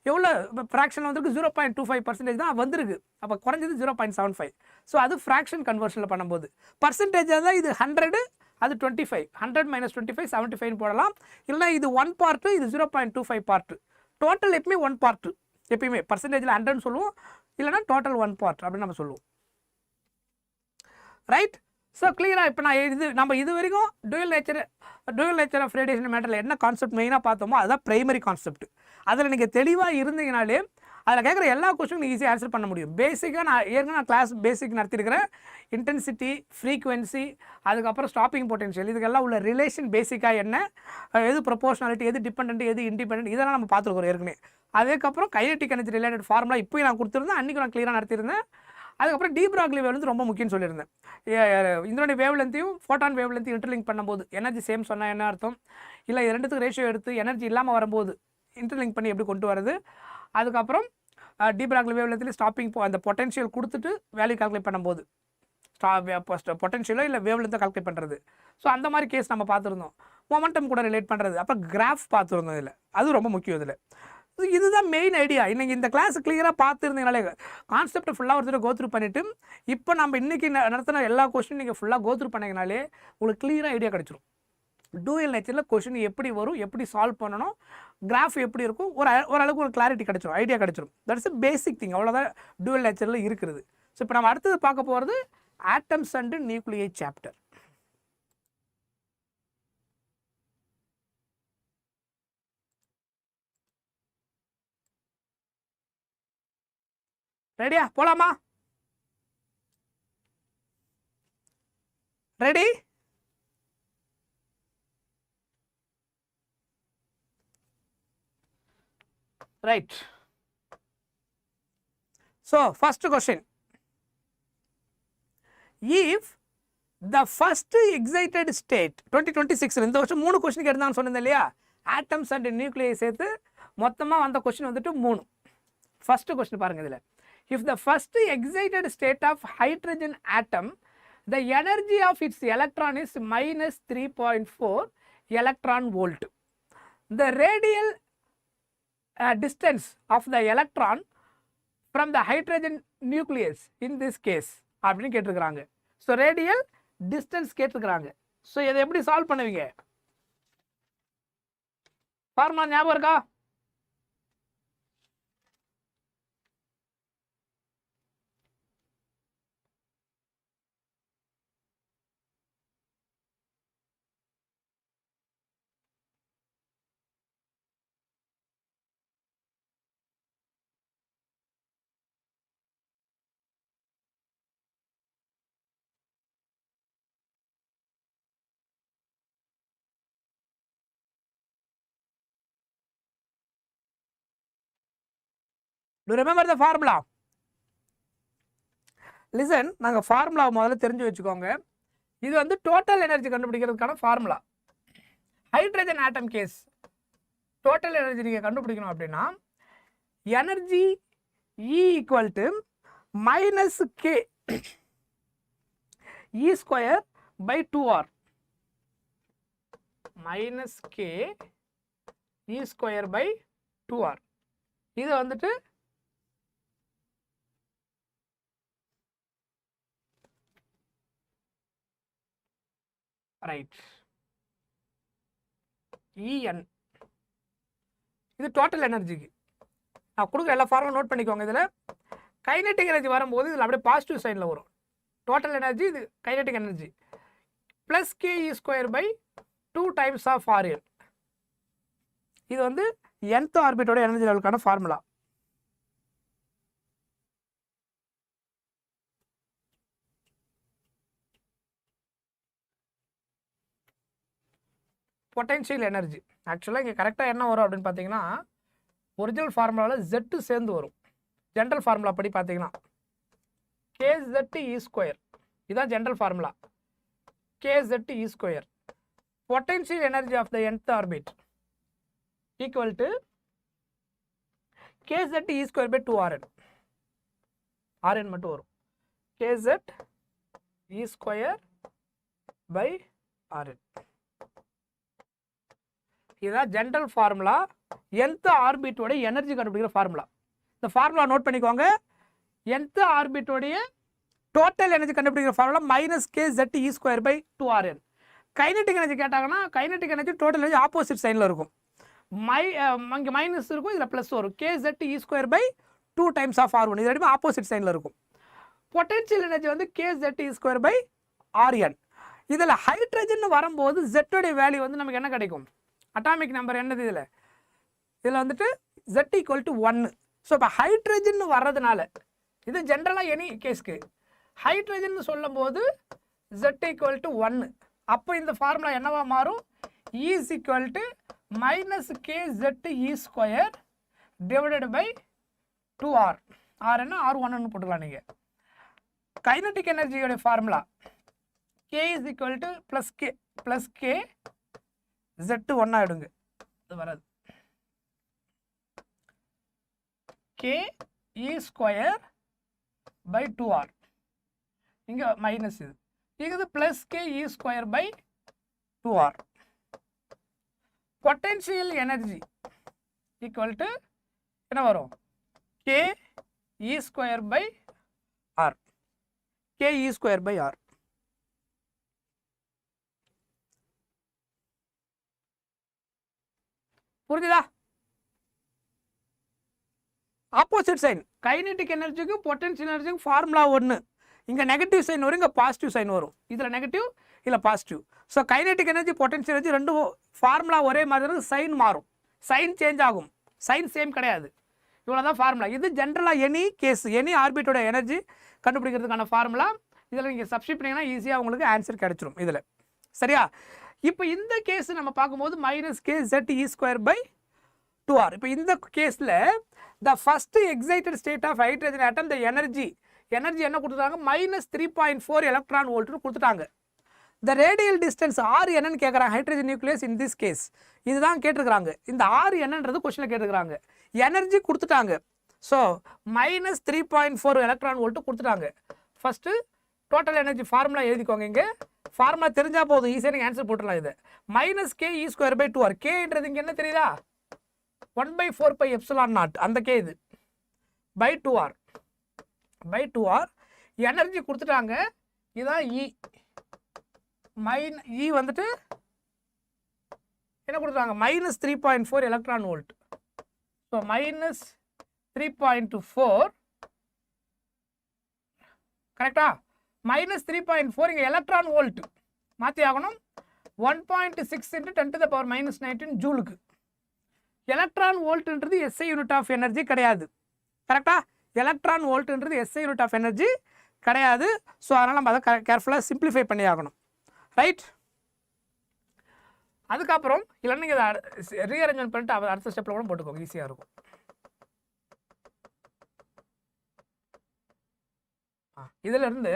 எவ்வளோ ஃப்ராக்ஷன் வந்திருக்கு? 0.25% தான் வந்திருக்கு. அப்போ குறைஞ்சது 0.75. ஸோ அது ஃப்ராக்ஷன் கன்வர்ஷனில் பண்ணும்போது பர்சன்டேஜாக தான் இது 100, அது 25. 100 minus 25 75 போடலாம். இல்லைனா இது 1 பார்ட்டு, இது 0.25 பார்ட்டு. டோட்டல் எப்பவுமே 1 பார்ட்டு, எப்பயுமே பர்சன்டேஜில் 100 சொல்லுவோம், இல்லைனா டோட்டல் 1 பார்ட் அப்படின்னு நம்ம சொல்லுவோம், ரைட்? ஸோ கிளியராக இப்போ நான் நம்ம இது வரைக்கும் டூயல் நேச்சர் ஆஃப் ரேடியேஷன் மேட்டரில் என்ன கான்செப்ட் மெயினாக பார்த்தோமோ அதுதான் பிரைமரி கான்செப்ட். அதில் நீங்கள் தெளிவாக இருந்தீங்கனாலே அதில் கேட்குற எல்லா கொஸ்டினும் ஈஸியாக ஆன்சர் பண்ண முடியும். பேசிக்காக நான் கிளாஸ் பேசிக் நடத்திருக்கிறேன். இன்டென்சிட்டி, ஃப்ரீக்வன்சி, அதுக்கப்புறம் ஸ்டாப்பிங் பொட்டன்ஷியல், இதுக்கெல்லாம் உள்ள ரிலேஷன் பேசிக்காக என்ன, எது ப்ரொபோஷனாலிட்டி, எது டிபெண்ட், எது இண்டிபெண்ட், இதெல்லாம் நம்ம பார்த்துருக்கோம் ஏற்கனவே. அதுக்கப்புறம் கைனெட்டிக் எனர்ஜி ரிலேட்டட் ஃபார்முலா இப்போயும் நான் கொடுத்துருந்தேன், அன்றைக்கி நான் கிளியராக நடத்தியிருந்தேன். அதுக்கப்புறம் டி ப்ராக்லி வேவ் வந்து ரொம்ப முக்கியம்னு சொல்லியிருந்தேன். இதனுடைய வேவ் லென்த்தையும் ஃபோட்டான் வேவ் லென்த்தையும் இன்டர்லிங்க் பண்ணும்போது எனர்ஜி சேம் சொன்னால் என்ன அர்த்தம், இல்லை இது ரெண்டுத்துக்கு ரேஷியோ எடுத்து எனர்ஜி இல்லாமல் வரும்போது இன்டர்லிங்க் பண்ணி எப்படி கொண்டு வரது. அதுக்கப்புறம் டி ப்ராக்லி வேவ் லென்த்தில் ஸ்டாப்பிங் அந்த பொட்டன்ஷியல் கொடுத்துட்டு வேல்யூ கால்குலேட் பண்ணும்போது பொட்டன்ஷியலோ இல்லை வேவ் லென்த்தை கால்குலேட் பண்ணுறது. ஸோ அந்த மாதிரி கேஸ் நம்ம பார்த்துருந்தோம். மொமெண்டம் கூட ரிலேட் பண்ணுறது, அப்புறம் கிராஃப் பார்த்துருந்தோம். இதில் அது ரொம்ப முக்கியம். இதில் இதுதான் மெயின் ஐடியா. இன்றைக்கி இந்த கிளாஸ் கிளியராக பார்த்துருந்தீங்கனாலே கான்செப்ட் ஃபுல்லாக ஒருத்தர் கோத்ரூ பண்ணிவிட்டு இப்போ நம்ம இன்றைக்கி நடத்தின எல்லா கொஸ்டின் நீங்கள் ஃபுல்லாக கோத்ரூ பண்ணிங்கனாலே உங்களுக்கு கிளியராக ஐடியா கிடச்சிரும். டூயல் நேச்சரில் கொஸ்டின் எப்படி வரும், எப்படி சால்வ் பண்ணணும், கிராஃப் எப்படி இருக்கும், ஓரளவுக்கு ஒரு கிளாரிட்டி கிடச்சிரும், ஐடியா கிடச்சிரும். That's a basic thing. அவ்வளோதான் டூயல் நேச்சரில் இருக்கிறது. ஸோ இப்போ நம்ம அடுத்தது பார்க்க போகிறது ஆட்டம்ஸ் அண்ட் நியூக்ளியை சாப்டர். ரெடியா? போலாமா? Ready? Right. So first question, if the first excited state 2026 இந்த வருஷம் 3 கொஸ்டின் கேட்டான்னு சொன்னேன் இல்லையா, ஆட்டம்ஸ் அண்ட் நியூக்ளியை சேர்த்து மொத்தமாக வந்த கொஸ்டின் வந்துட்டு 3. ஃபர்ஸ்ட் கொஸ்டின் பாருங்க. இதில் if the first excited state of hydrogen atom, the energy of its electron is minus 3.4 electron volt, the radial distance of the electron from the hydrogen nucleus in this case அப்படின்னு கேட்டிருக்கிறாங்க. So radial distance கேட்டிருக்கிறாங்க. So இதை எப்படி solve பண்ணுவீங்க? Formula ஞாபகம் இருக்கா? Do you remember the formula? Listen, நாங்கள் ஃபார்முலா முதல்ல தெரிஞ்சு வச்சுக்கோங்க. இது வந்து டோட்டல் எனர்ஜி கண்டுபிடிக்கிறதுக்கான formula. Hydrogen atom case total energy நீங்கள் கண்டுபிடிக்கணும் அப்படின்னா energy E equal to minus K E square by 2r, minus K E square by 2r. இது வந்துட்டு ரைட் En. இது டோட்டல் எனர்ஜிக்கு நான் கொடுக்குற எல்லா ஃபார்முலா நோட் பண்ணிக்கோங்க. இதில் கைனெட்டிக் எனர்ஜி வரும்போது இதில் அப்படியே பாசிட்டிவ் சைடில் வரும். டோட்டல் எனர்ஜி இது kinetic energy plus K E square by 2 times of RL. இது வந்து nth ஆர்பிட்டோட எனர்ஜி லெவலுக்கான ஃபார்முலா. Potential energy. ஆக்சுவலாக இங்கே கரெக்டாக என்ன வரும் அப்படின்னு பார்த்தீங்கன்னா ஒரிஜினல் ஃபார்முலாவில் Z சேர்ந்து வரும். ஜென்ரல் ஃபார்முலா படி பார்த்தீங்கன்னா KZ E ஸ்கொயர், இதுதான் general formula. KZ E square potential energy of the nth orbit equal to KZ E square by 2RN. RN மட்டும் வரும். KZ E square by RN. இதுதான் general formula, nth ஆர்பிட்டோட energy கண்டுபிடிக்கிற formula. இந்த formula note பண்ணிக்கோங்க. nth ஆர்பிட்டோடைய total energy கண்டுபிடிக்கிற formula minus KZ E square by 2RN. Kinetic energy கேட்டாங்கன்னா kinetic energy total energy opposite சைனில் இருக்கும். இங்கே மைனஸ் இருக்கும், இதில் ப்ளஸ் வரும். KZ E square by 2 times of R1. இது ரெண்டுமே ஆப்போசிட் சைனில் இருக்கும். பொட்டென்ஷியல் எனர்ஜி வந்து KZ E square by RN. இதில் ஹைட்ரஜன் வரும்போது Z வேல்யூ வந்து நமக்கு என்ன கிடைக்கும்? அட்டாமிக் நம்பர் என்னது இதில் வந்துட்டு Z ஈக்குவல் டு 1. ஸோ இப்போ ஹைட்ரஜன் வர்றதுனால இது ஜென்ரலாக எனி கேஸ்க்கு ஹைட்ரஜன் சொல்லும் போது Z ஈக்குவல் டு 1. அப்போ இந்த ஃபார்முலா என்னவா மாறும்? E is equal to minus KZ E square divided by 2R. R என்ன R1 போட்டுக்கலாம் நீங்கள். கைனட்டிக் எனர்ஜியோட formula K is equal to plus K Z 1 ஆகிடுங்க. அது வராது. K E square by 2R. இங்கே மைனஸ் இது plus K E square by 2R. Potential energy equal to என்ன வரும்? K E square by R. K E square by R. புரிஞ்சுதா? Opposite sign kinetic எனர்ஜிக்கும் potential எனர்ஜிக்கும் formula ஒன்று. இங்கே negative sign வரும், இங்கே பாசிட்டிவ் சைன் வரும். இதில் நெகட்டிவ், இதில் positive. So kinetic energy potential energy ரெண்டும் ஃபார்முலா ஒரே மாதிரி இருக்கும். சைன் மாறும், சைன் சேஞ்ச் ஆகும், சைன் சேம் கிடையாது. இவ்வளோ தான் ஃபார்முலா. இது ஜென்ரலாக எனி கேஸ் எனி ஆர்பிட்டோட எனர்ஜி கண்டுபிடிக்கிறதுக்கான ஃபார்முலா. இதில் நீங்கள் சப்ஸ்டிட் பண்ணிங்கன்னா ஈஸியாக உங்களுக்கு ஆன்சர் கிடைச்சிரும் இதில். சரியா? இப்போ இந்த கேஸ் நம்ம பார்க்கும்போது minus KZ E square by 2R. இப்போ இந்த கேஸில் the first excited state of hydrogen atom the energy என்ன கொடுத்துட்டாங்க? மைனஸ் 3.4 எலக்ட்ரான் வோல்ட்னு கொடுத்துட்டாங்க. த ரேடியல் டிஸ்டன்ஸ் R என்னன்னு கேட்குறாங்க. Hydrogen nucleus in this case இதுதான் கேட்டிருக்கிறாங்க. இந்த R என்னன்றது கொஸ்டினில் கேட்டிருக்கிறாங்க. எனர்ஜி கொடுத்துட்டாங்க. ஸோ மைனஸ் 3.4 எலக்ட்ரான் வோல்ட்டு கொடுத்துட்டாங்க. ஃபஸ்ட்டு டோட்டல் எனர்ஜி ஃபார்முலா எழுதிக்கோங்க. இங்கே ஃபார்முலா தெரிஞ்சால் போதும், ஈஸியாக நீங்கள் ஆன்சர் போட்டுடலாம். இது minus K E square by 2R. கேன்றது இங்கே என்ன தெரியுதா? 1/4 பை எப்சிலான் நாட். அந்த K இது பை 2R. எனர்ஜி கொடுத்துட்டாங்க. இதுதான் E. E வந்துட்டு என்ன கொடுத்துட்டாங்க? Minus 3.4 electron volt. So minus 3.4 கரெக்டா? மைனஸ் 3.4 இங்கே எலக்ட்ரான் வோல்ட் மாற்றி ஆகணும். 1.6 × 10⁻−19 ஜூலுக்கு. எலக்ட்ரான் வோல்ட்ன்றது SI யூனிட் ஆஃப் எனர்ஜி கிடையாது. கரெக்டா? எலக்ட்ரான் வோல்ட்ன்றது SI யூனிட் ஆஃப் எனர்ஜி கிடையாது. ஸோ அதனால் நம்ம அதை கேர்ஃபுல்லாக சிம்பிளிஃபை பண்ணி ஆகணும். ரைட்? அதுக்கப்புறம் இல்லைன்னா நீங்கள் அதை ரீஅரேஞ்ச்மெண்ட் பண்ணிட்டு அடுத்த ஸ்டெப்பில் கூட போட்டுக்கோங்க, ஈஸியாக இருக்கும். இதிலிருந்து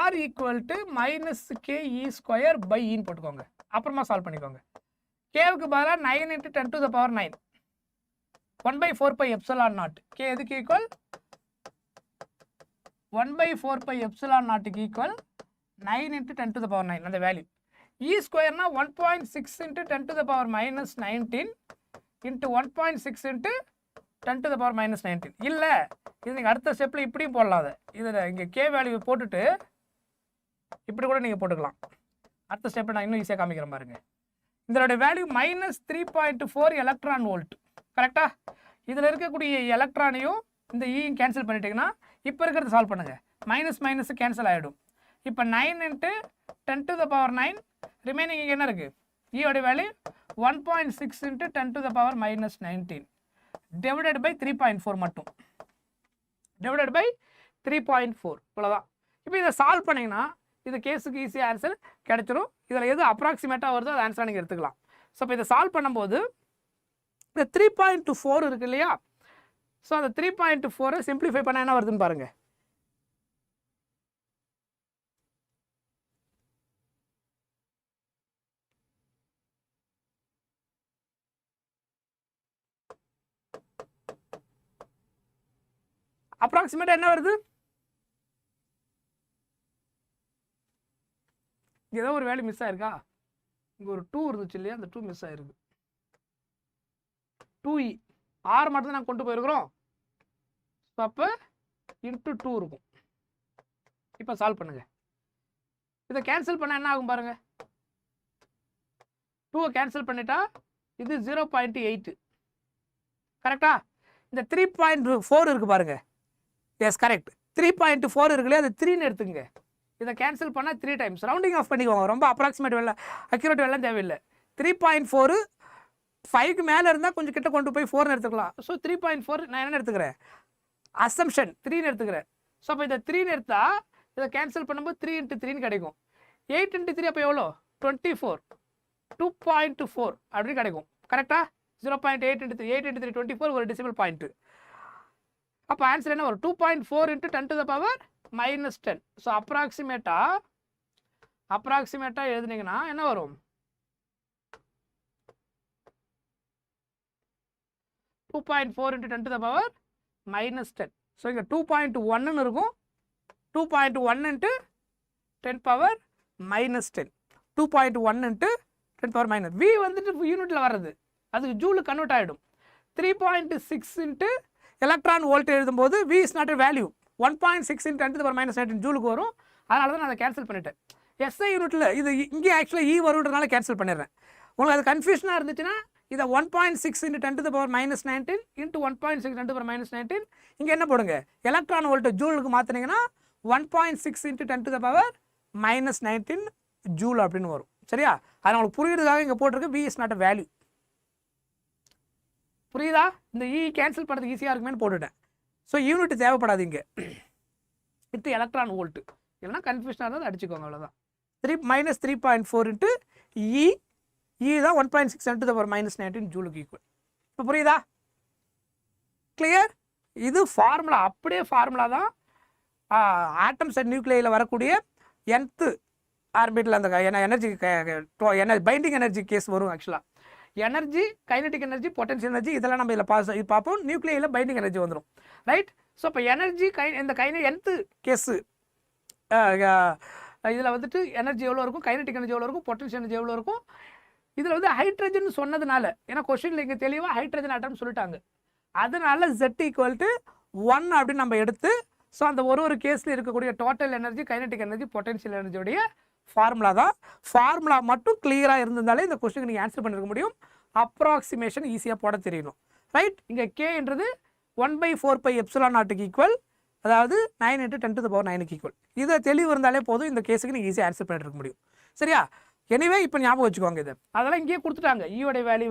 R equal to minus K E square by இன்னு போட்டுக்கோங்க. அப்புறமா சால்வ் பண்ணிக்கோங்க. கேவுக்கு பதிலாக 9 × 10⁹ 1/4 பை எப்சிலான் நாட். K எதுக்கு ஈக்குவல்? 1/4 பை எப்சிலான் நாட்டுக்கு ஈக்குவல் 9 × 10⁹ அந்த வேல்யூ. E ஸ்கொயர்னா 1.6 × 10⁻−19 into 1.6 × 10⁻−19. இல்லை, இது நீங்கள் அடுத்த ஸ்டெப்பில் இப்படியும் போடலாம். அதை இதில் இங்கே K வேல்யூ போட்டுட்டு இப்படி கூட நீங்கள் போட்டுக்கலாம். அடுத்த ஸ்டெப்பில் நான் இன்னும் ஈஸியாக காமிக்கிறேன் பாருங்க. இதோட வேல்யூ மைனஸ் 3.4 எலக்ட்ரான் வோல்ட். கரெக்டா? இதில் இருக்கக்கூடிய எலக்ட்ரானையும் இந்த ஈயும் கேன்சல் பண்ணிட்டீங்கன்னா இப்போ இருக்கிறது சால்வ் பண்ணுங்கள். மைனஸ் மைனஸ் கேன்சல் ஆகிடும். இப்போ 9 × 10⁹ ரிமைனிங் இங்கே என்ன இருக்குது? ஈயோட வேல்யூ 1.6 × 10⁻−19 டிவைடட் பை 3.4 மட்டும். டிவைடட் பை 3.4 இவ்வளோதான். இப்போ இதை சால்வ் பண்ணிங்கன்னா இந்த கேஸுக்கு ஈஸியாக ஆன்சர் கிடைச்சிரும். இதில் எது அப்ராக்சிமேட்டாக வருதோ அது ஆன்சராக நீங்கள் எடுத்துக்கலாம். ஸோ இப்போ இதை சால்வ் பண்ணும்போது இந்த 3.4 இருக்கு இல்லையா, ஸோ அந்த 3.4 சிம்பிளிஃபை பண்ணால் என்ன வருதுன்னு பாருங்கள். அப்ராக்சிமேட்டாக என்ன வருது? ஏதோ ஒரு வேல்யூ மிஸ் ஆயிருக்கா? இங்கே ஒரு 2 இருந்துச்சு இல்லையா, அந்த 2 மிஸ் ஆயிருக்கு. 2e r மட்டும் தான் நாங்கள் கொண்டு போயிருக்கிறோம். அப்போ இன்ட்டு 2 இருக்கும். இப்போ சால்வ் பண்ணுங்க. இதை கேன்சல் பண்ணால் என்ன ஆகும் பாருங்க. 2 கேன்சல் பண்ணிட்டா இது 0.8 கரெக்டா? இந்த 3.4 இருக்கு பாருங்க. Yes correct. 3.4 இருக்குல்லையா, அது 3ன்னு எடுத்துங்க. இதை கேன்சல் பண்ணால் 3 டைம்ஸ் ரவுண்டிங் ஆஃப் பண்ணிக்கோங்க. ரொம்ப அப்ராக்சிமேட் வேலை அக்யூரேட் வேலை தேவையில்லை. 3.4 5க்கு மேலே இருந்தால் கொஞ்சம் கிட்ட கொண்டு போய் 4ன்னு எடுத்துக்கலாம். ஸோ 3.4 நான் என்ன எடுத்துக்கிறேன், அசம்ஷன் 3ன்னு எடுத்துக்கிறேன். ஸோ அப்போ இதை 3ன்னு எடுத்தா இதை கேன்சல் பண்ணும்போது 3 × 3ன்னு கிடைக்கும். 8 × 3 அப்போ எவ்வளோ? 24. 2.4 அப்படி கிடைக்கும். கரெக்டாக? 0.8 × 3 8 × 3 24 ஒரு டெசிமல் பாயிண்ட். அப்போ ஆன்சர் என்ன வரும்? 2.4 × 10⁻⁻10. ஸோ அப்ராக்சிமேட்டாக எழுதுனீங்கன்னா என்ன வரும்? 2.4 × 10⁻⁻10. ஸோ இங்கே 2.1ன்னு இருக்கும். 2.1 × 10⁻⁻10. 2.1 × 10⁻⁻. v வந்துட்டு யூனிட்டில் வர்றது, அதுக்கு ஜூலு கன்வெர்ட் ஆகிடும். 3.6 × எலக்ட்ரான் வோல்ட் எழுதும்போது v is not a value. 1.6 × 10⁻⁻19 ஜூலுக்கு வரும். அதனால தான் நான் அதை கேன்சல் பண்ணிட்டேன். எஸ்ஐ யூனிட்டில் இது இங்கே ஆக்சுவலாக வருன்றதுனால கேன்சல் பண்ணிடுறேன். உங்களுக்கு அது கன்ஃபியூஷனாக இருந்துச்சுன்னா இதை 1.6 × 10⁻⁻19 × 1.6 × 10⁻⁻19 இங்கே என்ன போடுங்க, எலக்ட்ரான் வோல்ட் ஜூலுக்கு மாற்றினீங்கன்னா 1.6 × 10⁻⁻19 ஜூல் அப்படின்னு வரும். சரியா? அது உங்களுக்கு புரியுறதுக்காக இங்கே போட்டிருக்கு v is not a value. புரியுதா? இந்த இ கேன்சல் பண்ணுறதுக்கு ஈஸியாக இருக்குமேனு போட்டுட்டேன். ஸோ யூனிட் தேவைப்படாது இங்கே. வித் எலக்ட்ரான் வோல்ட் இல்லைனா கன்ஃபியூஷனாக இருந்தால் அடிச்சுக்கோங்க, அவ்வளோதான். 3.4 × இ தான் 1.6 × 10⁻⁻19 ஜூலுக்கு ஈக்குவல். இப்போ புரியுதா? கிளியர்? இது ஃபார்முலா, அப்படியே ஃபார்முலா தான் ஆட்டம்ஸ் அண்ட் நியூக்ளியில் வரக்கூடிய nth ஆர்பிட்டில் அந்த எனர்ஜி பைண்டிங் எனர்ஜி கேஸ் வரும். ஆக்சுவலாக energy, kinetic energy, potential energy இதெல்லாம் நம்ம இதில் பார்ப்போம். நியூக்ளியில் பைண்டிங் எனர்ஜி வந்துடும். ரைட்? ஸோ இப்போ எனர்ஜி இந்த nth கேஸு இதில் வந்துட்டு எனர்ஜி எவ்வளோ இருக்கும், கைனடிக் எனர்ஜி எவ்வளோ இருக்கும், பொட்டன்ஷியல் எனர்ஜி எவ்வளோ இருக்கும். இதில் வந்து ஹைட்ரஜன் சொன்னதுனால, ஏன்னா கொஸ்டினில் இங்கே தெளிவாக ஹைட்ரஜன் ஆட்டம் சொல்லிட்டாங்க, அதனால Z = 1 அப்படின்னு நம்ம எடுத்து, ஸோ அந்த ஒரு கேஸில் இருக்கக்கூடிய total energy, kinetic energy, potential எனர்ஜியோடைய ஃபார்முலா தான். ஃபார்முலா மட்டும் கிளியராக இருந்திருந்தாலே இந்த கொஸ்டினுக்கு நீங்கள் ஆன்சர் பண்ணிருக்க முடியும். அப்ராக்சிமேஷன் ஈஸியாக போட தெரியணும். ரைட்? இங்கே k என்றது 1/4πε0 ஈக்குவல், அதாவது 9 × 10⁻9 ஈக்குவல். இதை தெளிவு இருந்தாலே போதும், இந்த கேஸுக்கு நீங்கள் ஈஸியாக ஆன்சர் பண்ணிட்டு இருக்க முடியும். சரியா? எனிவே இப்போ ஞாபகம் வச்சுக்கோங்க, இது அதெல்லாம் இங்கேயே கொடுத்துட்டாங்க. ஈயோடைய வேல்யூ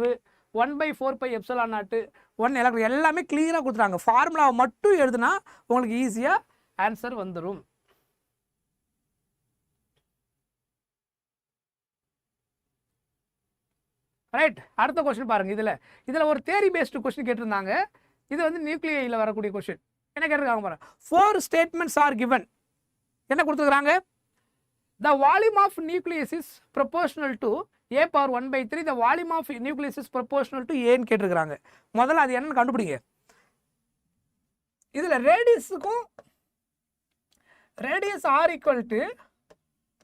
1/4πε0 1 எலக்ட்ரான் எல்லாமே கிளியராக கொடுத்துட்டாங்க. ஃபார்முலாவை மட்டும் எழுதுனா உங்களுக்கு ஈஸியாக ஆன்சர் வந்துடும். ரைட்? அடுத்த கொஸ்டின் பாருங்க. இதில் ஒரு தியரி பேஸ்டு கொஸ்டின் கேட்டிருந்தாங்க. இது வந்து நியூக்ளியில் வரக்கூடிய கொஸ்டின். என்ன கேட்டிருக்காங்க பாருங்க. 4 ஸ்டேட்மெண்ட்ஸ் ஆர் கிவன். என்ன கொடுத்துருக்காங்க? The volume of nucleus is proportional to a⁻1/3. The volume of nucleus is proportional to a ன்னு கேட்டிருக்காங்க. முதல்ல அது என்னன்னு கண்டுபிடிங்க. இதில் ரேடியஸுக்கும் ரேடியஸ் r =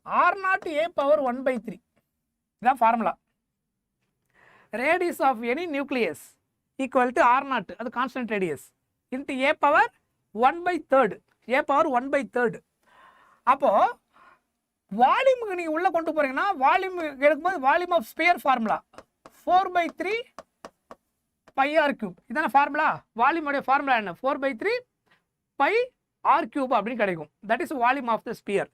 r0 a⁻1/3. இதான் formula. Radius of any nucleus equal to r0, அது constant radius, into a⁻1/3. a⁻1/3. அப்போது வால்யூமுக்கு நீங்கள் உள்ளே கொண்டு போகிறீங்கன்னா வால்யூம் எடுக்கும்போது volume of sphere formula 4/3 πr3. இதான ஃபார்முலா. வால்யூமுடைய ஃபார்முலா என்ன? 4/3 πr3 அப்படின்னு கிடைக்கும். That is volume of the sphere.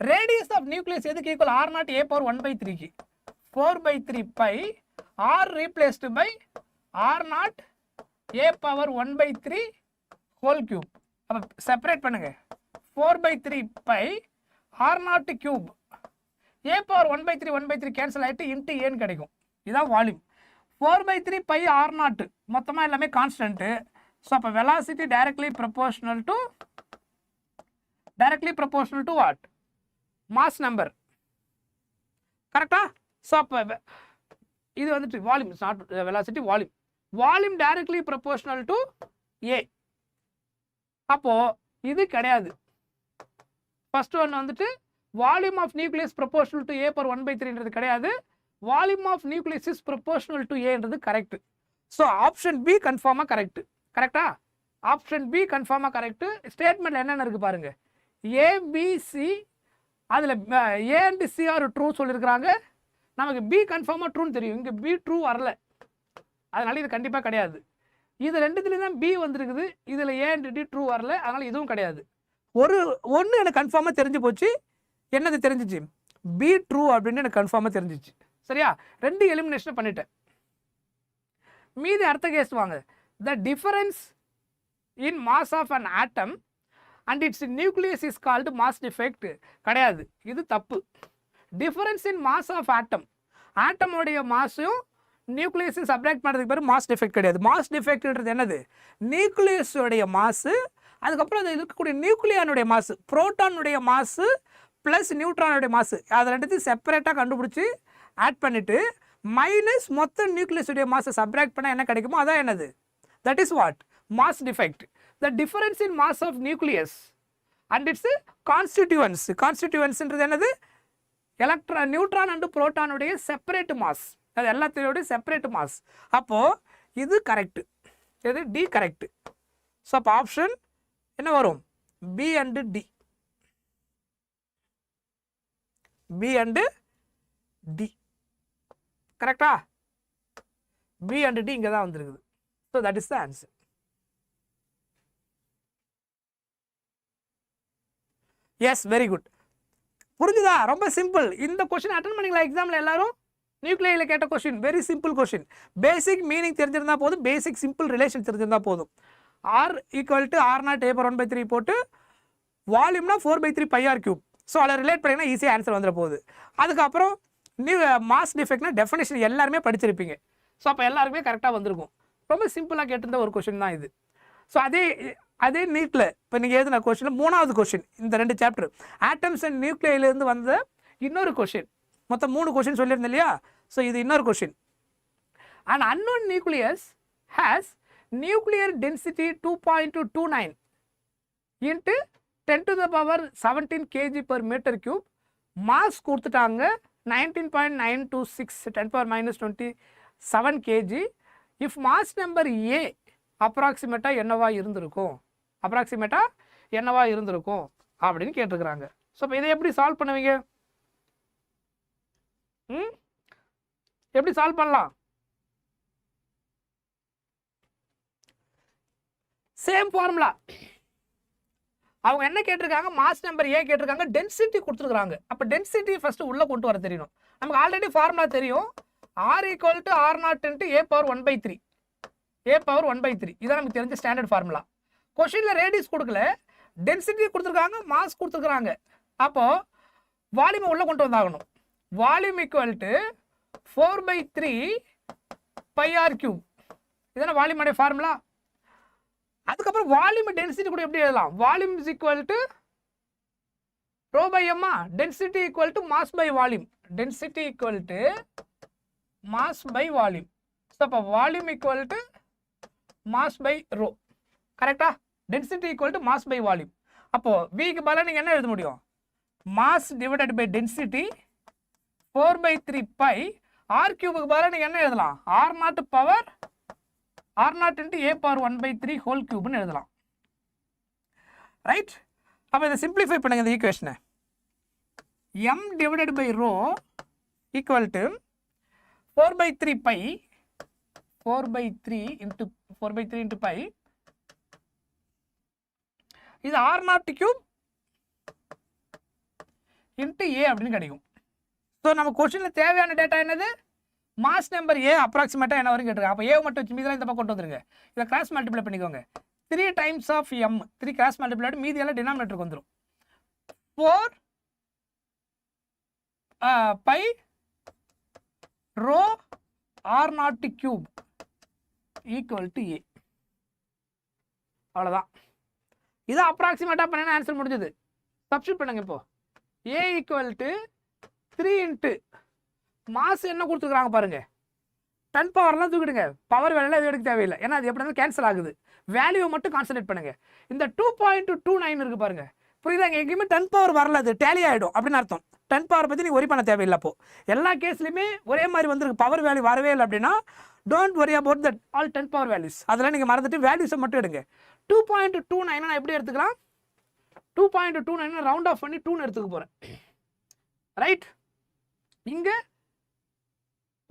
Radius of nucleus எதுக்கு ஈக்குவல்? r0 a⁻1/3க்கு 4/3 π r replaced by r0 a⁻1/3 whole cube. அப்போ செப்பரேட் பண்ணுங்க. 4/3 π R0 cube a power 1/3 cancel ஆகிட்டு இன்ட்டு ஏன்னு கிடைக்கும். இதுதான் வால்யூம். 4/3 pi R0 மொத்தமாக எல்லாமே கான்ஸ்டன்ட்டு. ஸோ அப்போ velocity directly proportional to what? Mass number. கரெக்டா? ஸோ அப்போ இது வந்துட்டு volume, not velocity, volume. Volume directly proportional to A. அப்போ இது கிடையாது. ஃபர்ஸ்ட் ஒன் வந்துட்டு volume of nucleus proportional to A power 1/3ன்றது கிடையாது. Volume of nucleus is proportional to ஏன்றது கரெக்ட். ஸோ ஆப்ஷன் பி கன்ஃபார்மாக கரெக்ட். கரெக்டா? ஆப்ஷன் பி கன்ஃபார்மாக கரெக்ட். ஸ்டேட்மெண்ட் என்னென்ன இருக்கு பாருங்க. ஏபிசி அதில் A and C are true சொல்லியிருக்கிறாங்க. நமக்கு பி கன்ஃபார்மாக ட்ரூன்னு தெரியும். இங்கே பி ட்ரூ வரல, அதனால இது கண்டிப்பாக கிடையாது. இது ரெண்டுத்துலேயும் தான் பி வந்துருக்குது. இதில் ஏ அண்ட் டி ட்ரூ வரல, அதனால் இதுவும் கிடையாது. ஒன்று எனக்கு கன்ஃபார்மாக தெரிஞ்சு போச்சு. என்னது தெரிஞ்சிச்சு? பி ட்ரூ அப்படின்னு எனக்கு கன்ஃபார்மாக தெரிஞ்சிச்சு. சரியா? 2 எலிமினேஷன் பண்ணிட்டேன். மீதி அடுத்த கேஸ் வாங்க. The difference in mass of an atom and its nucleus is called mass defect. கிடையாது, இது தப்பு. Difference in mass of atom, ஆட்டமோடைய மாஸையும் நியூக்ளியஸையும் சப்ராக்ட் பண்ணுறதுக்கு பேர் மாஸ் டிஃபெக்ட் கிடையாது. மாஸ் டிஃபெக்ட்ன்றது என்னது? நியூக்ளியஸோடைய மாசு, அதுக்கப்புறம் அது இருக்கக்கூடிய நியூக்ளியானுடைய மாசு, புரோட்டானுடைய மாசு ப்ளஸ் நியூட்ரானுடைய மாசு, அதை ரெண்டுத்தையும் செப்பரேட்டாக கண்டுபிடிச்சி ஆட் பண்ணிவிட்டு மைனஸ் மொத்த நியூக்ளியஸுடைய மாசை சப்ராக்ட் பண்ணால் என்ன கிடைக்குமோ அதான் என்னது? That is what? Mass defect. The difference in mass of nucleus and its constituents. கான்ஸ்டிடியூவன்ஸ்ன்றது என்னது? நியூட்ரான் அண்ட் புரோட்டானுடைய செப்பரேட் மாஸ், அது எல்லாத்தையோடைய செப்பரேட் மாஸ். அப்போது இது கரெக்டு, இது டி கரெக்டு. ஸோ அப்போ ஆப்ஷன் என்ன வரும்? B and D. B and D கரெக்டா? பி அண்டு டி இங்கே தான் வந்துருக்குது. So that is the answer. Yes, very good. புரிஞ்சுதா? ரொம்ப சிம்பிள். இந்த கொஸ்டின் அட்டன் பண்ணிங்களா எக்ஸாமில் எல்லாரும்? நியூக்ளியில் கேட்ட question, very simple question. Basic meaning தெரிஞ்சிருந்தா போதும், பேசிக் சிம்பிள் ரிலேஷன் தெரிஞ்சிருந்தா போதும். R equal to R0 a power 1/3 போட்டு வால்யூம்னா 4/3 pi r cube. ஸோ அதில் ரிலேட் பண்ணிங்கன்னா ஈஸியாக ஆன்சர் வந்துட போகுது. அதுக்கப்புறம் மாஸ் டிஃபெக்ட்னா டெஃபினேஷன் எல்லாருமே படிச்சிருப்பீங்க. ஸோ அப்போ எல்லாருக்குமே கரெக்டாக வந்திருக்கும். ரொம்ப சிம்பிளாக கேட்டிருந்த ஒரு கொஸ்டின் தான் இது. ஸோ அதே நீட்டில் இப்போ நீங்கள் எழுதின கொஸ்டின் 3வது கொஸ்டின், இந்த 2 சாப்டர் ஆட்டம்ஸ் அண்ட் நியூக்ளியிலேருந்து வந்த இன்னொரு கொஸ்டின். மொத்தம் 3 கொஸ்டின் சொல்லியிருந்தேன் இல்லையா? ஸோ இது இன்னொரு question. And unknown nucleus has nuclear density 2.29 into 10⁻17 kg per meter cube. Mass கொடுத்துட்டாங்க 19.926 10⁻27 kg. இஃப் மாஸ் நம்பர் ஏ அப்ராக்சிமேட்டாக என்னவா இருந்திருக்கும் அப்படின்னு கேட்டிருக்கிறாங்க. ஸோ இப்போ இதை எப்படி சால்வ் பண்ணுவீங்க? எப்படி சால்வ் பண்ணலாம்? Same formula. அவங்க என்ன கேட்டிருக்காங்க? மாஸ் நம்பர் ஏ கேட்டிருக்காங்க, டென்சிட்டி கொடுத்துருக்காங்க. அப்போ டென்சிட்டி ஃபர்ஸ்ட் உள்ள கொண்டு வர தெரியணும். நமக்கு ஆல்ரெடி ஃபார்முலா தெரியும். R equal to R0 into a power 1/3. இதான் நமக்கு தெரிஞ்ச ஸ்டாண்டர்ட் ஃபார்முலா. கொஸ்டினில் ரேடியஸ் கொடுக்கல, டென்சிட்டி கொடுத்துருக்காங்க, மாஸ் கொடுத்துருக்காங்க. அப்போ வால்யூமை உள்ள கொண்டு வந்தாகணும். Volume equal to 4/3 pi r cube. இதான வால்யூமுடைய ஃபார்முலா. அதுக்கப்புறம் வால்யூம் டென்சிட்டி கூட எப்படி எழுதலாம்? Volume is equal to rho by எம்மா, density equal to mass by volume. Mass by volume. So அப்போ volume equal to mass by rho. கரெக்டா? Density equal to mass by volume. அப்போ விக்கு பதிலாக நீங்கள் என்ன எழுத முடியும்? Mass divided by density 4/3 pi r கியூபுக்கு பதிலாக நீங்கள் என்ன எழுதலாம்? R0 power R0 into a power 1/3 whole கியூப்னு எழுதலாம். ரைட்? அப்போ இதை சிம்பிளிஃபை பண்ணுங்க இந்த ஈக்குவேஷனை. m divided by rho equal to 4/3 pi 4/3 into pi. இது R0 கியூப் இன்ட்டு a அப்படின்னு கிடைக்கும். ஸோ நம்ம கொஸ்டினில் தேவையான டேட்டா என்னது? மாஸ் நம்பர் ஏ அப்ராக்சிமேட்டாக என்ன வரும் கேட்டிருக்காங்க. அப்போ ஏ மட்டும் வச்சு மீதெல்லாம் இந்த பக்கம் கொண்டு வந்துருங்க. இதை கிராஸ் மல்டிப்ளை பண்ணிக்கோங்க. 3 times of M, 3 cross multiply மீதி எல்லாம் டினாமினேட்டருக்கு வந்துடும். 4 by rho R naught cube equal to A. அவ்வளோதான். இதை அப்ராக்சிமேட்டாக பண்ணி ஆன்சர் முடிஞ்சது. சப்ஸ்டியூட் பண்ணுங்க. இப்போ A equal to 3 into mass என்ன கொடுத்துருக்குறாங்க பாருங்க, 10 பவர்லாம் தூக்கிடுங்க, பவர் வேலையில் எது எடுக்க தேவையில்லை, ஏன்னா அது எப்படி இருந்தாலும் கேன்சல் ஆகுது. வேல்யூவை மட்டும் கான்சன்ட்ரேட் பண்ணுங்க. இந்த 2.29 இருக்கு பாருங்க, புரியுதா? எங்கேயுமே 10 பவர் வரல, அது டேலி ஆகிடும் அப்படின்னு அர்த்தம். 10 பவர் பற்றி நீங்கள் ஒரி பண்ண தேவையில்லை. அப்போ எல்லா கேஸ்லையுமே ஒரே மாதிரி வந்துருக்கு, பவர் வேல்யூ வரவே இல்லை அப்படின்னா don't worry about that all 10 power values. அதெல்லாம் நீங்கள் மறந்துட்டு வேல்யூஸை மட்டும் எடுங்க. 2.29 நான் எப்படி எடுத்துக்கலாம்? 2.29 ரவுண்ட் ஆஃப் பண்ணி 2ன்னு எடுத்துக்க போகிறேன். ரைட், இங்கே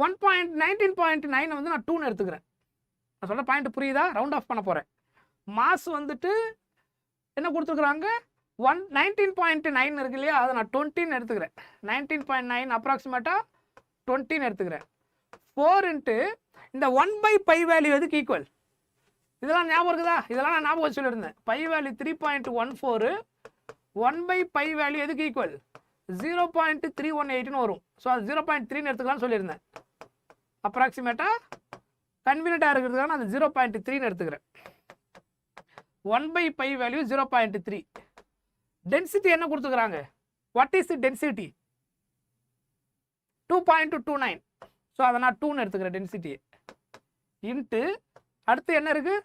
19.9 வந்து நான் 2ன்னு எடுத்துக்கிறேன். நான் சொல்ல பாயிண்ட் புரியுதா? ரவுண்ட் ஆஃப் பண்ண போகிறேன். மாஸ் வந்துட்டு என்ன கொடுத்துருக்குறாங்க? 19.9 இருக்கு இல்லையா, அதை நான் 20ன்னு எடுத்துக்கிறேன். 19.9 அப்ராக்சிமேட்டாக 20ன்னு எடுத்துக்கிறேன். 4 இன்ட்டு இந்த 1/π வேல்யூ எதுக்கு ஈக்குவல்? இதெல்லாம் ஞாபகம் இருக்குதா? இதெல்லாம் நான் ஞாபகம் வச்சு சொல்லியிருந்தேன். பை வேல்யூ 3.14, 1/π வேல்யூ எதுக்கு ஈக்குவல்? 0.318ன்னு வரும். ஸோ அது 0.3ன்னு எடுத்துக்கலாம்னு சொல்லியிருந்தேன். அப்ராக்சிமேட்டாக கன்வீனியண்ட்டாக இருக்கிறதுக்காக நான் அந்த 0.3ன்னு எடுத்துக்கிறேன். 1/π வேல்யூ 0.3. டென்சிட்டி என்ன கொடுத்துக்கிறாங்க? What is the density? 2.29. So அதை நான் 2ன்னு எடுத்துக்கிறேன் டென்சிட்டியை. இன்ட்டு அடுத்து என்ன இருக்குது?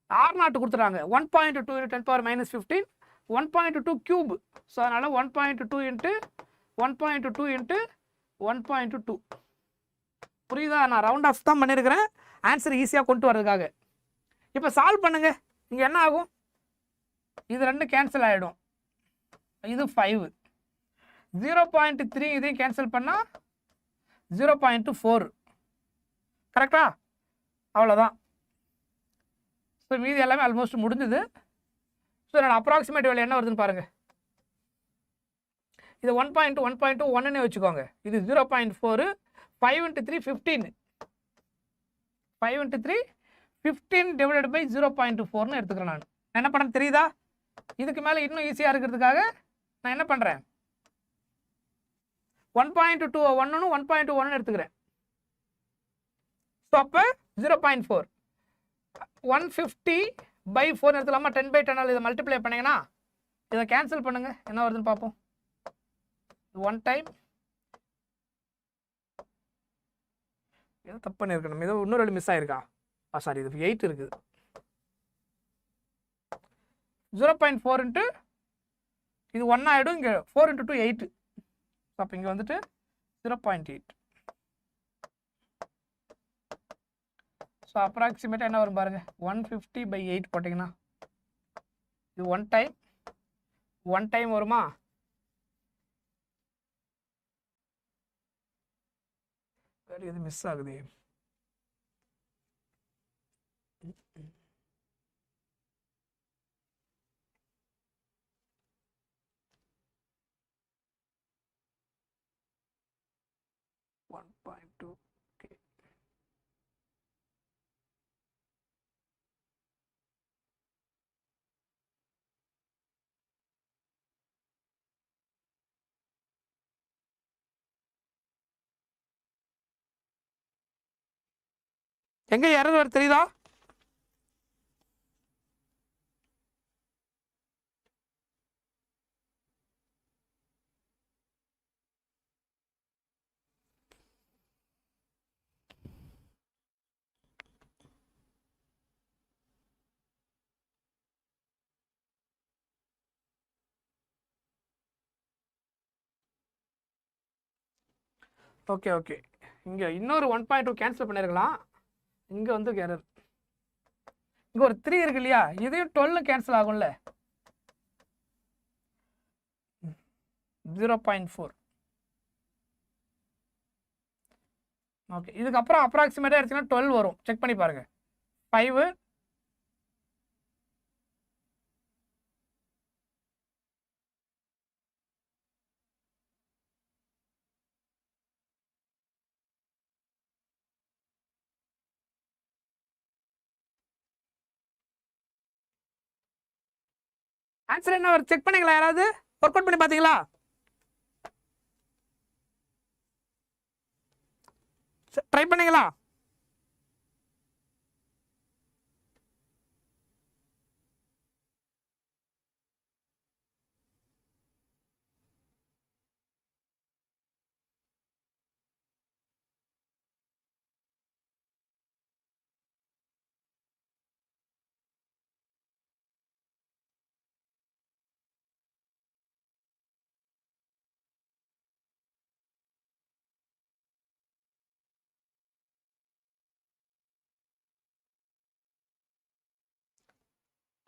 R0 கொடுத்துறாங்க. 1.2 × 10⁻−15, 1.2 கியூப். ஸோ அதனால் 1.2 இன்ட்டு 1.2 இன்ட்டு 1.2. புரியுதா? நான் ரவுண்ட் ஆஃப் தான் பண்ணியிருக்கிறேன் ஆன்சர் ஈஸியாக கொண்டு வர்றதுக்காக. இப்போ சால்வ் பண்ணுங்க. இங்கே என்ன ஆகும்? இது 2 கேன்சல் ஆகிடும். இது 5. 0.3 இதையும் கேன்சல் பண்ணால் 0.4. கரெக்டா? அவ்வளோதான். ஸோ மீதி எல்லாமே ஆல்மோஸ்ட் முடிஞ்சுது. ஸோ என்னோட அப்ராக்சிமேட் வேல்யூ என்ன வருதுன்னு பாருங்கள். இது 1.1.1ன்னு வச்சுக்கோங்க. இது 0.4. 5 × 3 15. 5 × 3 15 டிவைடட் பை 0.4ன்னு எடுத்துக்கிறேன். நான் என்ன பண்ணுறேன் தெரியுதா? இதுக்கு மேலே இன்னும் ஈஸியாக இருக்கிறதுக்காக நான் என்ன பண்ணுறேன், 1.21 1.1 எடுத்துக்கிறேன். ஸோ அப்போ 0.4 150/4 எடுத்துலாமா? 10/10 இதை மல்டிப்ளை பண்ணிங்கன்னா இதை கேன்சல் பண்ணுங்கள், என்ன வருதுன்னு பார்ப்போம். 1 டைம் ஏதோ தப்பு பண்ணியிருக்கணும், ஏதோ இன்னொரு வேல்யூ மிஸ் ஆகிருக்கா? சாரி, இது 8 இருக்குது. 0.4 இன்ட்டு இது 1 ஆகிடும். இங்கே 4 × 2 8. அப்போ இங்கே வந்துட்டு 0.8. ஸோ அப்ராக்சிமேட்டாக என்ன வரும் பாருங்கள், 150/8 போட்டிங்கன்னா இது 1 டைம் வருமா? வேறு எது மிஸ் ஆகுது? எங்கே எரர் வருது தெரியுதா? ஓகே. இங்கே இன்னொரு 1.2 கேன்சல் பண்ணியிருக்கலாம். இங்கே வந்து எரர். இங்கே ஒரு 3 இருக்கு இல்லையா, இதையும் 12 கேன்சல் ஆகும்ல. 0.4. ஓகே, இதுக்கப்புறம் அப்ராக்சிமேட்டாக எடுத்தீங்கன்னா 12 வரும். செக் பண்ணி பாருங்கள். 5 ஆன்சர் என்ன வரும் செக் பண்ணீங்களா? யாராவது ஒர்க் அவுட் பண்ணி பார்த்தீங்களா? ட்ரை பண்ணிங்களா?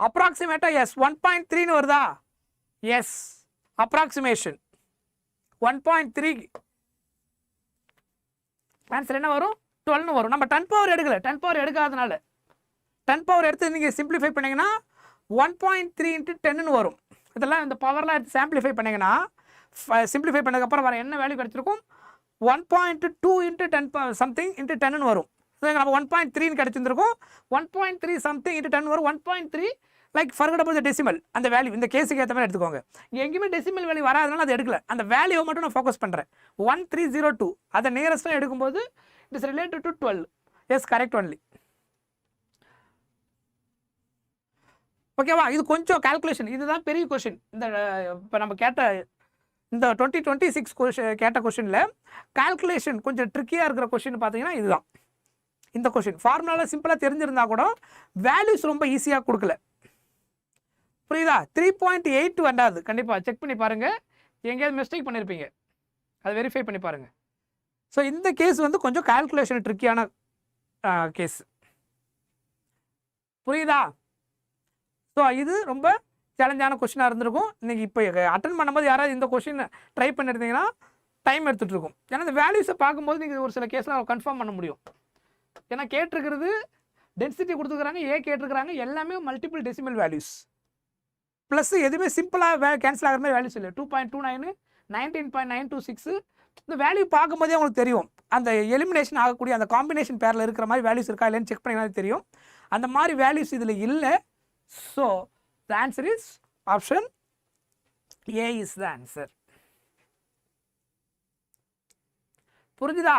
அப்ராக்சிமேட்டா எஸ் 1.3 வருதா? S, approximation 1.3. ஆன்சர் என்ன வரும்? 12 வரும். நம்ம 10 பவர் எடுக்கல, 10 பவர் எடுக்காதனால 10 பவர் எடுத்து நீங்கள் சிம்பிளிஃபை பண்ணிங்கன்னா 1.3 × 10 வரும். இதெல்லாம் இந்த பவர்லாம் எடுத்து சாம்பிளிஃபை பண்ணிங்கன்னா சிம்பிளிஃபை பண்ணதுக்கப்புறம் வர என்ன வேல்யூ கிடச்சிருக்கும்? 1.2 × 10 சம்திங் × 10 வரும். நம்ம 1.3 கிடச்சிருந்துருக்கும். 1.3 சம்திங் × 10 வரும். 1.3 like forget about the decimal. அந்த வேல்யூ இந்த கேஸுக்கு ஏற்ற மாதிரி எடுத்துக்கோங்க. இங்கே எங்கேயுமே டெசிமல் வேல்யூ வராதனால அதை எடுக்கல. அந்த வேல்யூவை மட்டும் நான் ஃபோக்கஸ் பண்ணுறேன். 1302 அதை நியரஸ்ட்டாக எடுக்கும்போது it is related to 12. Yes, correct only. ஓகேவா? இது கொஞ்சம் கால்குலேஷன். இதுதான் பெரிய கொஷின். இந்த இப்போ நம்ம கேட்ட இந்த 2026 கேட்ட கொஷினில் கால்குலேஷன் கொஞ்சம் ட்ரிக்கியாக இருக்கிற கொஷின் பார்த்தீங்கன்னா இதுதான். இந்த கொஷின் ஃபார்முலாவில் சிம்பிளாக தெரிஞ்சிருந்தா கூட வேல்யூஸ் ரொம்ப ஈஸியாக கொடுக்கல. புரியுதா? 3.8 வந்தாது. கண்டிப்பாக செக் பண்ணி பாருங்கள், எங்கேயாவது மிஸ்டேக் பண்ணியிருப்பீங்க, அதை வெரிஃபை பண்ணி பாருங்கள். ஸோ இந்த கேஸ் வந்து கொஞ்சம் கால்குலேஷன் ட்ரிக்கியான கேஸ். புரியுதா? ஸோ இது ரொம்ப சேலஞ்சான கொஷினாக இருந்திருக்கும். இன்றைக்கி இப்போ அட்டன் பண்ணும்போது யாராவது இந்த கொஷின் ட்ரை பண்ணியிருந்தீங்கன்னா டைம் எடுத்துகிட்டு இருக்கும். ஏன்னா இந்த வேல்யூஸை பார்க்கும்போது நீங்கள் ஒரு சில கேஸில் கன்ஃபார்ம் பண்ண முடியும். ஏன்னா கேட்டிருக்கிறது டென்சிட்டி கொடுத்துருக்குறாங்க, ஏ கேட்டிருக்கிறாங்க, எல்லாமே மல்டிபிள் டெசிமல் வேல்யூஸ். ப்ளஸ் எதுவுமே சிம்பிளாக கேன்சல் ஆகிற மாதிரி வேல்யூஸ் இல்லை. 2.29, 19.926 இந்த வேல்யூ பார்க்கும்போதே உங்களுக்கு தெரியும். அந்த எலிமினேஷன் ஆகக்கூடிய அந்த காம்பினேஷன் பேரில் இருக்கிற மாதிரி வேல்யூஸ் இருக்கா இல்லைன்னு செக் பண்ணிங்கன்னா தெரியும். அந்த மாதிரி வேல்யூஸ் இதில் இல்லை. So the answer is option A is the answer. புரிஞ்சுதா?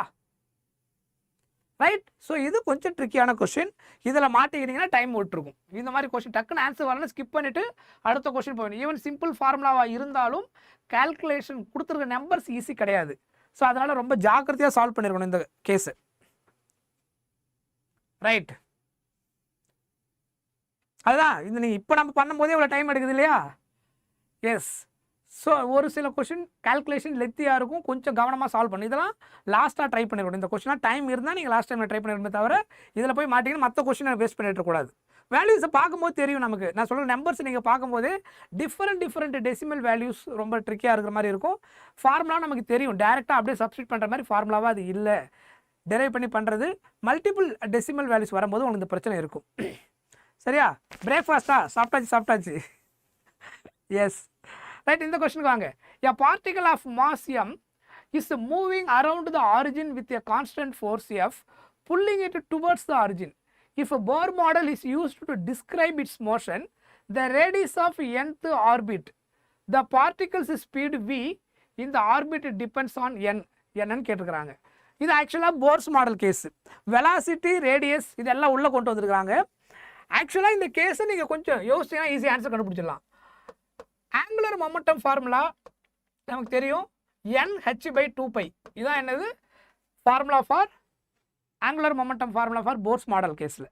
ரைட். ஸோ இது கொஞ்சம் ட்ரிக்கியான கொஷின். இதில் மாட்டிக்கிட்டீங்கன்னா டைம் விட்டுருக்கும். இந்த மாதிரி கொஷின் டக்குன்னு ஆன்சர் வரலாம், ஸ்கிப் பண்ணிவிட்டு அடுத்த கொஷின் போகணும். ஈவன் சிம்பிள் ஃபார்முலாவாக இருந்தாலும் கால்குலேஷன் கொடுத்துருக்க நம்பர்ஸ் ஈஸி கிடையாது. ஸோ அதனால் ரொம்ப ஜாக்கிரதையாக சால்வ் பண்ணியிருக்கணும் இந்த கேஸு. ரைட். அதுதான் இந்த நீங்கள் இப்போ நம்ம பண்ணும்போதே இவ்வளோ டைம் எடுக்குது இல்லையா? எஸ். ஸோ ஒரு சில கொஷின் கால்குலேஷன் லெத்தியாக இருக்கும், கொஞ்சம் கவனமாக சால்வ் பண்ணி இதெல்லாம் லாஸ்ட்டாக ட்ரை பண்ணிருக்கணும். இந்த கொஷினாக டைம் இருந்தால் நீங்கள் லாஸ்ட் டைமில் ட்ரை பண்ணிருக்கணுமே தவிர இதில் போய் மாட்டிங்கன்னா மற்ற கொஷினை வேஸ்ட் பண்ணிடக்கூடாது. வேல்யூஸை பார்க்கும்போது தெரியும் நமக்கு. நான் சொல்கிற நம்பர்ஸ் நீங்கள் பார்க்கும்போது டிஃப்ரெண்ட் டெசிமல் வேல்யூஸ் ரொம்ப ட்ரிக்கியாக இருக்கிற மாதிரி இருக்கும். ஃபார்முலா நமக்கு தெரியும், டேரெக்டாக அப்படியே சப்ஸ்டிட் பண்ணுற மாதிரி ஃபார்முலாவாக அது இல்லை. டெரைவ் பண்ணி பண்ணுறது மல்டிபிள் டெசிமல் வேல்யூஸ் வரும்போது உங்களுக்கு இந்த பிரச்சனை இருக்கும். சரியா? பிரேக்ஃபாஸ்ட்டா? சாப்பிட்டாச்சு. எஸ். ரைட். இந்த கொஸ்டினுக்கு வாங்க. A particle of mass m is moving around the origin with a constant force F, pulling it towards the origin. If a Bohr model is used to describe its motion, the radius of nth orbit, the particle's speed v in the orbit depends on n. என்னன்னு கேட்டிருக்கிறாங்க. இது ஆக்சுவலாக Bohr's model case. Velocity, radius இதெல்லாம் உள்ளே கொண்டு வந்திருக்கிறாங்க. ஆக்சுவலாக இந்த கேஸை நீங்கள் கொஞ்சம் யோசிச்சீங்கன்னா ஈஸி ஆன்சர் கண்டுபிடிச்சிடலாம். ஆங்குலர் மொமெண்டம் ஃபார்முலா நமக்கு தெரியும், NH/2π. இதுதான் என்னது formula for angular momentum formula for Bohr's model கேஸில்.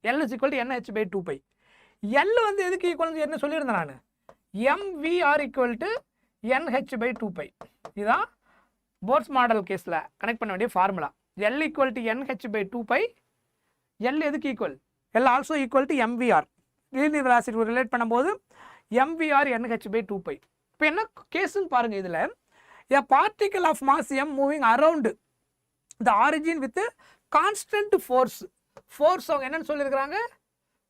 L = NH/2π. L வந்து எதுக்கு ஈக்குவல் என்ன சொல்லியிருந்தேன் நான்? MVR = NH/2π. இதுதான் போர்ஸ் மாடல் கேஸில் கனெக்ட் பண்ண வேண்டிய ஃபார்முலா. L = NH/2π. L எதுக்கு equal? L also equal to MVR. Linear velocity relate பண்ணும்போது MVR NH/2π. இப்போ என்ன கேஸுன்னு பாருங்கள். இதில் a particle of mass m moving around the origin with constant force. Force அவங்க என்னன்னு சொல்லியிருக்கிறாங்க?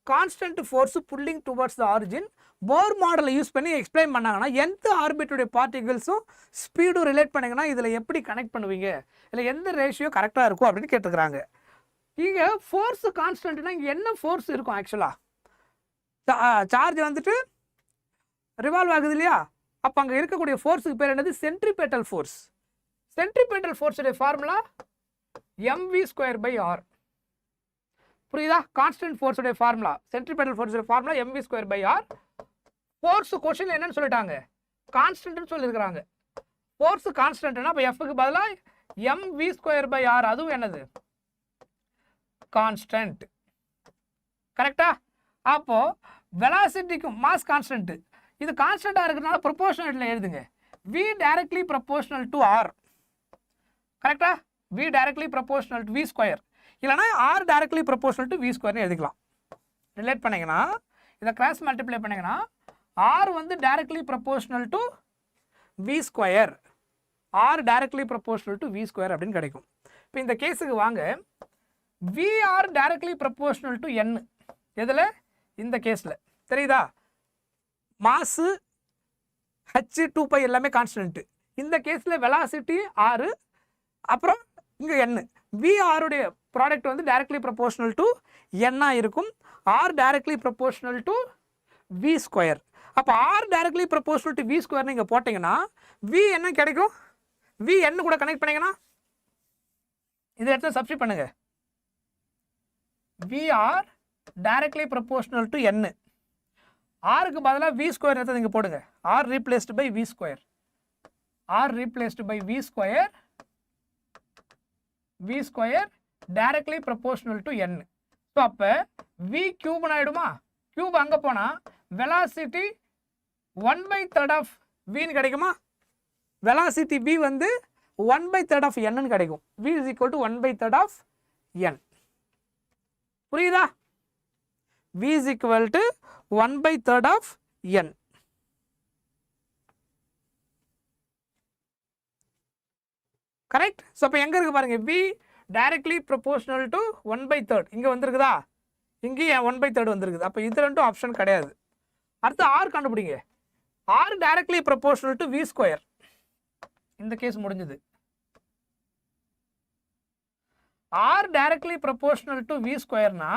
Constant force pulling towards the origin. Bohr மாடலை use பண்ணி எக்ஸ்பிளைன் பண்ணாங்கன்னா எந்த ஆர்பிட்டுடைய பார்ட்டிகல்ஸும் ஸ்பீடும் ரிலேட் பண்ணிங்கன்னா இதில் எப்படி கனெக்ட் பண்ணுவீங்க, இல்லை எந்த ரேஷியோ கரெக்டாக இருக்கும் அப்படின்னு கேட்டுருக்குறாங்க. இங்கே ஃபோர்ஸ் கான்ஸ்டன்ட்னா இங்கே என்ன ஃபோர்ஸ் இருக்கும்? ஆக்சுவலாக சார்ஜ் வந்துட்டு ரிவால்வ் ஆகுது இல்லையா? அப்போ அங்கே இருக்கக்கூடிய ஃபோர்ஸுக்கு பேர் என்னது? Centripetal force. சென்ட்ரிபெட்டல் ஃபோர்ஸுடைய ஃபார்முலா mv²/r. புரியுதா? கான்ஸ்டன்ட் ஃபோர்ஸோட ஃபார்முலா, சென்ட்ரிபெடல் ஃபோர்ஸோட ஃபார்முலா mv²/r. ஃபோர்ஸ் கொஸ்டின்ல என்னன்னு சொல்லிட்டாங்க? கான்ஸ்டன்ட்னு சொல்லியிருக்காங்க. ஃபோர்ஸ் கான்ஸ்டன்ட்னா அப்ப f க்கு பதிலா mv²/r, அதுவும் என்னது? கான்ஸ்டன்ட். கரெக்ட்டா? அப்போ வெலாசிட்டிக்கும் மாஸ் கான்ஸ்டன்ட், இது கான்ஸ்டன்ட்டா இருக்கிறதுனால ப்ரொபோர்ஷனல்ல எழுதுங்க. v directly proportional to r. கரெக்ட்டா? v directly proportional to v², இல்லனா r directly proportional to v² னு எழுதிக்கலாம். ரிலேட் பண்ணீங்கனா, இத கிராஸ் மல்டிப்ளை பண்ணீங்கனா r வந்து directly proportional to v², r directly proportional to v² அப்படினு கிடைக்கும். இப்போ இந்த கேஸுக்கு வாங்க, vr directly proportional to n. எதுல? இந்த கேஸ்ல. தெரியுதா? மாஸ் h 2π எல்லாமே கான்ஸ்டன்ட். இந்த கேஸ்ல வெலாசிட்டி r, அப்புறம் இங்க n. vr உடைய ப்ராடக்ட் வந்து directly proportional to n ஆ இருக்கும். r directly proportional to v². அப்ப r directly proportional to v² நீங்க போட்டீங்கன்னா v என்ன கிடைக்கும்? v n கூட கனெக்ட் பண்ணீங்கன்னா இத எடுத்து சப்ஸ்டிட் பண்ணுங்க. vr directly proportional to n. r க்கு பதிலா v² எடுத்து இங்க போடுங்க. r replaced by v². r replaced by v² directly proportional to n. So அப்போ v cube ஆயிடுமா? cube அங்கே போனால் velocity 1/3 of v கிடைக்குமா? velocity v வந்து 1/3 of n கிடைக்கும். v is equal to 1/3 of n. புரியுதா? v is equal to 1/3 of n. Correct? So அப்போ எங்கே இருக்கு பாருங்க, v directly proportional to 1/3 இங்கே வந்திருக்குதா? இங்கேயும் 1/3 வந்திருக்குது. அப்போ இது ரெண்டும் ஆப்ஷன் கிடையாது. அடுத்து r கண்டுபிடிங்க. r directly proportional to v². இந்த கேஸ் முடிஞ்சது. r directly proportional to v²னா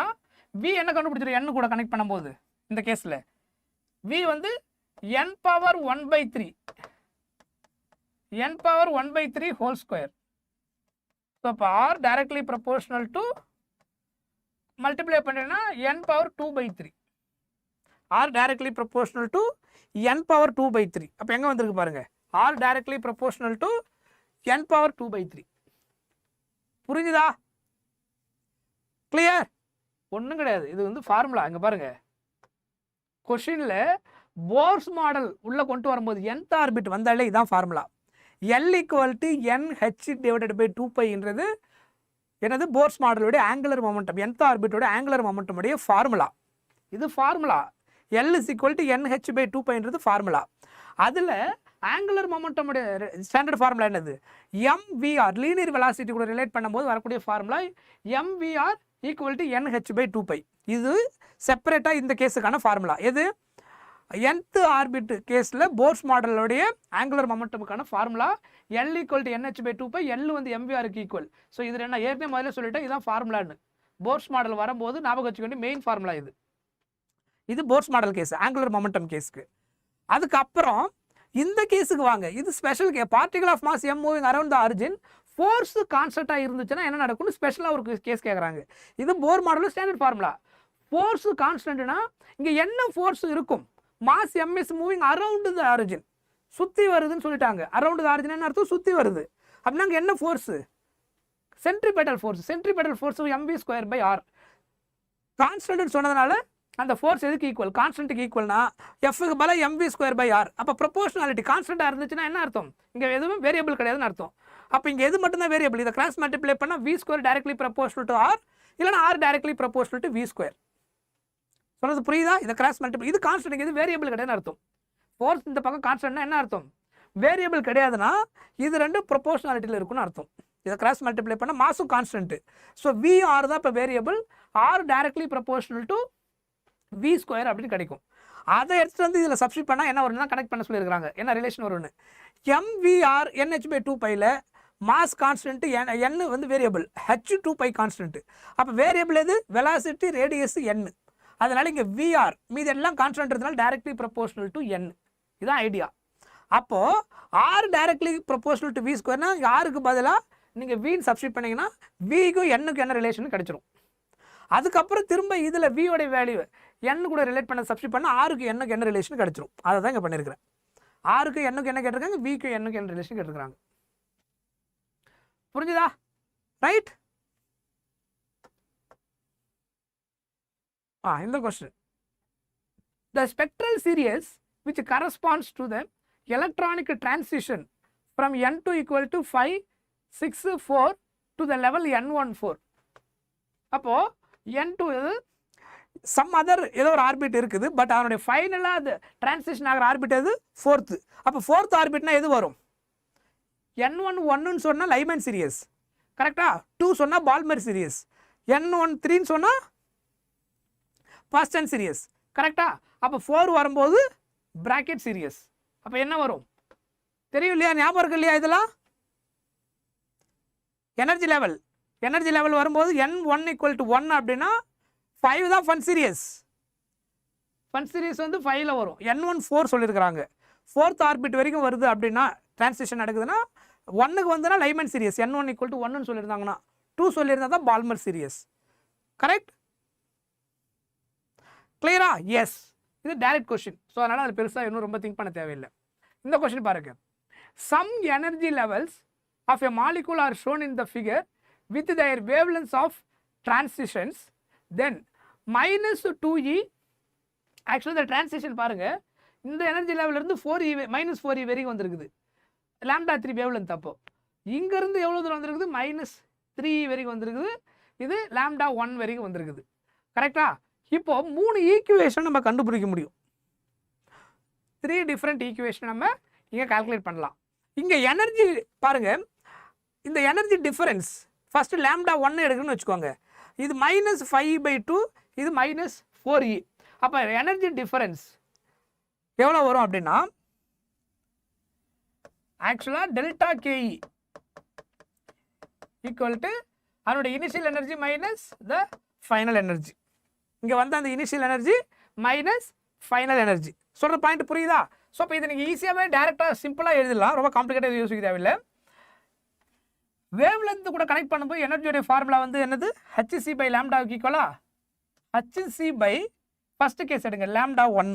v என்ன கண்டுபிடிச்சிரு? n கூட கனெக்ட் பண்ணும்போது இந்த கேஸில் v வந்து n power 1/3 whole square. So அப்போ r directly proportional to multiply பண்ணினா n power 2/3. r directly proportional to n power 2/3. அப்போ எங்கே வந்திருக்கு பாருங்க, r directly proportional to n power 2/3. புரிஞ்சுதா? கிளியர்? ஒன்றும் கிடையாது, இது வந்து ஃபார்முலா. இங்கே பாருங்க, கொஷினில் போர்ஸ் மாடல் உள்ளே கொண்டு வரும்போது nth ஆர்பிட் வந்தாலே இதுதான் ஃபார்முலா. L = NH/2πன்றது என்னது? போர்ஸ் மாடலுடைய ஆங்குலர் மொமெண்டம், nth ஆர்பிட்டோட ஆங்குலர் மொமெண்டம் உடைய ஃபார்முலா. இது ஃபார்முலா. L = NH/2πன்றது ஃபார்முலா. அதில் ஆங்குலர் மொமெண்டம் உடைய ஸ்டாண்டர்ட் ஃபார்முலா என்னது? mvr, லீனியர் வெலாசிட்டி கூட ரிலேட் பண்ணும்போது வரக்கூடிய ஃபார்முலா mvr = NH/2π. இது செப்பரேட்டாக இந்த கேஸுக்கான ஃபார்முலா. எது? nth ஆர்பிட் கேஸில் போர்ஸ் மாடலுடைய ஆங்குலர் மொமெண்டமுக்கான ஃபார்முலா L = NH/2π. L வந்து mvr-க்கு ஈக்குவல். ஸோ இது என்ன ஏற்கனவே முதல்ல சொல்லிட்டேன், இதுதான் ஃபார்முலான்னு. போர்ஸ் மாடல் வரும்போது ஞாபகம் வச்சுக்க வேண்டிய மெயின் ஃபார்முலா இது. இது Bohr's model case, angular momentum கேஸுக்கு. அதுக்கப்புறம் இந்த கேஸுக்கு வாங்க, இது ஸ்பெஷல் கே. Particle of mass m moving around the origin, force கான்ஸ்டன்ட்டாக இருந்துச்சுன்னா என்ன நடக்கும்னு ஸ்பெஷலாக ஒரு கேஸ் கேட்குறாங்க. இது போர் மாடலில் ஸ்டாண்டர்ட் ஃபார்முலா. ஃபோர்ஸ் கான்ஸ்டன்ட்னா இங்கே என்ன ஃபோர்ஸ் இருக்கும்? Mass m is moving around the origin, சுற்றி வருதுன்னு சொல்லிட்டாங்க. அரவுண்ட் த ஆரிஜின் என்ன அர்த்தம்? சுற்றி வருது. அப்படின்னா அங்கே என்ன force? Centripetal force. Centripetal force mv²/r. கான்ஸ்டன்ட்னு சொன்னதுனால அந்த ஃபோர்ஸ் எதுக்கு ஈக்குவல்? கான்ஸ்டன்ட்டுக்கு ஈக்குவல்னா எஃப்க்கு பல mv²/r. அப்போ ப்ரொபோர்ஷனாலிட்டி கான்ஸ்டன்ட்டாக இருந்துச்சுன்னா என்ன அர்த்தம்? இங்கே எதுவும் வேரியபிள் கிடையாதுன்னு அர்த்தம். அப்போ இங்கே எது மட்டும்தான் வேரியபிள்? இதை கிராஸ் மல்டிப்ளை பண்ணால் v² directly proportional to r, இல்லைனா r directly proportional to v². சொன்னது புரியுதா? இதை கிராஸ் மல்டிப்ளை, இது கான்ஸ்டன்ட், இது வேரியபிள் கிடையாதுன்னு அர்த்தம். ஃபோர்ஸ் இந்த பக்கம் கான்ஸ்டன்ட்னா என்ன அர்த்தம்? வேரியபிள் கிடையாதுன்னா இது ரெண்டும் ப்ரொபோர்ஷனாலிட்டியில் இருக்குன்னு அர்த்தம். இதை கிராஸ் மல்டிப்ளை பண்ணால் மாசும் கான்ஸ்டன்ட். ஸோ vr தான் இப்போ variable, r directly proportional to v² அப்படின்னு கிடைக்கும். அதை எடுத்துகிட்டு வந்து இதில் சப்ஸ்டிட் பண்ணால் என்ன வரும்னா கனெக்ட் பண்ண சொல்லியிருக்காங்க. என்ன ரிலேஷன் வரும்னு? mvr NH/2π mass constant, n வந்து வேரியபிள், h2π கான்ஸ்டன்ட். அப்போ வேரியபிள் எது? Velocity, radius n. அதனால இங்கே vr மீது எல்லாம் கான்ஸ்டன்ட் இருந்தாலும் டைரக்ட்லி ப்ரொபோர்ஷனல் டு n. இதுதான் ஐடியா. அப்போது r டைரக்ட்லி ப்ரொபோர்ஷனல் டு v²னா இங்கே ஆருக்கு பதிலாக நீங்கள் வின்னு சப்ஸ்டிட் பண்ணிங்கன்னா விக்கும் எண்ணுக்கு என்ன ரிலேஷன் கிடச்சிரும். அதுக்கப்புறம் திரும்ப இதில் வியோடைய வேல்யூ எண்ணு கூட ரிலேட் பண்ண சப்ஸ்டிட் பண்ணால் ஆருக்கு எண்ணுக்கு என்ன ரிலேஷன் கிடச்சிரும். அதை தான் இங்கே பண்ணியிருக்கிறேன். ஆருக்கு எண்ணுக்கு என்ன கேட்டிருக்காங்க, விக்கு எண்ணுக்கு என்ன ரிலேஷன் கேட்டிருக்காங்க. புரிஞ்சுதா? ரைட். இந்த question, the spectral series which corresponds to the electronic transition from n2 equal to 5 6 4 to the level n14. அப்போ n2 some other ஏதோ ஒரு ஆர்பிட் இருக்குது, பட் அதனுடைய ஃபைனலாக அது டிரான்சிஷன் ஆகிற ஆர்பிட் எது, ஃபோர்த்து. அப்போ ஃபோர்த் ஆர்பிட்னா எது வரும், n11 சொன்னால் லைமன் சீரியஸ் கரெக்டா, 2 சொன்னால் பால்மர் சீரியஸ், n13 சொன்னால் பாஸ்டன் சீரியஸ் கரெக்டா. அப்போ 4 வரும்போது பிராக்கெட் சீரியஸ். அப்போ என்ன வரும் தெரியும் இல்லையா, ஞாபகம் இருக்கு இல்லையா, இதெல்லாம் எனர்ஜி லெவல் வரும்போது n1 = 1 அப்படின்னா 5 தான் ஃபன் சீரியஸ் வந்து 5ல் வரும். n14 சொல்லியிருக்கிறாங்க, ஃபோர்த் ஆர்பிட் வரைக்கும் வருது அப்படின்னா டிரான்சிஷன் நடக்குதுன்னா 1க்கு வந்துன்னா லைமன் சீரியஸ், n1 = 1 சொல்லியிருந்தாங்கன்னா 2 சொல்லியிருந்தா தான் பால்மர் சீரியஸ். கரெக்ட், கிளியரா? எஸ், இது டைரக்ட் கொஸ்டின். ஸோ அதனால் அது பெருசாக இன்னும் ரொம்ப திங்க் பண்ண தேவையில்லை. இந்த கொஸ்டின் பாருங்க, some energy levels of a molecule are shown in the figure with their wavelengths of transitions, then -2e. ஆக்சுவலாக இந்த டிரான்சிஷன் பாருங்க, இந்த எனர்ஜி லெவல் இருந்து 4e -4e வரைக்கும் வந்திருக்குது, λ3 வேவ்லென்த். அப்போ இங்கேருந்து எவ்வளோ தூரம் வந்திருக்குது, -3e வரைக்கும் வந்திருக்குது, இது λ1 வரைக்கும் வந்திருக்குது கரெக்டா. இப்போ 3 ஈக்குவேஷன் நம்ம கண்டுபிடிக்க முடியும், 3 டிஃப்ரெண்ட் ஈக்குவேஷன் நம்ம இங்கே கால்குலேட் பண்ணலாம். இங்கே எனர்ஜி பாருங்க, இந்த எனர்ஜி டிஃபரன்ஸ் ஃபர்ஸ்ட் λ1 எடுக்கணும்னு வச்சுக்கோங்க, இது -5/2, இது -4e. அப்போ எனர்ஜி டிஃபரன்ஸ் எவ்வளோ வரும் அப்படின்னா, ஆக்சுவலாக டெல்டா கேஇ ஈக்குவல் டு அதனுடைய initial energy minus the final energy. இங்கே வந்து அந்த initial energy minus final energy. சொல்கிற பாயிண்ட் புரியுதா? ஸோ இப்போ இதை நீங்கள் ஈஸியாகவே டேரெக்டாக சிம்பிளாக எழுதலாம், ரொம்ப காம்ப்ளிகேட்டாக யோசிக்க தேவையில்லை. வேவ் லென்த் கூட கனெக்ட் பண்ணும்போது எனர்ஜியோடைய ஃபார்முலா வந்து என்னது, hc/λ ஈக்குவலா hc/ ஃபர்ஸ்ட் கேஸ் எடுங்க λ1,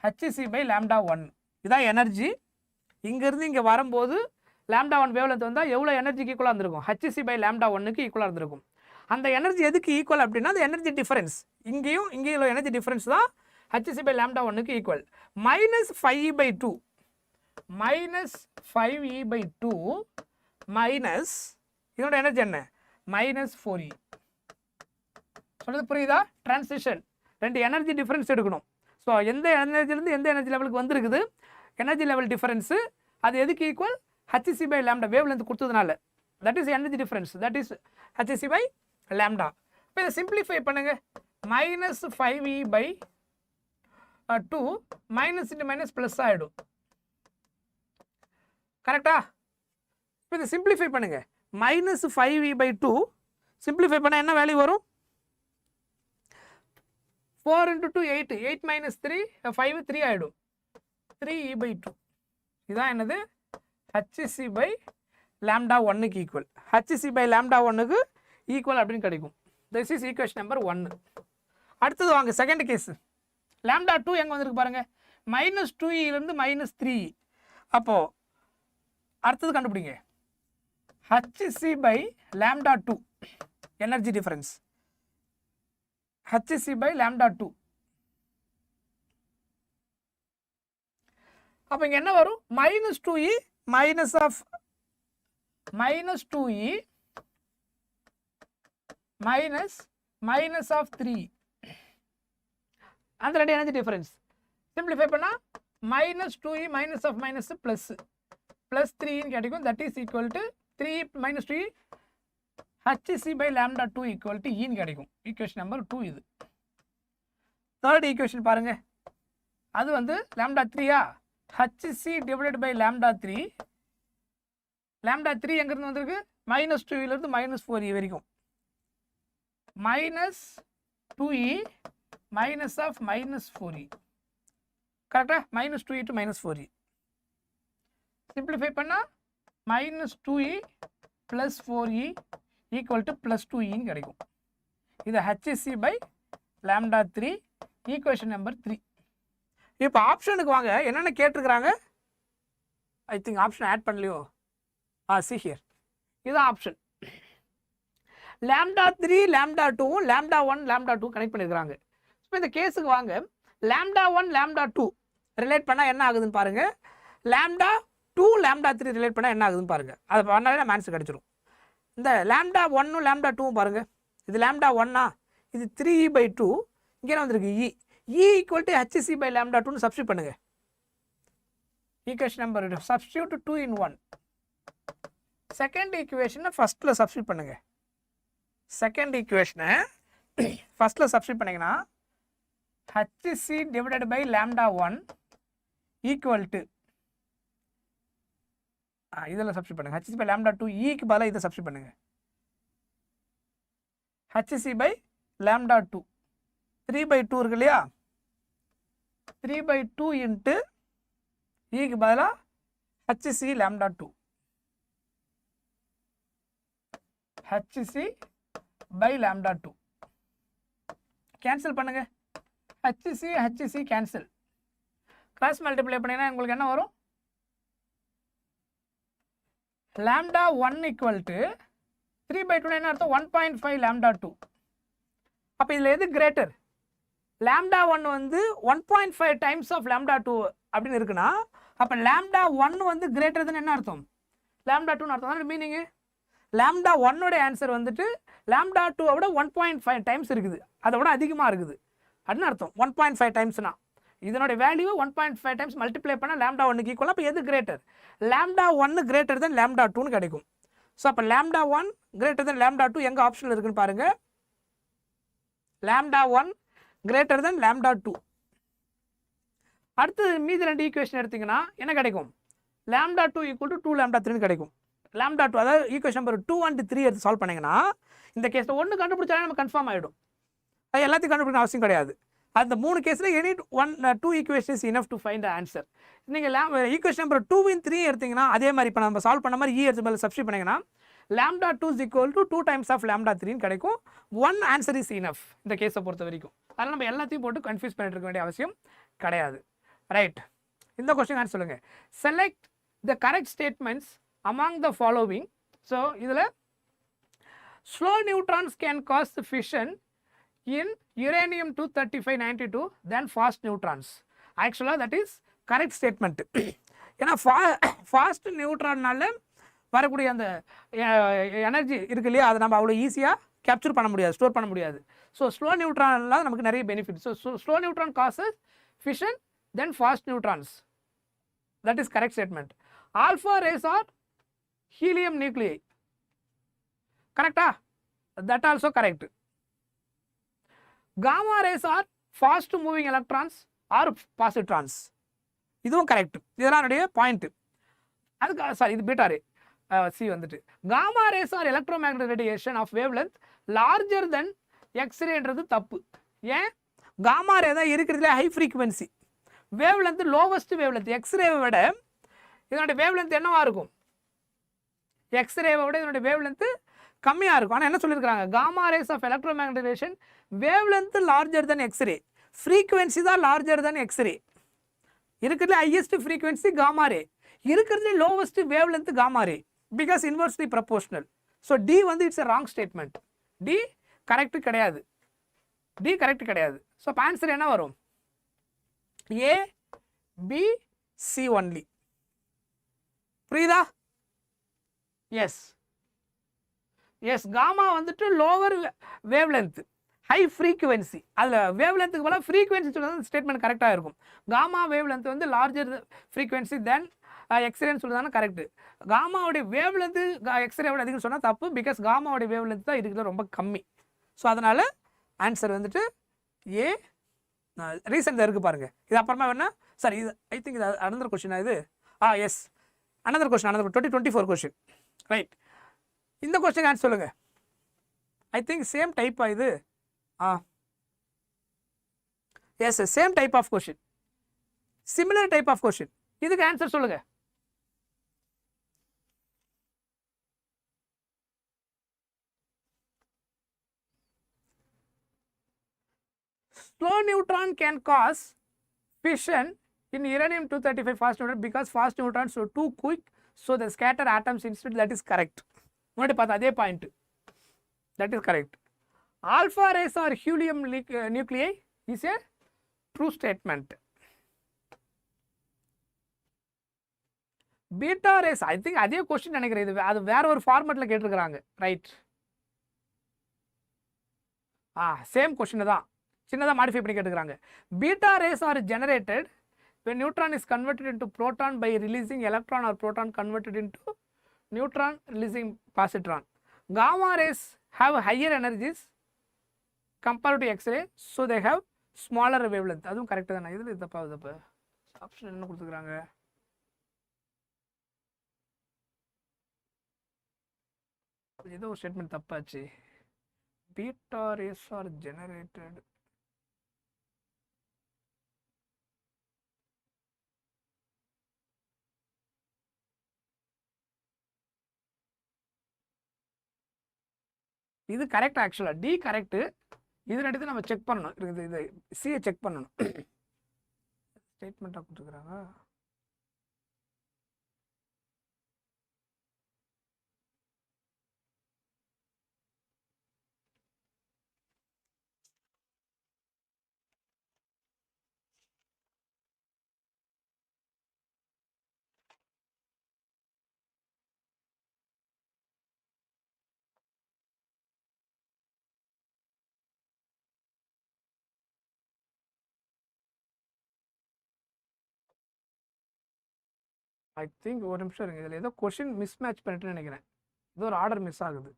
hc/λ1 இதான் எனர்ஜி. இங்கேருந்து இங்கே வரும்போது λ1 வேவ் லென்த் வந்தால் எவ்வளோ எனர்ஜிக்கு ஈக்குவலாக இருந்திருக்கும், hc/λ1க்கு ஈக்குவலாக இருந்திருக்கும். அந்த எனர்ஜி எதுக்கு ஈக்குவல் அப்படின்னா அந்த எனர்ஜி டிஃபரன்ஸ், இங்கேயும் இங்கேயும் எனர்ஜி டிஃபரன்ஸ் தான் hc/λ1க்கு ஈக்குவல். -5e/2 மைனஸ் இதோட எனர்ஜி என்ன, -4e. சொல்றது புரியுதா? டிரான்சிஷன் ரெண்டு எனர்ஜி டிஃபரன்ஸ் எடுக்கணும். ஸோ எந்த எனர்ஜிலேருந்து எந்த எனர்ஜி லெவலுக்கு வந்துருக்குது, எனர்ஜி லெவல் டிஃபரன்ஸு அது எதுக்கு ஈக்குவல், hc/λ வேவ் லென்த் கொடுத்ததுனால, that is energy difference, that is hc/λ. இப்போ இதை சிம்பிளிஃபை பண்ணுங்க, -5e/2 minus into minus plus ஆகிடும் கரெக்டா. இப்போ இதை சிம்பிளிஃபை பண்ணுங்க, -5e/2 சிம்பிளிஃபை பண்ணால் என்ன வேல்யூ வரும், 4 × 2 8, 8 - 3 5 3 ஆகிடும், 3e/2. இதுதான் என்னது, hc/λ1க்கு ஈக்குவல், hc/λ1க்கு ஈக்குவல் அப்படின்னு கிடைக்கும். This is equation number 1. அடுத்தது வாங்க செகண்ட் கேஸ், λ2 எங்கே வந்திருக்கு பாருங்க, -2e -3e. அப்போ அடுத்தது கண்டுபிடிங்க, hc/λ2 எனர்ஜி டிஃபரன்ஸ், hc/λ2. அப்போ இங்கே என்ன வரும், -2e minus of 3, அந்த ரெண்டு எனர்ஜி டிஃபரன்ஸ் சிம்பிளிஃபை பண்ணால் -2e minus of minus plus 3 கிடைக்கும், that is equal to 3 - 2e hc/λ2 equal to ஈன்னு கிடைக்கும். ஈக்குவேஷன் நம்பர் 2 இது. தேர்ட் ஈக்குவேஷன் பாருங்க, அது வந்து λ3யா, hc/λ3. λ3 எங்கிருந்து வந்திருக்கு, -2e -4e வரைக்கும், -2e minus of -4e கரெக்டா, -2e to -4e. சிம்பிளிஃபை பண்ணால் minus 2e plus 4e equal to plus 2e கிடைக்கும். இது hc by lambda 3 equation number 3. இப்போ ஆப்ஷனுக்கு வாங்க, என்னென்ன கேட்டிருக்கிறாங்க? ஐ திங்க் ஆப்ஷன் ஆட் பண்ணலையோ? see here, இது ஆப்ஷன். lambda 3 lambda 2 lambda 1 lambda 2 connect பண்ணியிருக்கிறாங்க. இப்போ இந்த கேஸுக்கு வாங்க, lambda 1 lambda 2 ரிலேட் பண்ணால் என்ன ஆகுதுன்னு பாருங்க, lambda 2 lambda 3 ரிலேட் பண்ணால் என்ன ஆகுதுன்னு பாருங்க. அதை பண்ணாலே நம்ம ஆன்சர் கிடைச்சிரும். இந்த lambda 1 lambda 2 பாருங்க, இது lambda 1 இது 3e/2, இங்கே வந்திருக்கு e equal to hc by lambda 2 substitute பண்ணுங்க. Equation number substitute 2 in 1. Second ஈக்குவேஷனை ஃபர்ஸ்ட்ல சப்ஸ்டியூட் பண்ணுங்க. செகண்ட் ஈக்குவேஷனை ஃபர்ஸ்ட்ல சப்ஸ்டியூட் பண்ணீங்கன்னா hc divided by lambda 1 equal to இதெல்லாம் சப்ஸ்டியூட் பண்ணுங்க. hc by lambda 2 e க்கு பதிலா இதை சப்ஸ்டியூட் பண்ணுங்க. hc by lambda 2 3/2 இருக்கு இல்லையா, 3/2 into e க்கு பதிலா hc lambda 2 hc by lambda 2 cancel பண்ணுங்க. hc கேன்சல், கிராஸ் மல்டிப்ளை பண்ணீங்கன்னா உங்களுக்கு என்ன வரும்? lambda 1 equal to 3/2 என்ன அர்த்தம்? 1.5 lambda 2. அப்போ இதில் எது கிரேட்டர்? lambda 1 வந்து 1.5 டைம்ஸ் ஆஃப் lambda 2 அப்படின்னு இருக்குன்னா, அப்போ lambda 1 வந்து கிரேட்டர் தான் என்ன அர்த்தம்? lambda 2 அர்த்தம் தான் மீனிங். lambda 1 உடைய ஆன்சர் வந்துட்டு lambda 2 விட 1.5 டைம்ஸ் இருக்குது, அதை விட அதிகமாக இருக்குது அப்படின்னு அர்த்தம். 1.5 டைம்ஸ்னா இதனுடைய வேல்யூ 1.5 டைம்ஸ் மல்டிப்ளை பண்ண lambda 1க்கு ஈக்குவல். அப்போ எது greater? lambda 1 greater than lambda 2 கிடைக்கும். ஸோ அப்போ lambda 1 கிரேட்டர் தென் lambda 2 எங்கே ஆப்ஷனில் இருக்குன்னு பாருங்க. lambda 1 greater than lambda 2. அடுத்து மீதி ரெண்டு ஈக்குவேஷன் எடுத்தீங்கன்னா என்ன கிடைக்கும்? lambda 2 equal to 2 lambda 3 கிடைக்கும். lambda 2 அதாவது ஈக்குவேஷன் நம்பர் 2 and 3 எடுத்து சால்வ் பண்ணீங்கன்னா இந்த கேஸில் ஒன்று கண்டுபிடிச்சாலே நம்ம கன்ஃபார்ம் ஆகிடும். அது எல்லாத்தையும் கண்டுபிடிக்கணும் அவசியம் கிடையாது. அந்த மூணு கேஸில் any 2 equation is enough to find the answer. நீங்கள் ஈக்குவேஷன் நம்பர் 2 and 3 எடுத்தீங்கன்னா அதே மாதிரி இப்போ நம்ம சால்வ் பண்ண மாதிரி எடுத்து மேலே சப்ஸ்டியூட் பண்ணிங்கன்னா lambda 2 is equal to 2 times of lambda 3 கிடைக்கும். 1 answer is enough இந்த கேஸை பொறுத்த வரைக்கும். அதனால் நம்ம எல்லாத்தையும் போட்டு கன்ஃபியூஸ் பண்ணிட்டு இருக்க வேண்டிய அவசியம் கிடையாது. ரைட், இந்த கொஸ்டின் ஆன்சர் சொல்லுங்கள். Select the correct statements among the following. So இதில் slow neutrons can cause fission in uranium 23592 than fast neutrons. Actually that is correct statement. ஏன்னா ஃபாஸ்ட் நியூட்ரான்னால வரக்கூடிய அந்த எனர்ஜி இருக்கு இல்லையா, அதை நம்ம அவ்வளோ ஈஸியாக கேப்சர் பண்ண முடியாது, ஸ்டோர் பண்ண முடியாது. ஸோ ஸ்லோ நியூட்ரான்லாம் நமக்கு நிறைய benefit. So slow neutron causes fission than fast neutrons. That is correct statement. Alpha rays are helium nuclei. கரெக்டா? That also correct. Gamma rays are fast moving electrons or positrons. இதுவும் correct. இதெல்லாம் என்னுடைய point. அதுக்கு sorry இது beta ray C வந்துட்டு gamma rays are electromagnetic radiation of wavelength larger than x-rayன்றது தப்பு. ஏன்? gamma ray தான் இருக்கிறதுல high frequency, wavelength lowest wavelength. எக்ஸ்ரேவை விட இதனுடைய வேவ்லென்த் என்னவா இருக்கும்? எக்ஸ்ரேவை விட இதனுடைய வேவ்லென்த் கம்மியாக இருக்கும். ஆனால் என்ன சொல்லியிருக்காங்க? gamma rays of electromagnetic radiation wavelength larger than x-ray, frequency தான் larger than x-ray. இருக்கிறதுல highest frequency gamma ray, இருக்கிறதுல lowest wavelength gamma ray because inversely proportional. So D வந்து it's a wrong statement. D correct கிடையாது. D correct கிடையாது. So answer என்ன வரும்? A B C only. புரியுதா? S S, gamma வந்துட்டு lower wavelength high frequency. அதில் வேவ்லென்த்துக்கு போல ஃப்ரீக்குவென்சி சொல்லுறது ஸ்டேட்மெண்ட் கரெக்டாக இருக்கும். காமா வேவ்லென்த் வந்து லார்ஜர் ஃப்ரீக்குவென்சி தென் எக்ஸ்ரேன்னு சொல்லுறதான கரெக்டு. காமாவுடைய வேவ்லென்த்து எக்ஸ்ரேவோட அதிகம் சொன்னால் தப்பு, பிகாஸ் காமாவுடைய வேவ்லென்த் தான் இருக்கிறது ரொம்ப கம்மி. ஸோ அதனால் ஆன்சர் வந்துட்டு ஏ. ரீசன் இருக்குது பாருங்கள். இது அப்புறமா வேணா சார் இது ஐ திங்க் இது அனதர் கொஸ்டின். இது yes another question, another 2024 question. Right, இந்த கொஸ்டின் ஆன்சர் சொல்லுங்கள். ஐ திங்க் சேம் டைப்பா இது? Yes same type of question, similar type of question. இதுக்கு ஆன்சர் சொல்லுங்கள். slow neutron can cause fission in uranium-235 fast neutron because fast neutrons are too quick, so they scatter atoms instead. That is correct. What about that point? That is correct. Alpha rays or helium nuclei is a true statement. Beta rays, I think அதே question நினைக்கிறேன், அது வேற ஒரு ஃபார்மட்ல கேட்டிருக்காங்க, right? Same question தான், சின்னதாக modify பண்ணி கேட்டுக்கிறாங்க. Beta rays are generated when neutron is converted into proton by releasing electron or proton converted into neutron releasing positron. Gamma rays have higher energies compared to X-ray, so they have smaller wavelength. அதுவும் correct தானே? இதில் இதப்பா option என்ன கொடுத்துக்கிறாங்க? ஏதோ ஒரு statement தப்பாச்சு. Beta rays are generated. இது கரெக்ட், ஆக்சுவலா டி கரெக்ட். இது ரெண்டு நம்ம செக் பண்ணணும், இது சியை செக் பண்ணணும். ஸ்டேட்மெண்ட்டாக கொடுத்துருக்குறாங்க. ஐ திங்க் ஒரு நிமிஷம் இருங்க, இதில் ஏதோ கொஷின் மிஸ் மேட்ச் பண்ணிட்டு நினைக்கிறேன், ஏதோ ஒரு ஆர்டர் மிஸ் ஆகுது.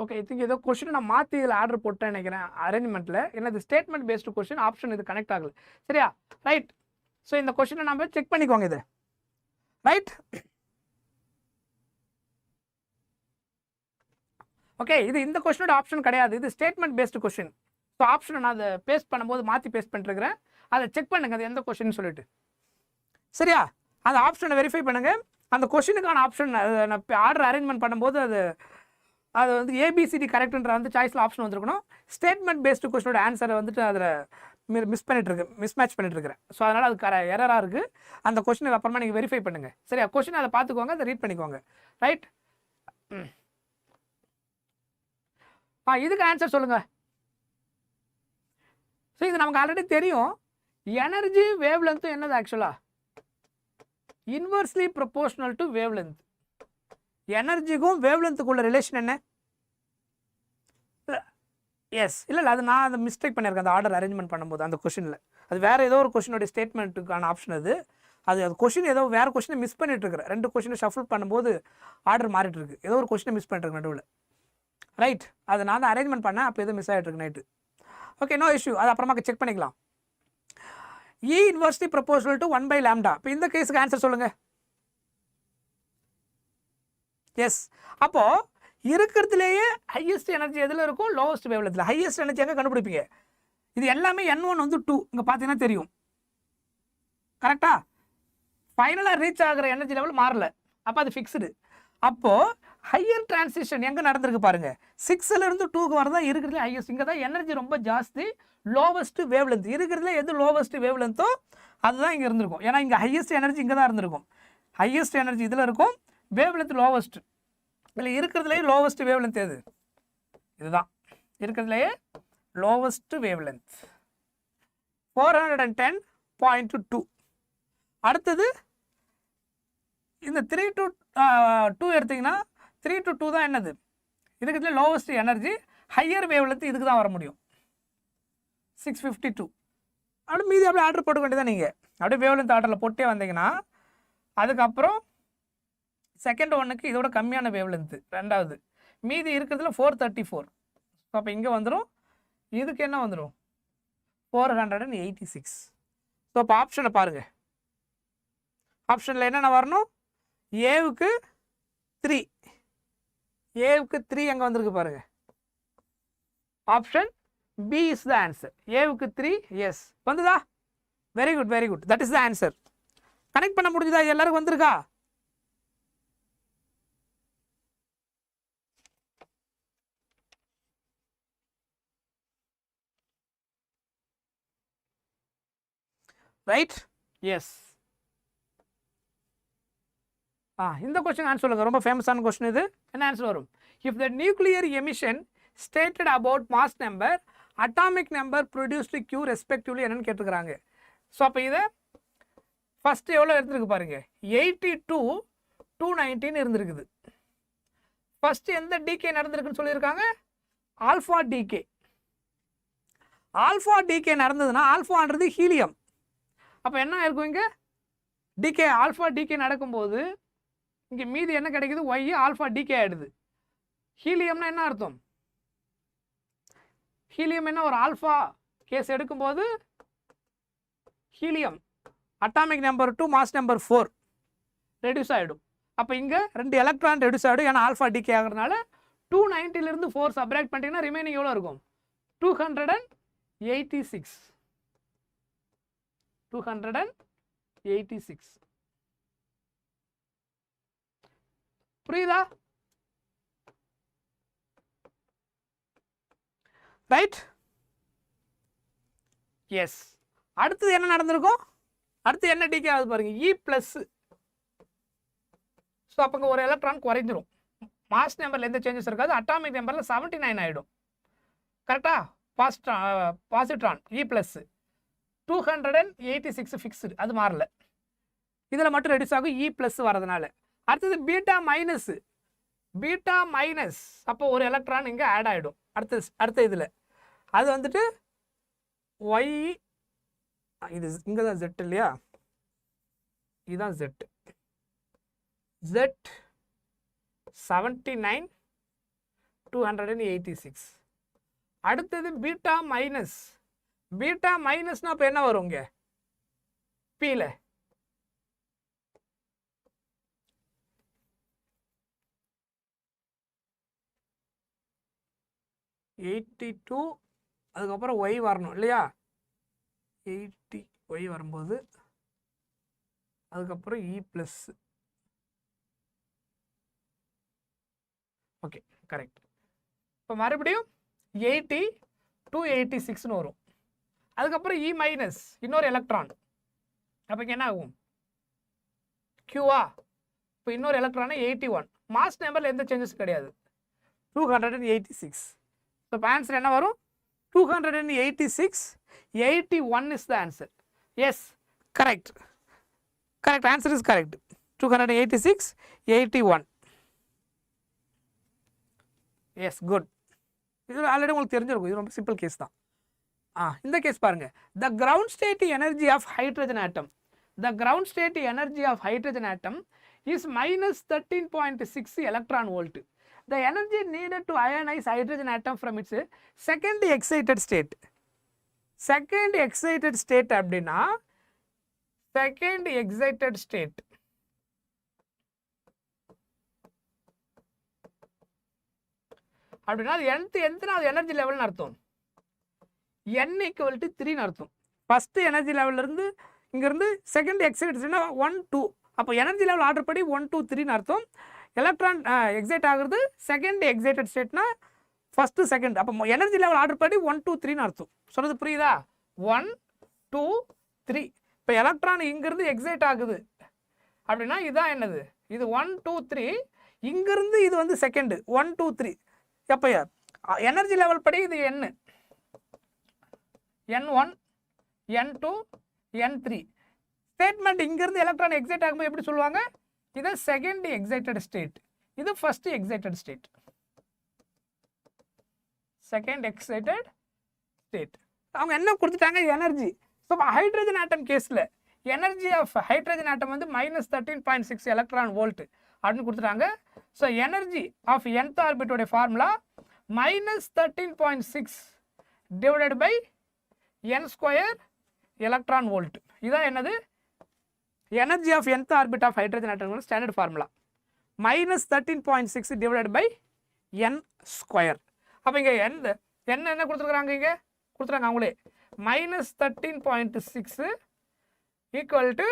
ஓகே, ஐ திங்க் ஏதோ கொஸ்டின் நான் மாற்றி இதில் ஆர்டர் போட்டேன் நினைக்கிறேன் அரேஞ்ச்மெண்ட்டில். ஏன்னா இது ஸ்டேட்மெண்ட் பேஸ்டு கொஸ்டின், ஆப்ஷன் இது கனெக்ட் ஆகல. சரியா? ரைட். ஸோ இந்த கொஸ்டினை நம்ம செக் பண்ணிக்கோங்க இது, ரைட்? ஓகே, இது இந்த கொஸ்டினோட ஆப்ஷன் கிடையாது, இது ஸ்டேட்மெண்ட் பேஸ்டு கொஸ்டின். ஸோ ஆப்ஷனை நான் அதை பேஸ்ட் பண்ணும்போது மாற்றி பேஸ்ட் பண்ணிருக்கிறேன், அதை செக் பண்ணுங்க அது எந்த கொஸ்டின் சொல்லிட்டு. சரியா? அந்த ஆப்ஷனை வெரிஃபை பண்ணுங்க. அந்த கொஸ்டினுக்கான ஆப்ஷன் நான் ஆர்டர் அரேஞ்ச்மெண்ட் பண்ணும்போது அது வந்து ஏபிசிடி கரெக்டுன்ற வந்து சாய்ஸில் ஆப்ஷன் வந்துருக்கணும். ஸ்டேட்மெண்ட் பேஸ்டு கொஸ்டினோட ஆன்சரை வந்துட்டு அதில் மிஸ் மேட்ச் பண்ணிட்டு இருக்கிறேன். ஸோ அதனால் அது எரராக இருக்குது. அந்த கொஸ்டினுக்கு அப்புறமா நீங்கள் வெரிஃபை பண்ணுங்கள். சரியா? கொஸ்டின் அதை பார்த்துக்கோங்க, அதை ரீட் பண்ணிக்கோங்க, ரைட்? இதுக்கு ஆன்சர் சொல்லுங்கள். ஸோ இது நமக்கு ஆல்ரெடி தெரியும். எனர்ஜி வேவ் லென்த்தும் என்னது ஆக்சுவலாக inversely proportional to wavelength. எனர்ஜிக்கும் வேவ் லென்த்துக்குள்ள ரிலேஷன் என்ன? எஸ், இல்லை அது நான் அதை மிஸ்டேக் பண்ணியிருக்கேன் அந்த ஆர்டர் அரேஞ்ச்மெண்ட் பண்ணும்போது அந்த கொஷினில். அது வேறு ஏதோ ஒரு கொஷினோட ஸ்டேட்மெண்ட்டுக்கான ஆப்ஷன் அது கொஷின் ஏதோ வேறு கொஷினை மிஸ் பண்ணிட்டு இருக்கிறேன். ரெண்டு கொஷினை ஷஃபிள் பண்ணும்போது ஆர்டர் மாறிட்டு இருக்கு, ஏதோ ஒரு கொஷினை மிஸ் பண்ணிட்டு இருக்கு நடுவில், ரைட்? அதை நான் தான் அரேஞ்ச்மெண்ட் பண்ணேன், அப்போ எதுவும் மிஸ் ஆகிட்டு இருக்கு நைட்டு. ஓகே, நோ இஷ்யூ, அது அப்புறமா செக் பண்ணிக்கலாம். இ இன்வெர்ஸ்லி ப்ரொபோர்ஷனல் டு 1/λ. இப்போ இந்த கேஸுக்கு ஆன்சர் சொல்லுங்கள். எஸ், அப்போது இருக்கிறதுலேயே ஹையஸ்ட் எனர்ஜி எதில் இருக்கும்? லோவஸ்ட் வேவ்லென்த்தில். ஹையஸ்ட் எனர்ஜி எங்கே கண்டுபிடிப்பீங்க? இது எல்லாமே N1 வந்து 2 இங்கே பார்த்தீங்கன்னா தெரியும், கரெக்டாக? ஃபைனலாக ரீச் ஆகிற எனர்ஜி லெவல் மாறல, அப்போ அது ஃபிக்ஸ்டு. அப்போது ஹையர் டிரான்சிஷன் எங்கே நடந்திருக்கு பாருங்கள், 6லேருந்து 2க்கு வரதான் இருக்கிறதுலே ஹையஸ்ட். இங்கே தான் எனர்ஜி ரொம்ப ஜாஸ்தி, லோவஸ்ட்டு வேவ்லென்த். இருக்கிறதுல எது லோவஸ்ட் வேவ்லென்த்தோ அதுதான் இங்கே இருந்திருக்கும். ஏன்னா இங்கே ஹையஸ்ட் எனர்ஜி இங்கே தான் இருந்திருக்கும். ஹையஸ்ட் எனர்ஜி இதில் இருக்கும், வேவ்லென்த் லோவஸ்ட். இதில் இருக்கிறதுலேயே லோவஸ்ட் வேவ்லென்த் எது? இதுதான் இருக்கிறதுலேயே லோவஸ்ட் வேவ்லென்த் 410.2. அடுத்தது இந்த 3 to 2 எடுத்திங்கன்னா 3 to 2 தான் என்னது? இருக்கிறதுல லோவஸ்ட் எனர்ஜி, ஹையர் வேவ்லென்த் இதுக்கு தான் வர முடியும் 652. அப்படி மீதி அப்படியே ஆர்டர் போட்டுக்க வேண்டியதான் நீங்கள். அப்படியே வேவ்லென்த் ஆர்டரில் போட்டே வந்தீங்கன்னா அதுக்கப்புறம் செகண்ட் ஒன்றுக்கு இதோட கம்மியான வேவ்லென்த்து ரெண்டாவது, மீதி இருக்கிறதுல 434. ஸோ அப்போ இங்கே வந்துடும், இதுக்கு என்ன வந்துடும் 486. ஸோ அப்போ ஆப்ஷனை பாருங்கள், ஆப்ஷனில் என்னென்ன வரணும், ஏவுக்கு 3, ஏவுக்கு 3 எங்கே வந்திருக்கு பாருங்கள், option B is the answer. ஏவுக்கு 3 எஸ் வந்துதா, very good very good, that is the answer. Connect பண்ண முடிஞ்சுதா, எல்லாருக்கும் வந்திருக்கா? Right, yes. இந்த கொஸ்டின் ஆன்சர் சொல்லுங்க, ரொம்ப ஃபேமஸான கொஸ்டின் இது. என்ன ஆன்சர் வரும்? If the nuclear emission stated about mass number, atomic number produced Q respectively என்னன்னு கேட்டுக்கிறாங்க. ஸோ அப்போ இதை ஃபஸ்ட்டு எவ்வளோ இருந்திருக்கு பாருங்க, 82 219 இருந்திருக்குது. ஃபஸ்ட்டு எந்த டிகே நடந்திருக்குன்னு சொல்லியிருக்காங்க, ஆல்ஃபா டிகே. ஆல்ஃபா டிகே நடந்ததுன்னா ஆல்ஃபான்றது ஹீலியம். அப்போ என்ன இருக்கும், இங்கே டிகே ஆல்ஃபா டிகே நடக்கும்போது இங்கே மீதி என்ன கிடைக்குது, ஒய் ஆல்ஃபா டிகே ஆகிடுது. ஹீலியம்னா என்ன அர்த்தம், ஹீலியம் என்ன ஒரு ஆல்ஃபா கேஸ் எடுக்கும்போது helium atomic number 2 mass number 4 reduce ஆகிடும். அப்போ இங்கே 2 எலக்ட்ரான் ரெடியூஸ் ஆகிடும், ஏன்னா ஆல்ஃபா டிகே ஆகிறதுனால. 290 4 சப்ராக்ட் பண்ணிட்டீங்கன்னா ரிமைனிங் எவ்வளோ இருக்கும், 286. 286 புரியுதா? Right, yes. அடுத்தது என்ன நடந்திருக்கும், அடுத்து என்ன டிகே ஆகுது பாருங்க, இ பிளஸ். ஸோ அப்போ ஒரு எலக்ட்ரான் குறைஞ்சிரும், மாஸ் நம்பரில் எந்த சேஞ்சஸ் இருக்காது, அட்டாமிக் நம்பரில் 79 ஆகிடும். கரெக்டா? பாசிட்ரான் இ பிளஸ் 286 ஃபிக்ஸ்டு, அது மாறல. இதில் மட்டும் ரெடியூஸ் ஆகும் இ பிளஸ் வரதுனால. அடுத்தது பீட்டா மைனஸ், பீட்டா மைனஸ் அப்போ ஒரு எலக்ட்ரான் இங்கே ஆட் ஆகிடும். அடுத்த இதில் அது வந்துட்டு ஒய், இது இங்கே தான் ஜெட் இல்லையா, இதுதான் ஜெட், ஜெட் 79 286. அடுத்தது பீட்டா மைனஸ், பீட்டா மைனஸ்னா அப்போ என்ன வரும், இங்கே பியில் 82, அதுக்கப்புறம் ஒய் வரணும் இல்லையா, 80 ஒய் வரும்போது அதுக்கப்புறம் இ ப்ளஸ். Okay correct. இப்போ மறுபடியும் 80 286ன்னு வரும். அதுக்கப்புறம் இ மைனஸ் இன்னொரு எலக்ட்ரான், அப்போ என்ன ஆகும், கியூவா. இப்போ இன்னொரு எலக்ட்ரானு 81, மாஸ் நம்பரில் எந்த சேஞ்சஸ் கிடையாது, 286. ஸோ இப்போ ஆன்சர் என்ன வரும், 286, 81 is the answer. Yes, correct. Correct, answer is correct. 286, 81. Yes, good. இது ஆல்ரெடி உங்களுக்கு தெரிஞ்சிருக்கும், இது ரொம்ப சிம்பிள் கேஸ் தான். இந்த கேஸ் பாருங்க, the ground state energy of hydrogen atom, the ground state energy of hydrogen atom is minus 13.6 electron volt. The energy needed to ionize hydrogen atom from its second excited state. Second excited state அப்படின்னா second excited state அப்படின்னா எத்தனாவது energy லெவல்னு அர்த்தம், n equal to 3ன்னு அர்த்தம். First energy லெவல்ல இருந்து இங்கிருந்து second excited ஸ்டேட்னா 1 2, அப்போ எனர்ஜி லெவல் ஆர்டர் படி 1 2 3ன்னு அர்த்தம். எலக்ட்ரான் எக்ஸைட் ஆகுறது செகண்ட் எக்ஸைட்டட் ஸ்டேட்னா ஃபஸ்ட்டு செகண்ட், அப்போ எனர்ஜி லெவல் ஆர்டர் படி 1 2 3ன்னு அர்த்தம். சொல்கிறது புரியுதா, 1 2 3. இப்போ எலக்ட்ரான் இங்கிருந்து எக்ஸைட் ஆகுது அப்படின்னா இதுதான் என்னது, இது 1 2 3. இங்கிருந்து இது வந்து செகண்டு 1 2 3. எப்போ எனர்ஜி லெவல் படி இது n1 n2 n3. ஸ்டேட்மெண்ட் இங்கிருந்து எலக்ட்ரான் எக்ஸைட் ஆகும்போது எப்படி சொல்லுவாங்க, இது செகண்ட் எக்ஸைட்டட் ஸ்டேட், இது first excited state. Second excited state. அவங்க என்ன கொடுத்துட்டாங்க, எனர்ஜி. ஸோ ஹைட்ரஜன் ஆட்டம் கேஸில் எனர்ஜி ஆஃப் ஹைட்ரஜன் ஆட்டம் வந்து -13.6 எலக்ட்ரான் வோல்ட் அப்படின்னு கொடுத்துட்டாங்க. ஸோ எனர்ஜி ஆஃப் nth ஆர்பிட்டோடைய formula -13.6 divided by n square electron volt. இதான் என்னது, energy of nth orbit of hydrogen atom standard formula -13.6 divided by n square. அப்போ இங்கே என்ன கொடுத்துருக்குறாங்க, இங்கே கொடுத்துறாங்க அவங்களே -13.6 equal to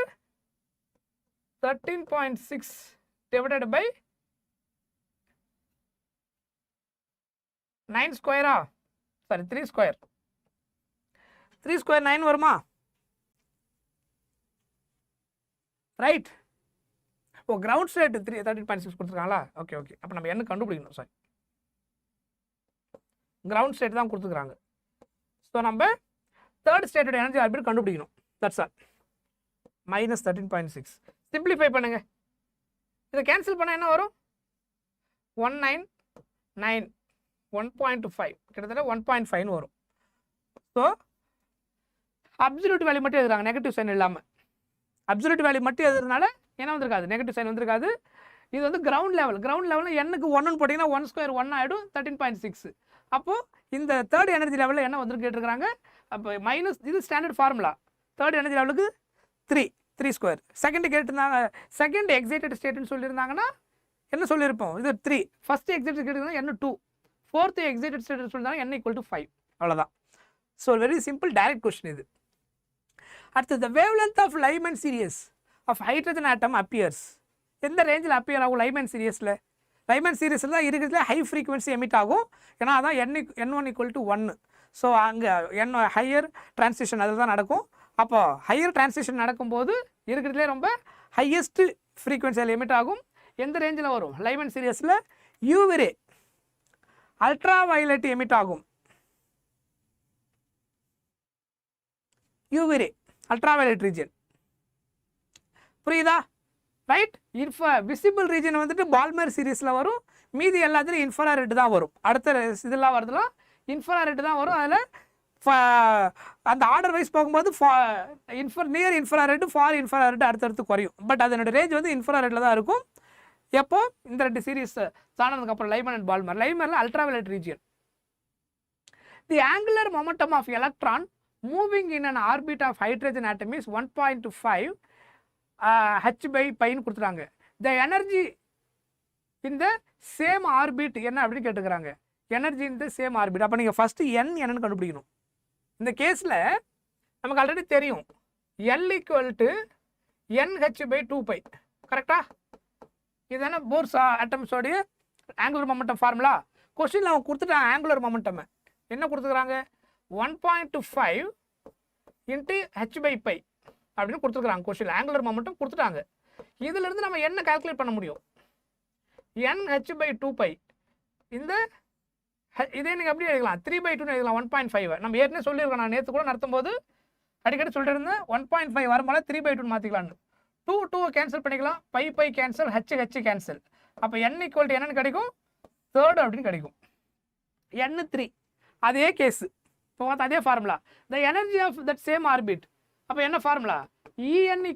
13.6 divided by 9 ஸ்கொயரா, சாரி 3 ஸ்கொயர், 3 ஸ்கொயர் 9 வருமா, ரைட். ஓ கிரவுண்ட் ஸ்டேட் 13.6 கொடுத்துருக்காங்களா, ஓகே ஓகே. அப்போ நம்ம என்ன கண்டுபிடிக்கணும், சாரி கிரவுண்ட் ஸ்டேட் தான் கொடுத்துருக்காங்க. ஸோ நம்ம தேர்ட் ஸ்டேட்டோட எனர்ஜி ஆர்பிட் கண்டுபிடிக்கணும். That's all. -13.6 சிம்பிளிஃபை பண்ணுங்க, இதை கேன்சல் பண்ணால் என்ன வரும், 199 1.5 கிட்டத்தட்ட 1.5 வரும். ஸோ அப்சல்யூட் வேல்யூ மட்டும் எழுதுறாங்க, நெகட்டிவ் சைன் இல்லாமல். அப்சல்யூட் வேல்யூ மட்டும் எழுதுறதுனால என்ன வந்திருக்காது, நெகட்டிவ் சைன் வந்திருக்காது. இது வந்து கிரவுண்ட் லெவலில் என்னக்கு 1 போட்டிங்கன்னா 1 ஸ்கொயர் 1 ஆகிடும், 13.6. அப்போது இந்த தேர்ட் எனர்ஜி லெவலில் என்ன வந்து கேட்டிருக்கிறாங்க, அப்போ மைனஸ், இது ஸ்டாண்டர்ட் ஃபார்முலா. தேர்ட் எனர்ஜி லெவலுக்கு 3 ஸ்கொயர். செகண்ட் கேட்டிருந்தாங்க, செகண்ட் எக்ஸைட்டட் ஸ்டேட்னு சொல்லியிருந்தாங்கன்னா என்ன சொல்லியிருப்போம், இது 3. ஃபர்ஸ்ட் எக்ஸைட்டட் கேட்டிருந்தாங்க என்ன 2. ஃபோர்த் எக்ஸைட்டட் ஸ்டேட் சொல்லியிருந்தாங்க n = 5. அவ்வளோதான். So very simple direct question இது. அடுத்து the wavelength of Lyman series of hydrogen atom appears. எந்த ரேஞ்சில் அப்பியர் ஆகும் லைமன் சீரியஸில், லைமன் சீரியஸில் தான் இருக்கிறதுல ஹை ஃப்ரீக்வன்சி எமிட் ஆகும். ஏன்னா அதான் n1 = 1. ஸோ அங்கே ஹையர் டிரான்சிஷன் அதில் தான் நடக்கும். அப்போ ஹையர் டிரான்சிஷன் நடக்கும்போது இருக்கிறதுலே ரொம்ப ஹையஸ்ட் ஃப்ரீக்வன்சியில் எமிட் ஆகும். எந்த ரேஞ்சில் வரும் லைமன் சீரியஸில், யூவி ரே அல்ட்ரா வயலட் எமிட் ஆகும். யூவி ரே அல்ட்ரா வயலட் ரீஜன், புரியுதா, ரைட். விசிபிள் ரீஜன் வந்துட்டு பால்மர் சீரீஸில் வரும், மீதி எல்லாத்துலையும் இன்ஃப்ராரெட் தான் வரும். அடுத்த இதெல்லாம் வரதுலாம் இன்ஃப்ராரெட் தான் வரும். அதில் அந்த ஆர்டர் வைஸ் போகும்போது நியர் இன்ஃப்ராரெட், ஃபார் இன்ஃப்ராரெட் அடுத்தடுத்து குறையும். பட் அதனோட ரேஞ்ச் வந்து இன்ஃப்ராரெட்டில் தான் இருக்கும். எப்போ இந்த 2 சீரீஸ் தானதுக்கப்புறம் லைமன் அண்ட் பால்மர். லைமரில் ultra violet region. The angular momentum of electron moving in an orbit of hydrogen atom is 1.5 h/π கொடுத்துறாங்க. த எனர்ஜி இந்த சேம் ஆர்பிட் என்ன அப்படின்னு கேட்டுக்கிறாங்க, எனர்ஜி இந்த சேம் ஆர்பிட். அப்போ நீங்கள் ஃபஸ்ட்டு என்னன்னு கண்டுபிடிக்கணும். இந்த கேஸில் நமக்கு ஆல்ரெடி தெரியும் L = nh/2π, கரெக்டா. இதுதானே போர்ஸ் ஆட்டம்ஸோடைய ஆங்குலர் மொமெண்டம் ஃபார்முலா. கொஸ்டினில் அவங்க கொடுத்துட்டாங்க ஆங்குலர் மொமெண்டம் என்ன கொடுத்துக்கிறாங்க, 1.5 × h/π அப்படின்னு கொடுத்துருக்காங்க. கொஸ்டின் ஆங்குலர் மொமெண்டம் கொடுத்துட்டாங்க. இதிலிருந்து நம்ம என்ன கால்குலேட் பண்ண முடியும், nh/2π. இந்த இதே நீங்கள் எப்படி எழுதலாம், 3/2 எழுதலாம். 1.5 நம்ம ஏற்கனவே சொல்லியிருக்கோம், நான் நேற்று கூட நடத்தும் போது அடிக்கடி சொல்லிட்டு இருந்தேன். 1.5 வரும்போது 3/2 மாற்றிக்கலான்னு. 2 கேன்சல் பண்ணிக்கலாம், π கேன்சல், h கேன்சல். அப்போ n = என்னன்னு கிடைக்கும், 3 அப்படின்னு கிடைக்கும். n3 அதே கேஸு. இப்போ பார்த்தா அதே formula, the energy of that same orbit. அப்போ என்ன formula, En =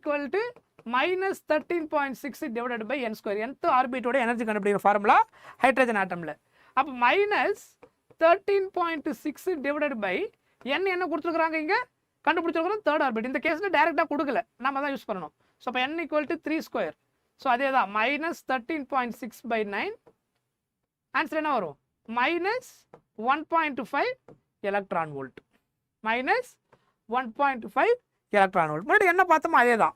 -13.6 divided by n square. nth ஆர்பிட்டோட எனர்ஜி கண்டுபிடிக்கிற ஃபார்முலா ஹைட்ரஜன் ஆட்டமில். அப்போ -13.6 டிவைடட் பை n என்ன கொடுத்துருக்குறாங்க, இங்கே கண்டுபிடிச்சிருக்கிறோம் தேர்ட் ஆர்பிட். இந்த கேஸில் டைரெக்டாக கொடுக்கல, நம்ம தான் யூஸ் பண்ணணும். ஸோ அப்போ n = 3 ஸ்கொயர். ஸோ அதே தான் -13.6/9. ஆன்சர் என்ன வரும், -1.5 எலக்ட்ரான் வோல்ட். -1.5 electron volt. முன்னாடி என்ன பார்த்தோமோ அதே தான்,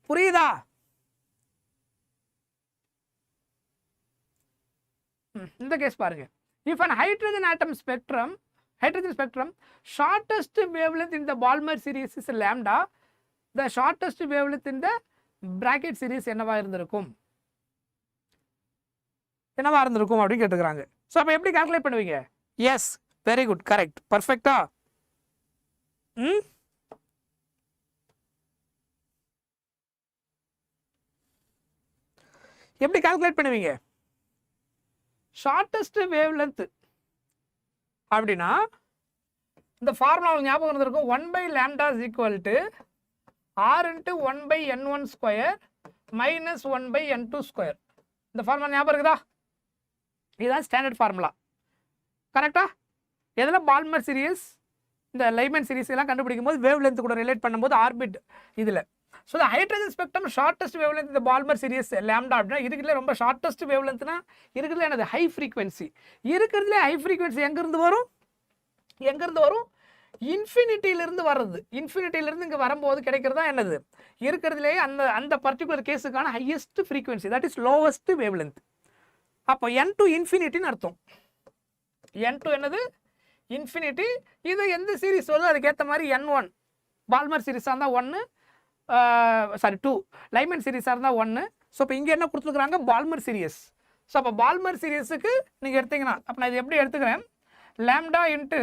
புரியுதா. இந்த கேஸ் பாருங்க. If an hydrogen atom spectrum shortest wavelength in the Balmer series is lambda, the shortest wavelength in the bracket series என்னவா இருந்திருக்கும் அப்படின்னு கேட்டுக்கிறாங்க. ஸோ அப்போ எப்படி கால்குலேட் பண்ணுவீங்க, எஸ் வெரி குட் கரெக்ட் பர்ஃபெக்டா. எப்படி கால்குலேட் பண்ணுவீங்க, ஷார்ட்டஸ்ட் வேவ் லென்த் அப்படின்னா இந்த ஃபார்முலா ஞாபகம் இருந்திருக்கும் 1/λ is equal to r into 1/n1 square minus 1/n2 square. இந்த ஃபார்முலா ஞாபகம் இருக்குதா? இதுதான் ஸ்டாண்டர்ட் ஃபார்முலா. கரெக்டா? எதில் பால்மர் சீரிஸ் இந்த லைமன் சீரிஸ் எல்லாம் கண்டுபிடிக்கும் போது வேவ் லென்த் கூட ரிலேட் பண்ணும்போது ஆர்பிட் இதில். ஸோ இந்த hydrogen spectrum shortest wave length இந்த பால்மர் சீரிஸ் லேம்டா அப்படின்னா இருக்கிறதுல ரொம்ப ஷார்ட்டஸ்ட் வேவ் லென்த்னா இருக்கிறதுல என்னது ஹை ஃப்ரீக்வன்சி. இருக்கிறதுல ஹை ஃப்ரீக்வன்சி எங்கேருந்து வரும்? இன்ஃபினிட்டியிலிருந்து வர்றது. இன்ஃபினிட்டியிலிருந்து இங்கே வரும்போது கிடைக்கிறதா என்னது இருக்கிறதுலேயே அந்த பர்டிகுலர் கேஸுக்கான highest frequency, that is lowest wavelength. அப்போ n to இன்ஃபினிட்டின்னு அர்த்தம். n2 என்னது இன்ஃபினிட்டி. இது எந்த சீரிஸ் வருதோ அதுக்கேற்ற மாதிரி n1 பால்மர் சீரிஸாக இருந்தால் 1 2 லைமன் சீரிஸாக இருந்தால் 1. ஸோ இப்போ இங்கே என்ன கொடுத்துருக்குறாங்க பால்மர் சீரியஸ். ஸோ அப்போ பால்மர் சீரியஸுக்கு நீங்கள் எடுத்தீங்கன்னா அப்போ நான் இது எப்படி எடுத்துக்கிறேன் லேம்டா இன்ட்டு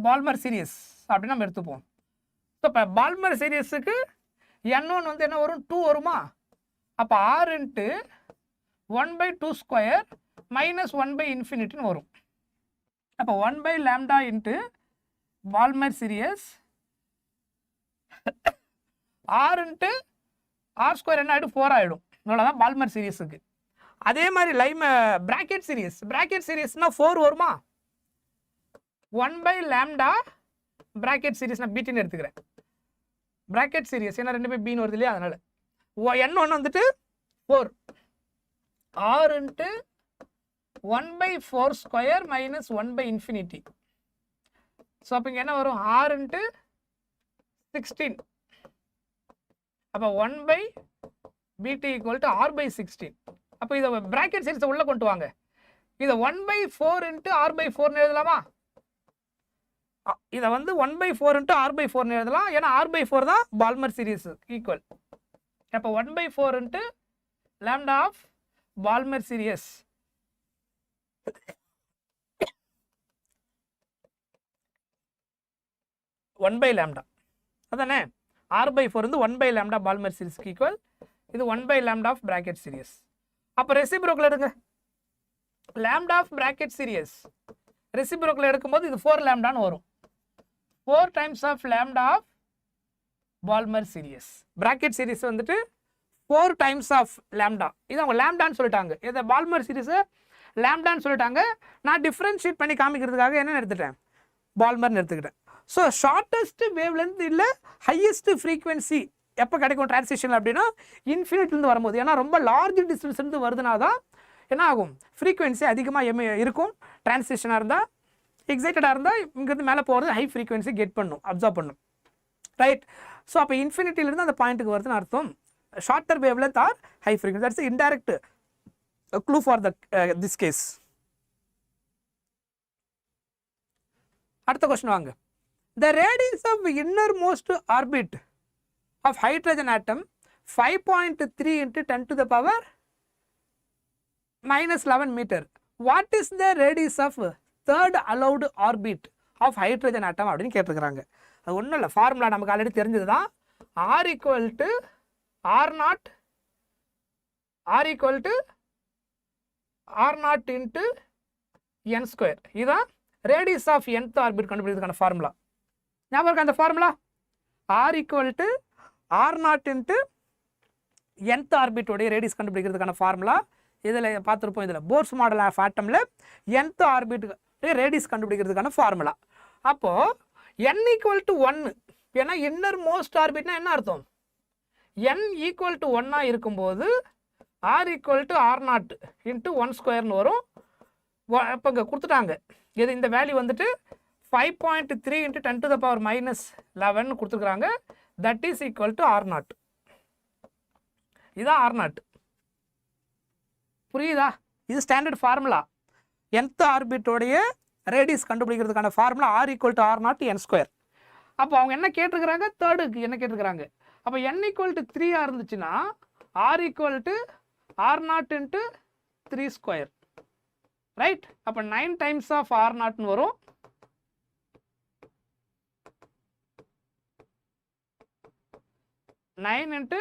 பால்மர் சீரியஸ் அப்படின்னு நம்ம எடுத்துப்போம். ஸோ இப்போ பால்மர் சீரியஸுக்கு n1 வந்து என்ன வரும் 2 வருமா? அப்போ r இன்ட்டு 1/2 ஸ்கொயர் மைனஸ் 1/∞ வரும். அப்போ 1/λ into Balmer series r into r square என்ன ஆகிடும் 4 ஆகிடும். இவ்வளோதான் பால்மர் சீரியஸுக்கு. அதே மாதிரி பிராக்கெட் சீரியஸ்னால் 4 வருமா? 1/λ பிராக்கெட் சீரிஸ் நான் பீட்டின்னு எடுத்துக்கிறேன். பிராக்கெட் சீரிஸ் ஏன்னா ரெண்டுமே பீன் வருது இல்லையா, அதனால n1 வந்துட்டு 4 r into 1/4 square minus 1/∞. So அப்போ இங்கே என்ன வரும் r இன்ட்டு 16. அப்போ 1/bt ஈக்குவல் டு r/16. அப்போ இதை பிராக்கெட் சீரிஸை உள்ளே கொண்டு வாங்க. இதை 1/4 இன்ட்டு r/4 எழுதலாமா? இதை வந்து 1/4 இன்ட்டு r/4 எழுதலாம். ஏன்னா r/4 தான் பால்மர் சீரிஸ் ஈக்குவல். அப்போ 1/4 into lambda of Balmer series one by lambda அதானே. r/4 வந்து 1/λ பால்மர் சீரிஸ்க்கு ஈக்குவல். இது 1/λ ஆஃப் பிராக்கெட் சீரிஸ். அப்போ ரெசிப்ரோக்கல் எடுங்க. Lambda of Brackett series reciprocal எடுக்கும்போது இது 4λன்னு வரும். 4 times of lambda of Balmer series. Brackett series வந்துட்டு 4 டைம்ஸ் ஆஃப் லேம்டா. இது அவங்க லேம்டான்னு சொல்லிட்டாங்க. இதை பால்மர் சீரிஸை லேம்டான்னு சொல்லிட்டாங்க. நான் டிஃப்ரென்ஷியேட் பண்ணி காமிக்கிறதுக்காக என்ன எடுத்துட்டேன் பால்மர்னு எடுத்துக்கிட்டேன். ஸோ ஷார்ட்டஸ்ட் வேவ் லென்த் இல்லை ஹையஸ்ட் ஃப்ரீக்வன்சி எப்போ கிடைக்கும் டிரான்சிஷன் அப்படின்னா இன்ஃபினிட்லேருந்து வரும்போது. ஏன்னா ரொம்ப லார்ஜ் டிஸ்டன்ஸ்லேருந்து வருதுனா தான் என்ன ஆகும் ஃப்ரீக்வன்சி அதிகமாக இருக்கும். டிரான்சிஷனாக இருந்தால் எக்ஸைட்டடாக இருந்தால் இங்கேருந்து மேலே போகிறது ஹை ஃப்ரீக்வன்சி கெட் பண்ணும், அப்சர்வ் பண்ணும், ரைட். ஸோ அப்போ இன்ஃபினிட்டிலேருந்து அந்த பாயிண்ட்டுக்கு வருதுன்னு அர்த்தம். Shorter wavelength or high frequency. That's indirect clue for this case. அடுத்த கொஸ்டின் வாங்க. The radius of innermost orbit of hydrogen atom 5.3 into 10 to the power minus 11 meter. What is the radius of third allowed orbit of hydrogen atom அப்படின்னு கேட்டிருக்கிறாங்க. அது ஒன்றும் இல்லை, formula நமக்கு already தெரிஞ்சது தான். r equal to r0 into n square. இதுதான் radius of nth orbit கண்டுபிடிக்கிறதுக்கான ஃபார்முலா. ஞாபகம் இருக்கா அந்த formula? r equal to r0 into nth ஆர்பிட்டோடைய ரேடியஸ் கண்டுபிடிக்கிறதுக்கான ஃபார்முலா இதில் பார்த்துருப்போம். இதில் போர்ஸ் மாடல் ஆஃப் ஆட்டமில் nth ஆர்பிட் ரேடியஸ் கண்டுபிடிக்கிறதுக்கான ஃபார்முலா. அப்போது n equal to 1 ஏன்னா இன்னர் மோஸ்ட் ஆர்பிட்னா என்ன அர்த்தம்? n equal to 1 இருக்கும்போது r equal to r0 into 1 ஸ்கொயர்னு வரும். இப்போ இங்கே கொடுத்துட்டாங்க. இது இந்த வேல்யூ வந்துட்டு 5.3 into 10 to the power minus 11 கொடுத்துருக்குறாங்க. That is equal to r0. இதுதான் r0. புரியுதா? இது ஸ்டாண்டர்ட் ஃபார்முலா. nth ஆர்பிட்டோடைய ரேடியஸ் கண்டுபிடிக்கிறதுக்கான formula r equal to r0 n square. அப்போ அவங்க என்ன கேட்டிருக்கிறாங்க? தேர்டுக்கு என்ன கேட்டிருக்கிறாங்க? அப்போ n equal to 3 இருந்துச்சுன்னா r equal to r0 into 3 square, right. அப்போ 9 டைம்ஸ் ஆஃப் r0 வரும். நைன் இன்ட்டு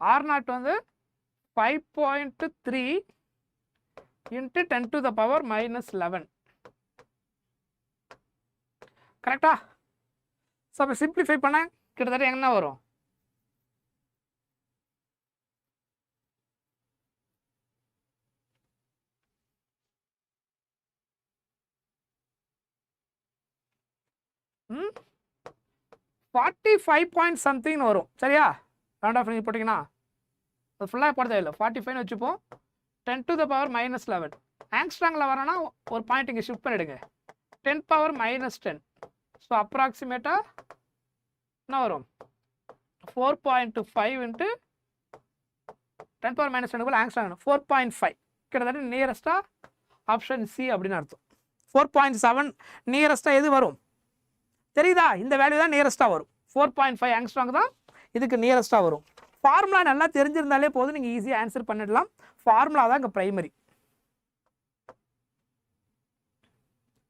r0 வந்து 5.3 into 10 to the power minus 11. கரெக்டா? ஸோ அப்போ சிம்பிளிஃபை பண்ண கிட்டத்தட்ட என்ன வரும்? ம் 45 பாயிண்ட் சம்திங் வரும். சரியா? ரவுண்ட் ஆஃப் நீங்கள் போட்டிங்கன்னா அது ஃபுல்லாக போட தேவையில்லை. 45 வச்சுப்போம். 10 to the power minus 11. ஆங்ஸ்ட்ராங்கில் வரனா ஒரு பாயிண்ட் இங்கே ஷிஃப்ட் பண்ணிவிடுங்க. 10 power minus 10. ஸோ அப்ராக்சிமேட்டாக என்ன வரும்? 4.5 into 10 power minus 10 ஆங்ஸ்ட்ராங் 4.5. கிட்டத்தட்ட நியரஸ்ட்டாக ஆப்ஷன் சி அப்படின்னு அர்த்தம். 4.7 நியரஸ்ட்டாக எது வரும் தெரியுதா? இந்த வேல்யூ தான் நியரஸ்ட்டாக வரும். 4.5 ஆங்ஸ்ட்ராங் தான் இதுக்கு நியரஸ்ட்டாக வரும். ஃபார்முலா நல்லா தெரிஞ்சிருந்தாலே போதும், நீங்கள் ஈஸியாக ஆன்சர் பண்ணிடலாம். ஃபார்முலா தான் இங்கே ப்ரைமரி.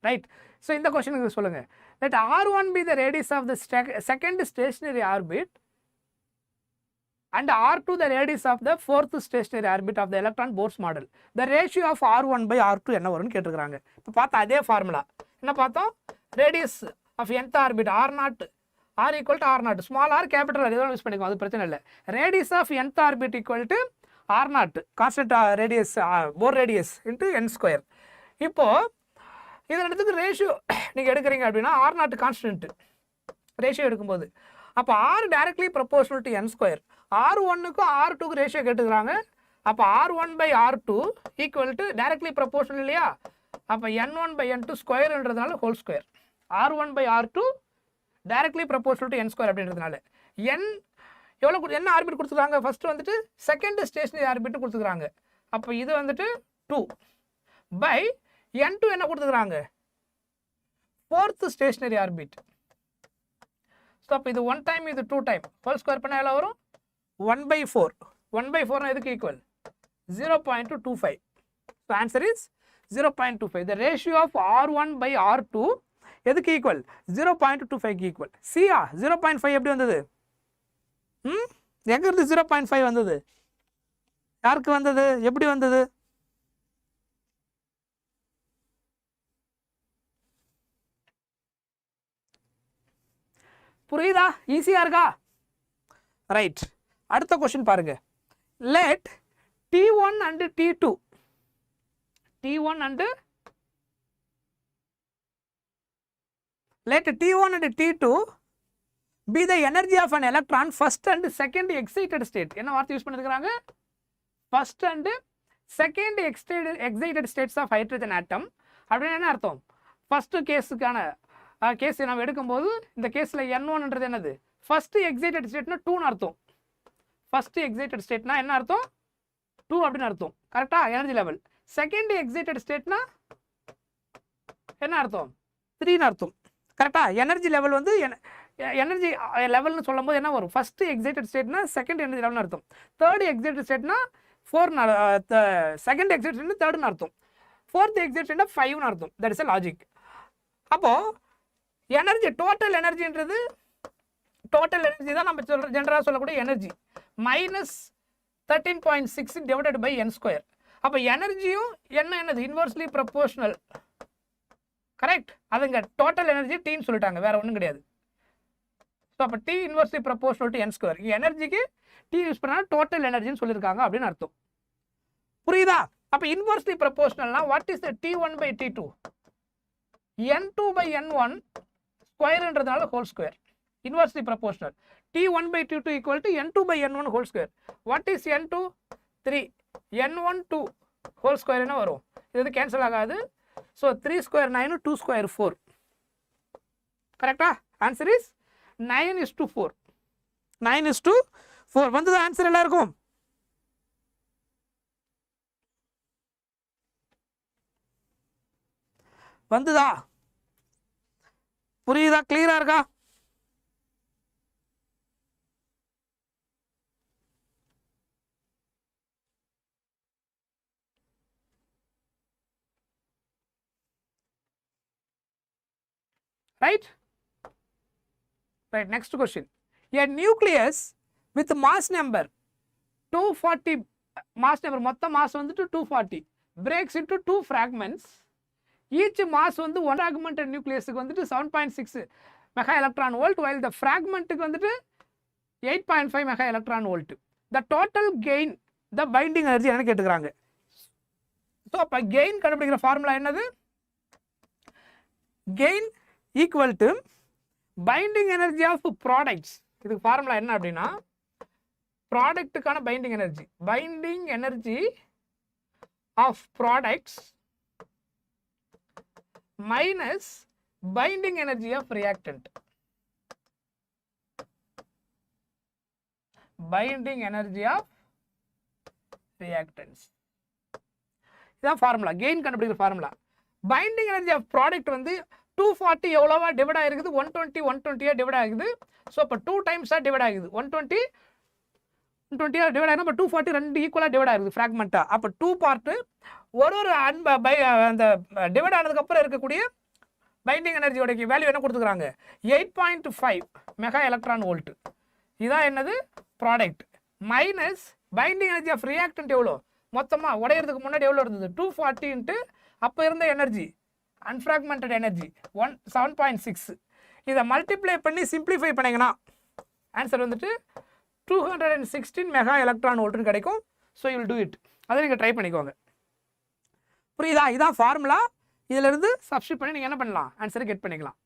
ரைட். ஸோ இந்த கொஸ்டினுக்கு சொல்லுங்கள். let R1 be the radius of the second stationary orbit and R2 the radius of the fourth stationary orbit of the electron Bohr's model. The ratio of R1 by R2 என்ன வரும்னு கேட்டிருக்காங்க. இப்போ பார்த்தா அதே formula என்ன பார்த்தோம்? radius of nth orbit R0 R equal to R0, small r capital R இதெல்லாம் use பண்ணிக்கோங்க, அது பிரச்சனை இல்லை. radius of nth orbit equal to R0 constant radius Bohr radius into n square. இப்போ இது ரெண்டுத்துக்கு ரேஷியோ நீங்கள் எடுக்கிறீங்க அப்படின்னா R0 கான்ஸ்டன்ட் ரேஷியோ எடுக்கும்போது அப்போ R directly proportional to n square. R1க்கும் R2க்கு ரேஷியோ கேட்டுக்கிறாங்க. அப்போ R1 by R2 equal to directly proportional இல்லையா? அப்போ n1 by n2 ஸ்கொயர்ன்றதுனால whole square. R1 by R2 directly proportional to n square அப்படின்றதுனால n எவ்வளோ என்ன ஆர்பிட் கொடுத்துருக்காங்க? ஃபர்ஸ்ட் வந்துட்டு செகண்ட் ஸ்டேஷனரி ஆர்பிட் கொடுத்துருக்காங்க. அப்போ இது வந்துட்டு 2 பை n2 என்ன கொடுத்துருக்காங்க? Fourth stationary orbit. ஸோ அப்போ இது 1 டைம் இது 2 டைம் ஹோல் ஸ்கொயர் பண்ணால் எவ்வளோ வரும்? 1/4. 1/4 எதுக்கு ஈக்குவல்? 0.25. So answer is 0.25. The ratio of R1 by R2 எதுக்கு ஈக்குவல்? 0.25க்கு ஈக்குவல். சியா 0.5 எப்படி வந்தது? எங்கிருந்து 0.5 வந்தது? யாருக்கு வந்தது? எப்படி வந்தது? புரியுதா? ஈஸியாக இருக்கா? ரைட். அடுத்த கொஸ்டின் பாருங்க. let T1 and T2 let T1 and T2 be the energy of an electron first and second excited state. என்ன வார்த்தை யூஸ் பண்ணிருக்காங்க? first and second excited states of hydrogen atom. அப்படின்னு என்ன அர்த்தம்? ஃபர்ஸ்ட் கேஸுக்கான கேஸ் நம்ம எடுக்கும்போது இந்த கேஸில் n1ன்றது என்னது? ஃபர்ஸ்ட் எக்ஸைட்டட் ஸ்டேட்னா 2ன்னு அர்த்தம். ஃபர்ஸ்ட் எக்ஸைட்டட் ஸ்டேட்னா என்ன அர்த்தம்? 2 அப்படின்னு அர்த்தம். கரெக்டா? Energy level. செகண்ட் எக்ஸைட்டட் ஸ்டேட்னா என்ன அர்த்தம்? 3ன்னு அர்த்தம். கரெக்டா? எனர்ஜி லெவல் வந்து எனர்ஜி லெவல்னு சொல்லும் போது என்ன வரும்? ஃபர்ஸ்ட் எக்ஸைட்டட் ஸ்டேட்னா செகண்ட் எனர்ஜி லெவல்னு அர்த்தம். தேர்ட் எக்ஸைட்டட் ஸ்டேட்னா 4, செகண்ட் எக்ஸைட்டட் ஸ்டேட்னா 3ன்னு அர்த்தம். ஃபோர்த் எக்ஸைட்டட் ஸ்டேட்னா 5ன்னு அர்த்தம். That is a logic. அப்போ எனர்ஜி டோட்டல் எனர்ஜின்றது டோட்டல் எனர்ஜி தான் நம்ம ஜென்ரலாக சொல்லக்கூடிய energy minus 13.6 divided by n square. அப்போ எனர்ஜியும் என்னது? Inversely proportional. கரெக்ட்? அதுங்க டோட்டல் எனர்ஜி டீன்னு சொல்லிட்டாங்க, வேற ஒன்றும் கிடையாது. ஸோ அப்போ T inversely proportional to n square. எனர்ஜிக்கு டி யூஸ் பண்ணால் டோட்டல் எனர்ஜின்னு சொல்லியிருக்காங்க அப்படின்னு அர்த்தம். புரியுதா? அப்போ இன்வர்ஸ்லி ப்ரொபோர்ஷனல்னா what is the T1 by T2? n2 by n1 ஸ்கொயர்ன்றதுனால whole square. Inversely proportional. T1 by T2 equal to n2 by n1 whole square. What is n2? 3. n1 2 whole square என்ன வரும்? இது கேன்சல் ஆகாது. So 3 square 9, 2 square 4. கரெக்டா? Answer is 9:4. 9:4 வந்தது answer எல்லாருக்கும். வந்துதா? புரியுதா? கிளியரா இருக்கா? Right? Right, next question. A nucleus with mass number 240 mass number மொத்த மாஸ் வந்துட்டு 240 breaks into 2 fragments. Each mass வந்து 1 fragmented nucleusக்கு வந்துட்டு 7.6 mega electron volt, while the fragmentக்கு வந்துட்டு 8.5 mega electron volt. The total gain, the binding energy என்ன கேட்டுக்கிறாங்க. So அப்போ gain கண்டுபிடிக்கிற formula என்னது? Gain equal to binding energy of products. இதுக்கு ஃபார்முலா என்ன அப்படின்னா, ப்ராடக்ட்டுக்கான binding energy of products minus binding energy of reactant. Binding energy of reactants இதான் ஃபார்முலா, கெயின் கண்டுபிடிக்கிற formula. Binding energy of product வந்து 240 எவ்வளோவா டிவைட் ஆகிருக்குது, 120 டிவைட் ஆகுது. ஸோ இப்போ 2 டைம்ஸாக டிவைட் ஆகுது, 120 டிவைட் ஆகுது. அப்போ 240 2 ஈக்குவலாக டிவைட் ஆகுது ஃப்ராக்மெண்ட்டாக. அப்போ 2 பார்ட்டு ஒரு அந்த டிவைட் ஆனதுக்கப்புறம் இருக்கக்கூடிய பைண்டிங் எனர்ஜியோட வேல்யூ என்ன கொடுத்துக்கிறாங்க, 8.5 மெகா எலக்ட்ரான் வோல்ட். இதான் என்னது product. Minus binding energy of reactant எவ்வளோ, மொத்தமாக உடையிறதுக்கு முன்னாடி எவ்வளோ இருந்தது, 240 இன்ட்டு அப்போ இருந்த எனர்ஜி அன்ஃப்ராக்மெண்டட் எனர்ஜி 7.6. இதை மல்டிப்ளை பண்ணி சிம்பிளிஃபை பண்ணிங்கன்னா ஆன்சர் வந்துட்டு 216 மெகா எலக்ட்ரான் வோல்ட்னு கிடைக்கும். So you will do it. அதை நீங்கள் ட்ரை பண்ணிக்கோங்க. புரியுதா? இதான் ஃபார்முலா. இதிலிருந்து சப்ஸ்டிட் பண்ணி நீங்கள் என்ன பண்ணலாம், ஆன்சரை கெட் பண்ணிக்கலாம்.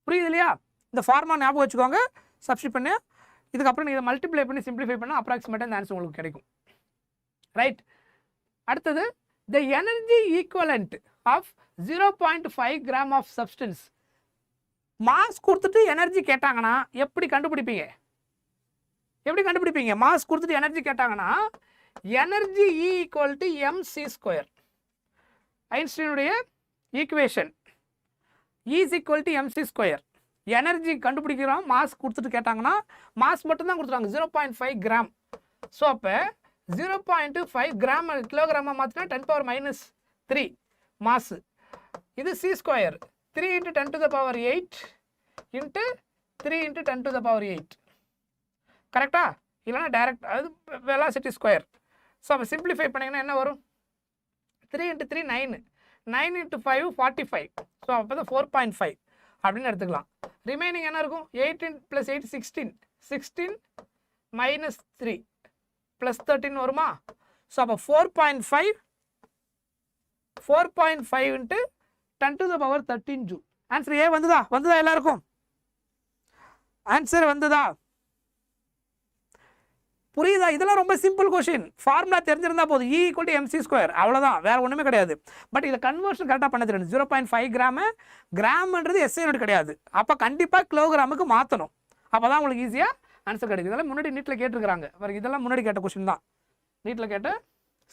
புரியுது இல்லையா? இந்த ஃபார்முலா ஞாபகம் வச்சுக்கோங்க. சப்ஸ்டிட் பண்ணி இதுக்கப்புறம் நீங்கள் மல்டிப்ளை பண்ணி சிம்பிளிஃபை பண்ணால் அப்ராக்சிமேட்டாக இந்த ஆன்சர் உங்களுக்கு கிடைக்கும். ரைட். அடுத்தது the energy equivalent of 0.5 gram of substance. Mass கொடுத்துட்டு எனர்ஜி கேட்டாங்கன்னா எப்படி கண்டுபிடிப்பீங்க? மாஸ் கொடுத்துட்டு எனர்ஜி கேட்டாங்கன்னா energy E equal to mc². ஐன்ஸ்டீனுடைய equation E is equal to mc². Energy கண்டுபிடிக்கிறோம், மாஸ் கொடுத்துட்டு கேட்டாங்கன்னா மாஸ் மட்டும்தான் கொடுத்துருவாங்க 0.5 கிராம். ஸோ அப்போ 0.5 கிராம் கிலோகிராமா மாற்றினா 10⁻³ மாசு. இது c², 3 × 10⁸ இன்ட்டு 3 × 10⁸. கரெக்டா? இல்லைனா டைரக்ட் அது வெலாசிட்டி ஸ்கொயர். ஸோ அப்போ சிம்பிளிஃபை பண்ணிங்கன்னா என்ன வரும், 3 × 3 9, 9 × 5 45. ஸோ அப்போ தான் 4.5 அப்படின்னு எடுத்துக்கலாம். ரிமைனிங் என்ன இருக்கும், 8 + 8 16, 16 - 3 + 13 வருமா? ஸோ அப்போ 4.5 × 10⁻13 ஜூல். ஆன்சர் ஏ வந்ததா எல்லாருக்கும்? ஆன்சர் வந்ததா? புரியுதா? இதெல்லாம் ரொம்ப சிம்பிள் கொஷின். ஃபார்முலா தெரிஞ்சிருந்தா போதும், E = mc², அவ்வளோதான், வேறு ஒன்றுமே கிடையாது. பட் இதை கன்வர்ஷன் கரெக்டாக பண்ண தெரியும். 0.5 கிராம்ன்றது எஸ்ஐ யூனிட் கிடையாது. அப்போ கண்டிப்பாக கிலோகிராமுக்கு மாற்றணும். அப்போ தான் உங்களுக்கு ஈஸியாக ஆன்சர் கிடைக்கும். இதெல்லாம் முன்னாடி நீட்டில் கேட்டிருக்கிறாங்க. இதெல்லாம் முன்னாடி கேட்ட கொஷின் தான், நீட்டில் கேட்ட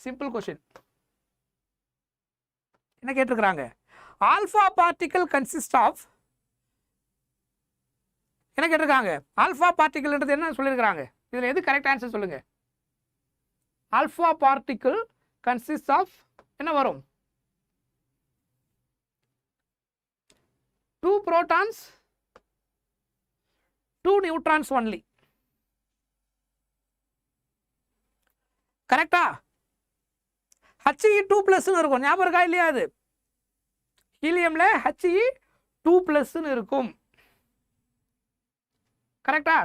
சிம்பிள் கொஷின். என்ன கேட்டிருக்கிறாங்க, ஆல்ஃபா பார்ட்டிகல் கன்சிஸ்ட் ஆஃப், என்ன கேட்டிருக்காங்க, ஆல்ஃபா பார்ட்டிகல்ன்றது என்ன சொல்லியிருக்கிறாங்க, இதில் எது கரெக்ட் ஆன்சர் சொல்லுங்க. ஆல்ஃபா பார்ட்டிகிள் கன்சிஸ்ட் ஆஃப் என்ன வரும், 2 protons 2 neutrons only. கரெக்டா? He2+ இருக்கும், ஞாபகம் இருக்கா இல்லையா? அது ஹீலியம்ல He2+ இருக்கும். கரெக்டா?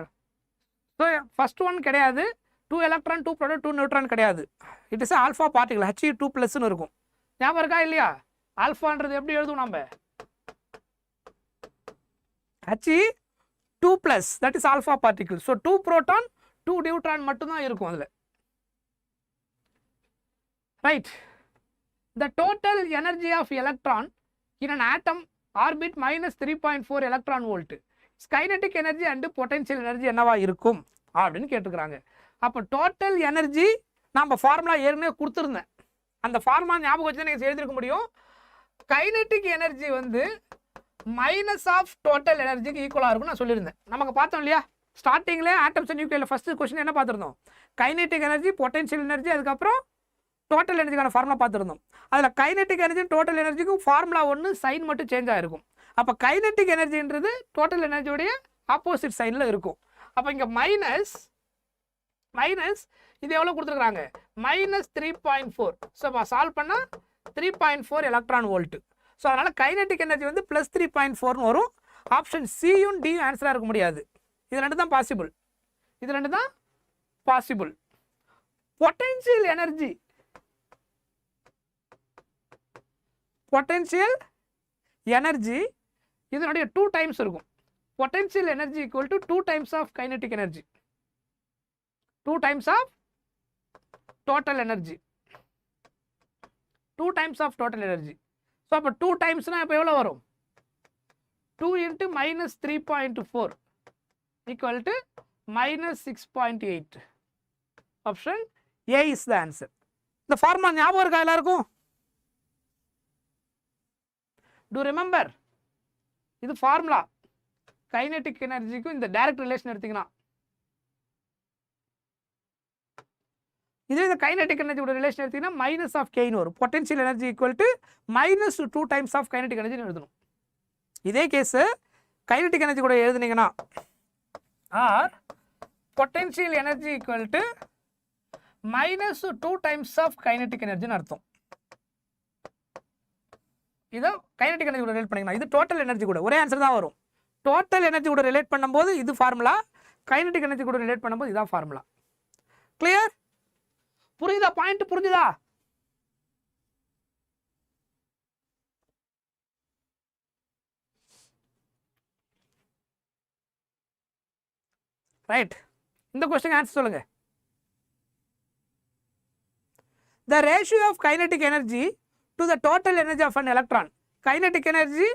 ஸோ ஃபர்ஸ்ட் ஒன் கிடையாது, 2 electron 2 proton 2 neutron கிடையாது. It is alpha particle, He2+ இருக்கும். ஞாபகம் இருக்கா இல்லையா? ஆல்ஃபான்றது எப்படி எழுதுவோம் நம்ம, He2+, that is alpha particle. So 2 proton 2 neutron மட்டும்தான் இருக்கும் அதில். Right. The total energy of electron in an atom orbit -3.4 electron volt. Kinetic energy and potential energy என்னவா இருக்கும் அப்படின்னு கேட்டுக்கிறாங்க. அப்போ டோட்டல் எனர்ஜி நம்ம ஃபார்முலா ஏற்கனவே கொடுத்துருந்தேன். அந்த ஃபார்முலா ஞாபகம் வச்சு தான் நீங்கள் எழுதிருக்க முடியும். கைனெட்டிக் எனர்ஜி வந்து மைனஸ் ஆஃப் டோட்டல் எனர்ஜிக்கு ஈக்குவலாக இருக்கும்னு நான் சொல்லியிருந்தேன். நமக்கு பார்த்தோம் இல்லையா, ஸ்டார்டிங்லேயே ஆட்டம்ஸ் அண்ட் நியூக்ளியரில் ஃபஸ்ட்டு கொஸ்டின் என்ன பார்த்துருந்தோம், கைனெட்டிக் எனர்ஜி, பொட்டன்ஷியல் எனர்ஜி, அதுக்கப்புறம் டோட்டல் எனர்ஜிக்கான ஃபார்முலா பார்த்துருந்தோம். அதில் கைனெட்டிக் எனர்ஜி டோட்டல் எனர்ஜிக்கும் ஃபார்முலா ஒன்று சைன் மட்டும் சேஞ்ச் ஆகிருக்கும். அப்போ கைனெட்டிக் எனர்ஜின்றது டோட்டல் எனர்ஜியோடைய ஆப்போசிட் சைனில் இருக்கும். அப்போ இங்கே மைனஸ் மைனஸ் இது எவ்வளோ கொடுத்துருக்காங்க -3.4. ஸோ சால்வ் பண்ணால் 3.4 எலக்ட்ரான் வோல்ட். ஸோ அதனால் கைனெட்டிக் எனர்ஜி வந்து +3.4ன்னு வரும். ஆப்ஷன் சியும் டியும் ஆன்சராக இருக்க முடியாது. இது ரெண்டு தான் பாசிபிள். இது ரெண்டு தான் பாசிபிள். பொட்டென்ஷியல் எனர்ஜி இதனுடைய 2 டைம்ஸ் இருக்கும். Potential energy equal to 2 times of kinetic energy, 2 times of total energy, 2 times of total energy. So அப்போ 2 டைம்ஸ்னால் இப்போ எவ்வளோ வரும்? 2 × -3.4 equal to -6.8. Option A is the answer. இந்த ஃபார்முலா ஞாபகம் இருக்கா எல்லாருக்கும்? டு ரிமெம்பர், இது ஃபார்முலா. கைனெட்டிக் எனர்ஜிக்கும் இந்த டைரக்ட் ரிலேஷன் எடுத்தீங்கன்னா, இதே இந்த கைனெட்டிக் எனர்ஜியோட ரிலேஷன் எடுத்தீங்கன்னா மைனஸ் ஆஃப் கேன்னு வரும். Potential energy equal to -2 times of kinetic எனர்ஜின்னு எழுதணும். இதே கேஸு கைனெட்டிக் எனர்ஜி கூட எழுதுனீங்கன்னா or potential energy equal to -2 times of kinetic எனர்ஜின்னு அர்த்தம். இதை கைனெட்டிக் எனர்ஜி கூட ரிலேட் பண்ணிங்கன்னா இது டோட்டல் எனர்ஜி கூட ஒரே ஆன்சர் தான் வரும். டோட்டல் எனர்ஜி கூட ரிலேட் பண்ணும்போது இது ஃபார்முலா, கைனெட்டிக் எனர்ஜி கூட ரிலேட் பண்ணும்போது இதான் ஃபார்முலா. கிளியர்? புரியுதா? பாயிண்ட் புரிஞ்சுதா? ரைட். இந்த क्वेश्चन ஆன்சர் சொல்லுங்க. The ratio of kinetic energy to the total energy of an electron. Kinetic energy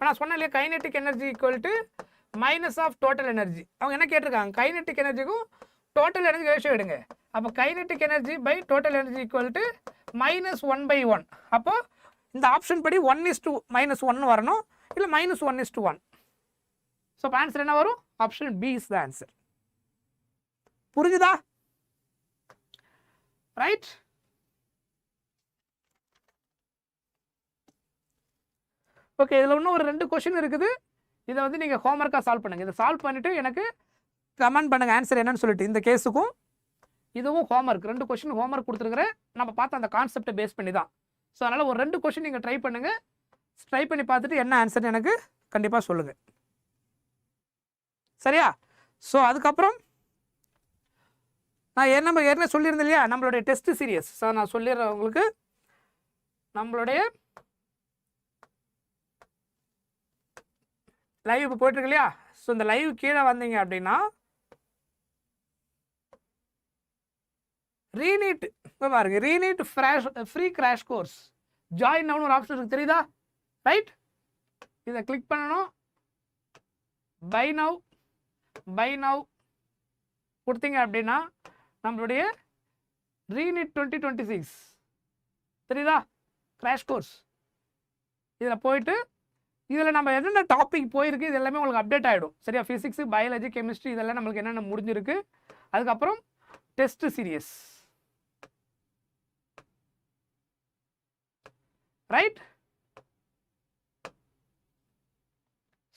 நான் சொன்னேன் இல்லையா, kinetic energy equal to minus of total energy. அவங்க என்ன கேட்டிருக்காங்க? kinetic energyக்கும் total energy ரேஷியோ எடுங்க. அப்போ kinetic energy by total energy equal to -1/1. அப்போ இந்த ஆப்ஷன் படி 1:-1 வரணும், இல்லை -1:1. ஸோ இப்போ ஆன்சர் என்ன வரும்? Option B is the answer. புரிஞ்சுதா? ரைட். ஓகே, இதில் இன்னும் ஒரு 2 கொஸ்டின் இருக்குது. இதை வந்து நீங்கள் ஹோம்ஒர்க்காக சால்வ் பண்ணுங்கள். இதை சால்வ் பண்ணிவிட்டு எனக்கு கமெண்ட் பண்ணுங்கள் ஆன்சர் என்னன்னு சொல்லிட்டு. இந்த கேஸுக்கும் இதுவும் ஹோம்ஒர்க், 2 கொஸ்டின் ஹோம்ஒர்க் கொடுத்துருக்குறேன். நம்ம பார்த்த அந்த கான்செப்டை பேஸ் பண்ணி தான். ஸோ அதனால் ஒரு 2 கொஸ்டின் நீங்கள் ட்ரை பண்ணுங்கள். ட்ரை பண்ணி பார்த்துட்டு என்ன ஆன்சர்னு எனக்கு கண்டிப்பாக சொல்லுங்கள். சரியா? ஸோ அதுக்கப்புறம் நான் ஏற்கனவே சொல்லியிருந்தேன் இல்லையா, நம்மளுடைய டெஸ்ட் சீரியஸ். ஸோ நான் சொல்லிடுறேன் உங்களுக்கு. நம்மளுடைய லைவ் இப்போ போயிட்டுருக்கு இல்லையா, ஸோ இந்த லைவ் கீழே வந்தீங்க அப்படின்னா ரீநீட் பாருங்க, ReNEET free crash course join நவுன்னு ஒரு ஆப்ஷன் இருக்குது, தெரியுதா? ரைட், இதை கிளிக் பண்ணணும். பை நவ் கொடுத்தீங்க அப்படின்னா நம்மளுடைய ரீநீட் 2026 தெரியுதா கிராஷ் கோர்ஸ். இதில் போயிட்டு இதில் நம்ம என்னென்ன டாபிக் போயிருக்கு இது எல்லாமே உங்களுக்கு அப்டேட் ஆகிடும். சரியா? ஃபிசிக்ஸு, பயாலஜி, கெமிஸ்ட்ரி இதெல்லாம் நம்மளுக்கு என்னென்ன முடிஞ்சிருக்கு. அதுக்கப்புறம் டெஸ்ட் சீரியஸ். ரைட்.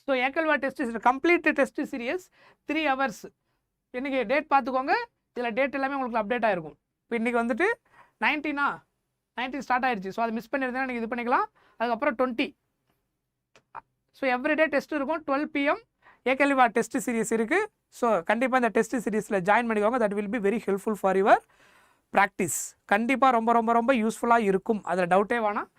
ஸோ ஏக்கல்வா test complete test series 3 hours. இன்றைக்கி டேட் பார்த்துக்கோங்க. இதில் டேட் எல்லாமே உங்களுக்கு அப்டேட் ஆகிருக்கும். இப்போ இன்றைக்கி வந்துட்டு 19 ஸ்டார்ட் ஆயிடுச்சு. ஸோ அதை மிஸ் பண்ணியிருந்தேன்னா நீங்கள் இது பண்ணிக்கலாம். அதுக்கப்புறம் 20. ஸோ எவ்ரிடே டெஸ்ட் இருக்கும். 12 PM ஏக்கல்வா டெஸ்ட் சீரியஸ் இருக்குது. ஸோ கண்டிப்பாக இந்த டெஸ்ட் சீரியஸில் ஜாயின் பண்ணிக்கோங்க. That will be very helpful for your practice. கண்டிப்பாக ரொம்ப யூஸ்ஃபுல்லாக இருக்கும், அதில் டவுட்டே வேணாம்.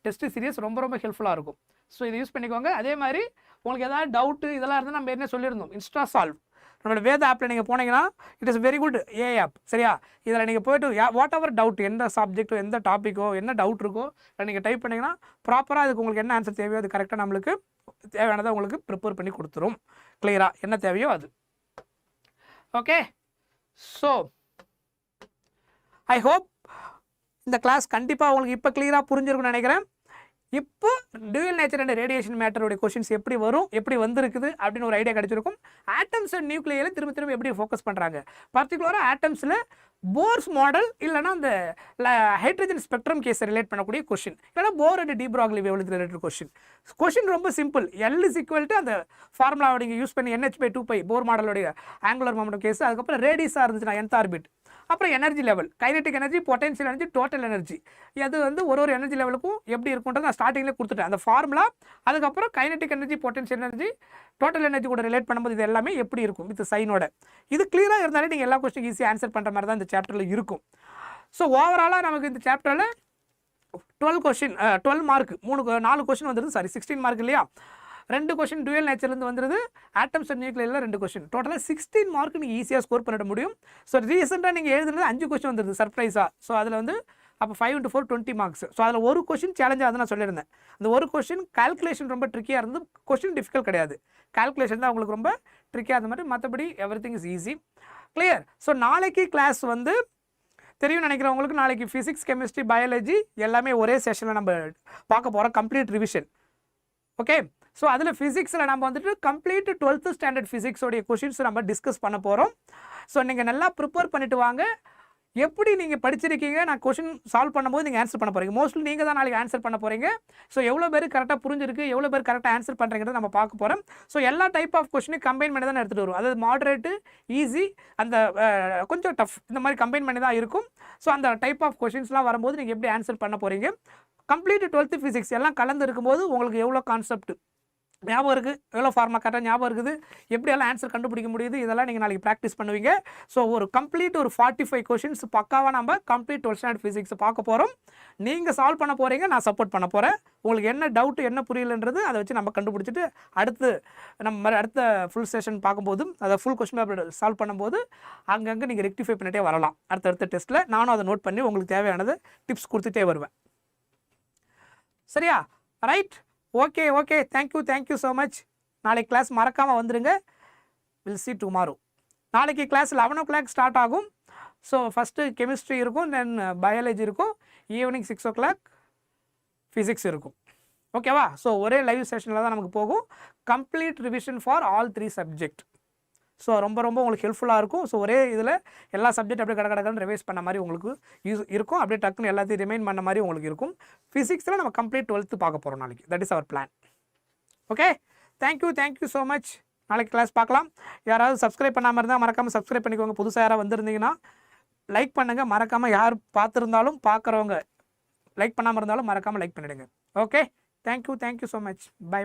டெஸ்ட் சீரியஸ் ரொம்ப ஹெல்ப்ஃபுல்லாக இருக்கும். ஸோ இதை யூஸ் பண்ணிக்கோங்க. அதே மாதிரி உங்களுக்கு ஏதாவது டவுட்டு இதெல்லாம் இருந்தால் நம்ம என்ன சொல்லியிருந்தோம், இன்ஸ்டா சால்வ் நம்மளோட வேத ஆப்பில் நீங்கள் போனீங்கன்னா it is very good a app. சரியா? இதில் நீங்கள் போய்ட்டு வாட் எவர் டவுட், எந்த சப்ஜெக்ட்டோ எந்த டாப்பிக்கோ என்ன டவுட் இருக்கோ அதை நீங்கள் டைப் பண்ணிங்கன்னா ப்ராப்பராக அதுக்கு உங்களுக்கு என்ன ஆன்சர் தேவையோ அது கரெக்டாக நம்மளுக்கு தேவையானதை உங்களுக்கு ப்ரிப்பேர் பண்ணி கொடுத்துரும். கிளியராக என்ன தேவையோ அது. ஓகே, ஸோ ஐ ஹோப் இந்த கிளாஸ் கண்டிப்பாக உங்களுக்கு இப்போ கிளியராக புரிஞ்சிருக்குன்னு நினைக்கிறேன். இப்போ டியூயல் நேச்சர் அண்ட் ரேடியேஷன் மேட்டருடைய கொஸ்டின்ஸ் எப்படி வரும், எப்படி வந்திருக்குது அப்படின்னு ஒரு ஐடியா கிடைச்சிருக்கும். ஆட்டம்ஸ் அண்ட் நியூக்ளியில் திரும்ப எப்படி ஃபோக்கஸ் பண்ணுறாங்க, பர்டிகுலராக ஆட்டம்ஸில் போர்ஸ் மாடல் இல்லைனா அந்த ஹைட்ரஜன் ஸ்பெக்ட்ரம் கேஸை ரிலேட் பண்ணக்கூடிய கொஷின் இல்லைனா Bohr and de Broglie wavelength related question ரொம்ப simple. L is equal to அந்த ஃபார்முலாவை நீங்கள் யூஸ் பண்ணி NH/2π போர் மாடலோடைய ஆங்குலர் மொமெண்டம் கேஸ், அதுக்கப்புறம் ரேடியஸாக இருந்துச்சுன்னா nth ஆர்பிட், அப்புறம் energy level, kinetic energy, potential energy, total energy, அது வந்து ஒரு எனர்ஜி லெவலுக்கும் எப்படி இருக்குன்றது நான் ஸ்டார்டிங்லேயே கொடுத்துட்டேன் அந்த ஃபார்முலா. அதுக்கப்புறம் kinetic energy, potential energy, total energy கூட ரிலேட் பண்ணும்போது இது எல்லாமே எப்படி இருக்கும் வித் சைனோட. இது கிளியராக இருந்தாலே நீங்கள் எல்லா கொஸ்டின் ஈஸியாக ஆன்சர் பண்ணுற மாதிரி தான் இந்த சாப்டரில் இருக்கும். ஸோ ஓவராலாக நமக்கு இந்த சாப்டரில் 12 கொஸ்டின் 12 மார்க் 4 கொஸ்டின் வந்துருது, சாரி 16 மார்க் இல்லையா. 2 கொஸ்டின் டுவெல் நேச்சர்லேருந்து வந்துருது, ஆட்டம்ஸ் அண்ட் நியூக்ளியில் 2 கொஸ்டின், டோட்டலாக 16 மார்க் நீங்கள் ஈஸியாக ஸ்கோர் பண்ணிட முடியும். ஸோ ரீசெண்டாக நீங்கள் எழுதுனது 5 கொஸ்டின் வந்துருது சர்ப்ரைஸாக. ஸோ அதில் வந்து அப்போ 5 × 4 20 மார்க்ஸ். ஸோ அதில் ஒரு கொஸ்டின் சேலஞ்சாக அதை நான் சொல்லியிருந்தேன். அந்த ஒரு கொஸ்டின் கால்குலேஷன் ரொம்ப ட்ரிக்கியாக இருந்து, கொஸ்டின் டிஃபிகல்ட் கிடையாது, கால்குலேஷன் தான் உங்களுக்கு ரொம்ப ட்ரிக்கியாக இருந்த மாதிரி, மற்றபடி every thing is easy. Clear. So நாளைக்கு கிளாஸ் வந்து தெரியும் நினைக்கிறவங்களுக்கு, நாளைக்கு ஃபிசிக்ஸ், கெமிஸ்ட்ரி, பயாலஜி எல்லாமே ஒரே செஷனில் நம்ம பார்க்க போகிறோம், கம்ப்ளீட் ரிவிஷன். ஓகே. ஸோ அதில் ஃபிசிக்ஸில் நம்ம வந்துட்டு கம்ப்ளீட் 12th ஸ்டாண்டர்ட் ஃபிசிக்ஸோடைய கொஷின்ஸ் நம்ம டிஸ்கஸ் பண்ண போகிறோம். ஸோ நீங்கள் நல்லா ப்ரிப்பேர் பண்ணிட்டு வாங்க. எப்படி நீங்கள் படிச்சிருக்கீங்க, நான் கொஷின் சால்வ் பண்ணும்போது நீங்கள் ஆன்சர் பண்ண போகிறீங்க. மோஸ்ட்லி நீங்கள் தான் நாளைக்கு ஆன்சர் பண்ண போகிறீங்க. ஸோ எவ்வளோ பேர் கரெக்டாக புரிஞ்சிருக்கு, எவ்வளோ பேர் கரெக்டாக ஆன்சர் பண்ணுறீங்கிறத நம்ம பார்க்க போகிறோம். ஸோ எல்லா டைப் ஆஃப் கொஷினையும் கம்பைன் பண்ணி தான் எடுத்துகிட்டு வரும். அதாவது மாடரேட்டு, ஈஸி, அந்த கொஞ்சம் டஃப், இந்த மாதிரி கம்பைன் பண்ணி தான் இருக்கும். ஸோ அந்த டைப் ஆஃப் கொஷின்ஸ்லாம் வரும்போது நீங்கள் எப்படி ஆன்சர் பண்ண போகிறீங்க, கம்ப்ளீட் 12th ஃபிசிக்ஸ் எல்லாம் கலந்து இருக்கும்போது உங்களுக்கு எவ்வளோ கான்செப்ட் ஞாபகம் இருக்குது, எவ்வளோ ஃபார்மா கரெக்டாக ஞாபகம் இருக்குது, எப்படியெல்லாம் ஆன்சர் கண்டுபிடிக்க முடியுது, இதெல்லாம் நீங்கள் நாளைக்கு ப்ராக்டிஸ் பண்ணுவீங்க. ஸோ ஒரு கம்ப்ளீட் ஒரு 45 கொஷின்ஸ் பக்காவாக நம்ம கம்ப்ளீட் 12th ஸ்டாண்டர்ட் ஃபிசிக்ஸ் பார்க்க போகிறோம். நீங்கள் சால்வ் பண்ண போகிறீங்க, நான் சப்போர்ட் பண்ண போகிறேன். உங்களுக்கு என்ன டவுட்டு, என்ன புரியலன்றது அதை வச்சு நம்ம கண்டுபிடிச்சிட்டு அடுத்த ஃபுல் செஷன் பார்க்கும்போது, அதை ஃபுல் கொஸ்டின் பேப்பர் சால்வ் பண்ணும்போது அங்கங்கே நீங்கள் ரெக்டிஃபை பண்ணிட்டே வரலாம். அடுத்த டெஸ்ட்டில் நானும் அதை நோட் பண்ணி உங்களுக்கு தேவையானது டிப்ஸ் கொடுத்துட்டே வருவேன். சரியா? Right. Okay okay, thank you so much. நாளைக்கு கிளாஸ் மறக்காமல் வந்துடுங்க. Will see tomorrow. நாளைக்கு கிளாஸ் 11 o'clock ஸ்டார்ட் ஆகும். ஸோ ஃபஸ்ட்டு கெமிஸ்ட்ரி இருக்கும், தென் பயாலஜி இருக்கும், ஈவினிங் 6 o'clock ஃபிசிக்ஸ் இருக்கும். ஓகேவா? ஸோ ஒரே லைவ் செஷனில் தான் நமக்கு போகும். Complete revision for all 3 subject. So ரொம்ப உங்களுக்கு ஹெல்ப்ஃபுல்லாக இருக்கும். ஸோ ஒரே இதில் எல்லா சப்ஜெக்ட் அப்படியே கடற்கடன்னு ரிவைஸ் பண்ண மாதிரி உங்களுக்கு இருக்கும். அப்படியே டக்குன்னு எல்லாத்தையும் ரிமைண்ட் பண்ண மாதிரி உங்களுக்கு இருக்கும். ஃபிசிக்ஸில் நம்ம கம்ப்ளீட் 12th பார்க்க போகிறோம் நாளைக்கு. That is our plan. Okay. Thank you so much. நாளைக்கு கிளாஸ் பார்க்கலாம். யாராவது சப்ஸ்கிரைப் பண்ணாமல் இருந்தால் மறக்காமல் சப்ஸ்கிரைப் பண்ணிக்கோங்க. புதுசாக யாராவது வந்திருந்தீங்கன்னா லைக் பண்ணுங்கள். மறக்காமல் யார் பார்த்துருந்தாலும், பார்க்குறவங்க லைக் பண்ணாமல் இருந்தாலும் மறக்காமல் லைக் பண்ணிவிடுங்க. Okay. Thank you so much. By.